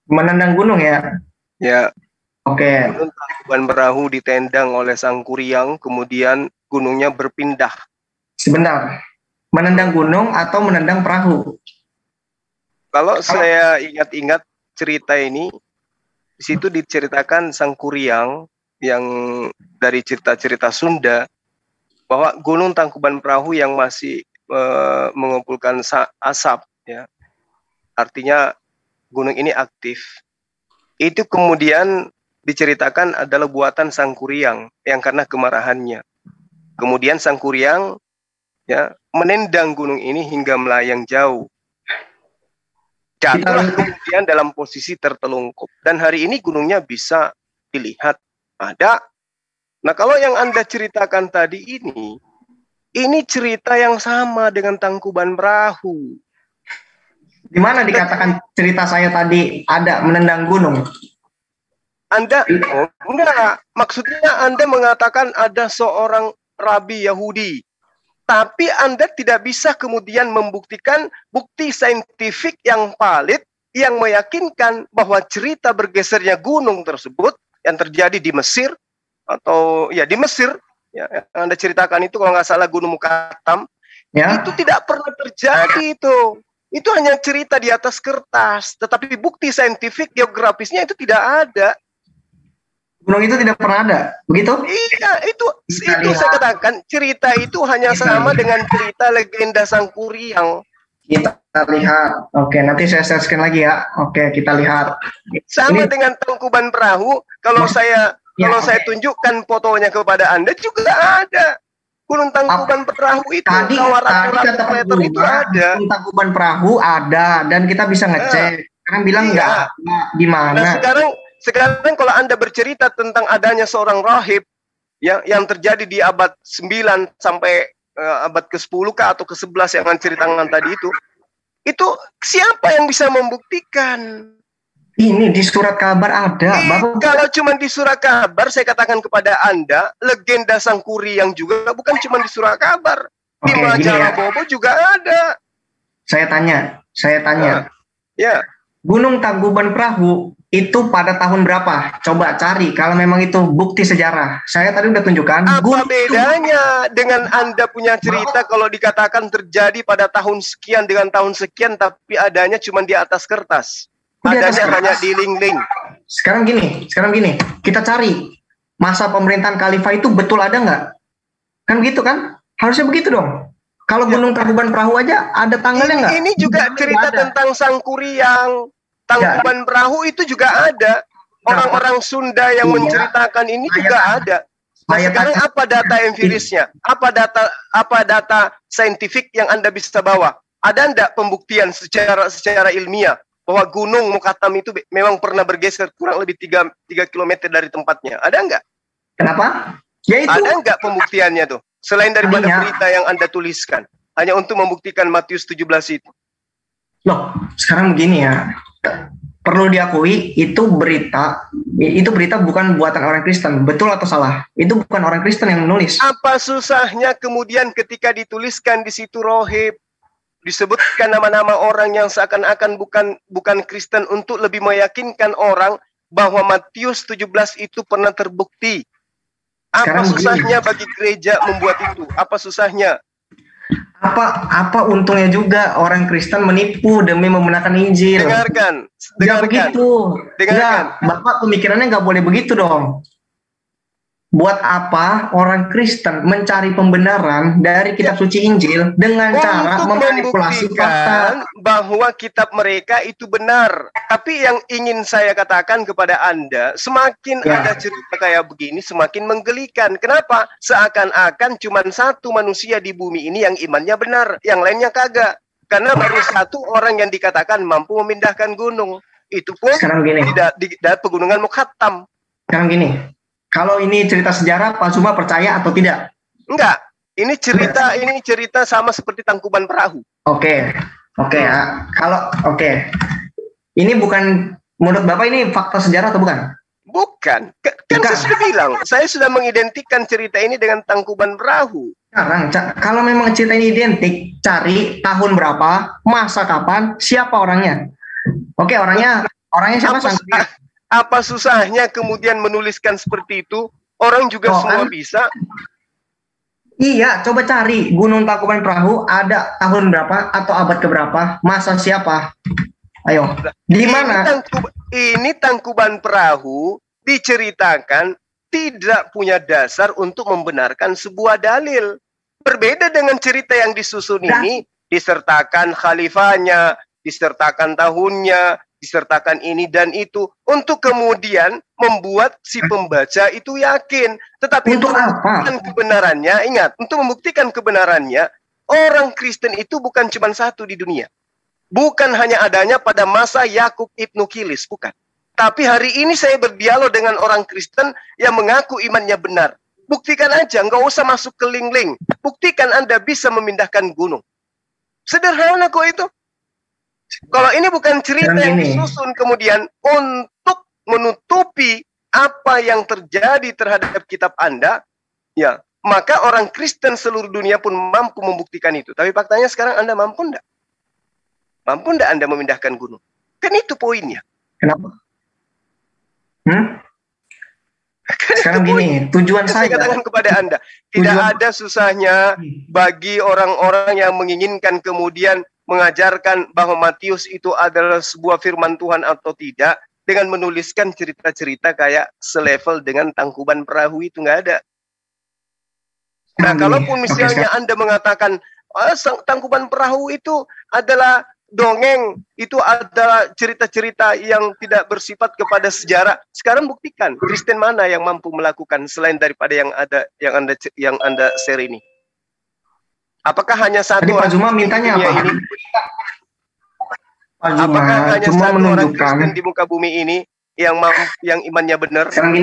Menendang gunung ya? Ya. Oke. Gunung Tangkuban Perahu ditendang oleh Sang Kuryang, kemudian gunungnya berpindah. Sebentar. Menendang gunung atau menendang perahu? Kalau saya ingat-ingat cerita ini, di situ diceritakan Sang Kuryang yang dari cerita-cerita Sunda, bahwa Gunung Tangkuban Perahu yang masih mengumpulkan asap, ya, artinya gunung ini aktif. Itu kemudian diceritakan adalah buatan Sang Kuryang yang karena kemarahannya. Kemudian Sang Kuryang, ya, menendang gunung ini hingga melayang jauh. Jatuhlah kemudian dalam posisi tertelungkup. Dan hari ini gunungnya bisa dilihat ada. Nah, kalau yang Anda ceritakan tadi ini cerita yang sama dengan Tangkuban Perahu. Di mana dikatakan cerita saya tadi ada menendang gunung? Enggak. Maksudnya Anda mengatakan ada seorang rabi Yahudi. Tapi Anda tidak bisa kemudian membuktikan bukti saintifik yang valid yang meyakinkan bahwa cerita bergesernya gunung tersebut yang terjadi di Mesir atau ya di Mesir, ya, yang Anda ceritakan itu kalau nggak salah Gunung Mukatam, ya, itu tidak pernah terjadi itu. Itu hanya cerita di atas kertas, tetapi bukti saintifik geografisnya itu tidak ada. Gunung itu tidak pernah ada, begitu? Iya, itu saya katakan cerita itu hanya sama dengan cerita legenda Sang Kuryang. Kita lihat. Oke, nanti saya share lagi ya. Oke, kita lihat. Sama dengan Tangkuban Perahu. Kalau saya tunjukkan fotonya kepada Anda juga ada. Gunung Tangkuban Perahu itu tadi kata meter itu ada. Gunung Tangkuban Perahu ada dan kita bisa ngecek. Sekarang bilang enggak di mana. Nah, sekarang kalau Anda bercerita tentang adanya seorang rahib yang terjadi di abad 9 sampai abad ke-10 atau ke-11 yang Anda ceritakan tadi itu siapa yang bisa membuktikan? Ini di surat kabar ada. Kalau cuma di surat kabar, saya katakan kepada Anda, legenda Sang Kuryang juga bukan cuma di surat kabar. Di majalah Bobo juga ada. Saya tanya. Ya. Gunung Tangkuban Perahu itu pada tahun berapa? Coba cari kalau memang itu bukti sejarah. Saya tadi udah tunjukkan. Apa bedanya dengan Anda punya cerita kalau dikatakan terjadi pada tahun sekian dengan tahun sekian tapi adanya cuma di atas kertas? Adanya hanya di link-link. Sekarang gini, kita cari masa pemerintahan Khalifah itu betul ada nggak? Kan gitu kan? Harusnya begitu dong. Kalau Gunung Tangkuban Perahu aja ada tanggalnya nggak? Ini juga cerita tentang Sang Kuryang. Tangkuban Perahu itu juga ada. Orang-orang Sunda yang menceritakan ini juga ada. Nah, sekarang apa data empirisnya? Apa data saintifik yang Anda bisa bawa? Ada enggak pembuktian secara ilmiah bahwa Gunung Mukatam itu memang pernah bergeser kurang lebih 3 km dari tempatnya? Ada enggak? Kenapa? Ya itu. Ada enggak pembuktiannya tuh? Selain daripada berita yang Anda tuliskan. Hanya untuk membuktikan Matius 17 itu. Loh, sekarang begini ya. Perlu diakui itu berita bukan buatan orang Kristen. Betul atau salah? Itu bukan orang Kristen yang menulis. Apa susahnya kemudian ketika dituliskan di situ rohib? disebutkan nama-nama orang yang seakan-akan bukan Kristen untuk lebih meyakinkan orang bahwa Matius 17 itu pernah terbukti. Apa susahnya bagi gereja membuat itu? Apa susahnya? Apa untungnya juga orang Kristen menipu demi membenarkan Injil? Dengarkan. Nggak begitu. Dengarkan. Bapak pemikirannya nggak boleh begitu dong. Buat apa orang Kristen mencari pembenaran dari kitab suci Injil dengan cara memanipulasi fakta bahwa kitab mereka itu benar. Tapi yang ingin saya katakan kepada Anda, semakin ada cerita kayak begini semakin menggelikan. Kenapa? Seakan-akan cuma satu manusia di bumi ini yang imannya benar, yang lainnya kagak. Karena baru satu orang yang dikatakan mampu memindahkan gunung. Itu pun tidak di pegunungan Mukhattam. Sekarang gini, kalau ini cerita sejarah, Pak Zuma percaya atau tidak? Enggak. Ini cerita sama seperti Tangkuban Perahu. Oke. Ini bukan, menurut Bapak ini fakta sejarah atau bukan? Bukan. Saya sudah bilang, saya sudah mengidentikan cerita ini dengan Tangkuban Perahu. Sekarang, kalau memang cerita ini identik, cari tahun berapa, masa kapan, siapa orangnya. Oke, orangnya siapa? Apa susahnya kemudian menuliskan seperti itu? Orang juga semua bisa. Iya, coba cari Gunung Tangkuban Perahu ada tahun berapa atau abad keberapa, masa siapa? Ayo, di mana? Ini Tangkuban Perahu diceritakan tidak punya dasar untuk membenarkan sebuah dalil. Berbeda dengan cerita yang disusun ini, disertakan khalifahnya, disertakan tahunnya, disertakan ini dan itu untuk kemudian membuat si pembaca itu yakin. Tetapi untuk membuktikan kebenarannya, ingat, untuk membuktikan kebenarannya, orang Kristen itu bukan cuma satu di dunia. Bukan hanya adanya pada masa Yakub Ibnu Kilis, bukan. Tapi hari ini saya berdialog dengan orang Kristen yang mengaku imannya benar. Buktikan aja, nggak usah masuk ke link-link. Buktikan Anda bisa memindahkan gunung. Sederhana kok itu. Kalau ini bukan cerita yang disusun kemudian untuk menutupi apa yang terjadi terhadap kitab Anda, ya, maka orang Kristen seluruh dunia pun mampu membuktikan itu. Tapi faktanya sekarang Anda mampu enggak? Mampu enggak Anda memindahkan gunung? Kan itu poinnya. Kenapa? Sekarang gini, tujuan saya katakan kepada Anda, tidak ada susahnya bagi orang-orang yang menginginkan kemudian mengajarkan bahwa Matius itu adalah sebuah firman Tuhan atau tidak dengan menuliskan cerita-cerita kayak selevel dengan Tangkuban Perahu itu nggak ada. Nah, kalaupun misalnya Anda mengatakan Tangkuban Perahu itu adalah dongeng, itu adalah cerita-cerita yang tidak bersifat kepada sejarah. Sekarang buktikan Kristen mana yang mampu melakukan selain daripada yang Anda share ini. Apakah hanya satu orang? Pak Zuma mintanya apa? Apakah hanya satu orang Kristen di muka bumi ini yang imannya benar? Sekarang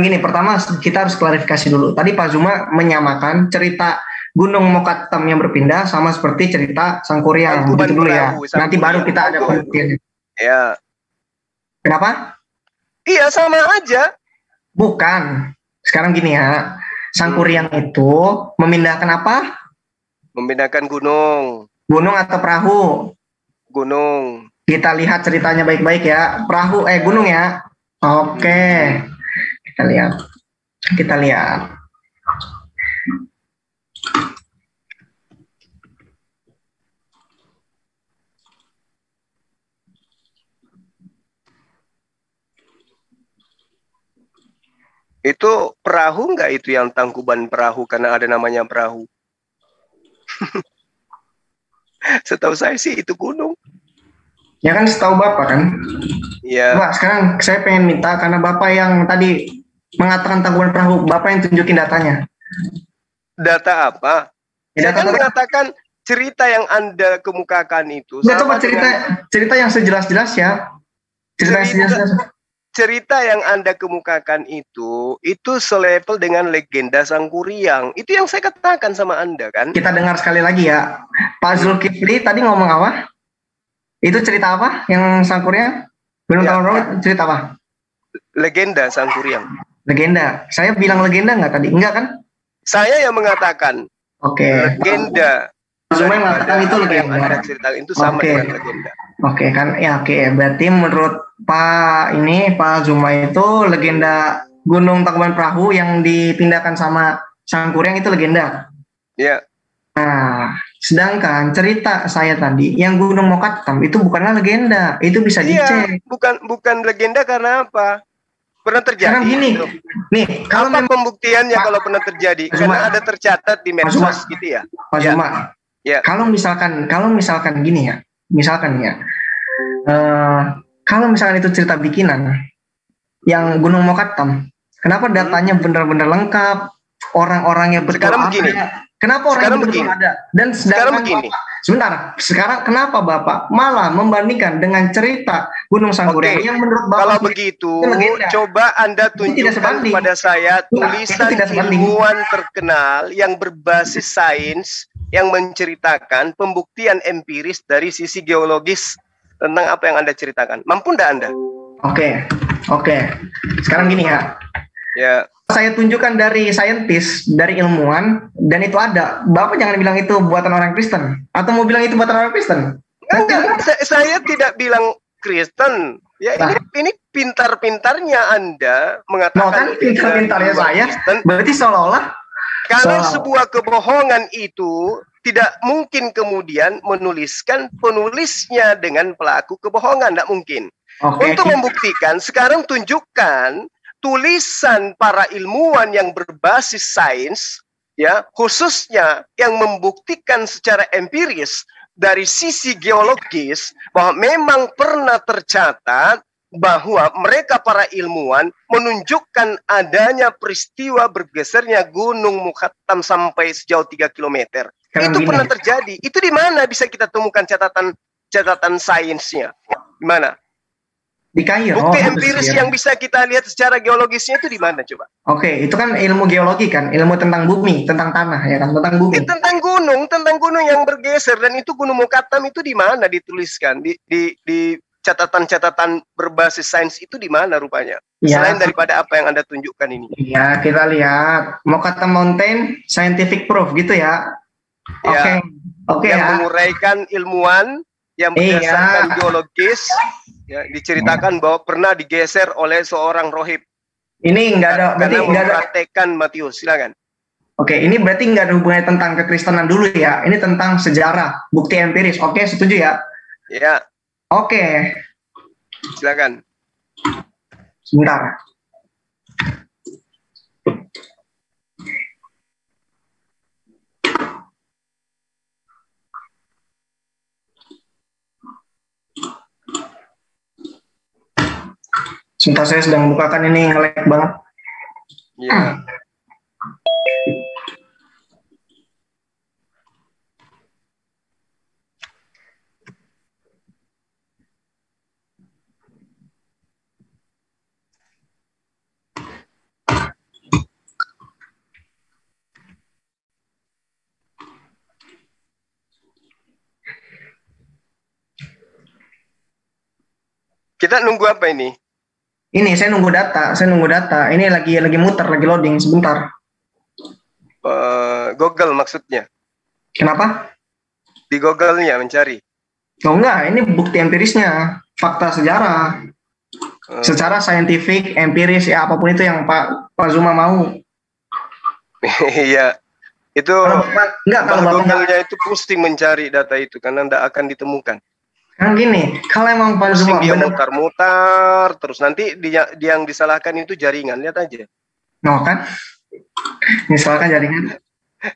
gini, pertama kita harus klarifikasi dulu. Tadi Pak Zuma menyamakan cerita Gunung Mukhattam yang berpindah sama seperti cerita Sangkuriang. Begitu dulu ya. Nanti baru kita ada pembuktiannya. Ya. Kenapa? Iya, sama aja. Bukan. Sekarang gini ya. Sangkuriang itu memindahkan apa? Memindahkan gunung. Gunung atau perahu? Gunung. Kita lihat ceritanya baik-baik ya. Gunung ya. Oke. Kita lihat. Itu perahu nggak itu yang Tangkuban Perahu karena ada namanya perahu? Setahu saya sih itu gunung. Ya kan setahu Bapak kan? Iya. Pak, sekarang saya pengen minta karena Bapak yang tadi mengatakan Tangkuban Perahu, Bapak yang tunjukin datanya. Data apa? Ya, saya kan mengatakan cerita yang Anda kemukakan itu. Nggak, coba cerita yang sejelas-jelas ya. Cerita yang Anda kemukakan itu selevel dengan legenda Sangkuriang. Itu yang saya katakan sama Anda kan. Kita dengar sekali lagi ya. Pak Zulkifli tadi ngomong apa? Itu cerita apa yang Sangkuriang? Belum tahu cerita apa? Legenda Sangkuriang. Legenda. Saya bilang legenda nggak tadi? Enggak kan? Saya yang mengatakan. Oke. Legenda. Zuma mengatakan itu apa yang legenda. Anda ceritakan itu sama Oke. dengan legenda. Oke kan, ya oke. Berarti menurut Pak Zuma itu legenda Gunung Tangkuban Perahu yang dipindahkan sama Sangkuriang itu legenda. Ya. Nah, sedangkan cerita saya tadi yang Gunung Mokatam itu bukanlah legenda, itu bisa Iya, dicek. bukan legenda karena apa? Pernah terjadi. Sekarang gini, itu. nih kalau Apa pembuktiannya kalau pernah terjadi? Pak Zuma. Karena ada tercatat di Pak Zuma. medsos gitu ya. Pak Ya. Zuma, Ya. kalau misalkan gini ya, kalau misalkan itu cerita bikinan yang Gunung Mokatam, kenapa datanya benar-benar lengkap, orang-orangnya betul Sekarang ada? begini. Kenapa orangnya Sekarang betul begini. ada? Dan Sekarang sedangkan begini. sekarang kenapa Bapak malah membandingkan dengan cerita Gunung Sangkuriang Oke, yang menurut Bapak kalau sendiri begitu, itu legenda? coba Anda Itu tidak tunjukkan sebanding. kepada saya tulisan itu tidak sebanding. ilmuwan terkenal yang berbasis sains yang menceritakan pembuktian empiris dari sisi geologis tentang apa yang Anda ceritakan. Mampu enggak Anda? Oke. Sekarang gini ya. Ya. Saya tunjukkan dari saintis, dari ilmuwan, dan itu ada. Bapak jangan bilang itu buatan orang Kristen. Atau mau bilang itu buatan orang Kristen? Enggak, saya tidak bilang Kristen. Ya, ini pintar-pintarnya Anda mengatakan kan pintar-pintarnya saya. Berarti seolah-olah kalau sebuah kebohongan itu tidak mungkin kemudian menuliskan penulisnya dengan pelaku kebohongan, tidak mungkin. Untuk membuktikan, sekarang tunjukkan tulisan para ilmuwan yang berbasis sains, ya, khususnya yang membuktikan secara empiris dari sisi geologis bahwa memang pernah tercatat bahwa mereka para ilmuwan menunjukkan adanya peristiwa bergesernya Gunung Mokatam sampai sejauh 3 km. Itu pernah terjadi. Itu di mana bisa kita temukan catatan sainsnya? Di mana? Di Kairo. Bukti empiris yang bisa kita lihat secara geologisnya itu di mana coba? Oke, itu kan ilmu geologi kan, ilmu tentang bumi, tentang tanah ya kan, tentang bumi. Tentang gunung yang bergeser, dan itu Gunung Mokatam itu di mana dituliskan? Di catatan-catatan berbasis sains itu di mana rupanya? Ya. Selain daripada apa yang Anda tunjukkan ini. Ya, kita lihat Mokatam Mountain scientific proof gitu ya. Oke yang ya. menguraikan ilmuwan yang berdasarkan geologis, ya, diceritakan bahwa pernah digeser oleh seorang rohib. Ini enggak ada, berarti karena enggak ada. mempraktekkan Matius, silakan. Oke, ini berarti enggak ada hubungannya tentang kekristenan dulu ya. Ini tentang sejarah, bukti empiris. Oke, setuju ya? Ya. Oke. Silakan. Sebentar. Sebentar, saya sedang bukakan ini, nge-lag banget. Iya. Kita nunggu apa ini? Ini saya nunggu data. Ini lagi muter, lagi loading sebentar. Google maksudnya. Kenapa? Di Google-nya mencari. Oh enggak, ini bukti empirisnya, fakta sejarah. Secara saintifik, empiris, ya apapun itu yang Pak Zuma mau. Iya. Itu enggak, kalau Google-nya itu pusing mencari data itu karena tidak akan ditemukan. Kan gini, kalau emang Pak Zuma dia mutar-mutar terus, nanti dia yang disalahkan itu jaringan, lihat aja. No kan? Misalkan jaringan.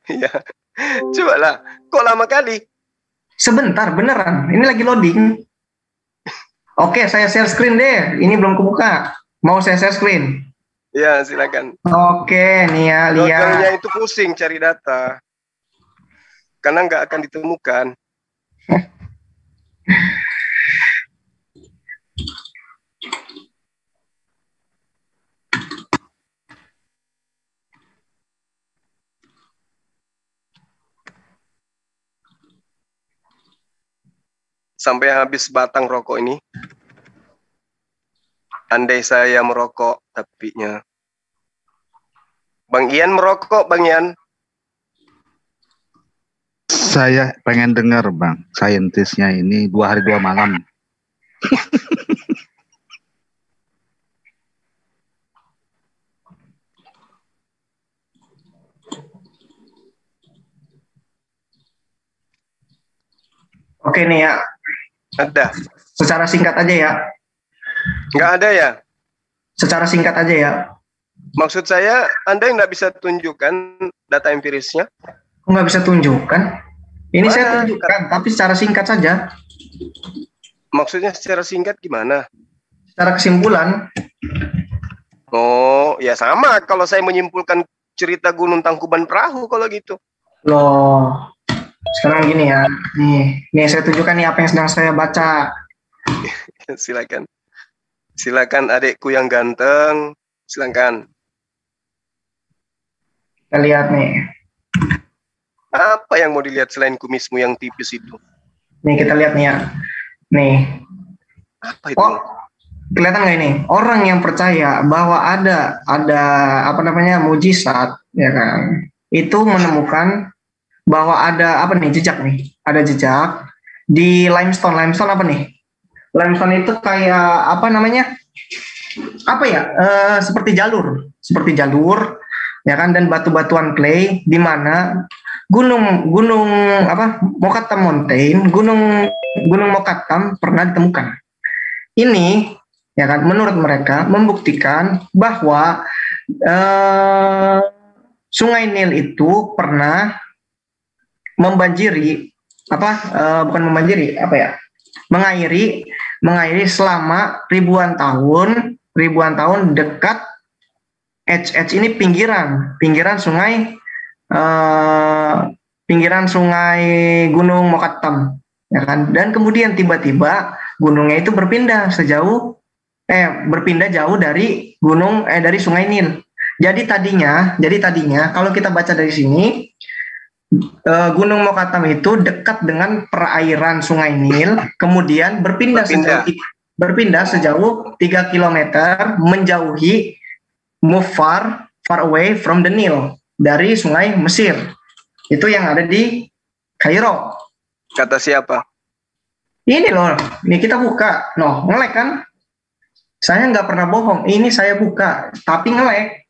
Iya. Coba lah, kok lama kali? Sebentar, beneran. Ini lagi loading. Oke, saya share screen deh. Ini belum kebuka. Mau saya share screen? Ya, silakan. Oke, nih ya, lihat. Google-nya itu pusing cari data. Karena nggak akan ditemukan. Sampai habis batang rokok ini. Andai saya merokok, tapinya. Bang Ian merokok, Bang Ian. Saya pengen dengar Bang, saintisnya ini 2 hari 2 malam. Oke nih ya. Ada. Secara singkat aja ya. Nggak ada ya? Secara singkat aja ya. Maksud saya, Anda nggak bisa tunjukkan data empirisnya? Nggak bisa tunjukkan. Ini Mana? saya tunjukkan, tapi secara singkat saja. Maksudnya secara singkat gimana? Secara kesimpulan. Oh, ya sama. Kalau saya menyimpulkan cerita Gunung Tangkuban Perahu kalau gitu. Loh, sekarang gini ya. Nih saya tunjukkan nih apa yang sedang saya baca. Silakan. Silakan adikku yang ganteng. Silakan. Kita lihat nih. Apa yang mau dilihat selain kumismu yang tipis itu? Nih kita lihat nih ya. Nih. Apa itu? Oh, kelihatan nggak ini? Orang yang percaya bahwa ada apa namanya mujizat, ya kan? Itu menemukan bahwa ada apa nih jejak nih? Ada jejak di limestone. Limestone apa nih? Limestone itu kayak apa namanya? Apa ya? Seperti jalur, ya kan? Dan batu-batuan clay di mana gunung apa? Mokattam Mountain, gunung Mokattam pernah ditemukan. Ini ya kan menurut mereka membuktikan bahwa Sungai Nil itu pernah membanjiri bukan membanjiri apa ya? Mengairi selama ribuan tahun dekat edge ini pinggiran sungai Gunung Mokattam, ya kan? Dan kemudian tiba-tiba gunungnya itu berpindah jauh dari dari Sungai Nil. Jadi tadinya kalau kita baca dari sini, Gunung Mokattam itu dekat dengan perairan Sungai Nil, kemudian berpindah sejauh 3 km menjauhi, move far away from the Nile, dari Sungai Mesir. Itu yang ada di Kairo. Kata siapa? Ini loh, ini kita buka. Noh, ngelek kan? Saya nggak pernah bohong. Ini saya buka, tapi ngelek.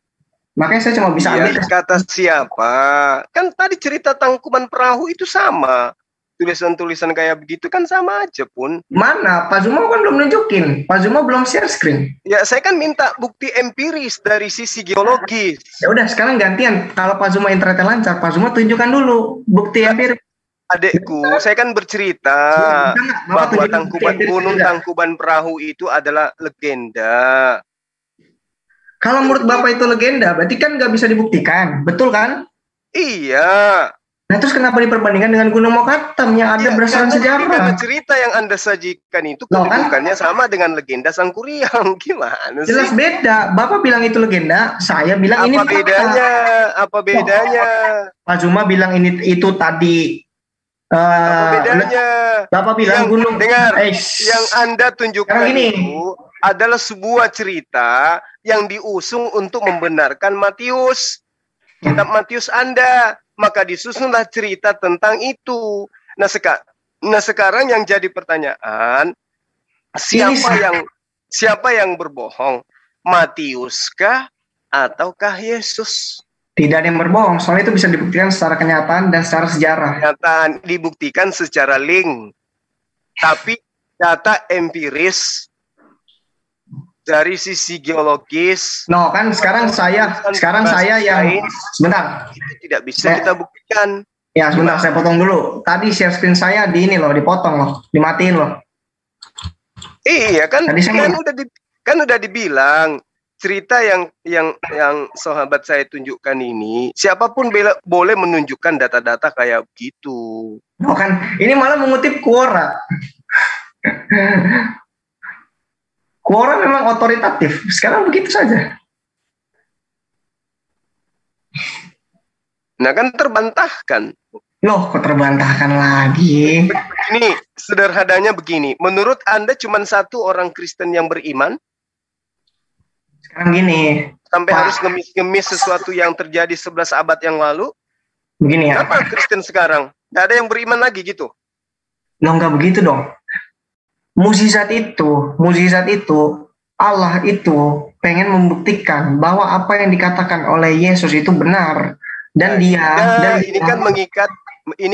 Makanya saya cuma bisa ambil. Kata siapa? Kan tadi cerita Tangkuban Perahu itu sama. Tulisan-tulisan kayak begitu kan sama aja pun. Mana? Pak Zuma kan belum nunjukin. Pak Zuma belum share screen. Ya, saya kan minta bukti empiris dari sisi geologis. Ya udah, sekarang gantian. Kalau Pak Zuma internetnya lancar, Pak Zuma tunjukkan dulu bukti empiris. Adekku, saya kan bercerita bahwa Gunung Tangkuban Perahu itu adalah legenda. Kalau menurut Bapak itu legenda, berarti kan nggak bisa dibuktikan, betul kan? Iya. Nah terus kenapa diperbandingkan dengan Gunung Mokattam yang ada berdasarkan sejarah? Karena cerita yang Anda sajikan itu kedudukannya sama dengan legenda Sangkuriang. Gimana sih? Jelas beda. Bapak bilang itu legenda, saya bilang ini fakta. Apa bedanya? Pak Zuma bilang itu tadi. Apa bedanya? Bapak bilang gunung. Dengar, yang Anda tunjukkan itu adalah sebuah cerita yang diusung untuk membenarkan Matius. Kitab Matius Anda. Maka disusunlah cerita tentang itu. Nah sekarang yang jadi pertanyaan, siapa yang berbohong? Matius kah ataukah Yesus? Tidak ada yang berbohong, soalnya itu bisa dibuktikan secara kenyataan dan secara sejarah. Kenyataan dibuktikan secara link, tapi data empiris dari sisi geologis. No, kan sekarang saya yang sebentar. Itu tidak bisa kita buktikan. Ya, sebentar saya potong dulu. Tadi share screen saya di ini loh, dipotong loh, dimatiin loh. Iya kan? Tadi Kan udah dibilang cerita yang sahabat saya tunjukkan ini, siapapun boleh menunjukkan data-data kayak begitu. Oh kan, ini malah mengutip Quora. Quora memang otoritatif. Sekarang begitu saja. Nah kan terbantahkan. Loh, kok terbantahkan lagi? Ini sederhananya begini. Menurut Anda cuma satu orang Kristen yang beriman? Sekarang gini. Sampai harus ngemis-ngemis sesuatu yang terjadi 11 abad yang lalu? Begini ya. Apa Kristen sekarang? Nggak ada yang beriman lagi gitu. Loh, nggak begitu dong. Mukjizat itu Allah itu pengen membuktikan bahwa apa yang dikatakan oleh Yesus itu benar dan ini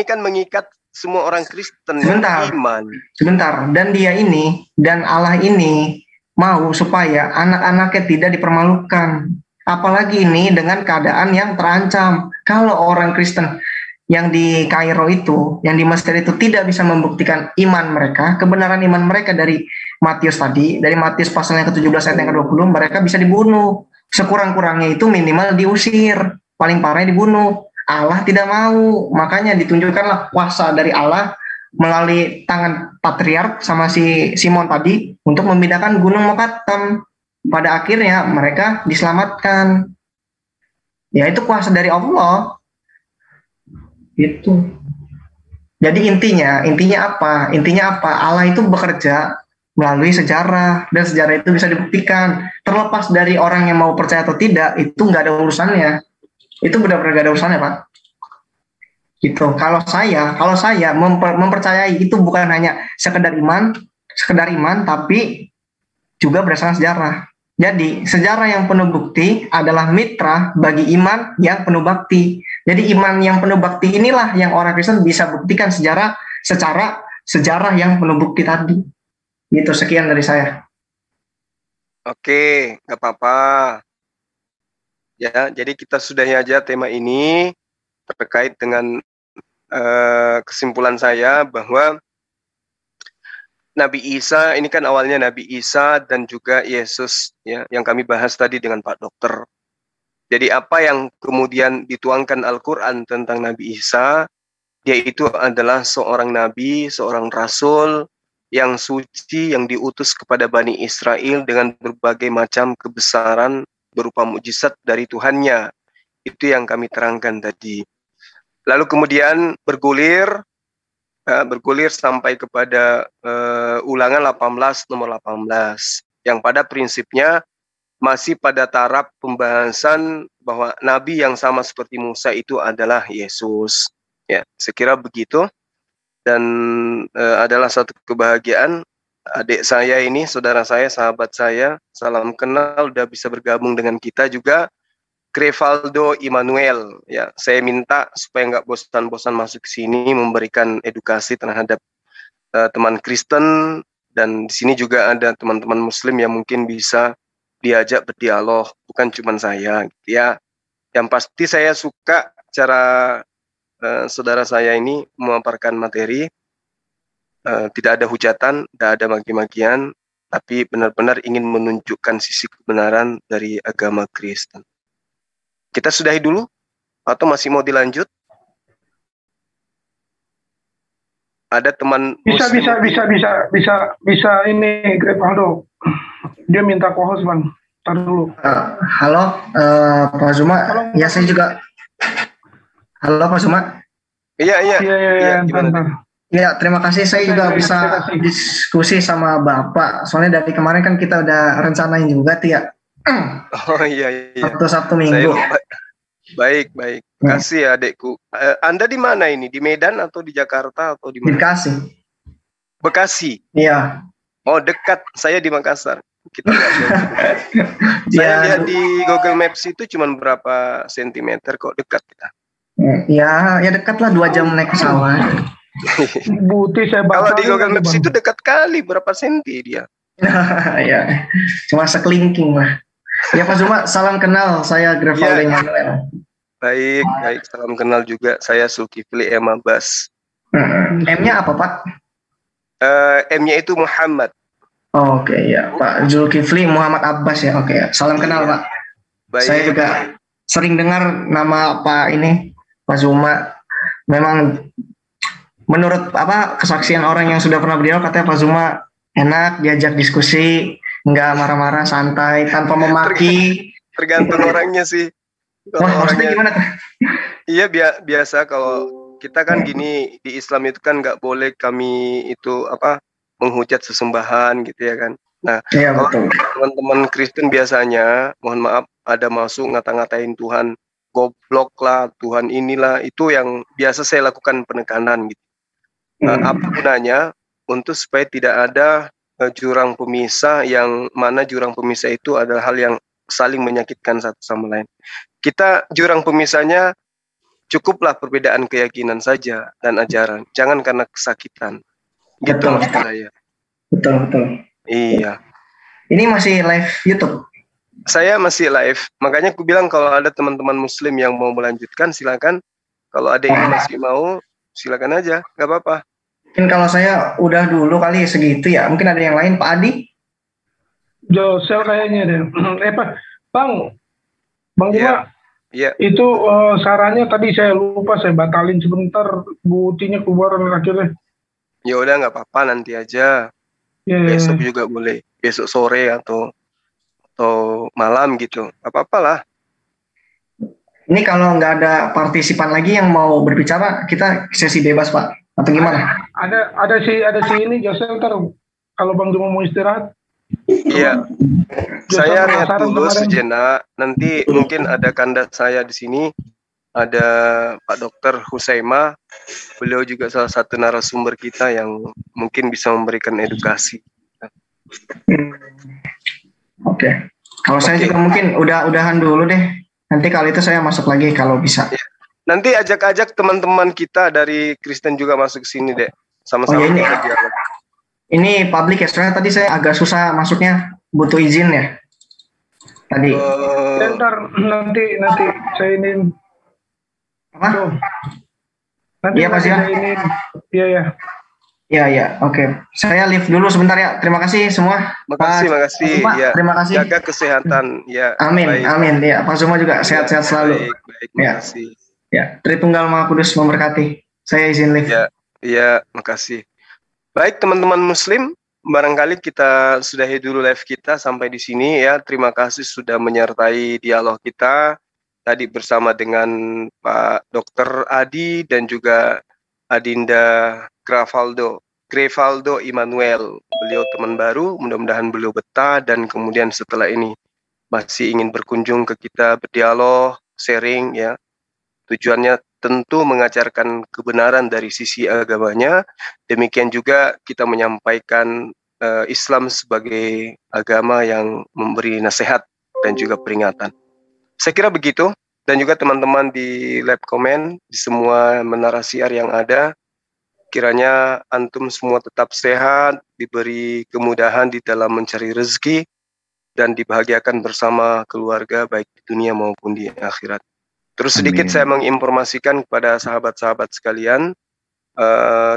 kan mengikat semua orang Kristen sebentar, yang beriman. Sebentar, dan dia ini dan Allah ini mau supaya anak-anaknya tidak dipermalukan. Apalagi ini dengan keadaan yang terancam. Kalau orang Kristen yang di Kairo itu, yang di Mesir itu tidak bisa membuktikan iman mereka, kebenaran iman mereka dari Matius tadi, dari Matius pasal yang ke-17 ayat yang ke-20, mereka bisa dibunuh. Sekurang-kurangnya itu minimal diusir, paling parahnya dibunuh. Allah tidak mau, makanya ditunjukkanlah kuasa dari Allah melalui tangan patriark sama si Simon tadi untuk memindahkan gunung Mokatam. Pada akhirnya mereka diselamatkan. Ya itu kuasa dari Allah. Itu. Jadi intinya apa? Intinya apa? Allah itu bekerja melalui sejarah dan sejarah itu bisa dibuktikan. Terlepas dari orang yang mau percaya atau tidak, itu nggak ada urusannya. Itu benar-benar nggak ada urusannya, Pak. Gitu. Kalau saya mempercayai itu bukan hanya sekedar iman, tapi juga berdasarkan sejarah. Jadi sejarah yang penuh bukti adalah mitra bagi iman yang penuh bakti. Jadi iman yang penuh bakti inilah yang orang Kristen bisa buktikan secara sejarah yang penuh bukti tadi. Gitu, sekian dari saya. Oke, nggak apa-apa. Ya, jadi kita sudahi aja tema ini terkait dengan kesimpulan saya bahwa Nabi Isa ini kan awalnya Nabi Isa dan juga Yesus ya yang kami bahas tadi dengan Pak Dokter. Jadi apa yang kemudian dituangkan Al-Qur'an tentang Nabi Isa, dia itu adalah seorang nabi, seorang rasul yang suci yang diutus kepada Bani Israel dengan berbagai macam kebesaran berupa mukjizat dari Tuhannya. Itu yang kami terangkan tadi. Lalu kemudian bergulir sampai kepada Ulangan 18 nomor 18 yang pada prinsipnya masih pada taraf pembahasan bahwa nabi yang sama seperti Musa itu adalah Yesus. Ya, sekira begitu. Dan adalah satu kebahagiaan adik saya ini, saudara saya, sahabat saya, salam kenal, udah bisa bergabung dengan kita juga. Crevaldo Immanuel, ya, saya minta supaya nggak bosan-bosan masuk ke sini memberikan edukasi terhadap teman Kristen, dan di sini juga ada teman-teman Muslim yang mungkin bisa diajak berdialog, bukan cuma saya, gitu ya. Yang pasti saya suka cara saudara saya ini memaparkan materi, tidak ada hujatan, tidak ada maki-makian, tapi benar-benar ingin menunjukkan sisi kebenaran dari agama Kristen. Kita sudahi dulu atau masih mau dilanjut? Ada teman bisa ini Crevaldo. Dia minta co-host, Bang. Tar dulu. Halo, Pak Zuma. Ya, saya juga. Halo, Pak Zuma. Iya. Ya, terima kasih. Saya juga bisa diskusi sama Bapak. Soalnya dari kemarin kan kita udah rencanain juga, Tia. Oh iya. Sabtu Minggu. Baik. Kasih ya adekku. Anda di mana ini? Di Medan atau di Jakarta atau di mana? Bekasi. Bekasi. Iya. Oh, dekat. Saya di Makassar. Kita saya lihat di Google Maps itu cuma berapa sentimeter kok, dekat kita. Ya dekat lah, 2 jam naik pesawat. Kalau di Google Maps itu dekat kali, berapa senti dia? Ya, cuma sekelingking lah. Ya Pak Zuma, salam kenal, saya Crevaldo Immanuel. Baik, salam kenal juga, saya Zulkifli M. Abbas. M-nya apa Pak? M-nya itu Muhammad. Oke, ya Pak Zulkifli Muhammad Abbas ya, oke. Salam kenal Pak. Baik. Saya juga sering dengar nama Pak Zuma. Memang menurut kesaksian orang yang sudah pernah beliau, katanya Pak Zuma enak diajak diskusi, nggak marah-marah, santai, tanpa memaki. Tergantung orangnya sih. Wah, maksudnya gimana? Iya, biasa kalau kita kan gini, di Islam itu kan nggak boleh kami itu menghujat sesembahan gitu ya kan. Nah, ya, kalau teman-teman Kristen biasanya, mohon maaf, ada masuk ngata-ngatain Tuhan goblok lah, Tuhan inilah, itu yang biasa saya lakukan penekanan gitu. Apa gunanya? Untuk supaya tidak ada jurang pemisah, yang mana jurang pemisah itu adalah hal yang saling menyakitkan satu sama lain. Kita jurang pemisahnya cukuplah perbedaan keyakinan saja dan ajaran, jangan karena kesakitan. Gitu Betul. maksud saya. Betul. Iya. Ini masih live YouTube. Saya masih live, makanya aku bilang kalau ada teman-teman muslim yang mau melanjutkan silakan. Kalau ada yang masih mau, silakan aja, nggak apa-apa. Mungkin kalau saya udah dulu kali segitu ya. Mungkin ada yang lain, Pak Adi? Josel kayaknya deh. Bang Juma, Iya. itu sarannya tadi saya lupa, saya batalin sebentar, buktinya keluar akhirnya. Ya udah nggak apa-apa, nanti aja. Besok juga boleh, besok sore atau malam gitu, apa-apa lah. Ini kalau nggak ada partisipan lagi yang mau berbicara, kita sesi bebas, Pak, atau gimana? Ada si ini Josel, ntar kalau Bang Juma mau istirahat. Iya, saya rehat dulu sejenak. Nanti mungkin ada kandas saya di sini, ada Pak Dokter Husaima. Beliau juga salah satu narasumber kita yang mungkin bisa memberikan edukasi. Oke. Kalau saya juga mungkin udahan dulu deh. Nanti kali itu saya masuk lagi kalau bisa. Nanti ajak-ajak teman-teman kita dari Kristen juga masuk sini deh. Sama-sama ini. kita dialog. Ini publik ya, soalnya tadi saya agak susah masuknya, butuh izin ya. Tadi. Ntar nanti saya ini. Apa? Nanti iya Pak saya ini. Iya. Iya, oke. Saya live dulu sebentar ya. Terima kasih semua. Makasih. Ya. Terima kasih. Jaga kesehatan. Ya. Amin, baik. amin. Ya, Pak Zuma juga sehat-sehat selalu. Baik. Makasih. Ya, Tritunggal Maha Kudus memberkati. Saya izin live. Iya, makasih. Baik teman-teman muslim, barangkali kita sudahi dulu live kita sampai di sini ya. Terima kasih sudah menyertai dialog kita tadi bersama dengan Pak Dr. Adi dan juga Adinda Grevaldo Immanuel. Beliau teman baru, mudah-mudahan beliau betah dan kemudian setelah ini masih ingin berkunjung ke kita, berdialog, sharing ya. Tujuannya tentu mengajarkan kebenaran dari sisi agamanya. Demikian juga kita menyampaikan Islam sebagai agama yang memberi nasihat dan juga peringatan. Saya kira begitu. Dan juga teman-teman di live comment, di semua menara siar yang ada, kiranya antum semua tetap sehat, diberi kemudahan di dalam mencari rezeki, dan dibahagiakan bersama keluarga baik di dunia maupun di akhirat. Terus sedikit saya menginformasikan kepada sahabat-sahabat sekalian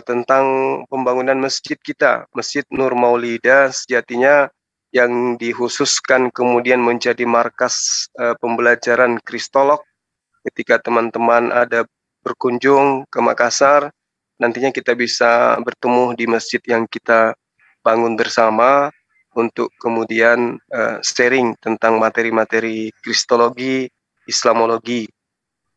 tentang pembangunan masjid kita, Masjid Nur Maulida, sejatinya yang dikhususkan kemudian menjadi markas pembelajaran kristolog. Ketika teman-teman ada berkunjung ke Makassar, nantinya kita bisa bertemu di masjid yang kita bangun bersama untuk kemudian sharing tentang materi-materi kristologi, Islamologi.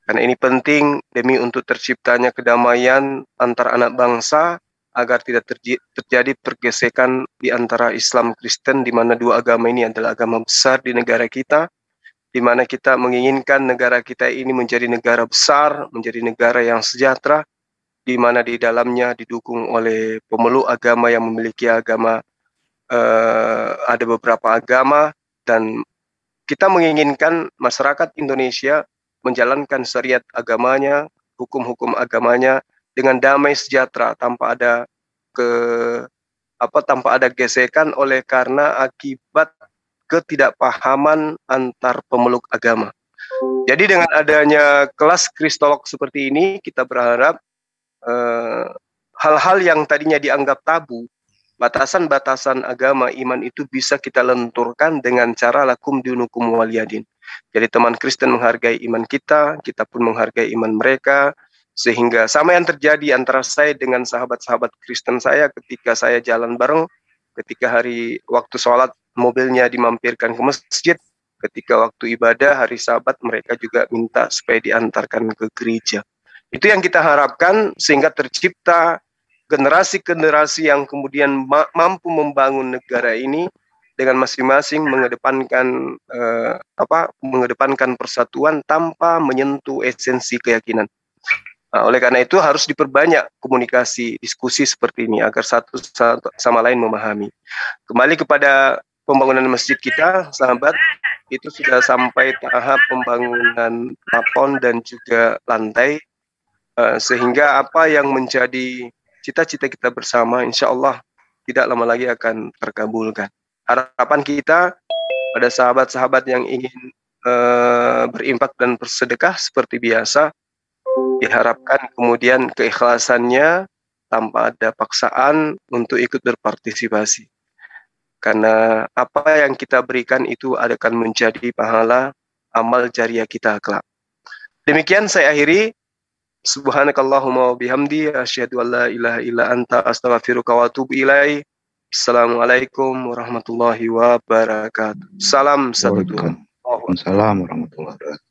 Karena ini penting demi untuk terciptanya kedamaian antar anak bangsa agar tidak terjadi pergesekan di antara Islam Kristen, di mana dua agama ini adalah agama besar di negara kita, di mana kita menginginkan negara kita ini menjadi negara besar, menjadi negara yang sejahtera, di mana di dalamnya didukung oleh pemeluk agama yang memiliki agama, ada beberapa agama, dan kita menginginkan masyarakat Indonesia menjalankan syariat agamanya, hukum-hukum agamanya dengan damai sejahtera tanpa ada tanpa ada gesekan oleh karena akibat ketidakpahaman antar pemeluk agama. Jadi dengan adanya kelas kristolog seperti ini, kita berharap hal-hal yang tadinya dianggap tabu, batasan-batasan agama iman itu bisa kita lenturkan dengan cara lakum dinukum waliyadin. Jadi teman Kristen menghargai iman kita, kita pun menghargai iman mereka, sehingga sama yang terjadi antara saya dengan sahabat-sahabat Kristen saya ketika saya jalan bareng, ketika hari waktu sholat mobilnya dimampirkan ke masjid, ketika waktu ibadah hari Sabat mereka juga minta supaya diantarkan ke gereja. Itu yang kita harapkan sehingga tercipta generasi-generasi yang kemudian mampu membangun negara ini dengan masing-masing mengedepankan mengedepankan persatuan tanpa menyentuh esensi keyakinan. Nah, oleh karena itu harus diperbanyak komunikasi, diskusi seperti ini agar satu sama lain memahami. Kembali kepada pembangunan masjid kita, sahabat, itu sudah sampai tahap pembangunan plafon dan juga lantai, sehingga apa yang menjadi cita-cita kita bersama, insya Allah tidak lama lagi akan terkabulkan. Harapan kita pada sahabat-sahabat yang ingin berinfak dan bersedekah seperti biasa, diharapkan kemudian keikhlasannya tanpa ada paksaan untuk ikut berpartisipasi. Karena apa yang kita berikan itu akan menjadi pahala amal jariah kita kelak. Demikian saya akhiri. Subhanakallahumma wa bihamdi asyhadu an la ilaha illa anta astaghfiruka wa atubu ilaik. Assalamualaikum warahmatullahi wabarakatuh. Salam satu Tuhan. Waalaikumsalam warahmatullahi wabarakatuh.